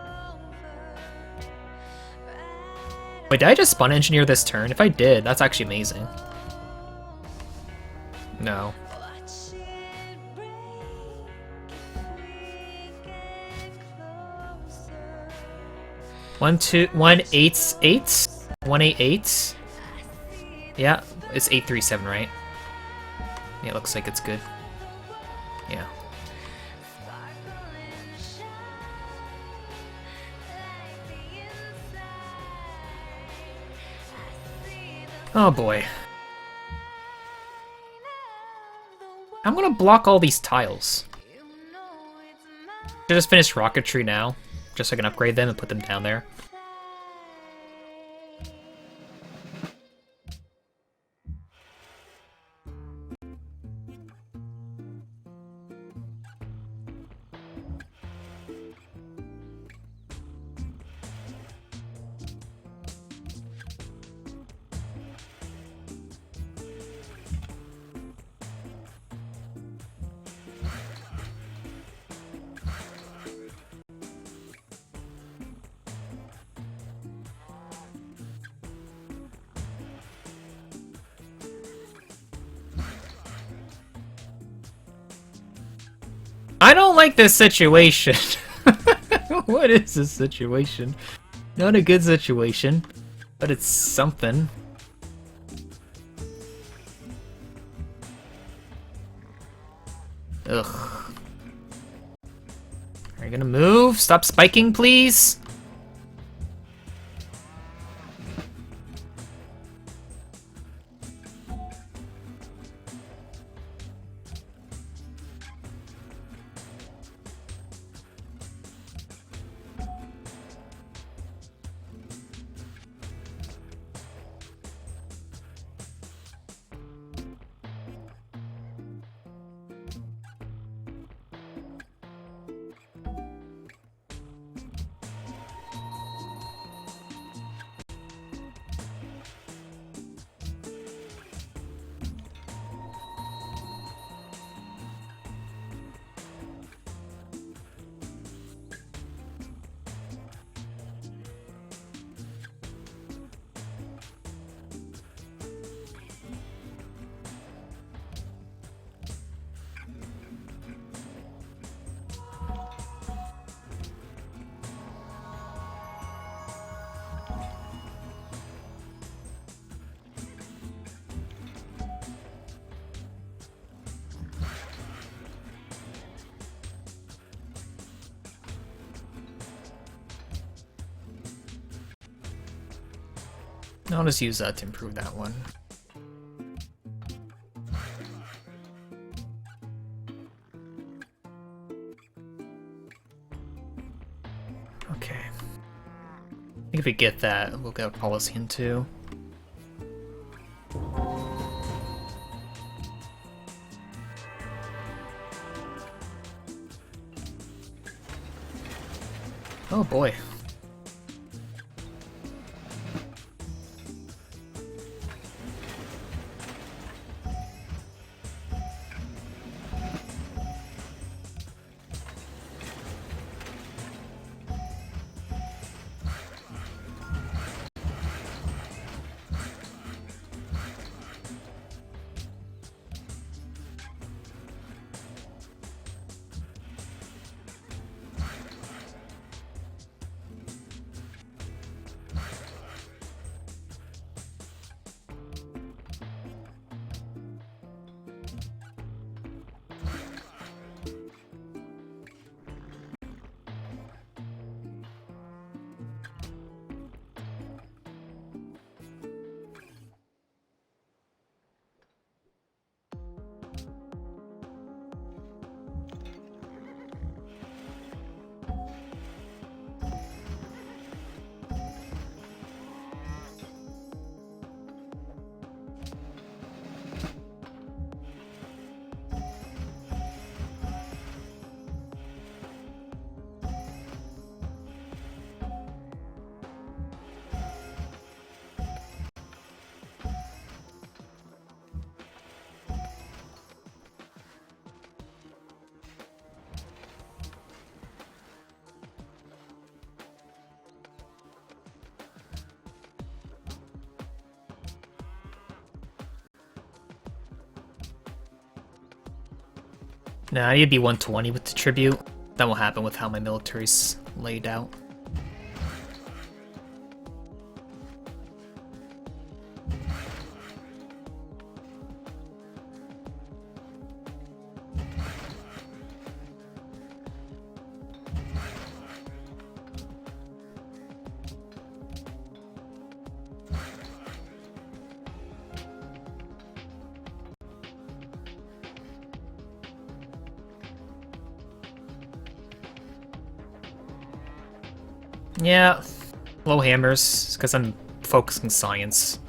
Wait, did I just spawn engineer this turn? If I did, that's actually amazing. No. 188? 188? Yeah, it's 837, right? Yeah, it looks like it's good. Yeah. Oh boy. I'm gonna block all these tiles. Should just finish rocketry now, just so I can upgrade them and put them down there. I don't like this situation. What is this situation? Not a good situation, but it's something. Ugh. Are you gonna move? Stop spiking, please? I'll just use that to improve that one. Okay. I think if we get that, we'll get a policy in too. Oh boy. Nah, I need to be 120 with the tribute. That will happen with how my military's laid out. Yeah, low hammers, because I'm focusing science.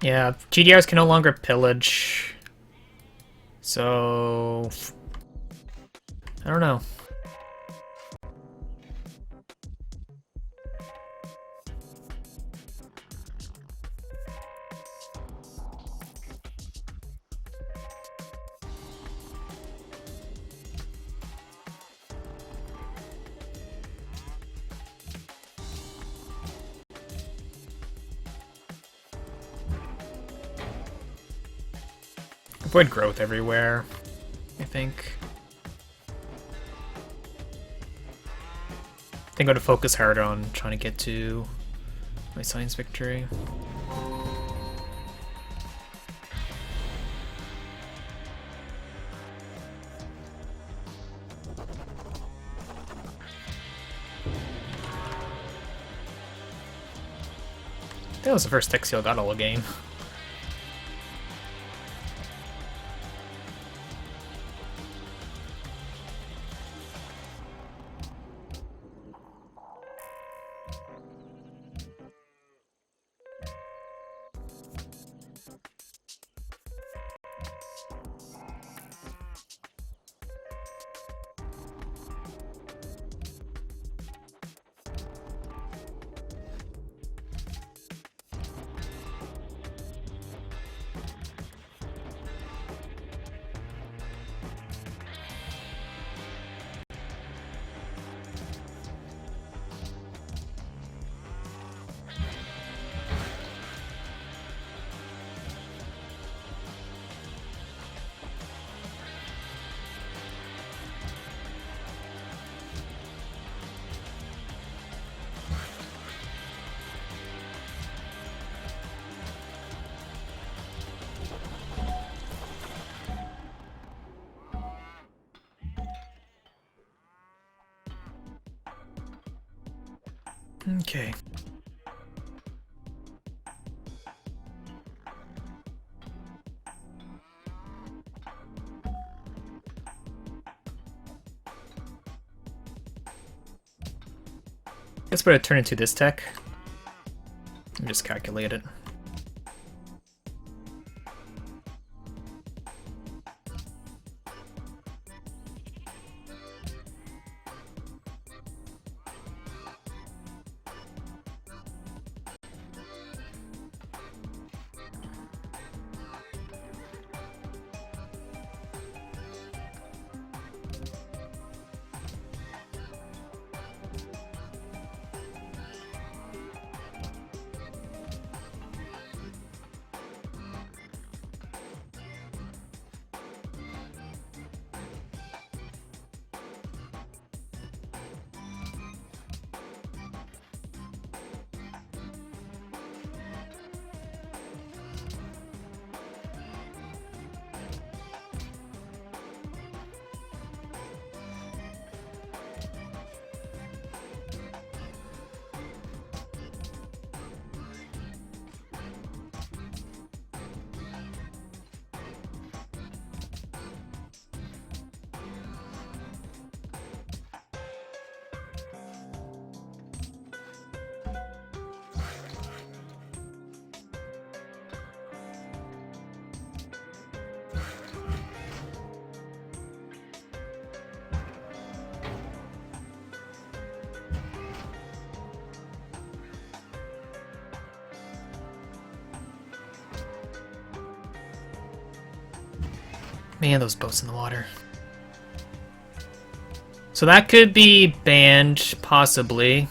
Yeah, GDRs can no longer pillage. So I don't know. Avoid growth everywhere, I think. I think I'm gonna focus harder on trying to get to my science victory. That was the first tech seal got all game. Okay. Guess better turn into this tech. Let me just calculate it. Man, those boats in the water. So that could be banned, possibly.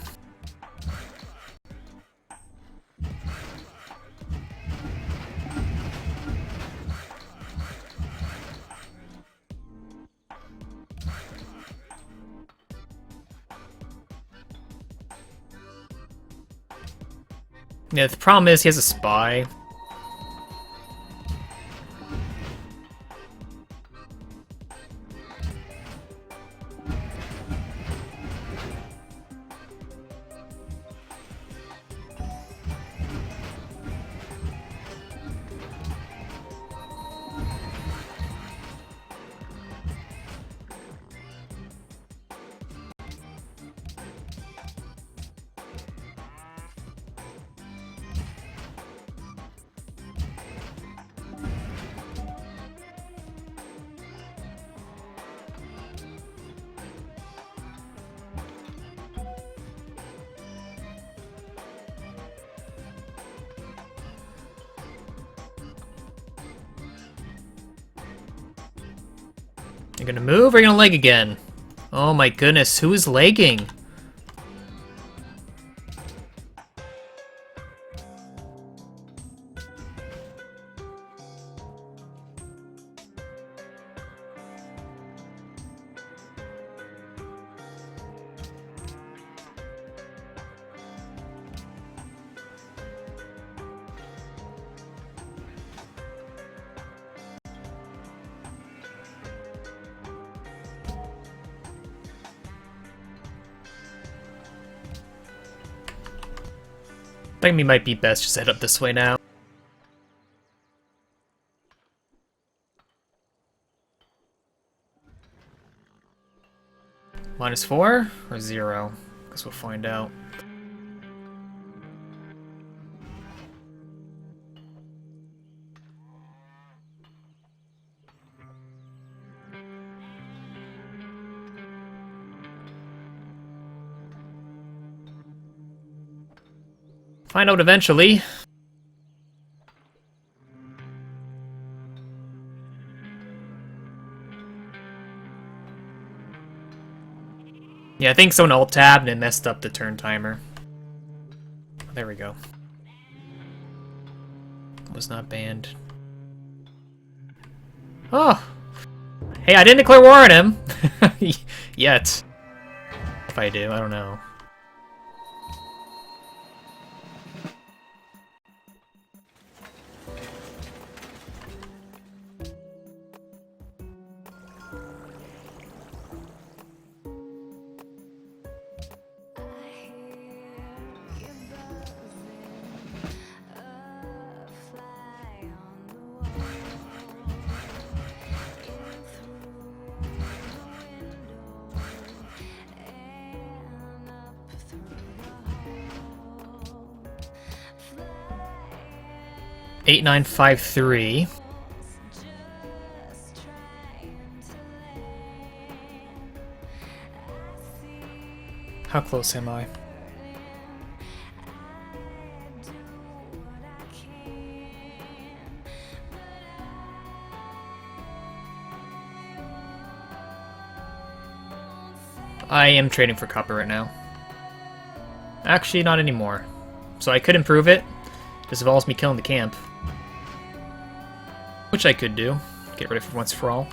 Yeah, the problem is he has a spy. You're gonna move or you're gonna leg again? Oh my goodness, who is legging? I think we might be best just head up this way now. -4 or 0? Guess we'll find out. Find out eventually. Yeah, I think someone alt-tabbed and messed up the turn timer. There we go. Was not banned. Oh! Hey, I didn't declare war on him! Yet. If I do, I don't know. Eight, 9, 5, 3. How close am I? I am trading for copper right now. Actually, not anymore. So I could improve it. This involves me killing the camp. Which I could do. Get rid of it once for all.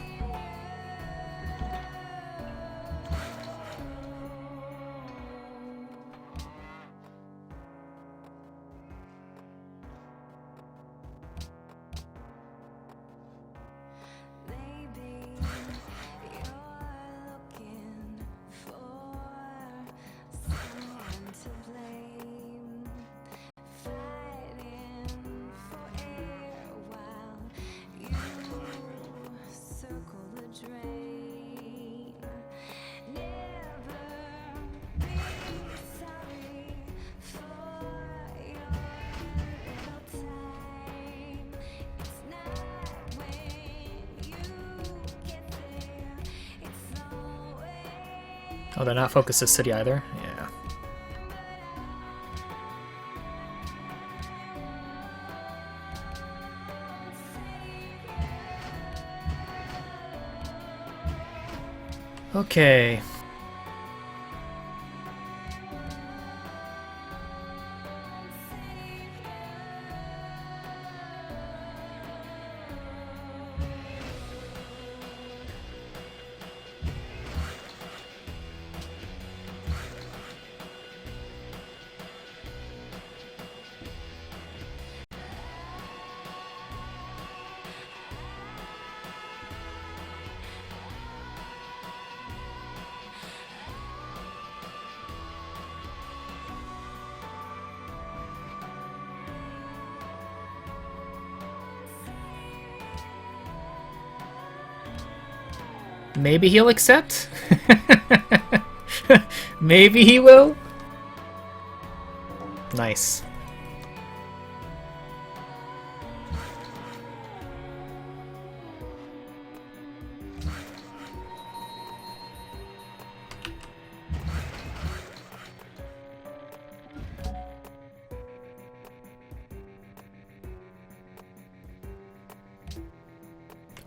Oh, they're not focused this city either? Yeah. Okay. Maybe he'll accept? Maybe he will? Nice.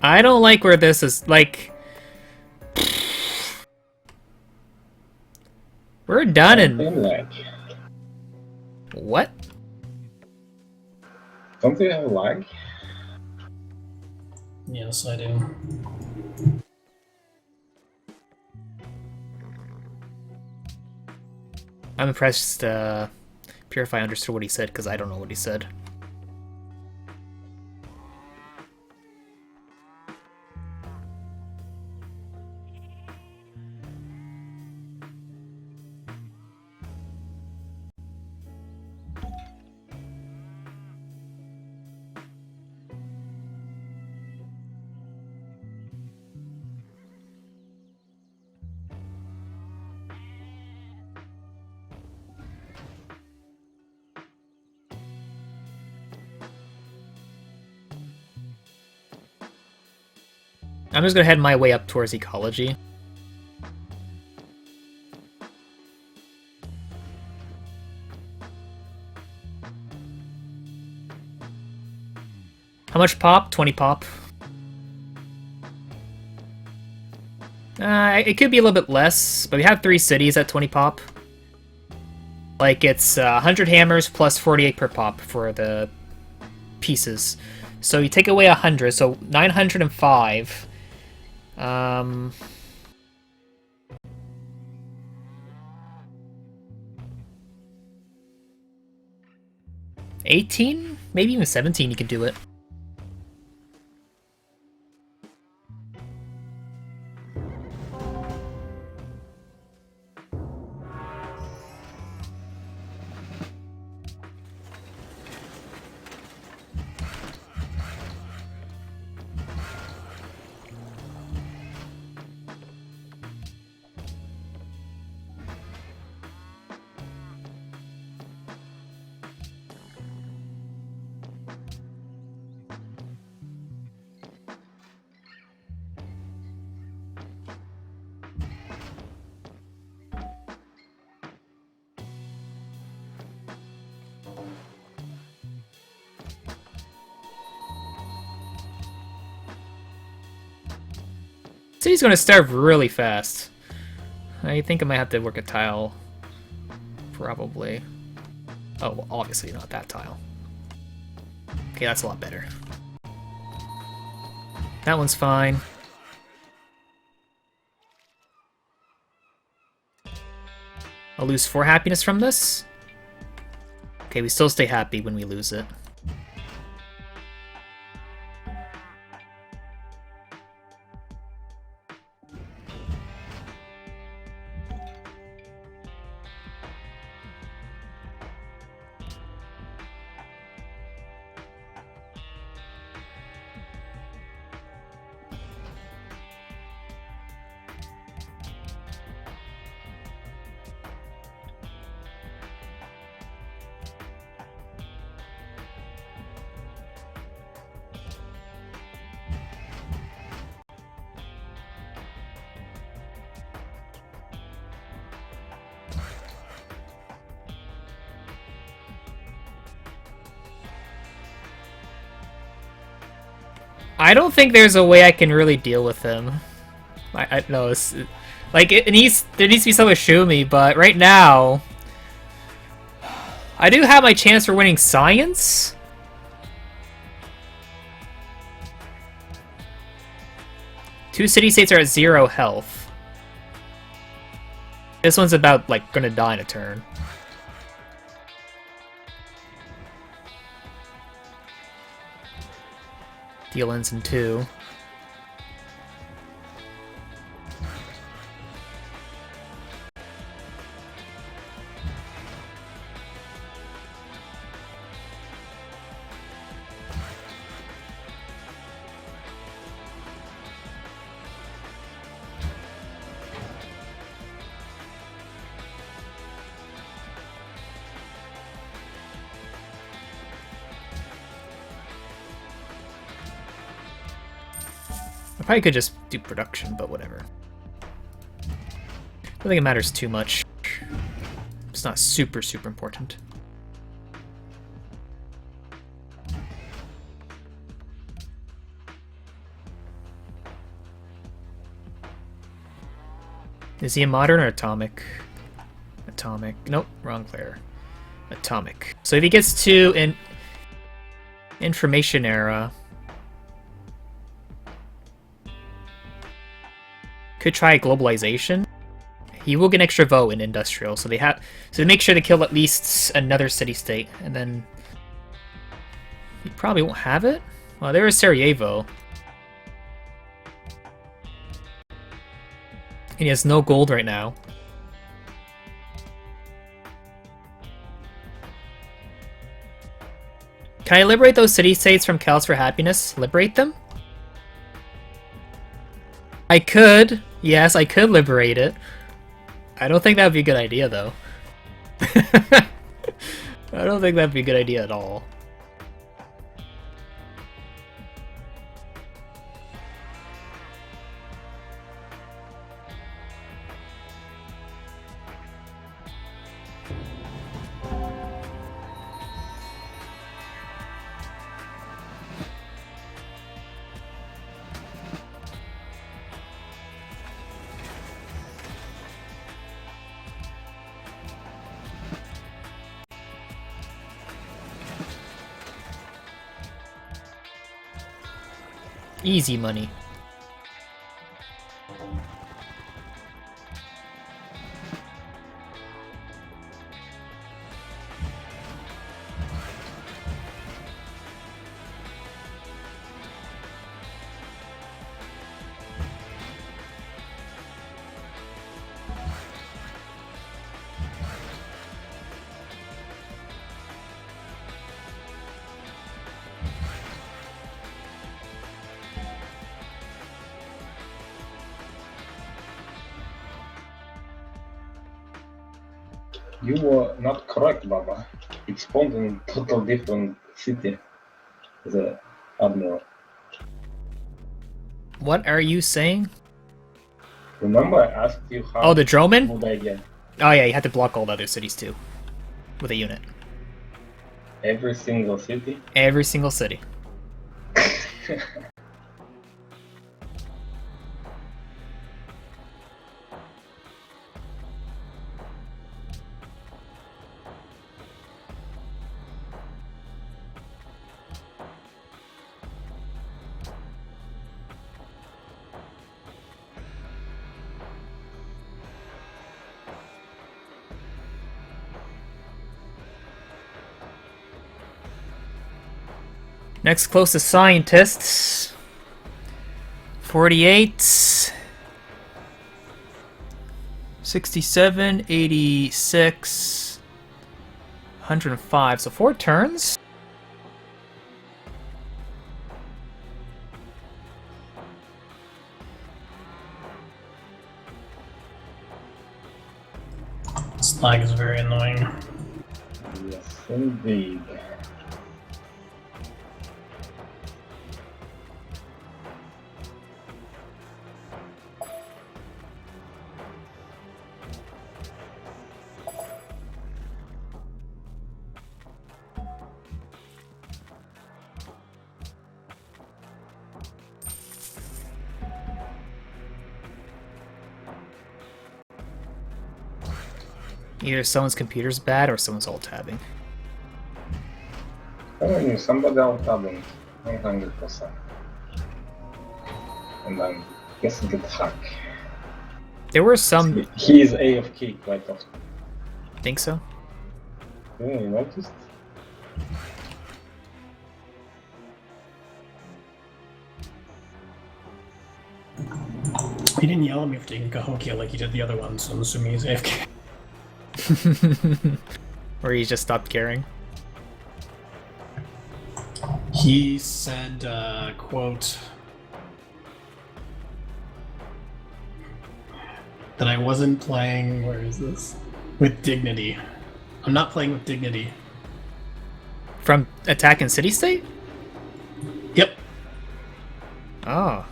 I don't like where this is, like... We're done Don't in... you lag? What? Don't you have lag? Yes, I do. I'm impressed Purify understood what he said, because I don't know what he said. I'm just gonna head my way up towards ecology. How much pop? 20 pop. It could be a little bit less, but we have 3 cities at 20 pop. Like, it's 100 hammers plus 48 per pop for the pieces. So you take away 100, so 905. 18? Maybe even 17 you can do it. City's gonna starve really fast. I think I might have to work a tile. Probably. Oh, well, obviously not that tile. Okay, that's a lot better. That one's fine. I'll lose 4 happiness from this. Okay, we still stay happy when we lose it. I don't think there's a way I can really deal with him. I know it's like there needs to be some Ashumi, but right now I do have my chance for winning science. Two city states are at 0 health. This one's about like gonna die in a turn. Deal ends in 2. I probably could just do production, but whatever. I don't think it matters too much. It's not super important. Is he a modern or atomic? Atomic. Nope, wrong player. Atomic. So if he gets to information era, could try globalization. He will get an extra vote in industrial, so they make sure to kill at least another city-state, and then he probably won't have it. Well, there is Sarajevo. And he has no gold right now. Can I liberate those city-states from Cows for Happiness? Liberate them? I could. Yes, I could liberate it. I don't think that would be a good idea, though. I don't think that would be a good idea at all. Easy money. You were not correct, Baba. It spawned in a total different city. The Admiral. What are you saying? Remember I asked you how Oh, the Droman? would I get Oh yeah, you had to block all the other cities too. With a unit. every single city? Every single city. Next closest scientists. 48. 67, 86, 105. So 4 turns? This lag is very annoying. Yes, indeed. Either someone's computer's bad or someone's alt tabbing. Oh, somebody out tabbing. 100%. And I'm guessing it hack. There were some. He is AFK quite often. Think so? Yeah, you noticed? He didn't yell at me for taking Cahokia like he did the other ones, so I'm assuming he's AFK. Or he just stopped caring. He said, quote, that I wasn't playing, where is this? With dignity. I'm not playing with dignity. From Attack in City State? Yep. Oh.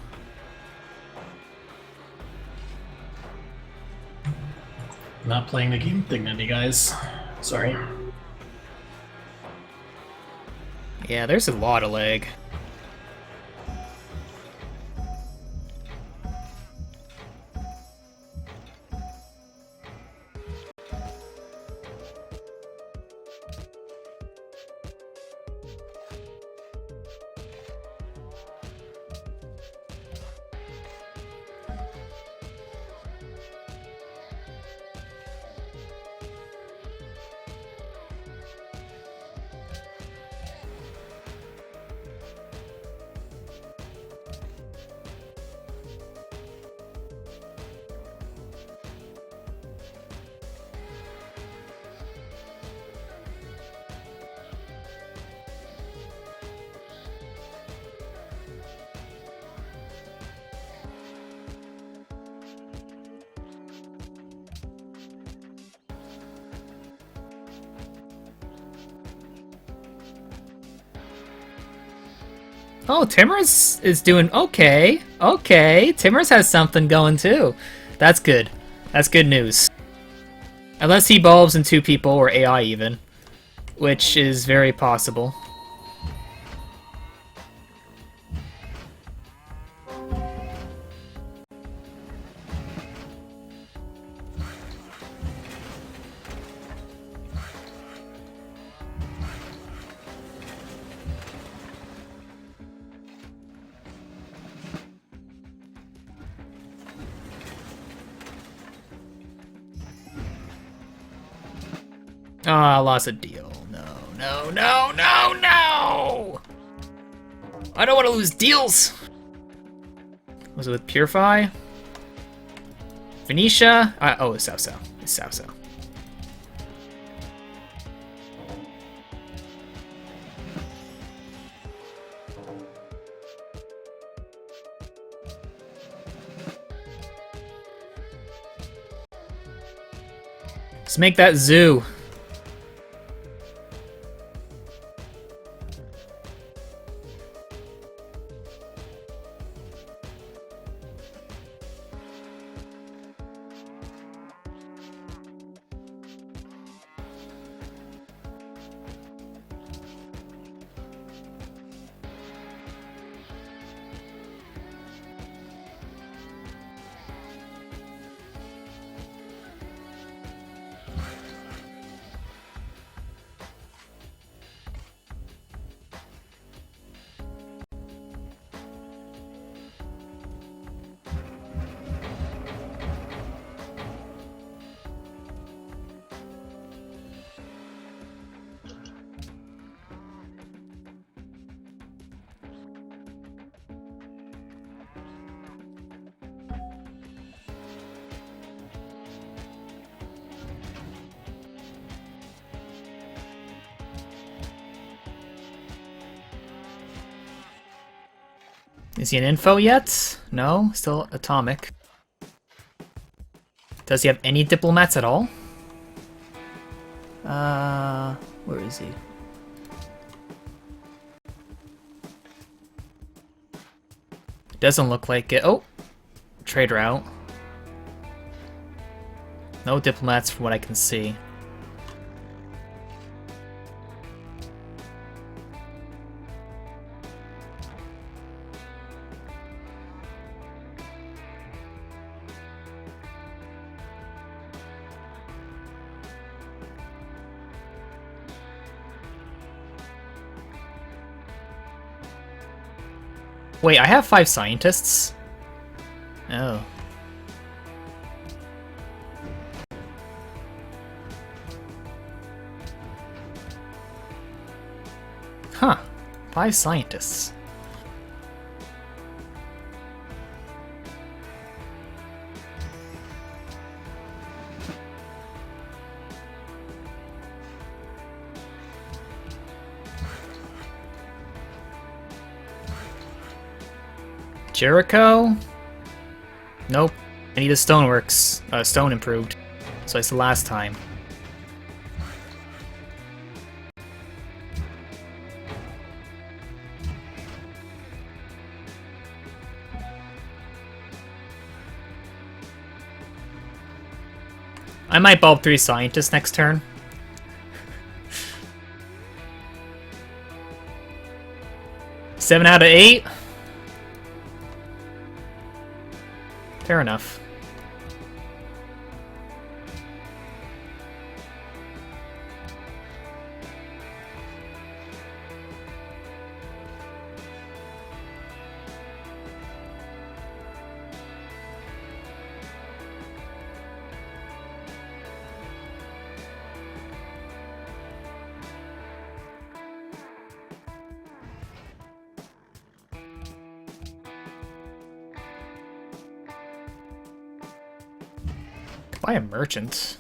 Not playing the game with dignity, guys. Sorry. Yeah, there's a lot of lag. Oh, Timorous is doing okay. Okay, Timorous has something going too. That's good. That's good news. Unless he bulbs in 2 people, or AI even. Which is very possible. Oh, I lost a deal. No. I don't want to lose deals. Was it with Purify? Venetia? Oh, it's Sao Sao. It's Sao Sao. Let's make that zoo. Is he an info yet? No, still atomic. Does he have any diplomats at all? Where is he? Doesn't look like it. Oh, trade route. No diplomats from what I can see. Wait, I have 5 scientists? Oh. Huh. 5 scientists. Jericho? Nope. I need a stoneworks. Stone improved. So it's the last time. I might bulb 3 scientists next turn. Seven out of 8? Fair enough. Buy a merchant.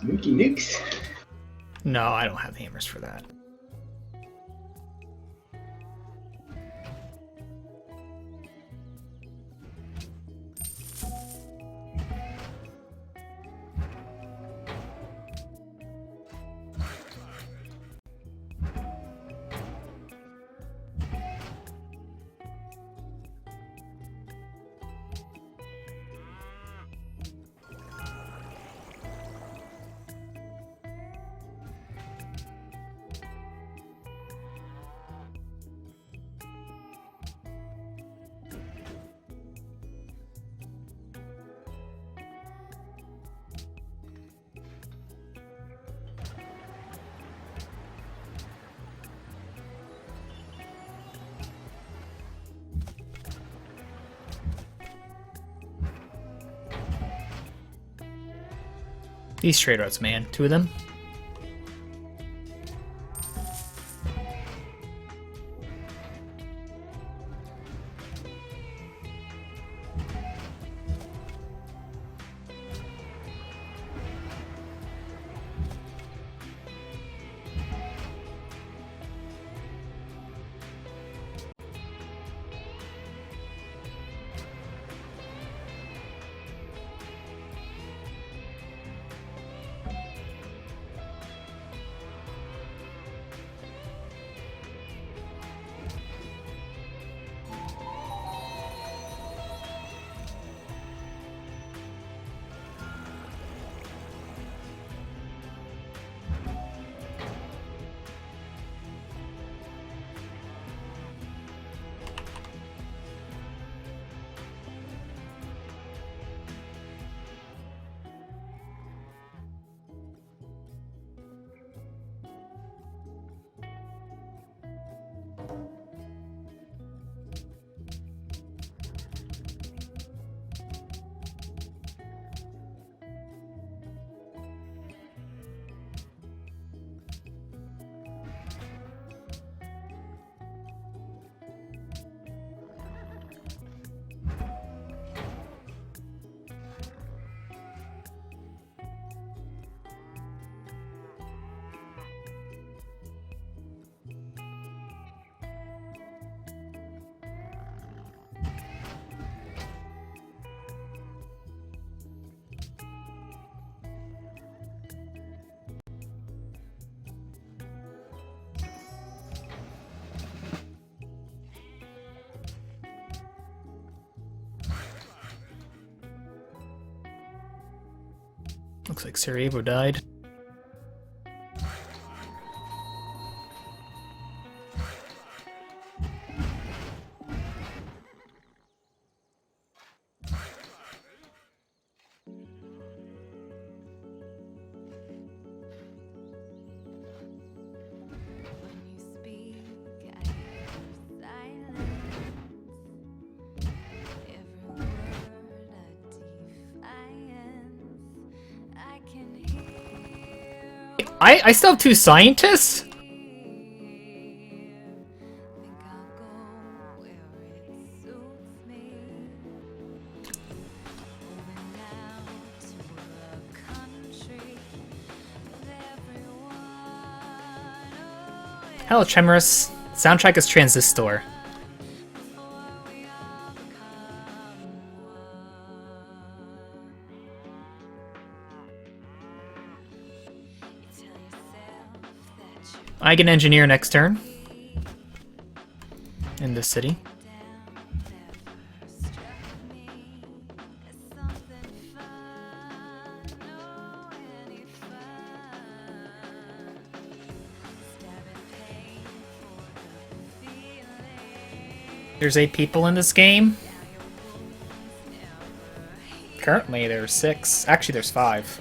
Nuki nukes. No, I don't have hammers for that. These trade routes, man. 2 of them. Looks like Sarajevo died. I still have 2 scientists? Hello, Tremorous. Soundtrack is Transistor. I can engineer next turn in this city. There's 8 people in this game. Currently there's 6. Actually there's 5.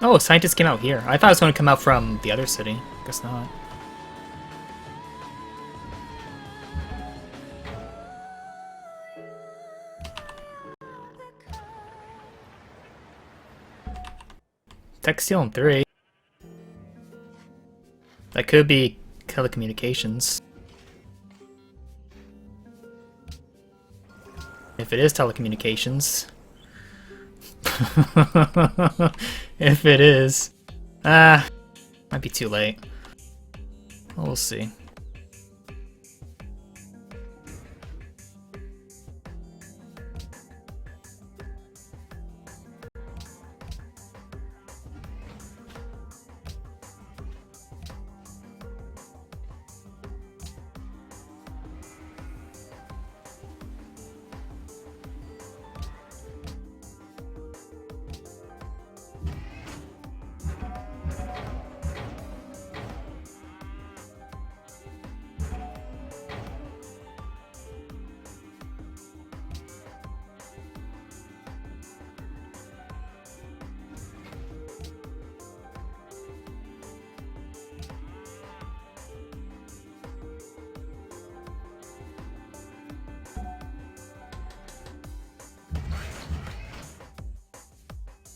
Oh, scientists came out here. I thought it was going to come out from the other city. Guess not. Textile in 3. That could be telecommunications. If it is telecommunications. If it is. Might be too late. Well, we'll see.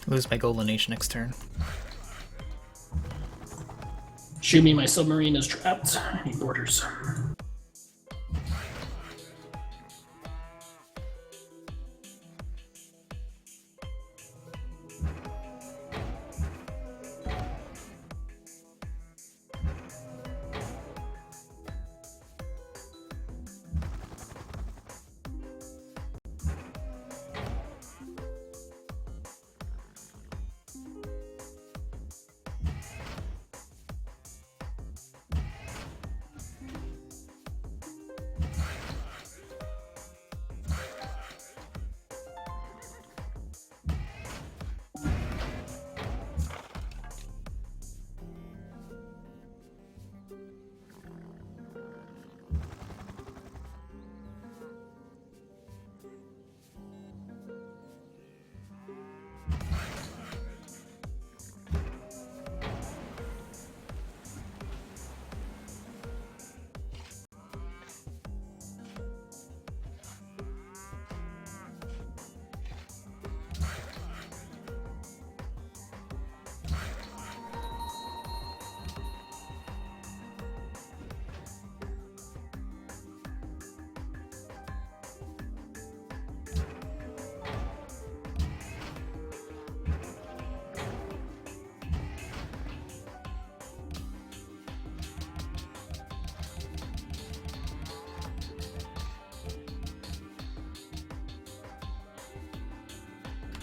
Lose my gold nation next turn. Shoot me, my submarine is trapped. I need borders.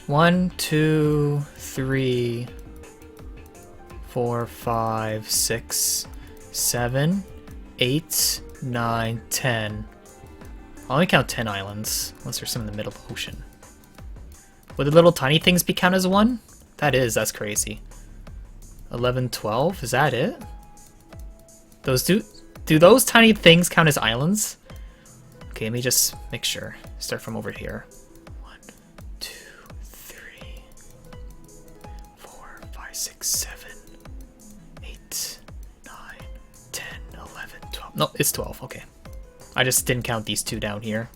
One, two, 3, 4, 5, 6, 7, 8, 9, 10. I'll only count 10 islands, unless there's some in the middle of the ocean. Would the little tiny things be counted as one? That's crazy. 11, 12, is that it? Those do those tiny things count as islands? Okay, let me just make sure. Start from over here. 1, 2, 3, 4, 5, 6, 7, 8, 9, 10, 11, 12. No, it's 12, okay. I just didn't count these two down here.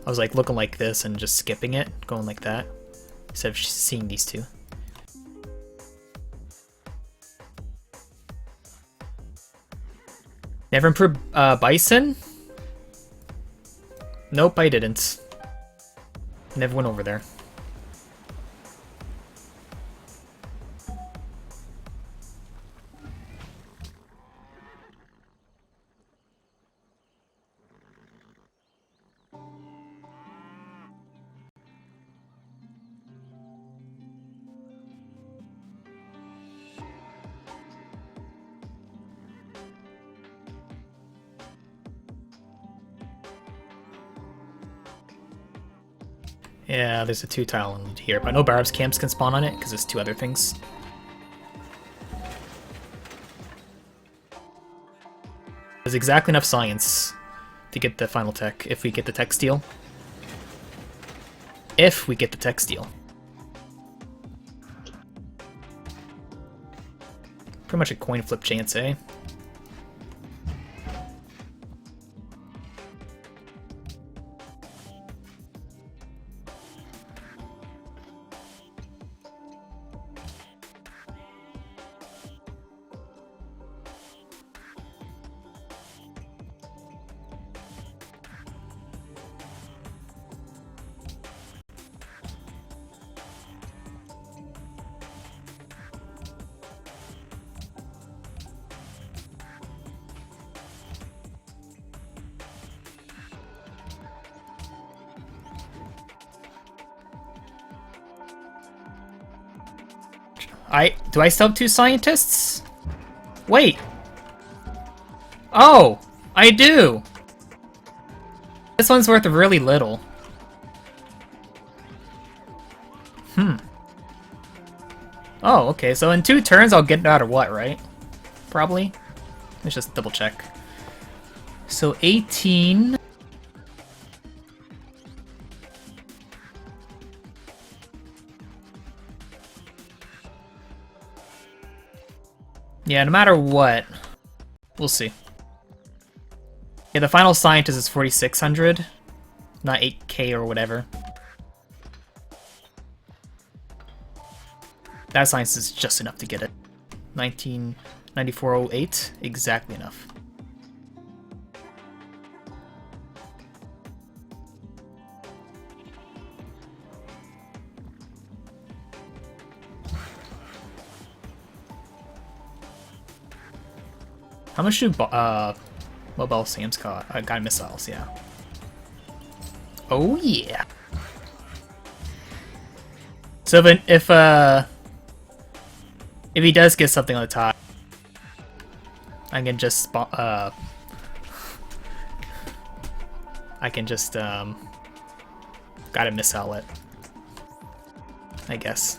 I was like looking like this and just skipping it, going like that, instead of seeing these two. Never improved Bison? Nope, I didn't. Never went over there. Yeah, there's a 2-tile island here, but no Barab's camps can spawn on it because there's 2 other things. There's exactly enough science to get the final tech if we get the textile. If we get the textile. Pretty much a coin flip chance, eh? Do I still have 2 scientists? Wait. Oh, I do. This one's worth really little. Oh, okay, so in 2 turns I'll get no matter what, right? Probably. Let's just double check. So 18. Yeah, no matter what. We'll see. Yeah, the final scientist is 4,600. Not 8k or whatever. That science is just enough to get it. 199408, exactly enough. How much do mobile SAMs cost? Guide missiles, yeah. Oh yeah. So if he does get something on the top, I can just guide a missile it, I guess.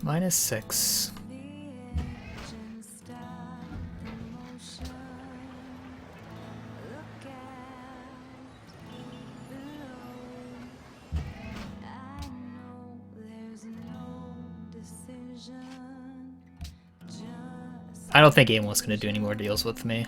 -6. I don't think anyone's gonna do any more deals with me.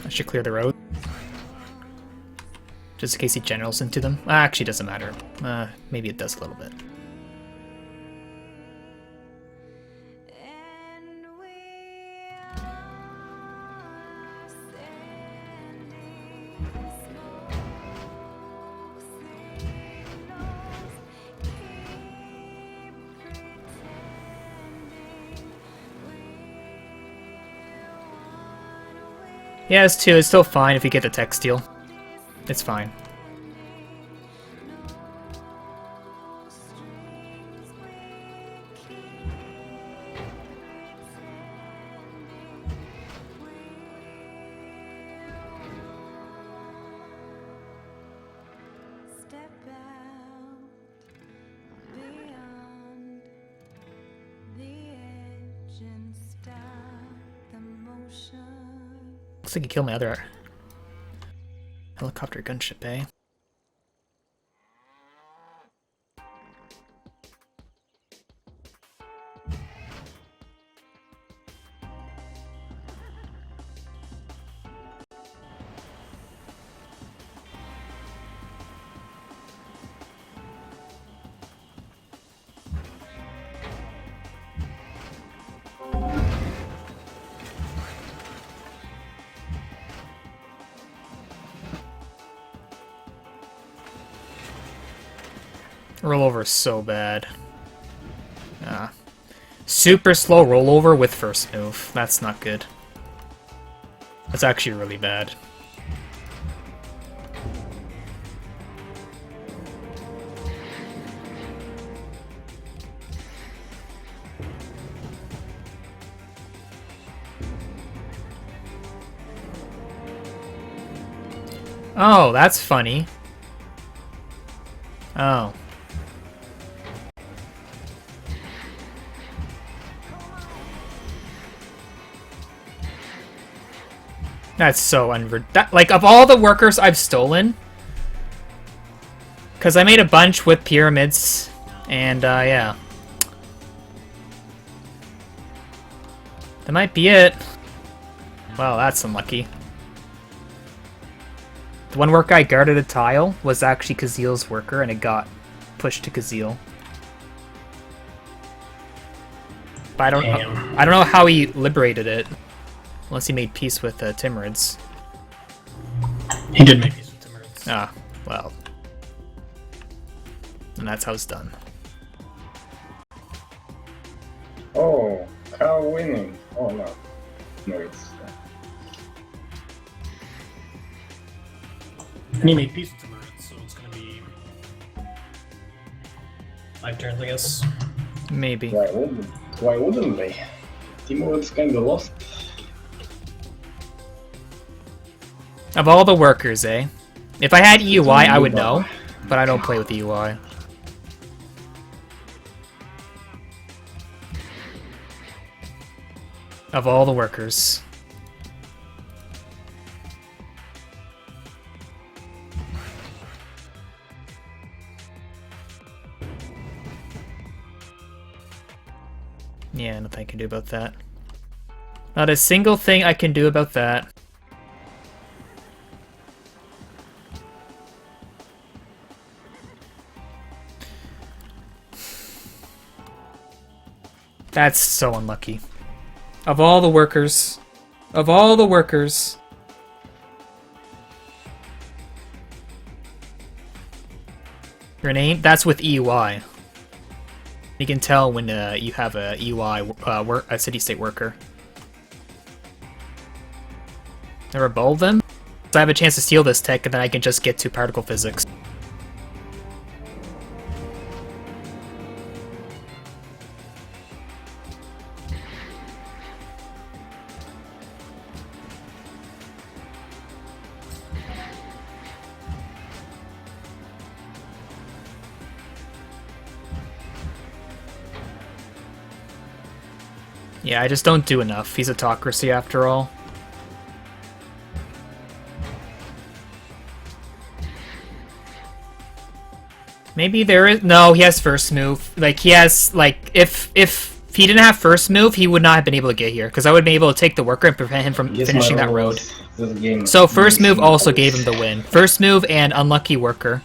I should clear the road. Just in case he generals into them. Actually, doesn't matter. Maybe it does a little bit. He has 2. It's still fine if you get the tech steal. It's fine. Step out beyond the edge and stop the motion. Looks like he killed my other helicopter gunship, eh? Rollover is so bad. Super slow rollover with first move. That's not good. That's actually really bad. Oh, that's funny. Oh. That's so like, of all the workers I've stolen, because I made a bunch with pyramids, and, yeah. That might be it. Wow, that's unlucky. The one worker I guarded a tile was actually Kazil's worker, and it got pushed to Kazil. But I don't know how he liberated it. Unless he made peace with Timurids. He did make peace with Timurids. Ah, well. And that's how it's done. Oh, cow winning. Oh no. No, it's. And he made peace with Timurids, so it's gonna be 5 turns, I guess. Maybe. Why wouldn't they? Timurids kinda lost. Of all the workers, eh? If I had EUI, I would know, but I don't play with EUI. Of all the workers. Yeah, nothing I can do about that. Not a single thing I can do about that. That's so unlucky. Of all the workers. Of all the workers. Your name? That's with EUI. You can tell when you have a EUI, a city-state worker. Never bowl them? So I have a chance to steal this tech, and then I can just get to particle physics. Yeah, I just don't do enough. He's autocracy after all. Maybe there is... No, he has first move. Like, he has, like, if he didn't have first move, he would not have been able to get here. Because I would have been able to take the worker and prevent him from finishing that road. So first move also gave him the win. First move and unlucky worker.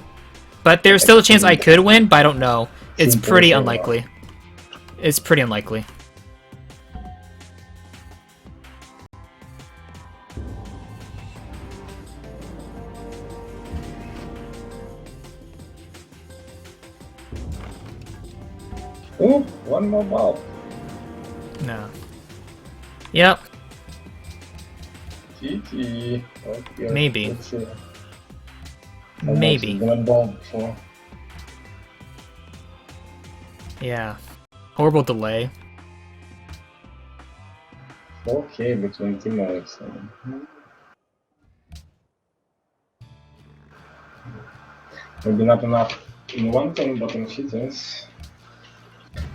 But there's still a chance I could win, but I don't know. It's pretty unlikely. It's pretty unlikely. Ooh, one more bulb. No. Yep. GT. Okay, Maybe. let's see. How much Maybe. it's gonna bomb for. Yeah. Horrible delay. 4K between teammates. Maybe not enough in one thing, but in few things.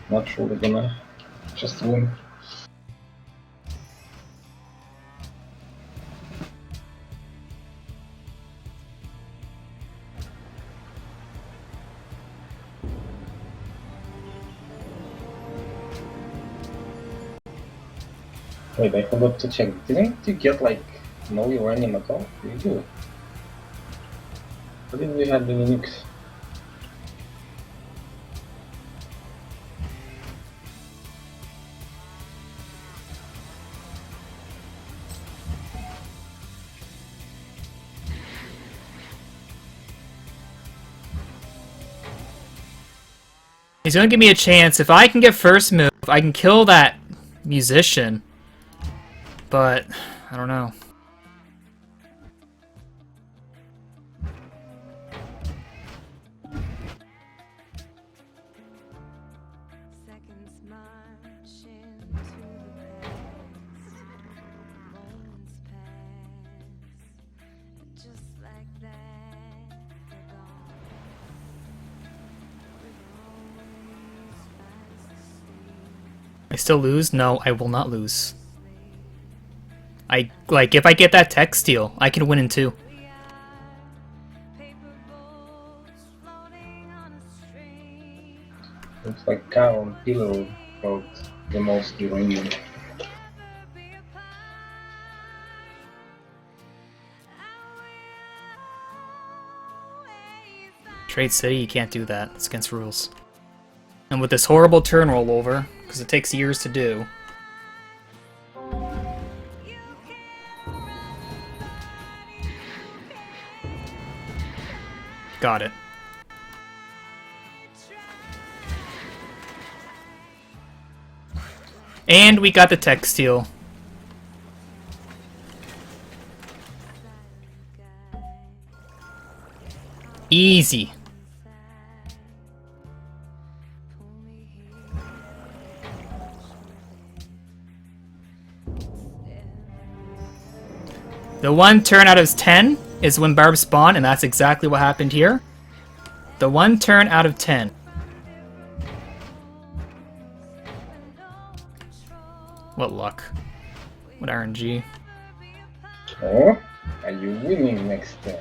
Not sure we're gonna just win. Wait, I forgot to check. Didn't you get like no uranium at all? You do. Why didn't you have any nukes? He's gonna give me a chance. If I can get first move, I can kill that musician. But, I don't know. Seconds march into the past. Moments pass. Just like that, they're gone. I still lose? No, I will not lose. If I get that tech steal, I can win in 2. Looks like Cow and Pillow got the most uranium. Trade City, you can't do that. It's against rules. And with this horrible turn rollover, because it takes years to do. Got it. And we got the tech steal. Easy. The 1 turn out of 10 is when barbs spawn, and that's exactly what happened here. The 1 turn out of 10. What luck. What RNG. Oh, are you winning next turn?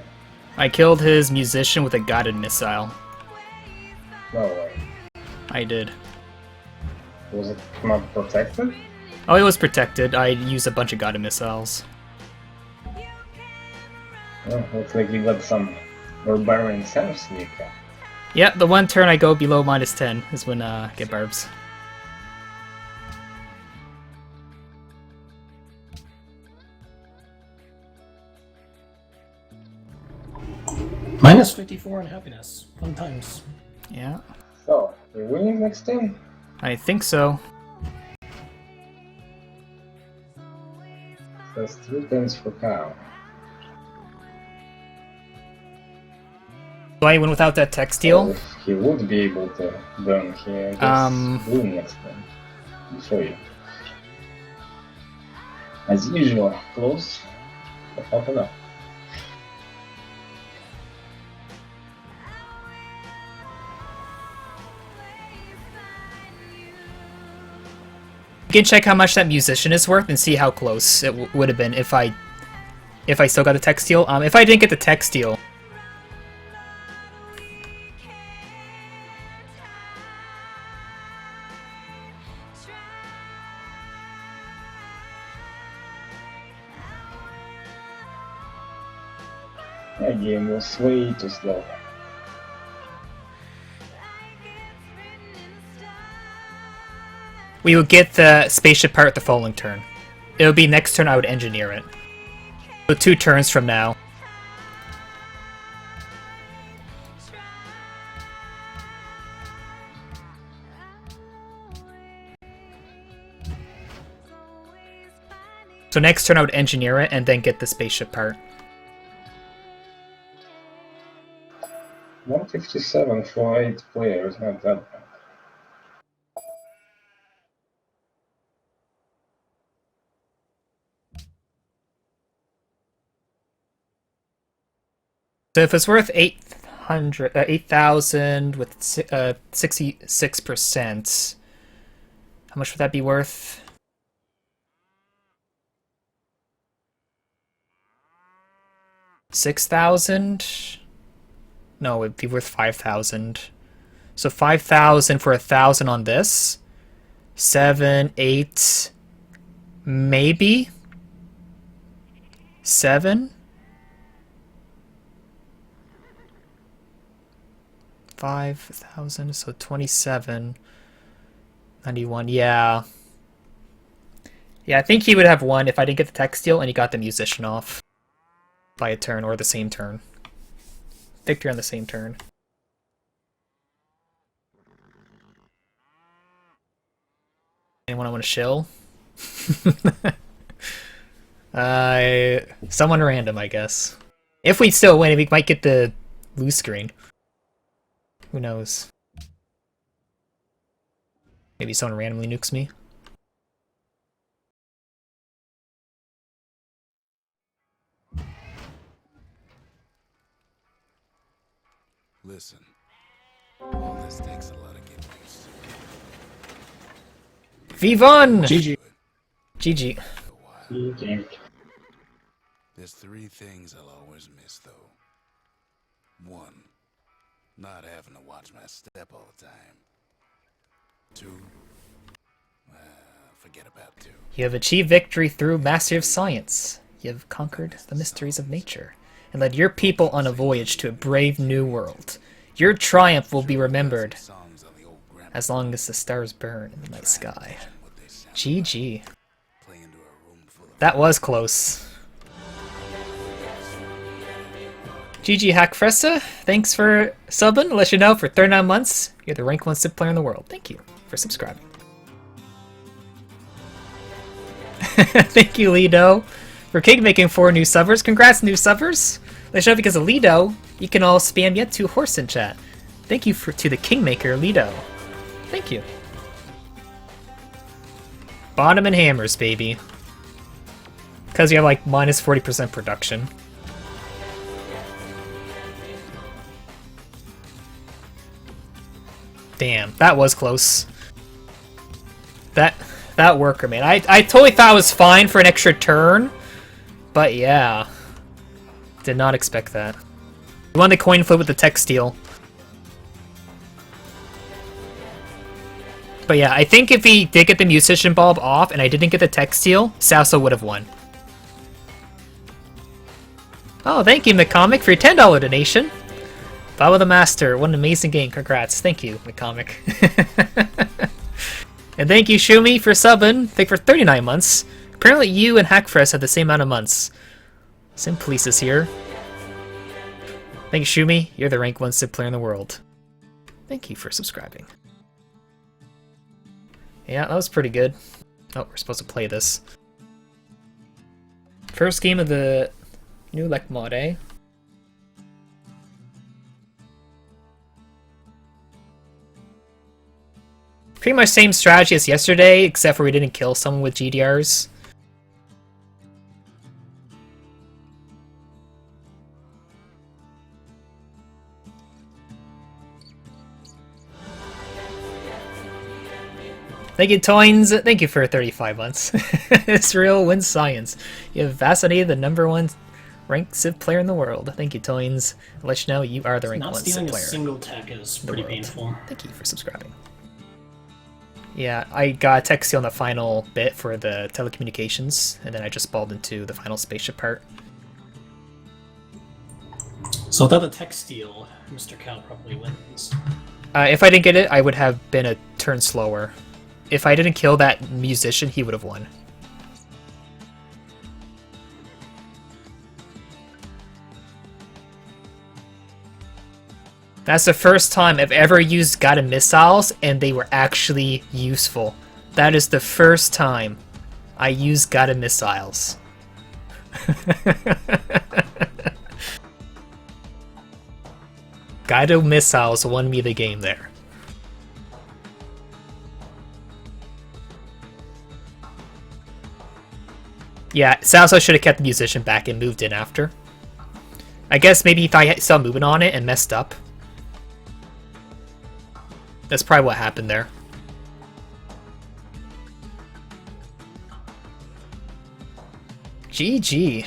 I killed his musician with a guided missile. No way. I did. Was it not protected? Oh, it was protected. I used a bunch of guided missiles. Oh, looks like you got some barbarian self sneaker. Yep, the 1 turn I go below -10 is when I get barbs. -54 in happiness. Fun times. Yeah, So, you're winning next turn? I think so. That's 3 turns for Cow. Do I win without that tech steal? So if he would be able to burn here, win next turn. Before you. As usual, close, but not enough. You can check how much that musician is worth and see how close it would have been if I still got the tech steal. If I didn't get the tech steal, That game was way too slow. we would get the spaceship part the following turn. It would be next turn I would engineer it. So 2 turns from now. So next turn I would engineer it and then get the spaceship part. 157 for 8 players, not that bad. So if it's worth 8,000 with 66%, how much would that be worth? $6,000? No, it'd be worth 5,000. So 5,000 for 1,000 on this. 7, 8, maybe 7. 5,000, so 27, 91. Yeah, I think he would have won if I didn't get the textile and he got the musician off by a turn or the same turn. Victory on the same turn. Anyone I want to shill? Someone random, I guess. If we still win, we might get the loose screen. Who knows? Maybe someone randomly nukes me. Listen, all this takes a lot of getting used to. Vivon! GG. GG. GG. There's 3 things I'll always miss, though. 1, not having to watch my step all the time. 2, forget about 2. You have achieved victory through mastery of science. You have conquered the mysteries of nature, and led your people on a voyage to a brave new world. Your triumph will be remembered as long as the stars burn in the night sky. GG. That was close. GG Hackfressa, thanks for subbing. Let you know for 39 months, you're the rank 1 Civ player in the world. Thank you for subscribing. Thank you, Lido, for King making 4 new subbers. Congrats, new subbers. Let you know because of Lido, you can all spam yet to horse in chat. Thank you to the Kingmaker, Lido. Thank you. Bottom and hammers, baby. Because you have like minus 40% production. Damn, that was close. That worker, man. I totally thought it was fine for an extra turn, but yeah. Did not expect that. We won the coin flip with the textile. But yeah, I think if he did get the musician bulb off and I didn't get the textile, Sasso would have won. Oh, thank you, McComic, for your $10 donation. Bob of the Master, what an amazing game. Congrats. Thank you, McComic. And thank you, Shumi, for subbing. Thank you for 39 months. Apparently you and Hackfress have the same amount of months. Simplice is here. Thank you, Shumi. You're the rank 1 Civ player in the world. Thank you for subscribing. Yeah, that was pretty good. Oh, we're supposed to play this. First game of the new Lek mod, eh? Pretty much same strategy as yesterday, except for we didn't kill someone with GDRs. Thank you, Toins. Thank you for 35 months. It's real wins science. You have vaccinated the #1 ranked Civ player in the world. Thank you, Toins. I'll let you know you are the rank 1 Not Civ stealing a player. single tech is pretty painful. Thank you for subscribing. Yeah, I got a textile on the final bit for the telecommunications, and then I just balled into the final spaceship part. So without the textile, Mr. Cow probably wins. If I didn't get it, I would have been a turn slower. If I didn't kill that musician, he would have won. That's the first time I've ever used guided missiles and they were actually useful. That is the first time I use guided missiles. Guided missiles won me the game there. Yeah, Salsa should have kept the musician back and moved in after. I guess maybe if I saw movement on it and messed up. That's probably what happened there. GG.